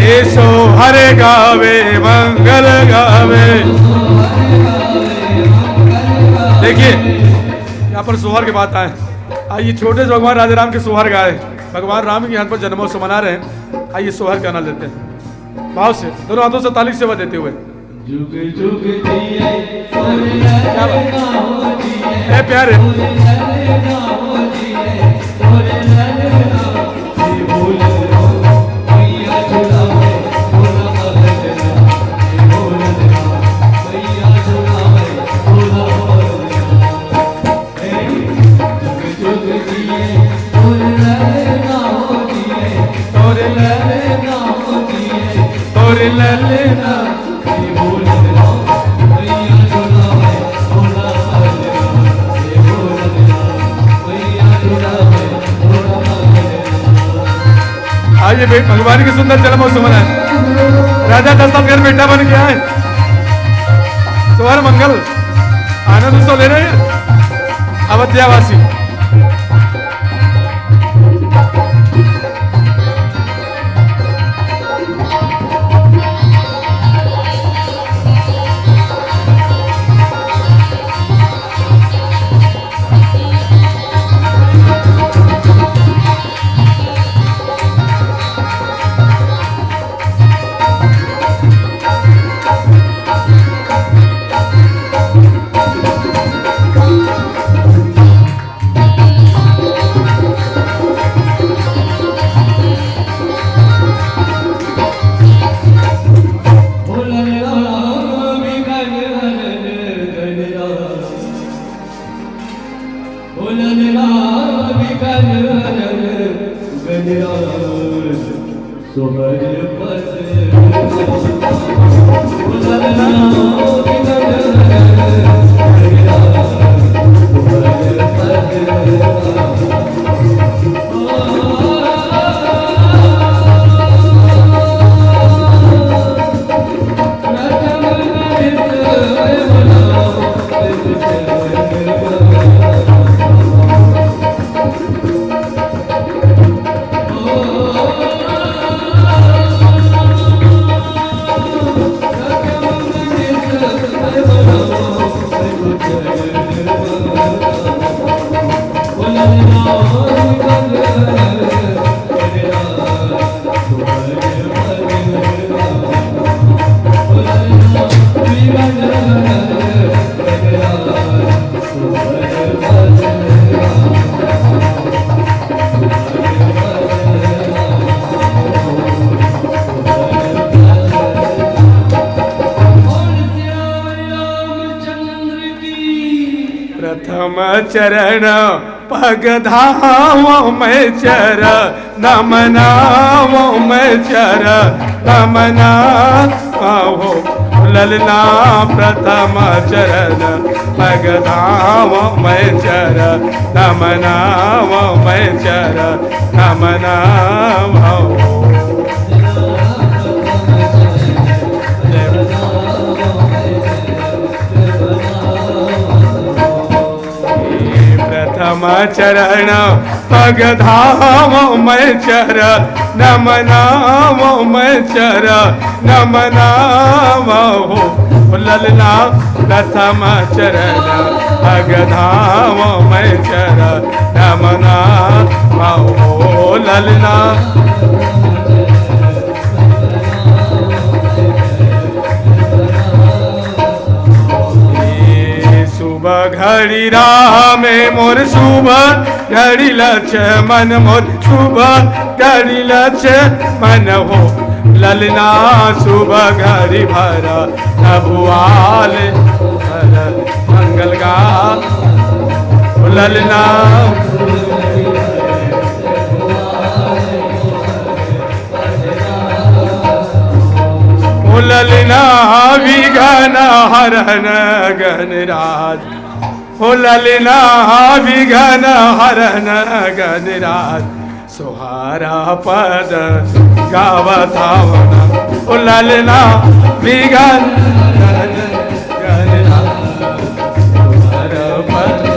ये सोहर गावे मंगल गावे। देखिए यहाँ पर सोहर की बात आए। आइए छोटे से भगवान राजा राम के सोहर गाए। भगवान राम के यहाँ पर जन्मोत्सव मना रहे हैं। आइए सोहर गाना लेते हैं भाव से दोनों हाथों से ताली सेवा देते हुए। जुग जुग जिए ए प्यारे आइए भगवान की सुंदर जन्मोत्सव मनाए। राजा दशरथ घर बेटा बन गया है। सोहर मंगल आनंद उत्सव ले रहे हैं अवध्यावासी। प्रथम चरण पग धामो में चर नमनाओ में चर नमना हो ललना प्रथम चरण पग धामो में चर नमनाओ में चर नमना हो प्रथम चरण पग धामो में चर नमनाओ में चर नमनाओ हो ललना प्रथम चरण पग धामो में चर नमनाओ हो ललना शुभ घड़ी राह में मोर शुभ घड़ी लक्ष्मण मोर शुभ घड़ी लक्ष्मण हो ललना शुभ घड़ी भर नभुआल मंगल गा ललना ललना विघन हरन गणराज हो ललना विघन हरन गणराज सुहारा पद गावतावना हो ललना विघन गणराज सुहारा पद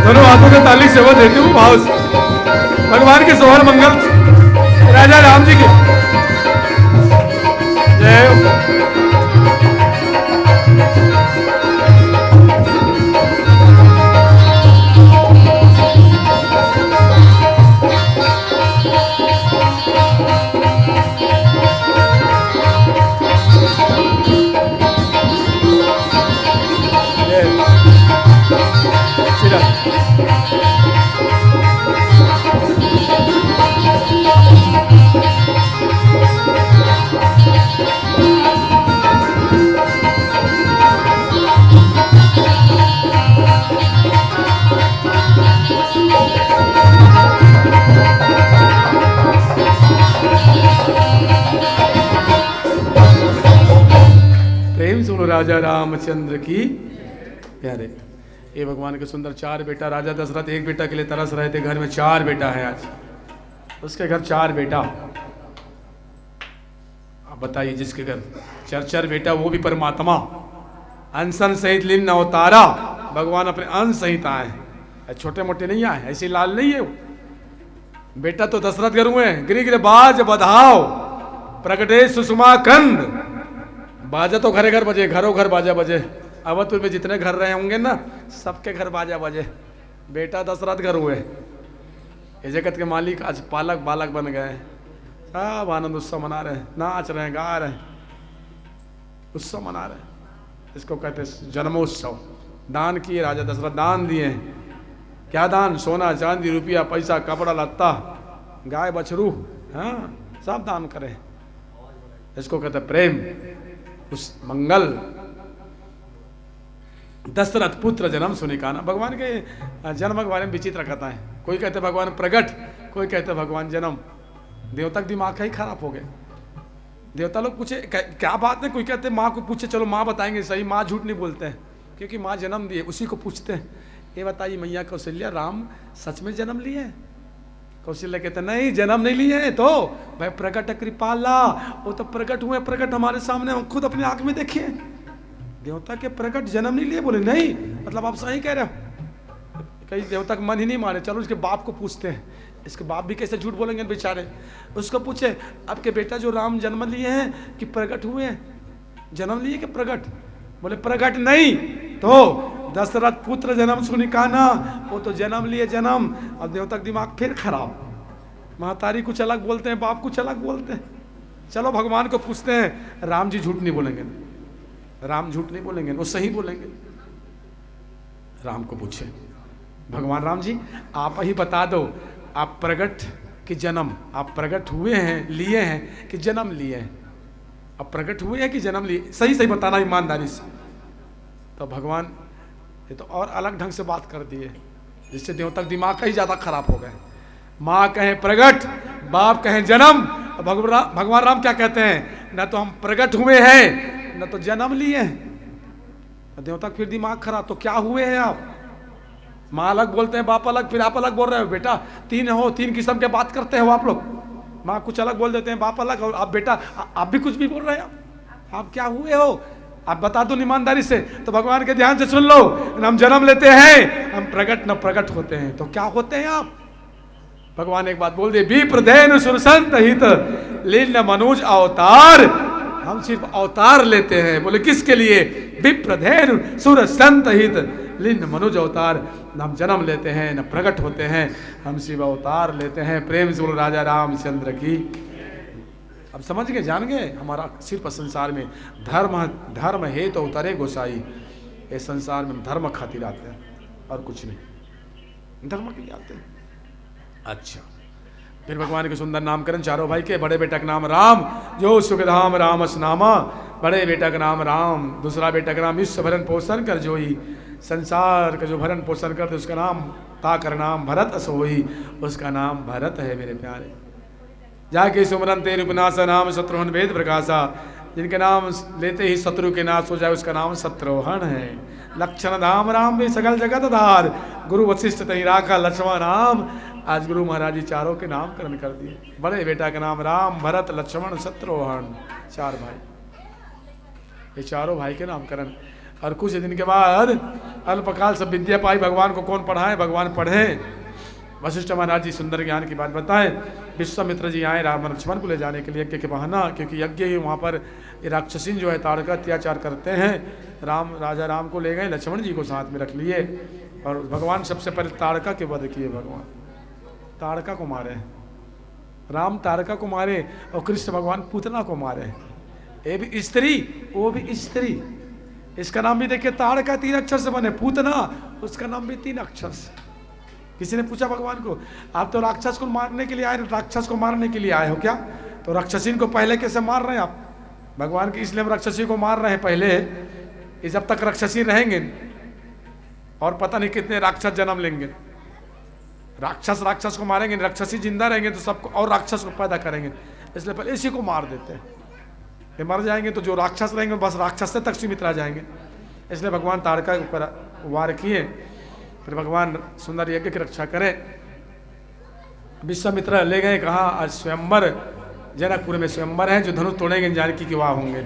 दोनों हाथों से ताली सेवा देती हूँ भाव से भगवान के सोहर मंगल राजा राम जी के जय राजा रामचंद्र की प्यारे ये भगवान के सुंदर चार बेटा राजा दशरथ एक बेटा के लिए तरस रहे थे घर में चार बेटा है आज उसके घर चार बेटा आप बताइए जिसके घर चार चार बेटा वो भी परमात्मा अनसन सहित लीन न अवतारा भगवान अपने अंश सहित आए छोटे मोटे नहीं आए ऐसे लाल नहीं है वो बेटा तो दशरथ घर हुए गिर बाज बधाओ प्रगटे सुषमा कंद बाजा तो घरे घर बजे घरों घर बाजा बजे अवधपुर में जितने घर रहे होंगे ना सबके घर बाजा बजे बेटा दशरथ घर हुए ये जगत के मालिक आज पालक बालक बन गए सब आनंद उत्सव मना रहे हैं नाच रहे हैं गा रहे हैं उत्सव मना रहे हैं इसको कहते हैं जन्मोत्सव दान किए राजा दशरथ दान दिए क्या दान सोना चांदी रुपया पैसा कपड़ा लत्ता गाय बछरू हाँ सब दान करें इसको कहते प्रेम उस मंगल दशरथ पुत्र जन्म सुनिकाना भगवान के जन्म के बारे में विचित्र कथा है कोई कहते भगवान प्रगट कोई कहते भगवान जन्म देवता का दिमाग ही खराब हो गए देवता लोग पूछे क्या बात है कोई कहते माँ को पूछे चलो माँ बताएंगे सही माँ झूठ नहीं बोलते हैं क्योंकि माँ जन्म दिए उसी को पूछते हैं ये बताइए मैया कौशल्या राम सच में जन्म लिए कौशल्य कहते नहीं, जन्म नहीं लिए हैं तो भाई प्रकट कृपाला, वो तो प्रकट हुए, प्रकट हमारे सामने, हम खुद अपनी आंख में देखिए। देवता के प्रकट जन्म नहीं लिए, बोले नहीं, मतलब आप सही कह रहे हो। कई देवता का मन ही नहीं माने, चलो इसके बाप को पूछते हैं, इसके बाप भी कैसे झूठ बोलेंगे बेचारे। उसको पूछे आपके बेटा जो राम जन्म लिए हैं कि प्रकट हुए हैं, जन्म लिए कि प्रकट? बोले प्रकट नहीं तो दशरथ पुत्र जन्म सुनिकाना, वो तो जन्म लिए जन्म। अब देवता का दिमाग फिर खराब, महतारी कुछ अलग बोलते हैं, बाप कुछ अलग बोलते हैं। चलो भगवान को पूछते हैं, राम जी झूठ नहीं बोलेंगे, राम झूठ नहीं बोलेंगे, वो सही बोलेंगे। राम को पूछे, भगवान राम जी आप ही बता दो, आप प्रकट कि जन्म, आप प्रकट हुए हैं, लिए हैं कि जन्म लिए हैं? अब प्रकट हुए हैं कि जन्म लिए, सही सही बताना ईमानदारी से। तो भगवान ये तो और अलग ढंग से बात कर दिए, जिससे देवता का दिमाग का ही ज्यादा खराब हो गए। माँ कहे प्रकट, बाप कहे जन्म, भगवान राम क्या कहते हैं, न तो हम प्रकट हुए हैं न तो जन्म लिए हैं। देवता का फिर दिमाग खराब, तो क्या हुए हैं आप? माँ अलग बोलते हैं, बाप अलग, फिर आप अलग बोल रहे हो। बेटा तीन हो, तीन किस्म के बात करते हो आप लोग। माँ कुछ अलग बोल देते हैं, बाप अलग, और आप बेटा आप भी कुछ भी बोल रहे हैं। आप क्या हुए हो, आप बता दो ईमानदारी से। तो भगवान के ध्यान से सुन लो, हम जन्म लेते हैं, हम प्रकट न प्रकट होते हैं। तो क्या होते हैं आप? भगवान एक बात बोल दे, विप्रधेनु सुरसंत हित लीन मनुज अवतार, हम सिर्फ अवतार लेते हैं। बोले किसके लिए? विप्रधेनु सुरसंत हित लीन मनुज अवतार, न हम जन्म लेते हैं न प्रकट होते हैं, हम सिर्फ अवतार लेते हैं। प्रेम से बोलो राजा रामचंद्र की। अब समझ गए, जान गए, हमारा सिर्फ संसार में धर्म है तो उतरे गोसाई। इस संसार में धर्म खातिर आते हैं और कुछ नहीं, धर्म के लिए आते हैं। अच्छा, फिर भगवान के सुंदर नामकरण चारों भाई के। बड़े बेटा का नाम राम, जो सुखधाम रामस नामा, बड़े बेटा का नाम राम, दूसरा बेटा का नाम विश्व भरण पोषण कर, जो ही संसार का जो भरण पोषण करते उसका नाम ताकर नाम भरत सोही, उसका नाम भरत है मेरे प्यारे। जाके सुमरन तेरे उपनासा नाम शत्रुघ्न वेद प्रकाशा, जिनके नाम लेते ही शत्रु के नाश हो जाए उसका नाम शत्रुघ्न है। लक्षण धाम राम भी सकल जगत धार, गुरु वशिष्ठ तही राखा लक्ष्मण नाम। आज गुरु महाराज जी चारों के नामकरण कर दिए। बड़े बेटा का नाम राम, भरत, लक्ष्मण, शत्रुघ्न, चार भाई, ये चारों भाई के नामकरण। और कुछ दिन के बाद अल्पकाल सब विद्या पाई। भगवान को कौन पढ़ाए? भगवान पढ़े। वशिष्ठ महाराज जी सुंदर ज्ञान की बात बताएं। विश्वामित्र जी आए राम लक्ष्मण को ले जाने के लिए यज्ञ के बहाना, क्योंकि यज्ञ ही वहाँ पर राक्षसीन जो है ताड़का अत्याचार करते हैं। राजा राम को ले गए, लक्ष्मण जी को साथ में रख लिए, और भगवान सबसे पहले ताड़का के वध किए। भगवान ताड़का को मारे, राम ताड़का को मारे, और कृष्ण भगवान पूतना को मारे। ये भी स्त्री, वो भी स्त्री। इसका नाम भी देखिए, ताड़का 3 अक्षर से बने, पूतना उसका नाम भी 3 अक्षर से। किसी ने पूछा भगवान को, आप तो राक्षस को मारने के लिए आए, राक्षस को मारने के लिए आए हो क्या? तो राक्षसीन को पहले कैसे मार रहे हैं आप? भगवान की इसलिए हम राक्षसी को मार रहे हैं पहले, जब तक राक्षसी रहेंगे और पता नहीं कितने राक्षस जन्म लेंगे। राक्षस को मारेंगे, राक्षसी जिंदा रहेंगे तो सबको और राक्षस को पैदा करेंगे, इसलिए पहले इसी को मार देते हैं। ये मर जाएंगे तो जो राक्षस रहेंगे बस राक्षस से तक सीमित रह जाएंगे, इसलिए भगवान ताड़का के ऊपर वार किए। फिर भगवान सुंदर यज्ञ की रक्षा करें। विश्वामित्र ले गए, कहा आज स्वयंवर, जनकपुर में स्वयंवर है, जो धनुष तोड़ेंगे जानकी के वहाँ होंगे।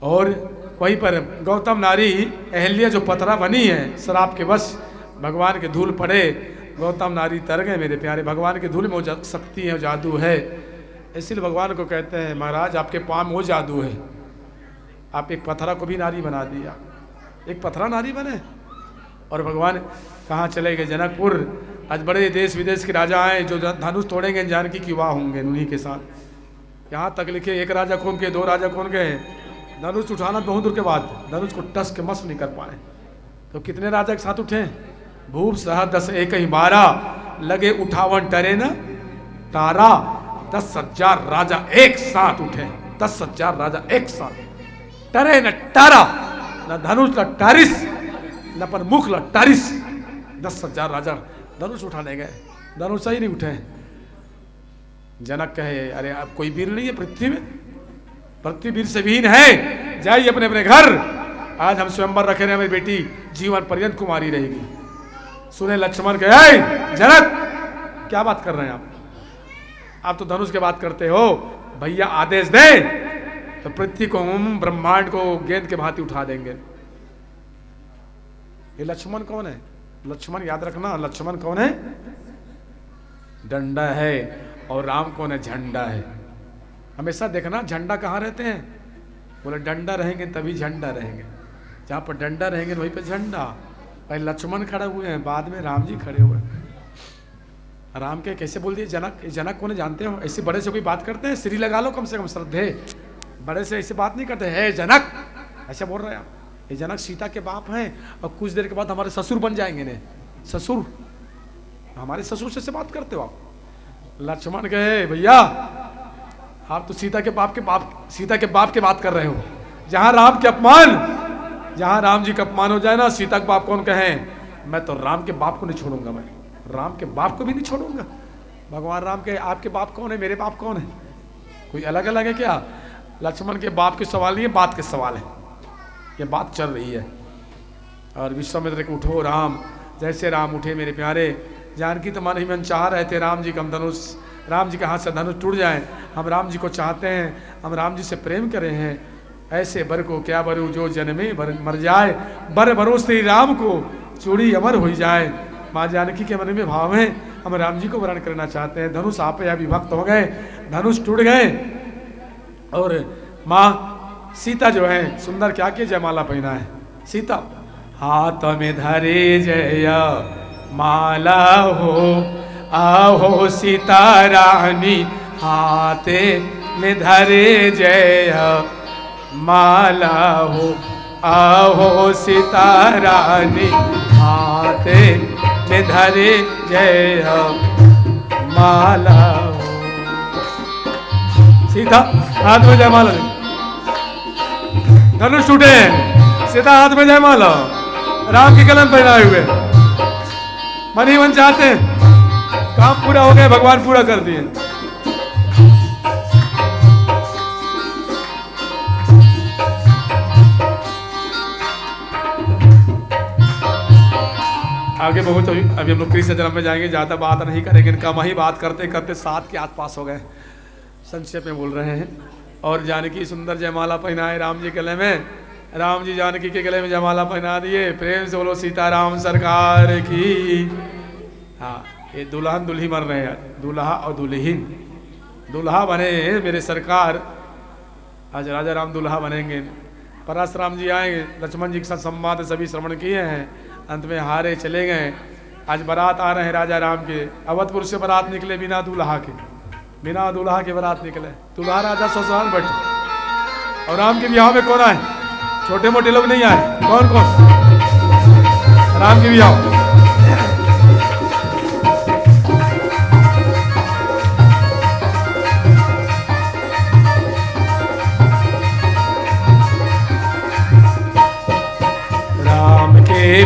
और वहीं पर गौतम नारी अहल्या जो पथरा बनी है शराब के बस, भगवान के धूल पड़े, गौतम नारी तर गए मेरे प्यारे। भगवान के धूल में वो शक्ति है, जादू है, इसलिए भगवान को कहते हैं महाराज आपके पाँव में वो जादू है, आप एक पथरा को भी नारी बना दिया, एक पथरा नारी बने। और भगवान कहाँ चले गए? जनकपुर। आज बड़े देश विदेश के राजा आए, जो धनुष तोड़ेंगे जानकी की वाह होंगे उन्हीं के साथ। यहाँ तक लिखे, एक राजा कौन के, 2 राजा कौन गए, धनुष उठाना बहुत दूर के बाद, धनुष को टस के मस नहीं कर पाए। तो कितने राजा के साथ उठे? भूप सह 10 एक ही 12, लगे उठावन टरे न तारा। 10,000 राजा एक साथ उठे, 10,000 राजा एक साथ, टरे न तारा, न धनुष न टारिस, न पर मुख ल टारिस। 10,000 राजा धनुष उठाने गए, धनुष ही नहीं उठे। जनक कहे अरे अब कोई वीर नहीं है पृथ्वी में, पृथ्वी वीर से विहीन है, जाइए अपने अपने घर। आज हम स्वयंवर रखे रहे, मेरी बेटी जीवन पर्यंत कुमारी रहेगी। सुने लक्ष्मण के, जनक क्या बात कर रहे हैं आप तो धनुष की बात करते हो। भैया आदेश दे तो पृथ्वी को, हम ब्रह्मांड को गेंद के भांति उठा देंगे। ये लक्ष्मण कौन है? लक्ष्मण याद रखना, लक्ष्मण कौन है? डंडा है। और राम कौन है? झंडा है। हमेशा देखना झंडा कहाँ रहते हैं? बोले डंडा रहेंगे तभी झंडा रहेंगे। जहाँ पर डंडा रहेंगे वहीं पर झंडा। पहले लक्ष्मण खड़े हुए हैं, बाद में राम जी खड़े हुए हैं। राम के कैसे बोल दिए जनक? ये जनक कौन है जानते हो? ऐसे बड़े से कोई बात करते हैं? श्री लगा लो कम से कम, श्रद्धे। बड़े से ऐसे बात नहीं करते, है जनक ऐसे बोल रहे हैं आप। ये जनक सीता के बाप हैं और कुछ देर के बाद हमारे ससुर बन जाएंगे ने। ससुर, हमारे ससुर से बात करते हो आप? लक्ष्मण कहे भैया आप तो सीता के बाप के बात कर रहे हो। जहां राम के अपमान, जहां राम जी का अपमान हो जाए ना, सीता के बाप कौन कहें? मैं तो राम के बाप को नहीं छोड़ूंगा, मैं राम के बाप को भी नहीं छोड़ूंगा। भगवान राम के आपके बाप कौन है, मेरे बाप कौन है? कोई अलग अलग है क्या? लक्ष्मण के बाप के सवाल नहीं है, बात के सवाल है। ये बात चल रही है। और विश्वामित्र के उठो राम, जैसे राम उठे मेरे प्यारे। जानकी तो मन ही मन चाह रहे थे राम जी का धनुष, राम जी के हाथ से धनुष टूट जाए। हम राम जी को चाहते हैं, हम राम जी से प्रेम करे हैं। ऐसे बर को क्या बरू जो जन्मे मर जाए, बर भरो श्री राम को चूड़ी अमर हो जाए। माँ जानकी के मन में भाव है, हम राम जी को वरण करना चाहते हैं। धनुष आप या विभक्त हो गए, धनुष टूट गए। और माँ सीता जो है सुंदर क्या किए, जयमाला पहना है। सीता हाथ में धरे जय माला हो, आहो सीता रानी हाथे में धरे जय माला हो, आहो सीता रानी हाथे में धरे जय माला हो। सीता हाथ में जयमाला, धनुष टूटे, सीता हाथ में जयमाला, राम की कलम पहनाए हुए। मन ही मन चाहते हैं, काम पूरा हो गया, भगवान पूरा कर दिए। आगे बहुत अभी हम लोग कृष्ण जन्म में जाएंगे, ज्यादा बात नहीं करेंगे। कम ही बात करते करते 7 के आसपास हो गए, संक्षेप में बोल रहे हैं। और जानकी सुंदर जयमाला पहनाए राम जी के गले में, राम जी जानकी के गले में जयमाला पहना दिए। प्रेम से बोलो सीताराम सरकार की। हाँ, ये दुल्हन दुल्ही मर रहे हैं, दूल्हा और दुल्हीन। दूल्हा बने मेरे सरकार, आज राजा राम दूल्हा बनेंगे। परशुराम जी आएंगे, लक्ष्मण जी के साथ संवाद सभी श्रवण किए हैं, अंत में हारे चले गए। आज बारात आ रहे हैं राजा राम के। अवधपुर से बारात निकले बिना दूल्हा के, बिना दूल्हा के बारात निकले। दूल्हा राजा ससुराल बैठे। और राम के ब्याह में कौन आए? छोटे मोटे लोग नहीं आए। कौन कौन? राम के ब्याह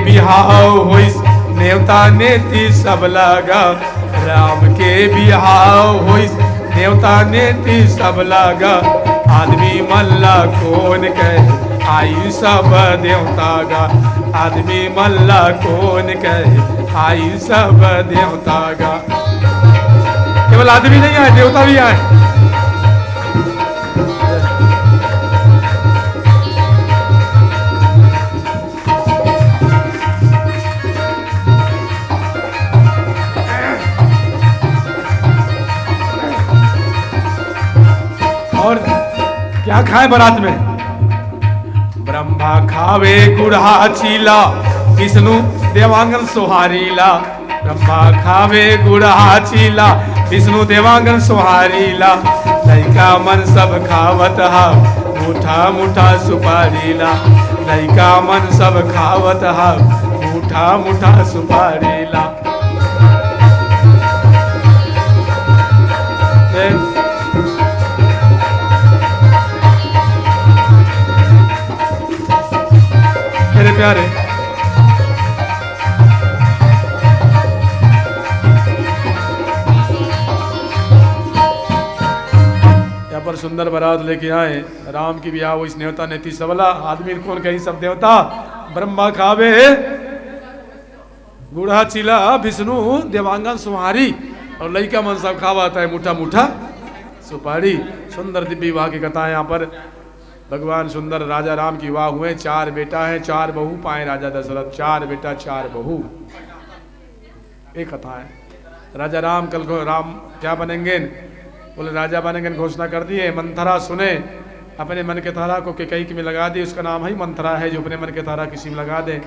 बिहाव होइस नेवता नेति सब लगा। राम के बिहाव होइस नेवता नेति सब लगा। आदमी मल्ला कौन कहे आई सब देवता गा। आदमी मल्ला कौन कहे आई सब देवता गा। केवल आदमी नहीं आए, देवता भी आए। और क्या खाए बारात में? ब्रह्मा खावे गुड़ा चीला, विष्णु देवांगन सोहारीला। ब्रह्मा खावे गुड़ा चीला, विष्णु देवांगन सोहारीला। लइका मन सब खावत हा, मुठा मुठा सुपारीला। लइका मन सब खावत हा, मुठा मुठा सुपारीला। मेरे प्यारे, यहाँ पर सुंदर बारात लेके आए। राम की ब्याह इस नेवता नेति सबला। आदमी कौन कही सब देवता। ब्रह्मा खावे गुड़ा चिला, विष्णु देवांगन सुहारी। और लड़का मन सब खावाता है मुठा मुठा सुपारी। सुंदर दिव्य विवाह की कथा है यहाँ पर। भगवान सुंदर राजा राम की विवाह हुए, 4 बेटा है 4 बहू पाए राजा दशरथ, 4 बेटा 4 बहू। एक कथा है। राजा राम कल को राम क्या बनेंगे, बोले राजा बनेंगे, घोषणा कर दिए। मंथरा सुने, अपने मन के तारा को कैकेयी में लगा दी। उसका नाम ही मंथरा है, जो अपने मन के तारा किसी में लगा दे।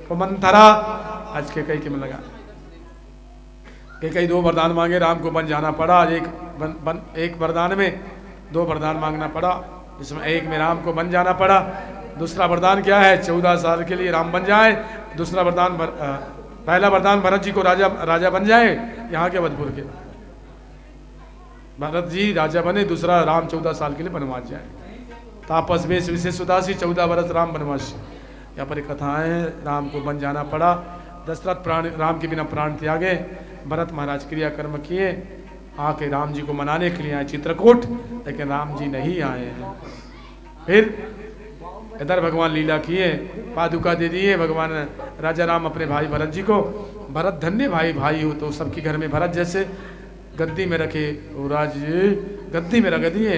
तो मंथरा आज कैकेयी में लगा। कैकेयी 2 वरदान मांगे, राम को बन जाना पड़ा। एक वरदान में 2 वरदान मांगना पड़ा, जिसमें एक में राम को बन जाना पड़ा। दूसरा वरदान क्या है, 14 साल के लिए राम बन जाए। दूसरा वरदान पहला वरदान भरत जी को राजा बन जाए, यहाँ के अवधपुर के भरत जी राजा बने। दूसरा राम 14 साल के लिए बनवास जाए। तापस में विशेष उदासी, 14 वर्ष राम बनवास। यहाँ पर एक कथाएं हैं, राम को बन जाना पड़ा। दशरथ प्राण राम के बिना प्राण त्यागे। भरत महाराज क्रियाकर्म किए, आके राम जी को मनाने के लिए आए चित्रकूट, लेकिन राम जी नहीं आए हैं। फिर इधर भगवान लीला किए, पादुका दे दिए भगवान राजा राम अपने भाई भरत जी को। भरत धन्य भाई हो तो सबके घर में भरत जैसे गद्दी में रखे, राज गद्दी में रख दिए।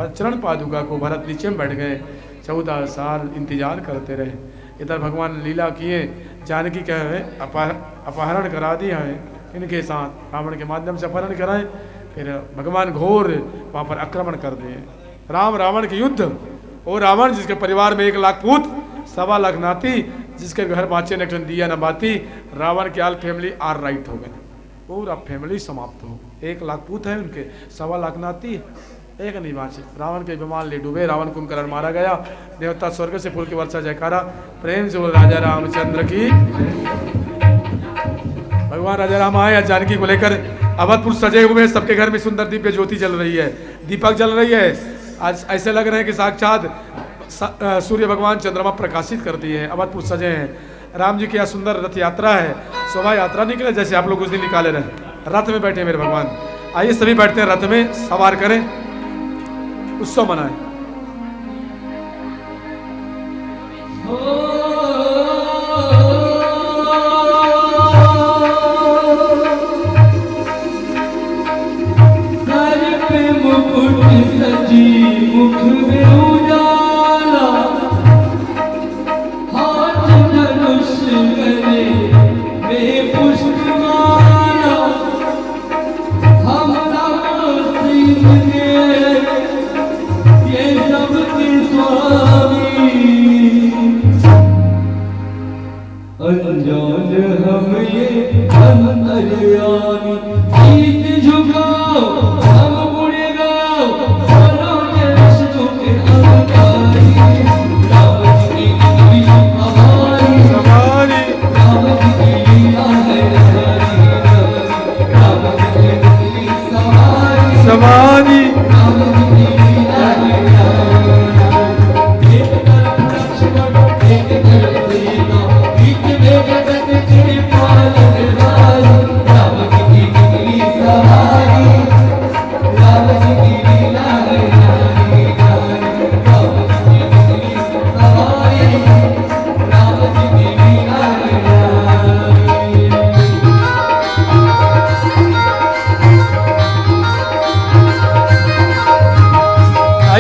चरण पादुका को भरत नीचे में बैठ गए। 14 साल इंतजार करते रहे। इधर भगवान लीला किए, जानकी कहे अपहरण करा दिया है इनके साथ, रावण के माध्यम से अपहरण कराए। फिर भगवान घोर वहाँ पर आक्रमण कर दिए। राम रावण के युद्ध। और रावण जिसके परिवार में 1 लाख पूत, 1.25 लाख नाती, जिसके घर बाँचे न दिया न बाती, रावण की आल फैमिली आर राइट हो गए, पूरा फैमिली समाप्त हो। 1 लाख पूत है उनके, 1.25 लाख नाती, एक नहीं बाँचे। रावण के विमान ले डूबे, रावण कुंभकर्ण मारा गया। देवता स्वर्ग से फूल की वर्षा, जयकारा प्रेम से बोल राजा रामचंद्र की। भगवान राजा राम आए जानकी को लेकर, अवधपुर सजे हुए, सबके घर में सुंदर दिव्य ज्योति जल रही है, दीपक जल रही है। आज ऐसे लग रहे हैं कि साक्षात सूर्य भगवान चंद्रमा प्रकाशित करती है। अवधपुर सजे हैं। राम जी की यह सुंदर रथ यात्रा है, शोभा यात्रा निकले जैसे आप लोग उस दिन निकाले रहे। रथ में बैठे मेरे भगवान, आइए सभी बैठते हैं रथ में, सवार करें, उत्सव मनाएं।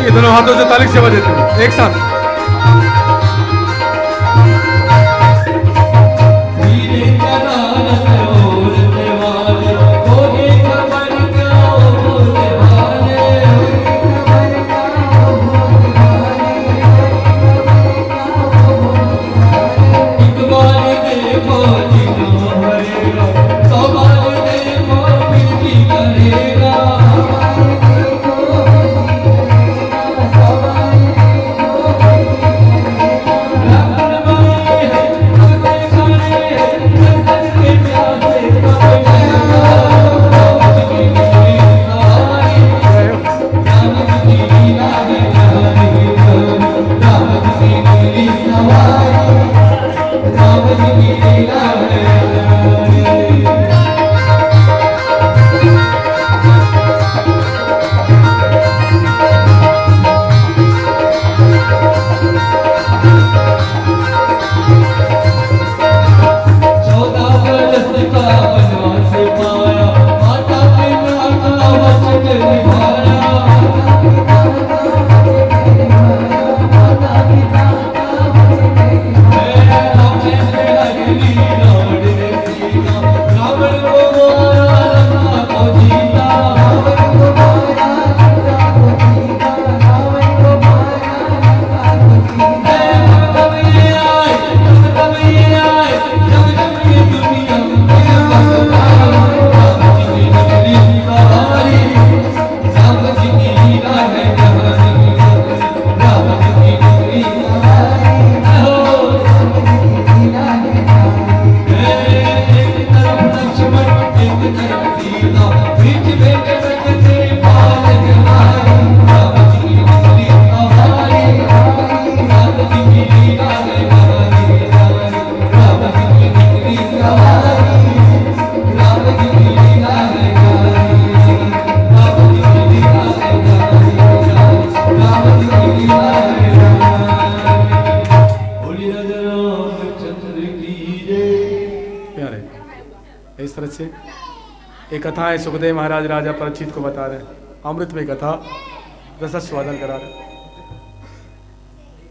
दोनों हाथों से ताली सेवा देते हैं एक साथ। एक कथा है, सुखदेव महाराज राजा परीक्षित को बता रहे हैं, अमृत में कथा रसस्वादन करा रहे,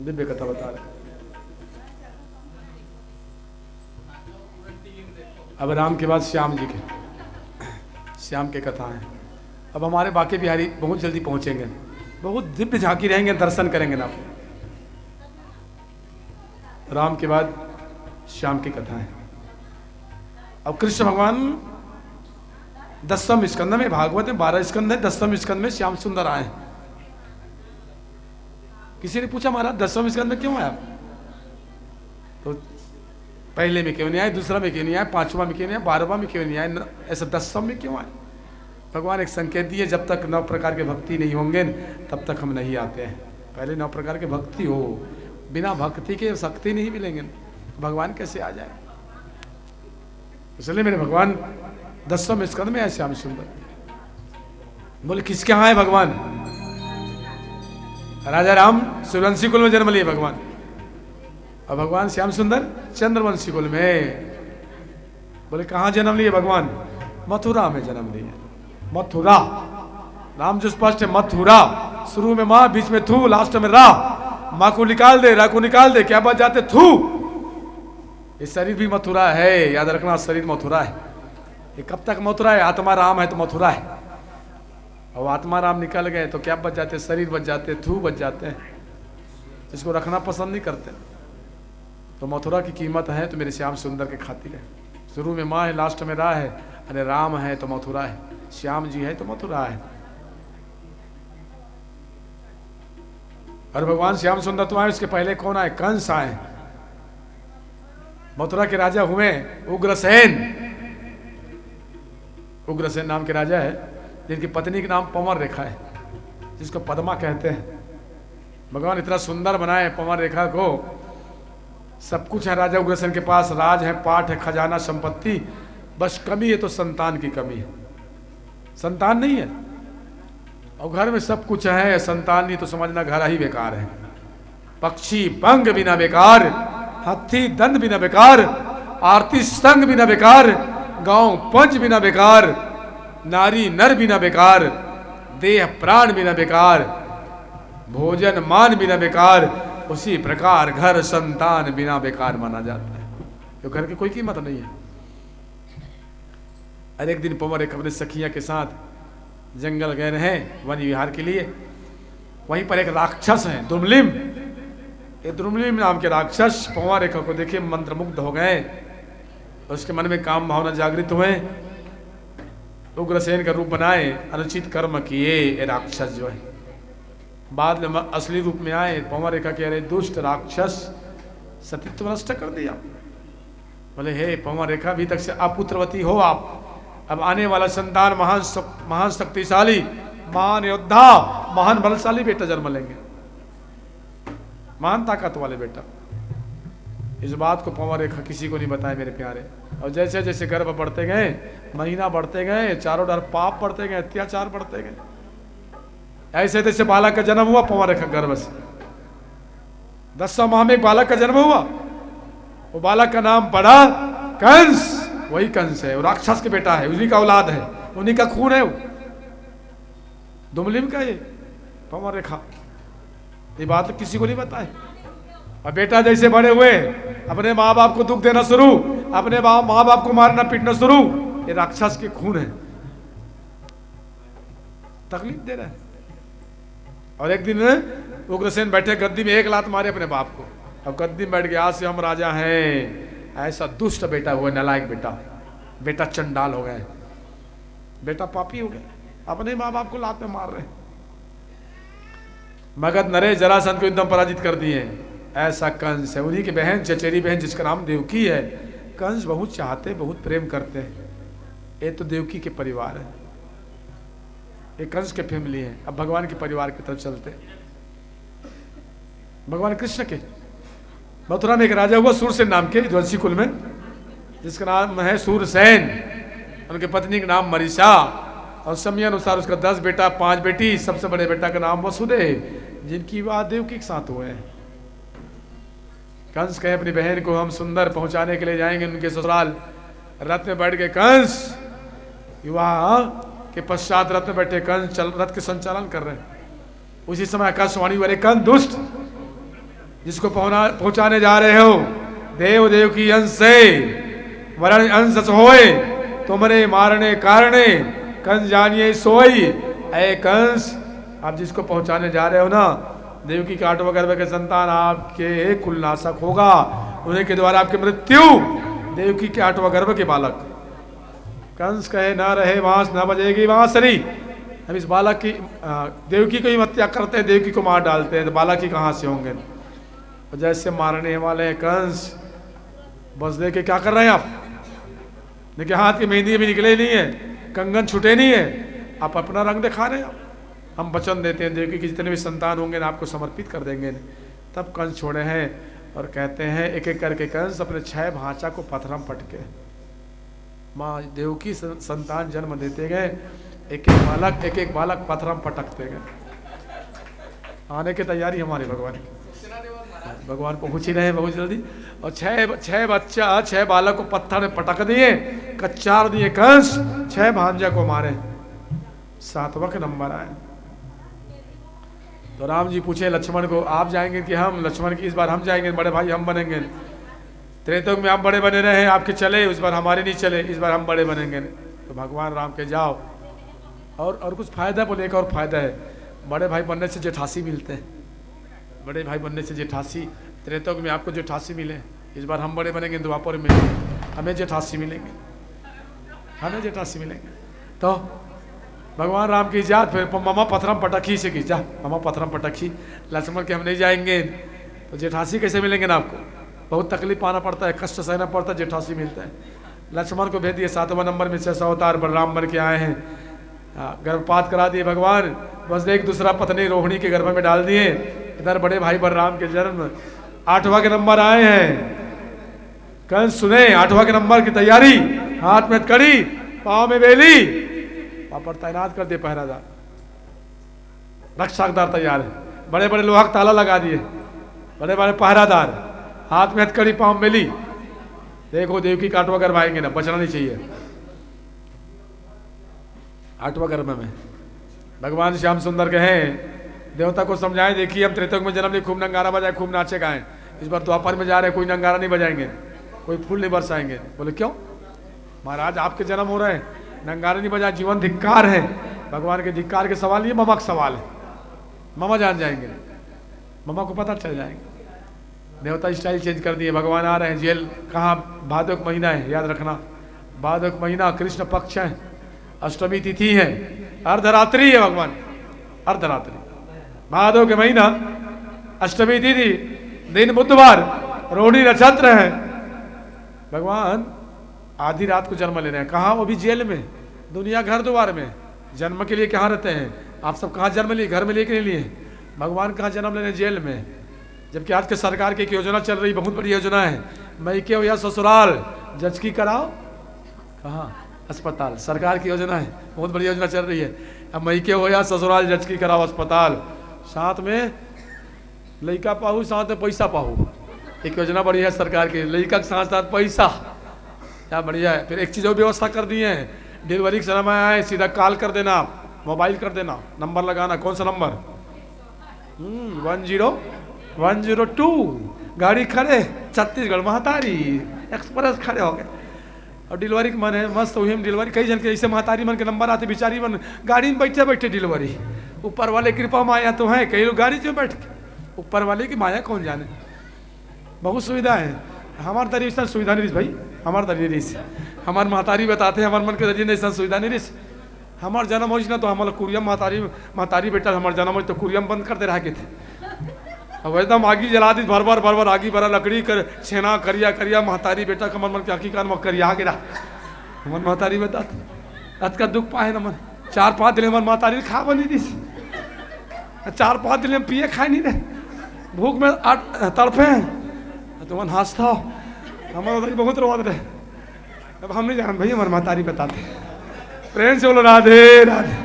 दिव्य कथा बता रहे। अब राम के बाद श्याम जी के, श्याम के कथा है। अब हमारे बाकी बिहारी बहुत जल्दी पहुंचेंगे, बहुत दिव्य झांकी रहेंगे, दर्शन करेंगे ना। राम के बाद श्याम की कथा है। अब कृष्ण भगवान 10वें स्कंद में, भागवत में 12 स्कंद है, 10वें स्कंद में श्याम सुंदर आए। किसी ने पूछा महाराज 10वें स्कंद में क्यों आया? तो पहले में क्यों नहीं आए, दूसरा में क्यों नहीं आए, 5वां में क्यों नहीं आए, 12वां में क्यों नहीं आए, ऐसा 10वें में क्यों आए? भगवान एक संकेत दिए, जब तक 9 प्रकार के भक्ति नहीं होंगे तब तक हम नहीं आते हैं। पहले 9 प्रकार के भक्ति हो, बिना भक्ति के शक्ति नहीं मिलेंगे, भगवान कैसे आ जाए? इसलिए मेरे भगवान 10वें स्कंद में है श्याम सुंदर। बोले किसके यहाँ है भगवान? राजा राम सूर्यवंशी कुल में जन्म लिए भगवान, और भगवान श्याम सुंदर चंद्रवंशी कुल में। बोले कहाँ जन्म लिए भगवान? मथुरा में जन्म लिए। मथुरा, नाम जो स्पष्ट है, मथुरा। शुरू में माँ, बीच में थू, लास्ट में रा। माँ को निकाल दे, रा को निकाल दे, क्या बात जाते थू। ये शरीर भी मथुरा है, याद रखना, शरीर मथुरा है। ये कब तक मथुरा है? आत्मा राम है तो मथुरा है, और आत्मा राम निकल गए तो क्या बच जाते? शरीर बच जाते, थू बच जाते हैं, इसको रखना पसंद नहीं करते। तो मथुरा की कीमत है तो मेरे श्याम सुंदर के खातिर है। शुरू में माँ है, लास्ट में रा है, अरे राम है तो मथुरा है, श्याम जी है तो मथुरा है। और भगवान श्याम सुंदर तो आए, उसके पहले कौन आए? कंस आए। मथुरा के राजा हुए उग्रसेन। उग्रसेन नाम के राजा है, जिनकी पत्नी का नाम पवन रेखा है, जिसको पद्मा कहते हैं। भगवान इतना सुंदर बनाए पवन रेखा को, सब कुछ है राजा उग्रसेन के पास, राज है, पाठ है, खजाना, संपत्ति, बस कमी है तो संतान की कमी है। संतान नहीं है, और घर में सब कुछ है, संतान नहीं तो समझना घर ही बेकार है। पक्षी पंख बिना बेकार, हाथी दंड बिना बेकार, आरती संग बिना बेकार, गांव पंच बिना बेकार, नारी नर बिना बेकार, देह प्राण बिना बेकार, भोजन मान बिना बेकार, उसी प्रकार घर संतान बिना बेकार माना जाता है। तो घर की कोई कीमत नहीं है। अरे एक दिन पवन एक अपने सखिया के साथ जंगल गए हैं वन विहार के लिए। वहीं पर एक राक्षस है द्रुमलिम। ये द्रुमलिम नाम के राक्षस पवन रेखा को देखे मंत्रमुग्ध हो गए, उसके मन में काम भावना जागृत हुए, उग्रसेन का रूप बनाए, अनुचित कर्म किए। ये राक्षस जो है बाद में असली रूप में आए। पवन रेखा कह रहे दुष्ट राक्षस, सतीत्व नष्ट कर दिया। बोले हे पवन रेखा, अभी तक से अपुत्रवती हो आप, अब आने वाला संतान महान शक्तिशाली, महान योद्धा, महान बलशाली बेटा जन्म लेंगे, महान ताकत वाले बेटा। इस बात को पवन रेखा किसी को नहीं बताए मेरे प्यारे। और जैसे जैसे गर्भ बढ़ते गए, महीना बढ़ते गए, चारों तरफ पाप बढ़ते गए, अत्याचार बढ़ते गए, ऐसे तैसे बालक का जन्म हुआ पवन रेखा गर्भ से। 10वां माह में एक बालक का जन्म हुआ। वो बालक का नाम पड़ा कंस। वही कंस है, वो राक्षस के बेटा है, उन्हीं का औलाद है, उन्हीं का खून है वो, दुमलिम का ये पवन रेखा। ये बात तो किसी को नहीं बताए। और बेटा जैसे बड़े हुए, अपने माँ बाप को दुख देना शुरू, अपने माँ बाप को मारना पीटना शुरू। ये राक्षस के खून है, तकलीफ दे रहा है। और एक दिन उग्रसेन बैठे गद्दी में, एक लात मारे अपने बाप को, अब गद्दी में बैठ गया, आज से हम राजा हैं। ऐसा दुष्ट बेटा हुआ, नालायक बेटा, बेटा चंडाल हो गए, बेटा पापी हो गए, अपने माँ बाप को लात में मार रहे। मगध नरेश जरासंध को एकदम पराजित कर दिए। ऐसा कंस है, उन्हीं की बहन चचेरी बहन जिसका नाम देवकी है। कंस बहुत चाहते, बहुत प्रेम करते हैं। ये तो देवकी के परिवार है, ये कंस के फैमिली है। अब भगवान के परिवार की तरफ चलते, भगवान कृष्ण के मथुरा में एक राजा हुआ सूरसेन नाम के, ध्वंसी कुल में, जिसका नाम है सूरसेन। उनके पत्नी का नाम मरीषा, और समय अनुसार उसका 10 बेटा 5 बेटी। सबसे बड़े बेटा का नाम वसुदेव, जिनकी विवाह देवकी के साथ हुए हैं। कंस कहे अपनी बहन को हम सुंदर पहुंचाने के लिए जाएंगे उनके ससुराल। रथ में बैठ गए कंस, युवा के पश्चात रथ में बैठे कंस रथ के संचालन कर रहे हैं। उसी समय आकाशवाणी वाले कंस दुष्ट, जिसको पहुंचाने जा रहे हो, देव देव की अंश से वरण अंश होए, तुमरे मारने कारणे कंस जानिए सोई। ऐ कंस, आप जिसको पहुंचाने जा रहे हो ना, देवकी के आठवां गर्भ के संतान आपके कुलनाशक होगा, उन्हीं के द्वारा आपकी मृत्यु। देवकी के आठवां गर्भ के बालक। कंस कहे न रहे बांस न बजेगी बांसुरी। हम इस बालक की देवकी को ही हत्या करते हैं, देवकी को मार डालते हैं, तो बालक ही कहाँ से होंगे। और जैसे मारने वाले हैं कंस, बस दे के क्या कर रहे हैं आप? देखिए हाथ की मेहंदी भी निकले नहीं है, कंगन छूटे नहीं है, आप अपना रंग दिखा रहे हैं। हम वचन देते हैं देवकी के जितने भी संतान होंगे ना, आपको समर्पित कर देंगे। तब कंस छोड़े हैं और कहते हैं एक एक करके कंस अपने 6 भांचा को पत्थर में पटके माँ देवकी संतान जन्म देते गए। एक एक बालक पत्थर में पटकते गए। आने की तैयारी हमारे भगवान की, भगवान पहुंच ही रहे हैं बहुत जल्दी। और 6 बालक को पत्थर में पटक दिए, कच्चार दिए कंस, 6 भांजा को मारे। 7वां नंबर आए तो राम जी पूछे लक्ष्मण को, आप जाएंगे कि हम? लक्ष्मण की इस बार हम जाएंगे, बड़े भाई हम बनेंगे। त्रेतयुग में आप बड़े बने रहे, आपके चले, इस बार हमारे नहीं चले, इस बार हम बड़े बनेंगे। तो भगवान राम के जाओ। और कुछ फायदा बोले, एक और फायदा है, बड़े भाई बनने से जेठासी मिलते हैं। बड़े भाई बनने से जेठासी, त्रेतयुग में आपको जेठासी मिले, इस बार हम बड़े बनेंगे, द्वापर में हमें जेठासी मिलेंगे, हमें जेठासी मिलेंगे। तो भगवान राम की जात, फिर मामा पत्थरम पटखी से की, जा मामा पत्थरम पटखी। लक्ष्मण के हम नहीं जाएंगे, तो जेठासी कैसे मिलेंगे ना आपको? बहुत तकलीफ पाना पड़ता है, कष्ट सहना पड़ता है, जेठासी मिलता है। लक्ष्मण को भेज दिए 7वां नंबर में 6 अवतार बलराम बन के आए हैं। गर्भपात करा दिए भगवान, बस एक दूसरा पत्नी रोहिणी के गर्भ में डाल दिए। इधर बड़े भाई बलराम के जन्म 8वां के नंबर आए हैं। कंस सुने 8वां के नंबर की तैयारी, हाथ में कड़ी, पाँव में बेली, पर तैनात कर दिए पहरादार, रक्षकदार तैयार है। बड़े बड़े लोहा का ताला लगा दिए, बड़े बड़े पहरादार, हाथ में हथकड़ी, पाँव में ली। देखो देवकी का 8वां गर्भ आएंगे ना, बचना नहीं चाहिए। 8वां गर्भ में भगवान श्याम सुंदर के हैं, देवता को समझाएं, देखिए हम त्रेतयुग में जन्म लिए, खूब नंगारा बजाए, खूब नाचे गाएं। इस बार द्वापर में जा रहे हैं, कोई नंगारा नहीं बजाएंगे, कोई फूल नहीं बरसाएंगे। बोले क्यों महाराज, आपके जन्म हो रहे हैं, नंगारा नहीं बजाए, जीवन धिक्कार है। भगवान के धिक्कार के सवाल, ये मामा का सवाल है। मामा जान जाएंगे, मामा को पता चल जाएंगे। देवता स्टाइल चेंज कर दिए। भगवान आ रहे हैं, जेल कहाँ? भादव का महीना है, याद रखना, भादव का महीना, कृष्ण पक्ष है, अष्टमी तिथि है, अर्धरात्रि है। भगवान अर्धरात्रि, भादव के महीना, अष्टमी तिथि, दिन बुधवार, रोहिणी नक्षत्र है। भगवान आधी रात को जन्म ले रहे हैं। कहाँ? वो भी जेल में। दुनिया घर द्वार में, जन्म के लिए कहाँ रहते हैं आप सब? कहाँ जन्म लिए? घर में लेके नहीं लिए। भगवान कहाँ जन्म ले रहे हैं? जेल में। जबकि आज के सरकार की एक योजना चल रही, बहुत बड़ी योजना है, मैके हो या ससुराल जज की कराओ। कहाँ? अस्पताल। सरकार की योजना है, बहुत बड़ी योजना चल रही है। अब मैके हो या ससुराल जज की कराओ अस्पताल, साथ में लड़का पाहू, साथ में पैसा पाहू। एक योजना बढ़िया है सरकार की, लड़का के साथ साथ पैसा, क्या बढ़िया है। फिर एक चीज़ और व्यवस्था कर दी है, डिलीवरी के समय आए सीधा कॉल कर देना, मोबाइल कर देना, नंबर लगाना। कौन सा नंबर? 10102। गाड़ी खड़े, छत्तीसगढ़ महतारी एक्सप्रेस खड़े हो गए, और डिलीवरी के मन है मस्त हुई हम डिलीवरी। कई जन के ऐसे महतारी मन के नंबर आते, बेचारी मन गाड़ी में बैठे बैठे डिलीवरी। ऊपर वाले कृपा माया तो है, कई लोग गाड़ी में बैठ के, ऊपर वाले की माया कौन जाने। बहुत सुविधा है, हमारे तरीके से सुविधा नहीं रही भाई, हमारे तरीके से हमारे महतारी बताते हैं, हमारे मन के जरिए नहीं सुविधा नहीं रही। हमारे जन्म हो ना तो हमारा कुरियम महतारी बेटा हमारे जन्म हो तो कुरियम बंद कर दे रहा के थे। अब एकदम आगी जला दी, भर भर आगी भरा, लकड़ी कर छेना करिया करिया, महतारी बेटा कमर मन के आखी कान में करिया गिरा। हमारे महतारी बताते अत का दुख पाए न मन। 4-5 दिन हमारे महतारी खा बनी दी, 4-5 दिन में पिए खाए नहीं रहे, भूख में तड़फे हैं। तो मन हंसता हो, हमारे बहुत रोवत रहे। अब हम नहीं जान भाई, हमारे महतारी बताते। प्रेम से बोलो राधे राधे।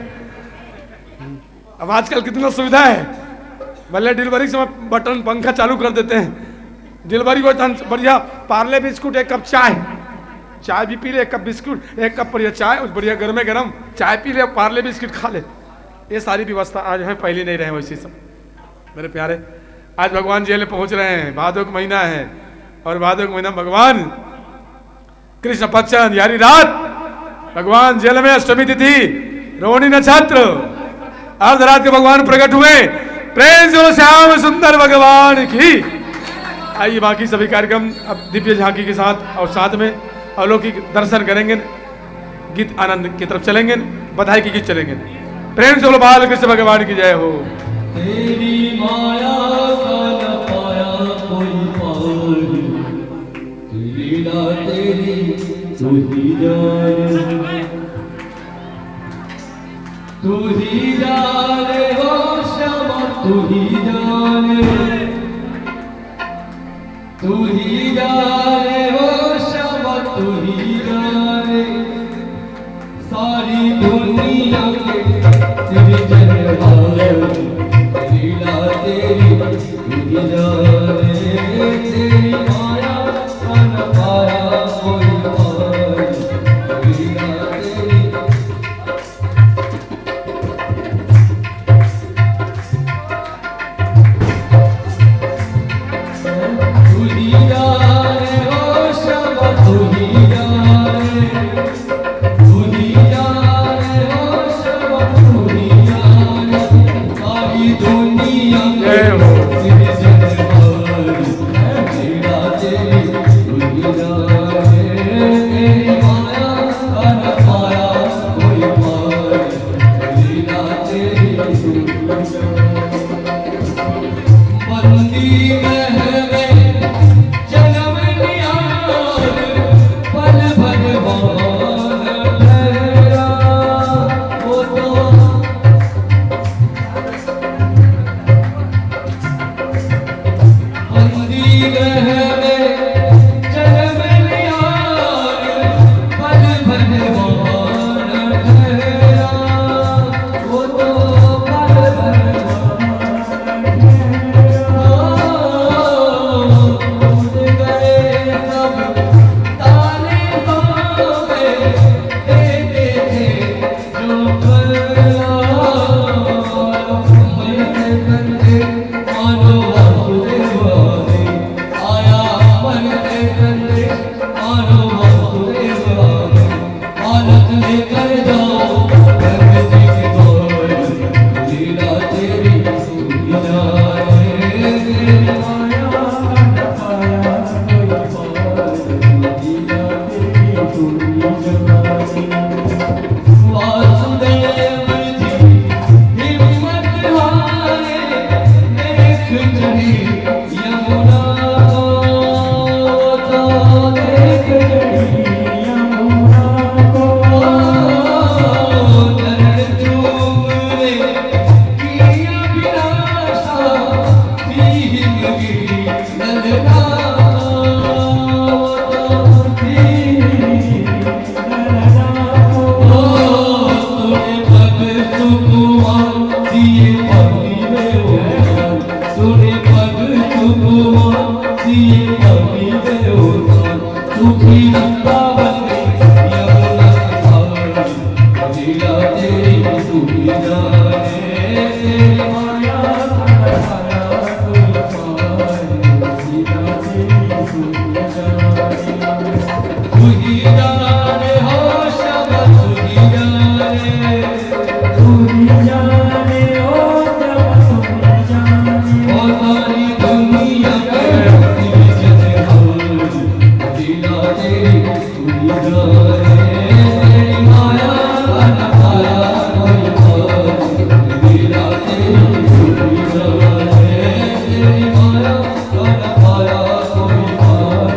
अब आजकल कितना सुविधा है, भले डिलीवरी के समय बटन पंखा चालू कर देते हैं, डिलीवरी को बढ़िया पार्ले बिस्कुट, एक कप चाय, चाय भी पी ले, एक कप बिस्कुट, एक कप बढ़िया चाय, उस बढ़िया गर्मे गर्म चाय पी ले, पार्ले बिस्किट खा ले। ये सारी व्यवस्था आज है, पहले नहीं रहे वैसे सब। मेरे प्यारे, आज भगवान जेल में पहुंच रहे हैं, भादों का महीना है, और भादों का महीना भगवान कृष्ण पक्ष यारी रात भगवान जेल में, अष्टमी तिथि, रोहिणी नक्षत्र, अर्धरात के भगवान प्रकट हुए। प्रेम से श्याम सुंदर भगवान की। आइए बाकी सभी कार्यक्रम अब दिव्य झांकी के साथ और साथ में अलौकिक दर्शन करेंगे, गीत आनंद की तरफ चलेंगे, बधाई की गीत चलेंगे। प्रेम से बोलो बाल कृष्ण भगवान की जय हो। तेरी माया का न पाया कोई पार, लीला तेरी तू ही जाने, तू ही जाने हो श्यामा, तू ही जाने, तू ही जाने हो श्यामा, तू ही जाने, सारी दुनिया के सृजनहार, लीला तेरी तू ही जाने, तेरी माया का न पाया कोई पार, लीला तेरी तू ही जाने हो श्यामा, तू ही जाने, तू ही जाने हो श्यामा, तू ही जाने, सारी दुनिया जय हो। सृजनहार, लीला तेरी तू ही जाने, तेरी माया का न पाया कोई पार, लीला तेरी तू ही जाने। बंदी महवे जन्म निहार, पल भगवान ठहरा, वो तो बंदी महवे जन्म निहार, पल भगवान ठहरा, वो तो पल भगवान लेकर जाओ लीला तेरी तू ही जाने, तेरी माया न पाया कोई पार, लीला तेरी तू ही जाने। वासुदेव जी हिम्मत हारे, देख चढ़ी यमुना को, तो देख चढ़ी यमुना को, चरण चूमे किया विनाशा, थी हिमगिरी ललना, तो थी ललना, सुने पग सुकुमार दिए पगली में उतार, सुने पग सुकुमार दिए पगली में उतार, सुखी वृंदावन में यमुना धार, लीला तेरी तू ही जाने, तेरी माया का न पाया कोई पार, लीला तेरी तू ही जाने, तू ही जाने हो श्यामा, तू ही जाने, तू ही जाने हो श्यामा, तू ही जाने, ओ सारी दुनिया के सृजनहार, लीला तेरी तू ही जाने, तेरी माया का न पाया कोई पार, लीला तेरी तू ही जाने, तेरी माया का न पाया कोई पार,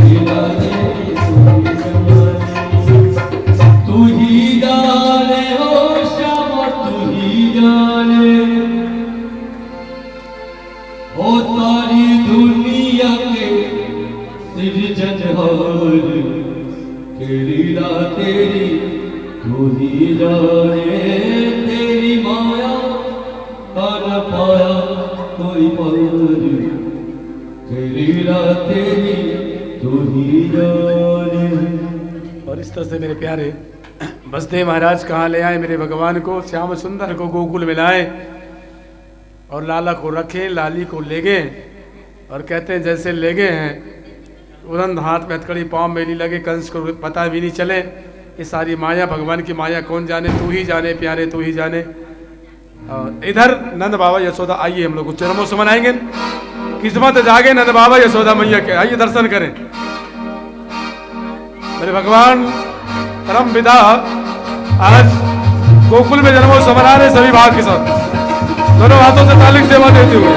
लीला तेरी तू ही जाने हो श्यामा, तू ही जाने, ओ सारी दुनिया के सृजनहार, लीला तेरी तू ही जाने, तेरी माया का न पाया कोई पार, लीला तेरी तू ही जाने। और इस तरह से मेरे प्यारे बसदेव महाराज कहाँ ले आए मेरे भगवान को, श्याम सुंदर को गोकुल में लाए और लाला को रखे, लाली को ले गए और कहते हैं जैसे ले गए हैं तुरंत हाथ में हथकड़ी पाँव मेली लगे, कंस को पता भी नहीं चले। ये सारी माया भगवान की माया कौन जाने, तू ही जाने प्यारे तू ही जाने। और इधर नंद बाबा यशोदा, आइए हम लोग चरणों से मनाएंगे, किस्मत जागे नंद बाबा यशोदा मैया के, आइए दर्शन करें। मेरे भगवान परम पिता आज गोकुल में जन्मोत्सव मना रहे सभी भाग के साथ, दोनों हाथों से तालिक सेवा देते हुए।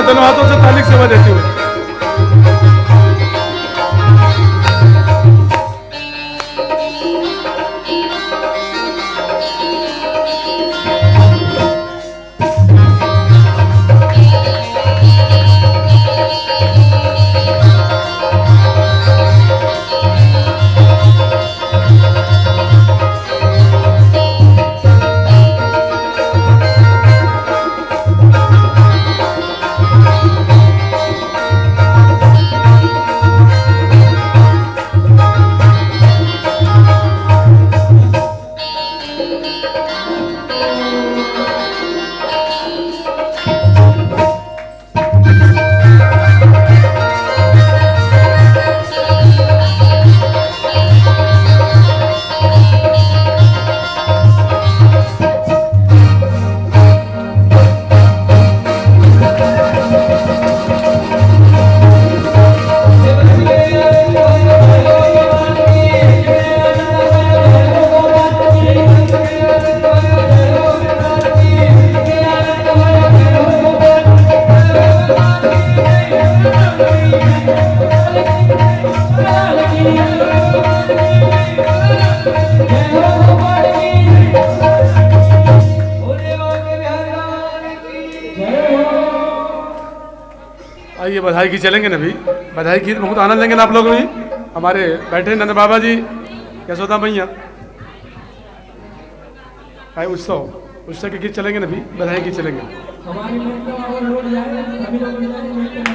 दोनों हाथों से तालिक सेवा देते हुए आइए बधाई की चलेंगे ना भी, बधाई की बहुत आनंद लेंगे ना आप लोग भी। हमारे बैठे नंद बाबा जी, यशोदा मैया, आए उत्सव के गीत चलेंगे ना भी, बधाई की चलेंगे। हमारे मित्र अगर लोग जाएंगे सभी लोग मिल जाएंगे मिलते हैं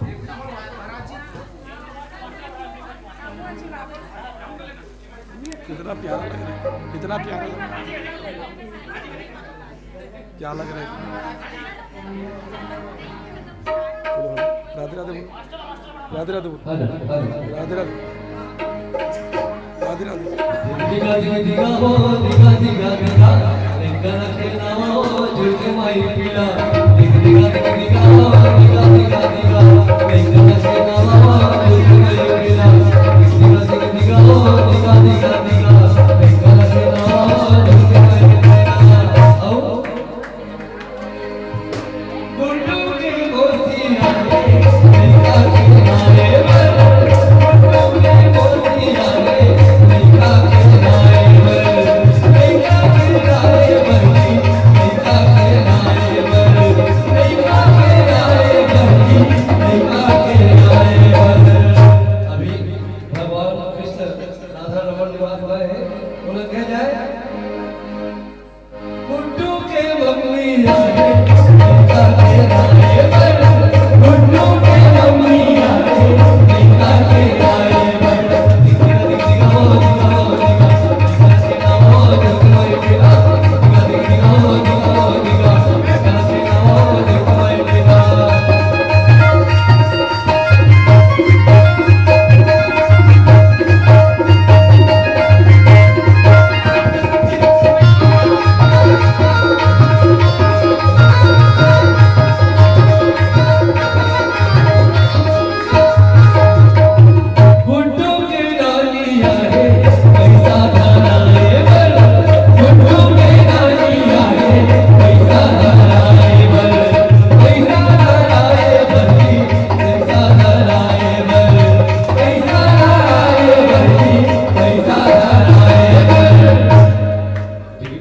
के साथ। कितना प्यारा लग रहा है, कितना प्यारा लग रहा है, क्या लग रहा है। राधे राधे बोलो, राधे राधे बोलो, राधे राधे, राधे राधे। दिगा दिगा दिगा हो दिगा दिगा दिगा लेकर खेलना हो झूठे माई पीला दिगा दिगा दिगा हो दिगा दिगा दिगा लेकर खेलना हो झूठे माई पीला दिगा दिगा दिगा हो दिगा दिगा दिगा लेकर खेलना हो झूठे माई पीला। आओ गुड्डू की गोतियां दिगा खेलना रे गुड्डू की गोतियां दिगा खेलना अभी भगवान कृष्ण राधा रमन निवास हुआ है, बोला क्या जाए गुड्डू के मम्मी आए निका के आए गुड्डू के मम्मी आए निका के आए दिखा दिखा हो दिखा हो दिखा हो दिखा दिखा हो दिखा हो दिखा गुड्डू के डालिया है पैसा धारा है गुड्डू के डालिया है पैसा धारा है पैसा धारा है पैसा धारा है पैसा धारा है पैसा धारा है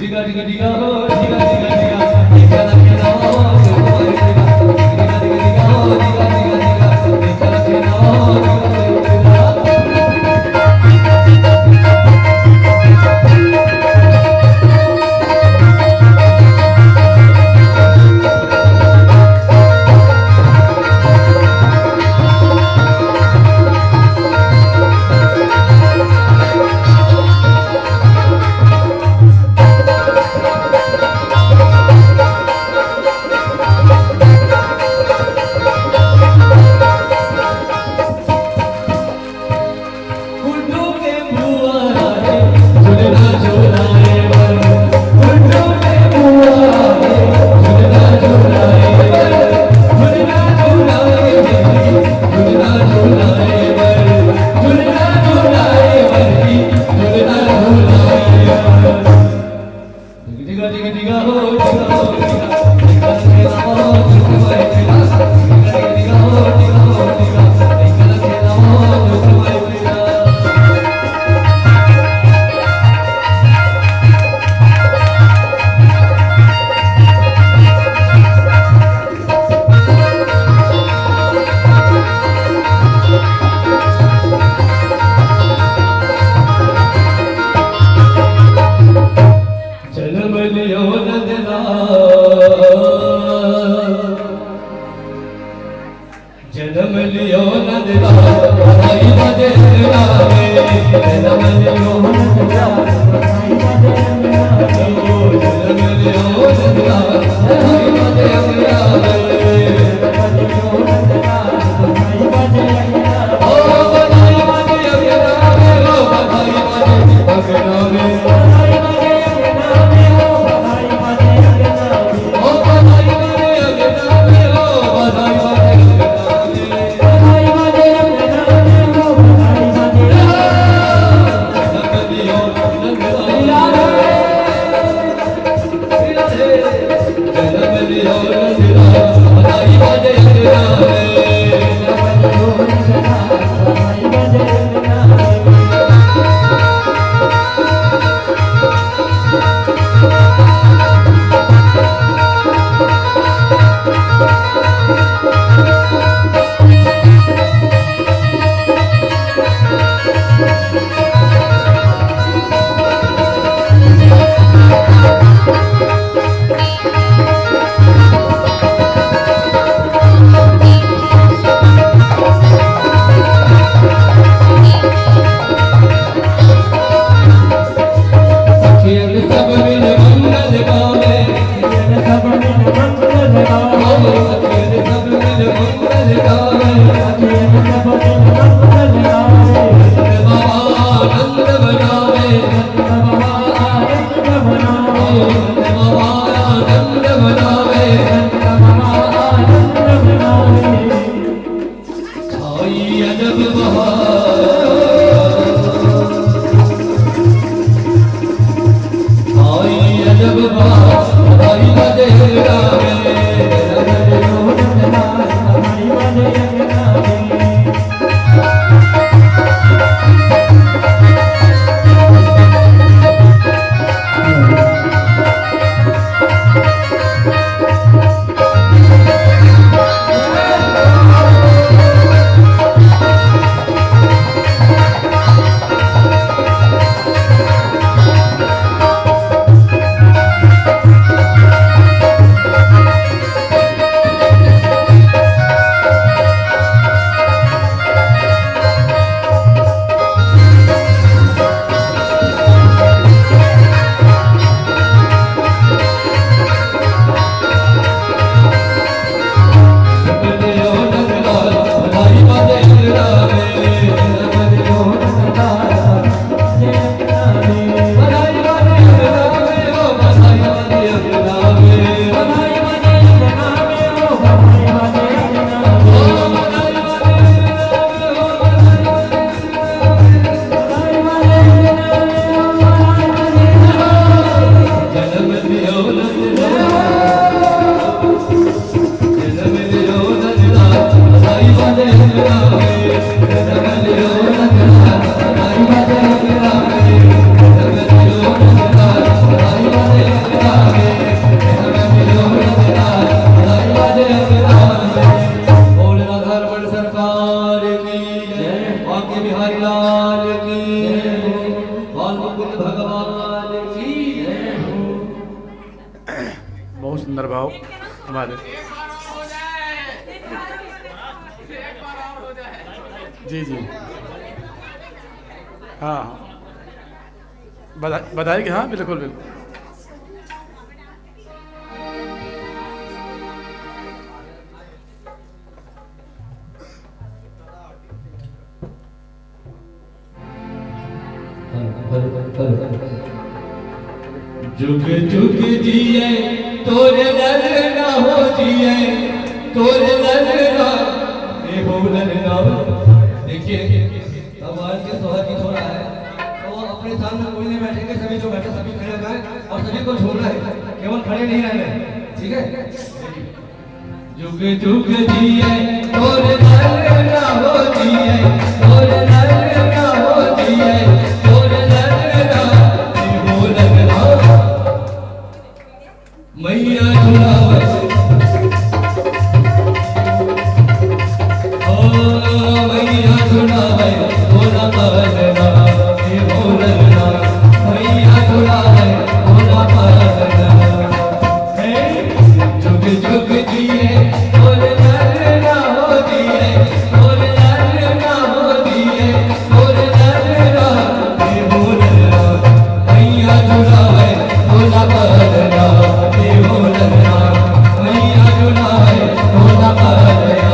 दिगा दिगा दिगा हो दिगा दिगा दिगा दिगा दिगा हो दिगा दिगा दिगा हो दिगा दिगा दिगा दिगा हो दिगा गुड्डू के बुआ रे झूलना झूलाए गुड्डू के बुआ रे झूलना झूलाए झूलना झूलाए झूलना झूलाए झूलना झूलाए झूलना झूलाए दिगा दिगा दिगा हो दिगा हो दिगा दिगा हो दिगा दिगा हो दिगा हो दिगा दिगा हो दिगा जन्म लियो नंदलाल जन्म लियो नंदलाल बधाई बजे लावे जन्म लियो नंदलाल बधाई बजे लावे जन्म लियो नंदलाल बधाई बजे लावे ओ बधाई बजे लावे ओ बधाई बजे लावे अजब बहार आई अजब बहार आई बदेरा बहुत सुंदर भाव हमारे। जी जी हाँ हाँ बताइए। हाँ बिल्कुल बिल्कुल। जुग जुग जिए तोरे दर ना हो जिए तोरे दर ना ये हो दर ना। देखिए भगवान के सोहर की छोड़ा है तो अपने सामने कोई नहीं बैठेंगे, सभी जो बैठे सभी खड़े हो गए और सभी को छोड़ना है, केवल खड़े नहीं रहने। ठीक है। जुग जुग जिए तोरे दर ना हो जिए तोरे दर ना हो जिए तोरे दर ना ये हो दर ना। मैया झुलावे ओ मैया झुलावे भोला पालना ये भोलना मैया झुलावे भोला पालना। जुग जुग जिए भोले ना हो जिए भोले ना हो जिए भोले ना ये भोलना मैया झुलावे भोला पालना ये भोलना मैया झुलावे भोला पालना।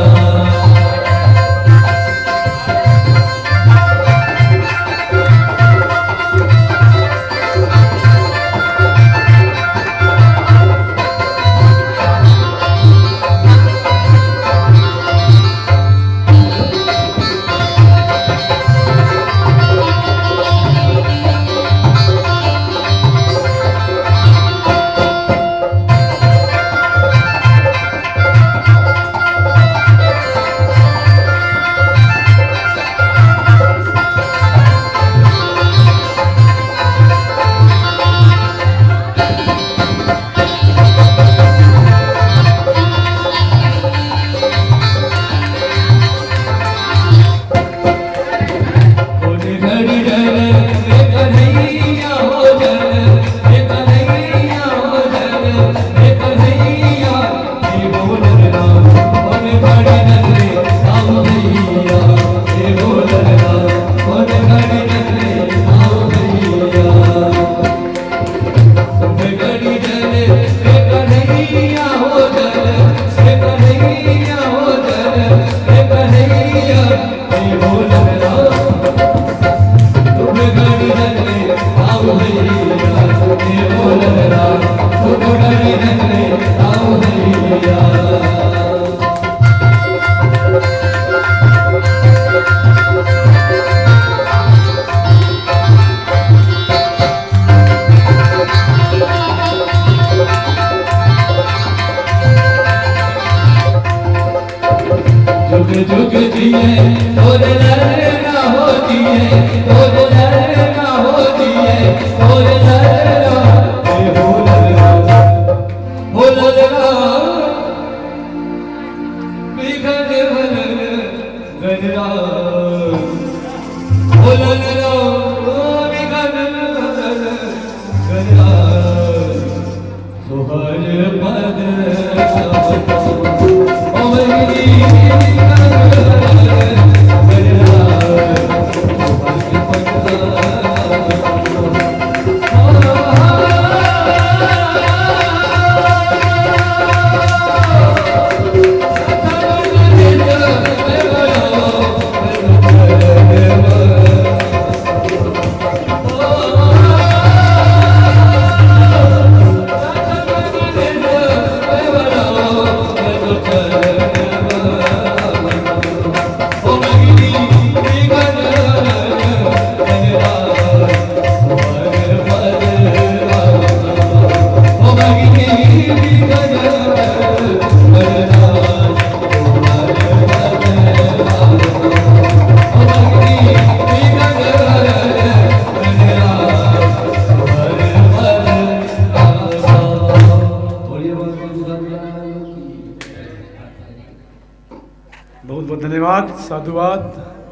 धन्यवाद, साधुवाद।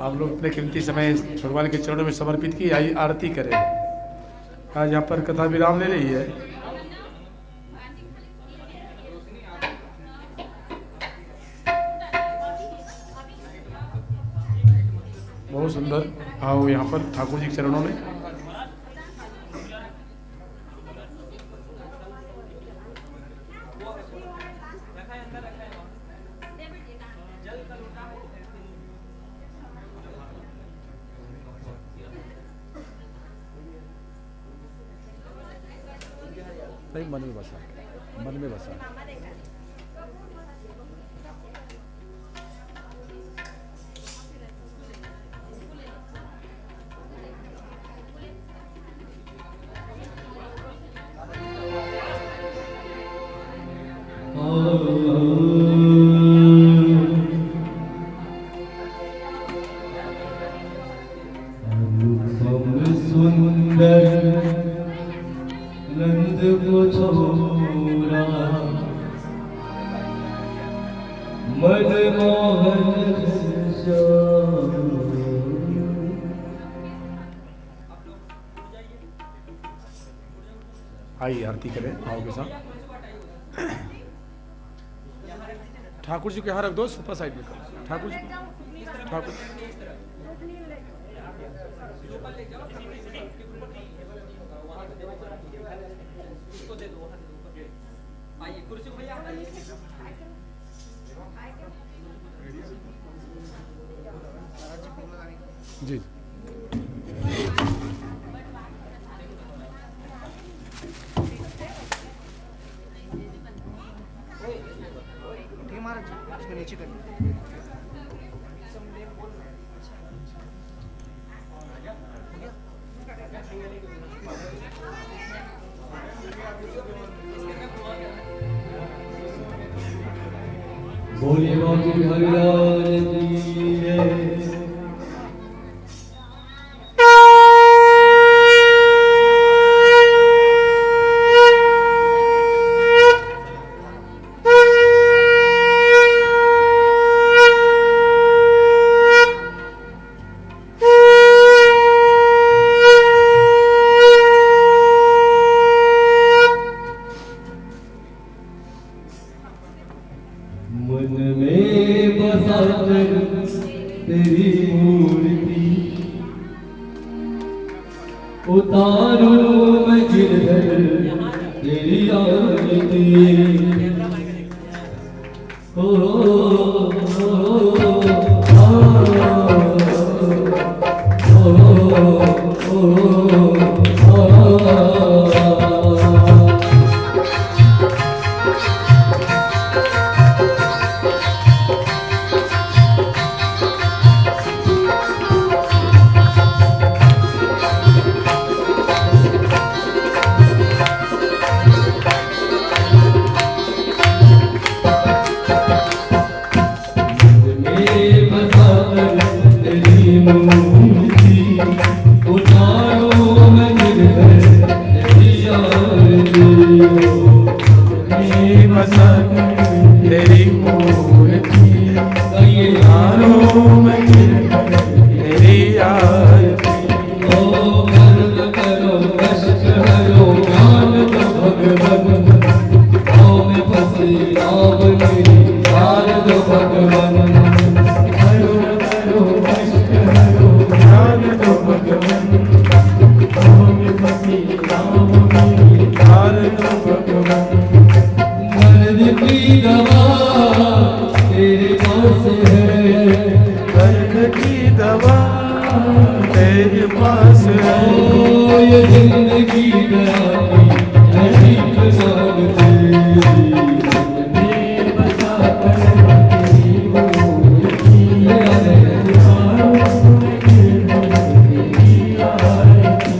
आप लोग अपने कीमती समय भगवान के चरणों में समर्पित की। आई आरती करें। आज यहाँ पर कथा विराम ले रही है। बहुत सुंदर। आओ यहाँ पर ठाकुर जी के चरणों में। नहीं, मन में बसा, मन में बसा। आइए आरती करें भाव के साथ। ठाकुर जी के यहाँ रख दो, सुपर साइड में करो। ठाकुर जी, ठाकुर जी। नीचे कर बोले बाबू हरिलाल की जय। तेरी मूर्ति उतारू मैं गिरधर तेरी आरती। तेरी मूर्ति, ये यारों में तेरी आरती। ओ कर्म करो कष्ट हरो ज्ञान दो भगवन, ओ में फंसी नाव मेरी तार दो भगवन। कर्म करो कष्ट हरो ज्ञान दो भगवन, ओम पति राम मेरी तार दो भगवन। दर्द की दवा तेरे पास है, दर्द की दवा तेरे पास है। ओ ये जिंदगी गई नहीं मांगते, में बसा कर तेरी मूर्ति, दीवारों में तेरी आरती।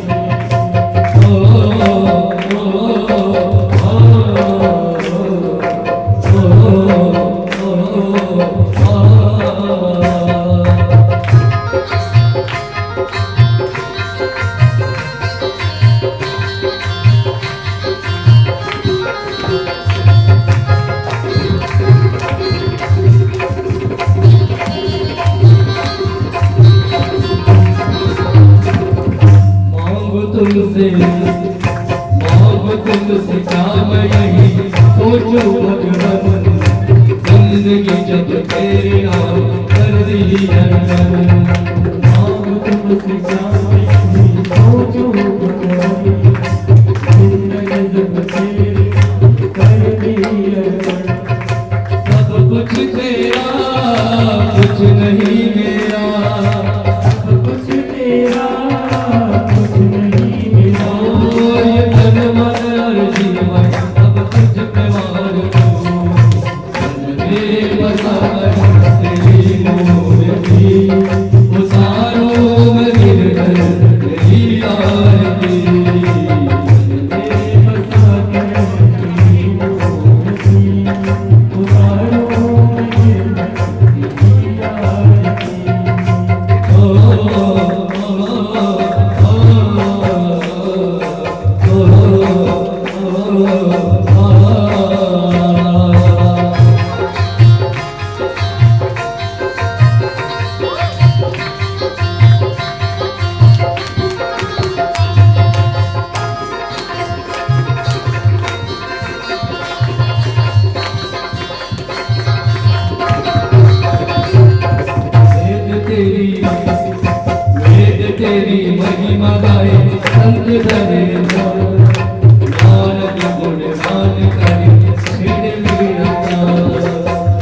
तुमसे काम यही सोचो भगवन, जिंदगी जब तेरे नाम कर दी अर्पण। तुमसे काम यही सोचो भगवन, जिंदगी जब तेरे कर दी अर्पण। सब कुछ तेरा कुछ नहीं मेरा, सब कुछ तेरा कुछ नहीं मेरा। ओ ये तन मन और जीवन सब कुछ प्रवान को, मन में बसा कर तेरी मूर्ति, उतारो मैं गिरकर तेरी आरती। मन में बसा कर तेरी मूर्ति, उतारो मैं गिरकर तेरी आरती। वेद तेरी महिमा गाए संत धरे, नानक गुण गान करे छिड़ वीरता।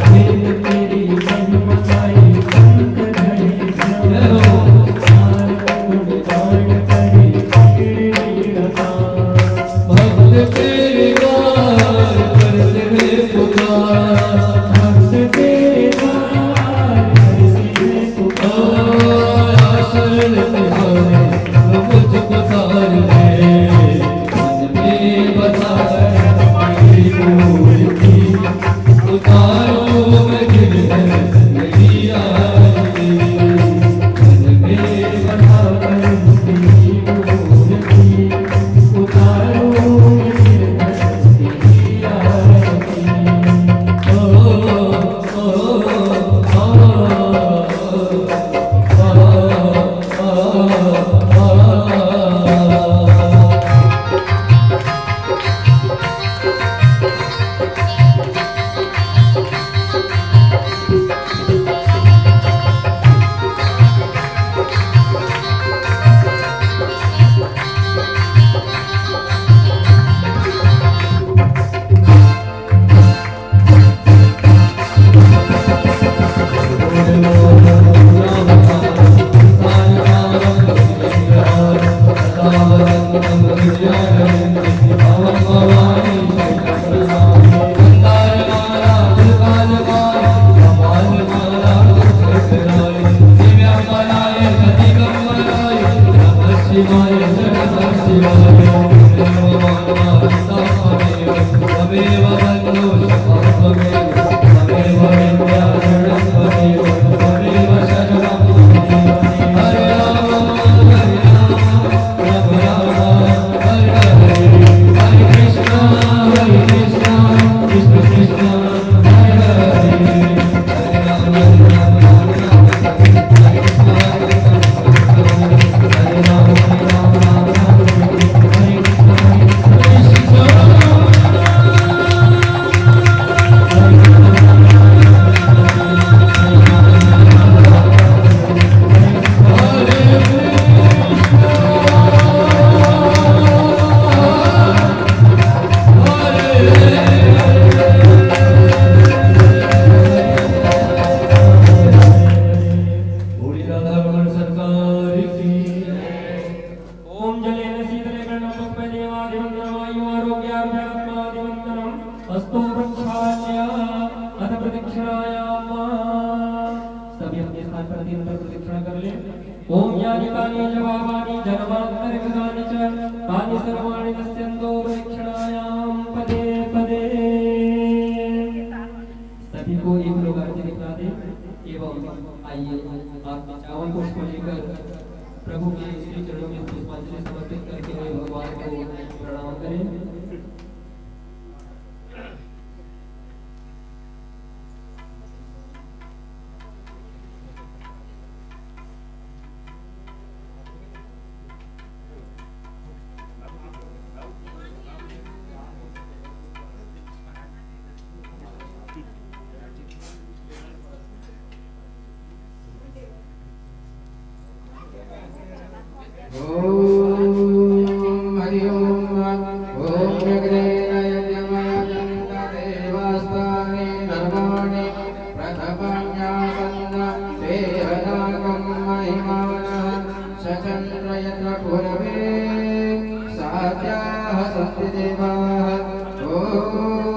वेद तेरी महिमा गाए संत धरे, नानक गुण गान करे छिड़ वीरता। भक्त तेरे द्वार करते हैं पुकार, भक्त तेरे द्वार करते हैं पुकार। शरण तुम्हारे मुझको तार दे, मन में बसा कर तेरी मूर्ति, उतारो मैं गिरकर तेरी आरती। मन में बसा कर तेरी मूर्ति, उतारो मैं गिरकर तेरी आरती। सरकार की ओम जलेन शीतले कर्णं पुष्पदेवादिवन्दनमायु आरोग्याभ्यात्मादिवन्दनम् अस्तु वृक्षाय अथ प्रदक्षिणायां सभी अपने स्थान पर दिन पर प्रदक्षिणा कर ले। ओम यानि कानि जवाबानि जन्मान्तरिकानि च तानि सर्वाणि नश्यन्तो प्रदक्षिणायां पदे पदे। सभी को एक लोग आरती दिखा दे एवं आइए आप चावल पुष्प लेकर प्रभु के श्री चरणों में पुष्पांजलि समर्पित करके हुए भगवान को प्रणाम करें। ओम हरि ओम देवास्तानि धर्माणि प्रथमन्यासन्न वेहनागं महिमानः सचन्द्रयत्र गुरवे साध्याः सन्ति देवाः। ओम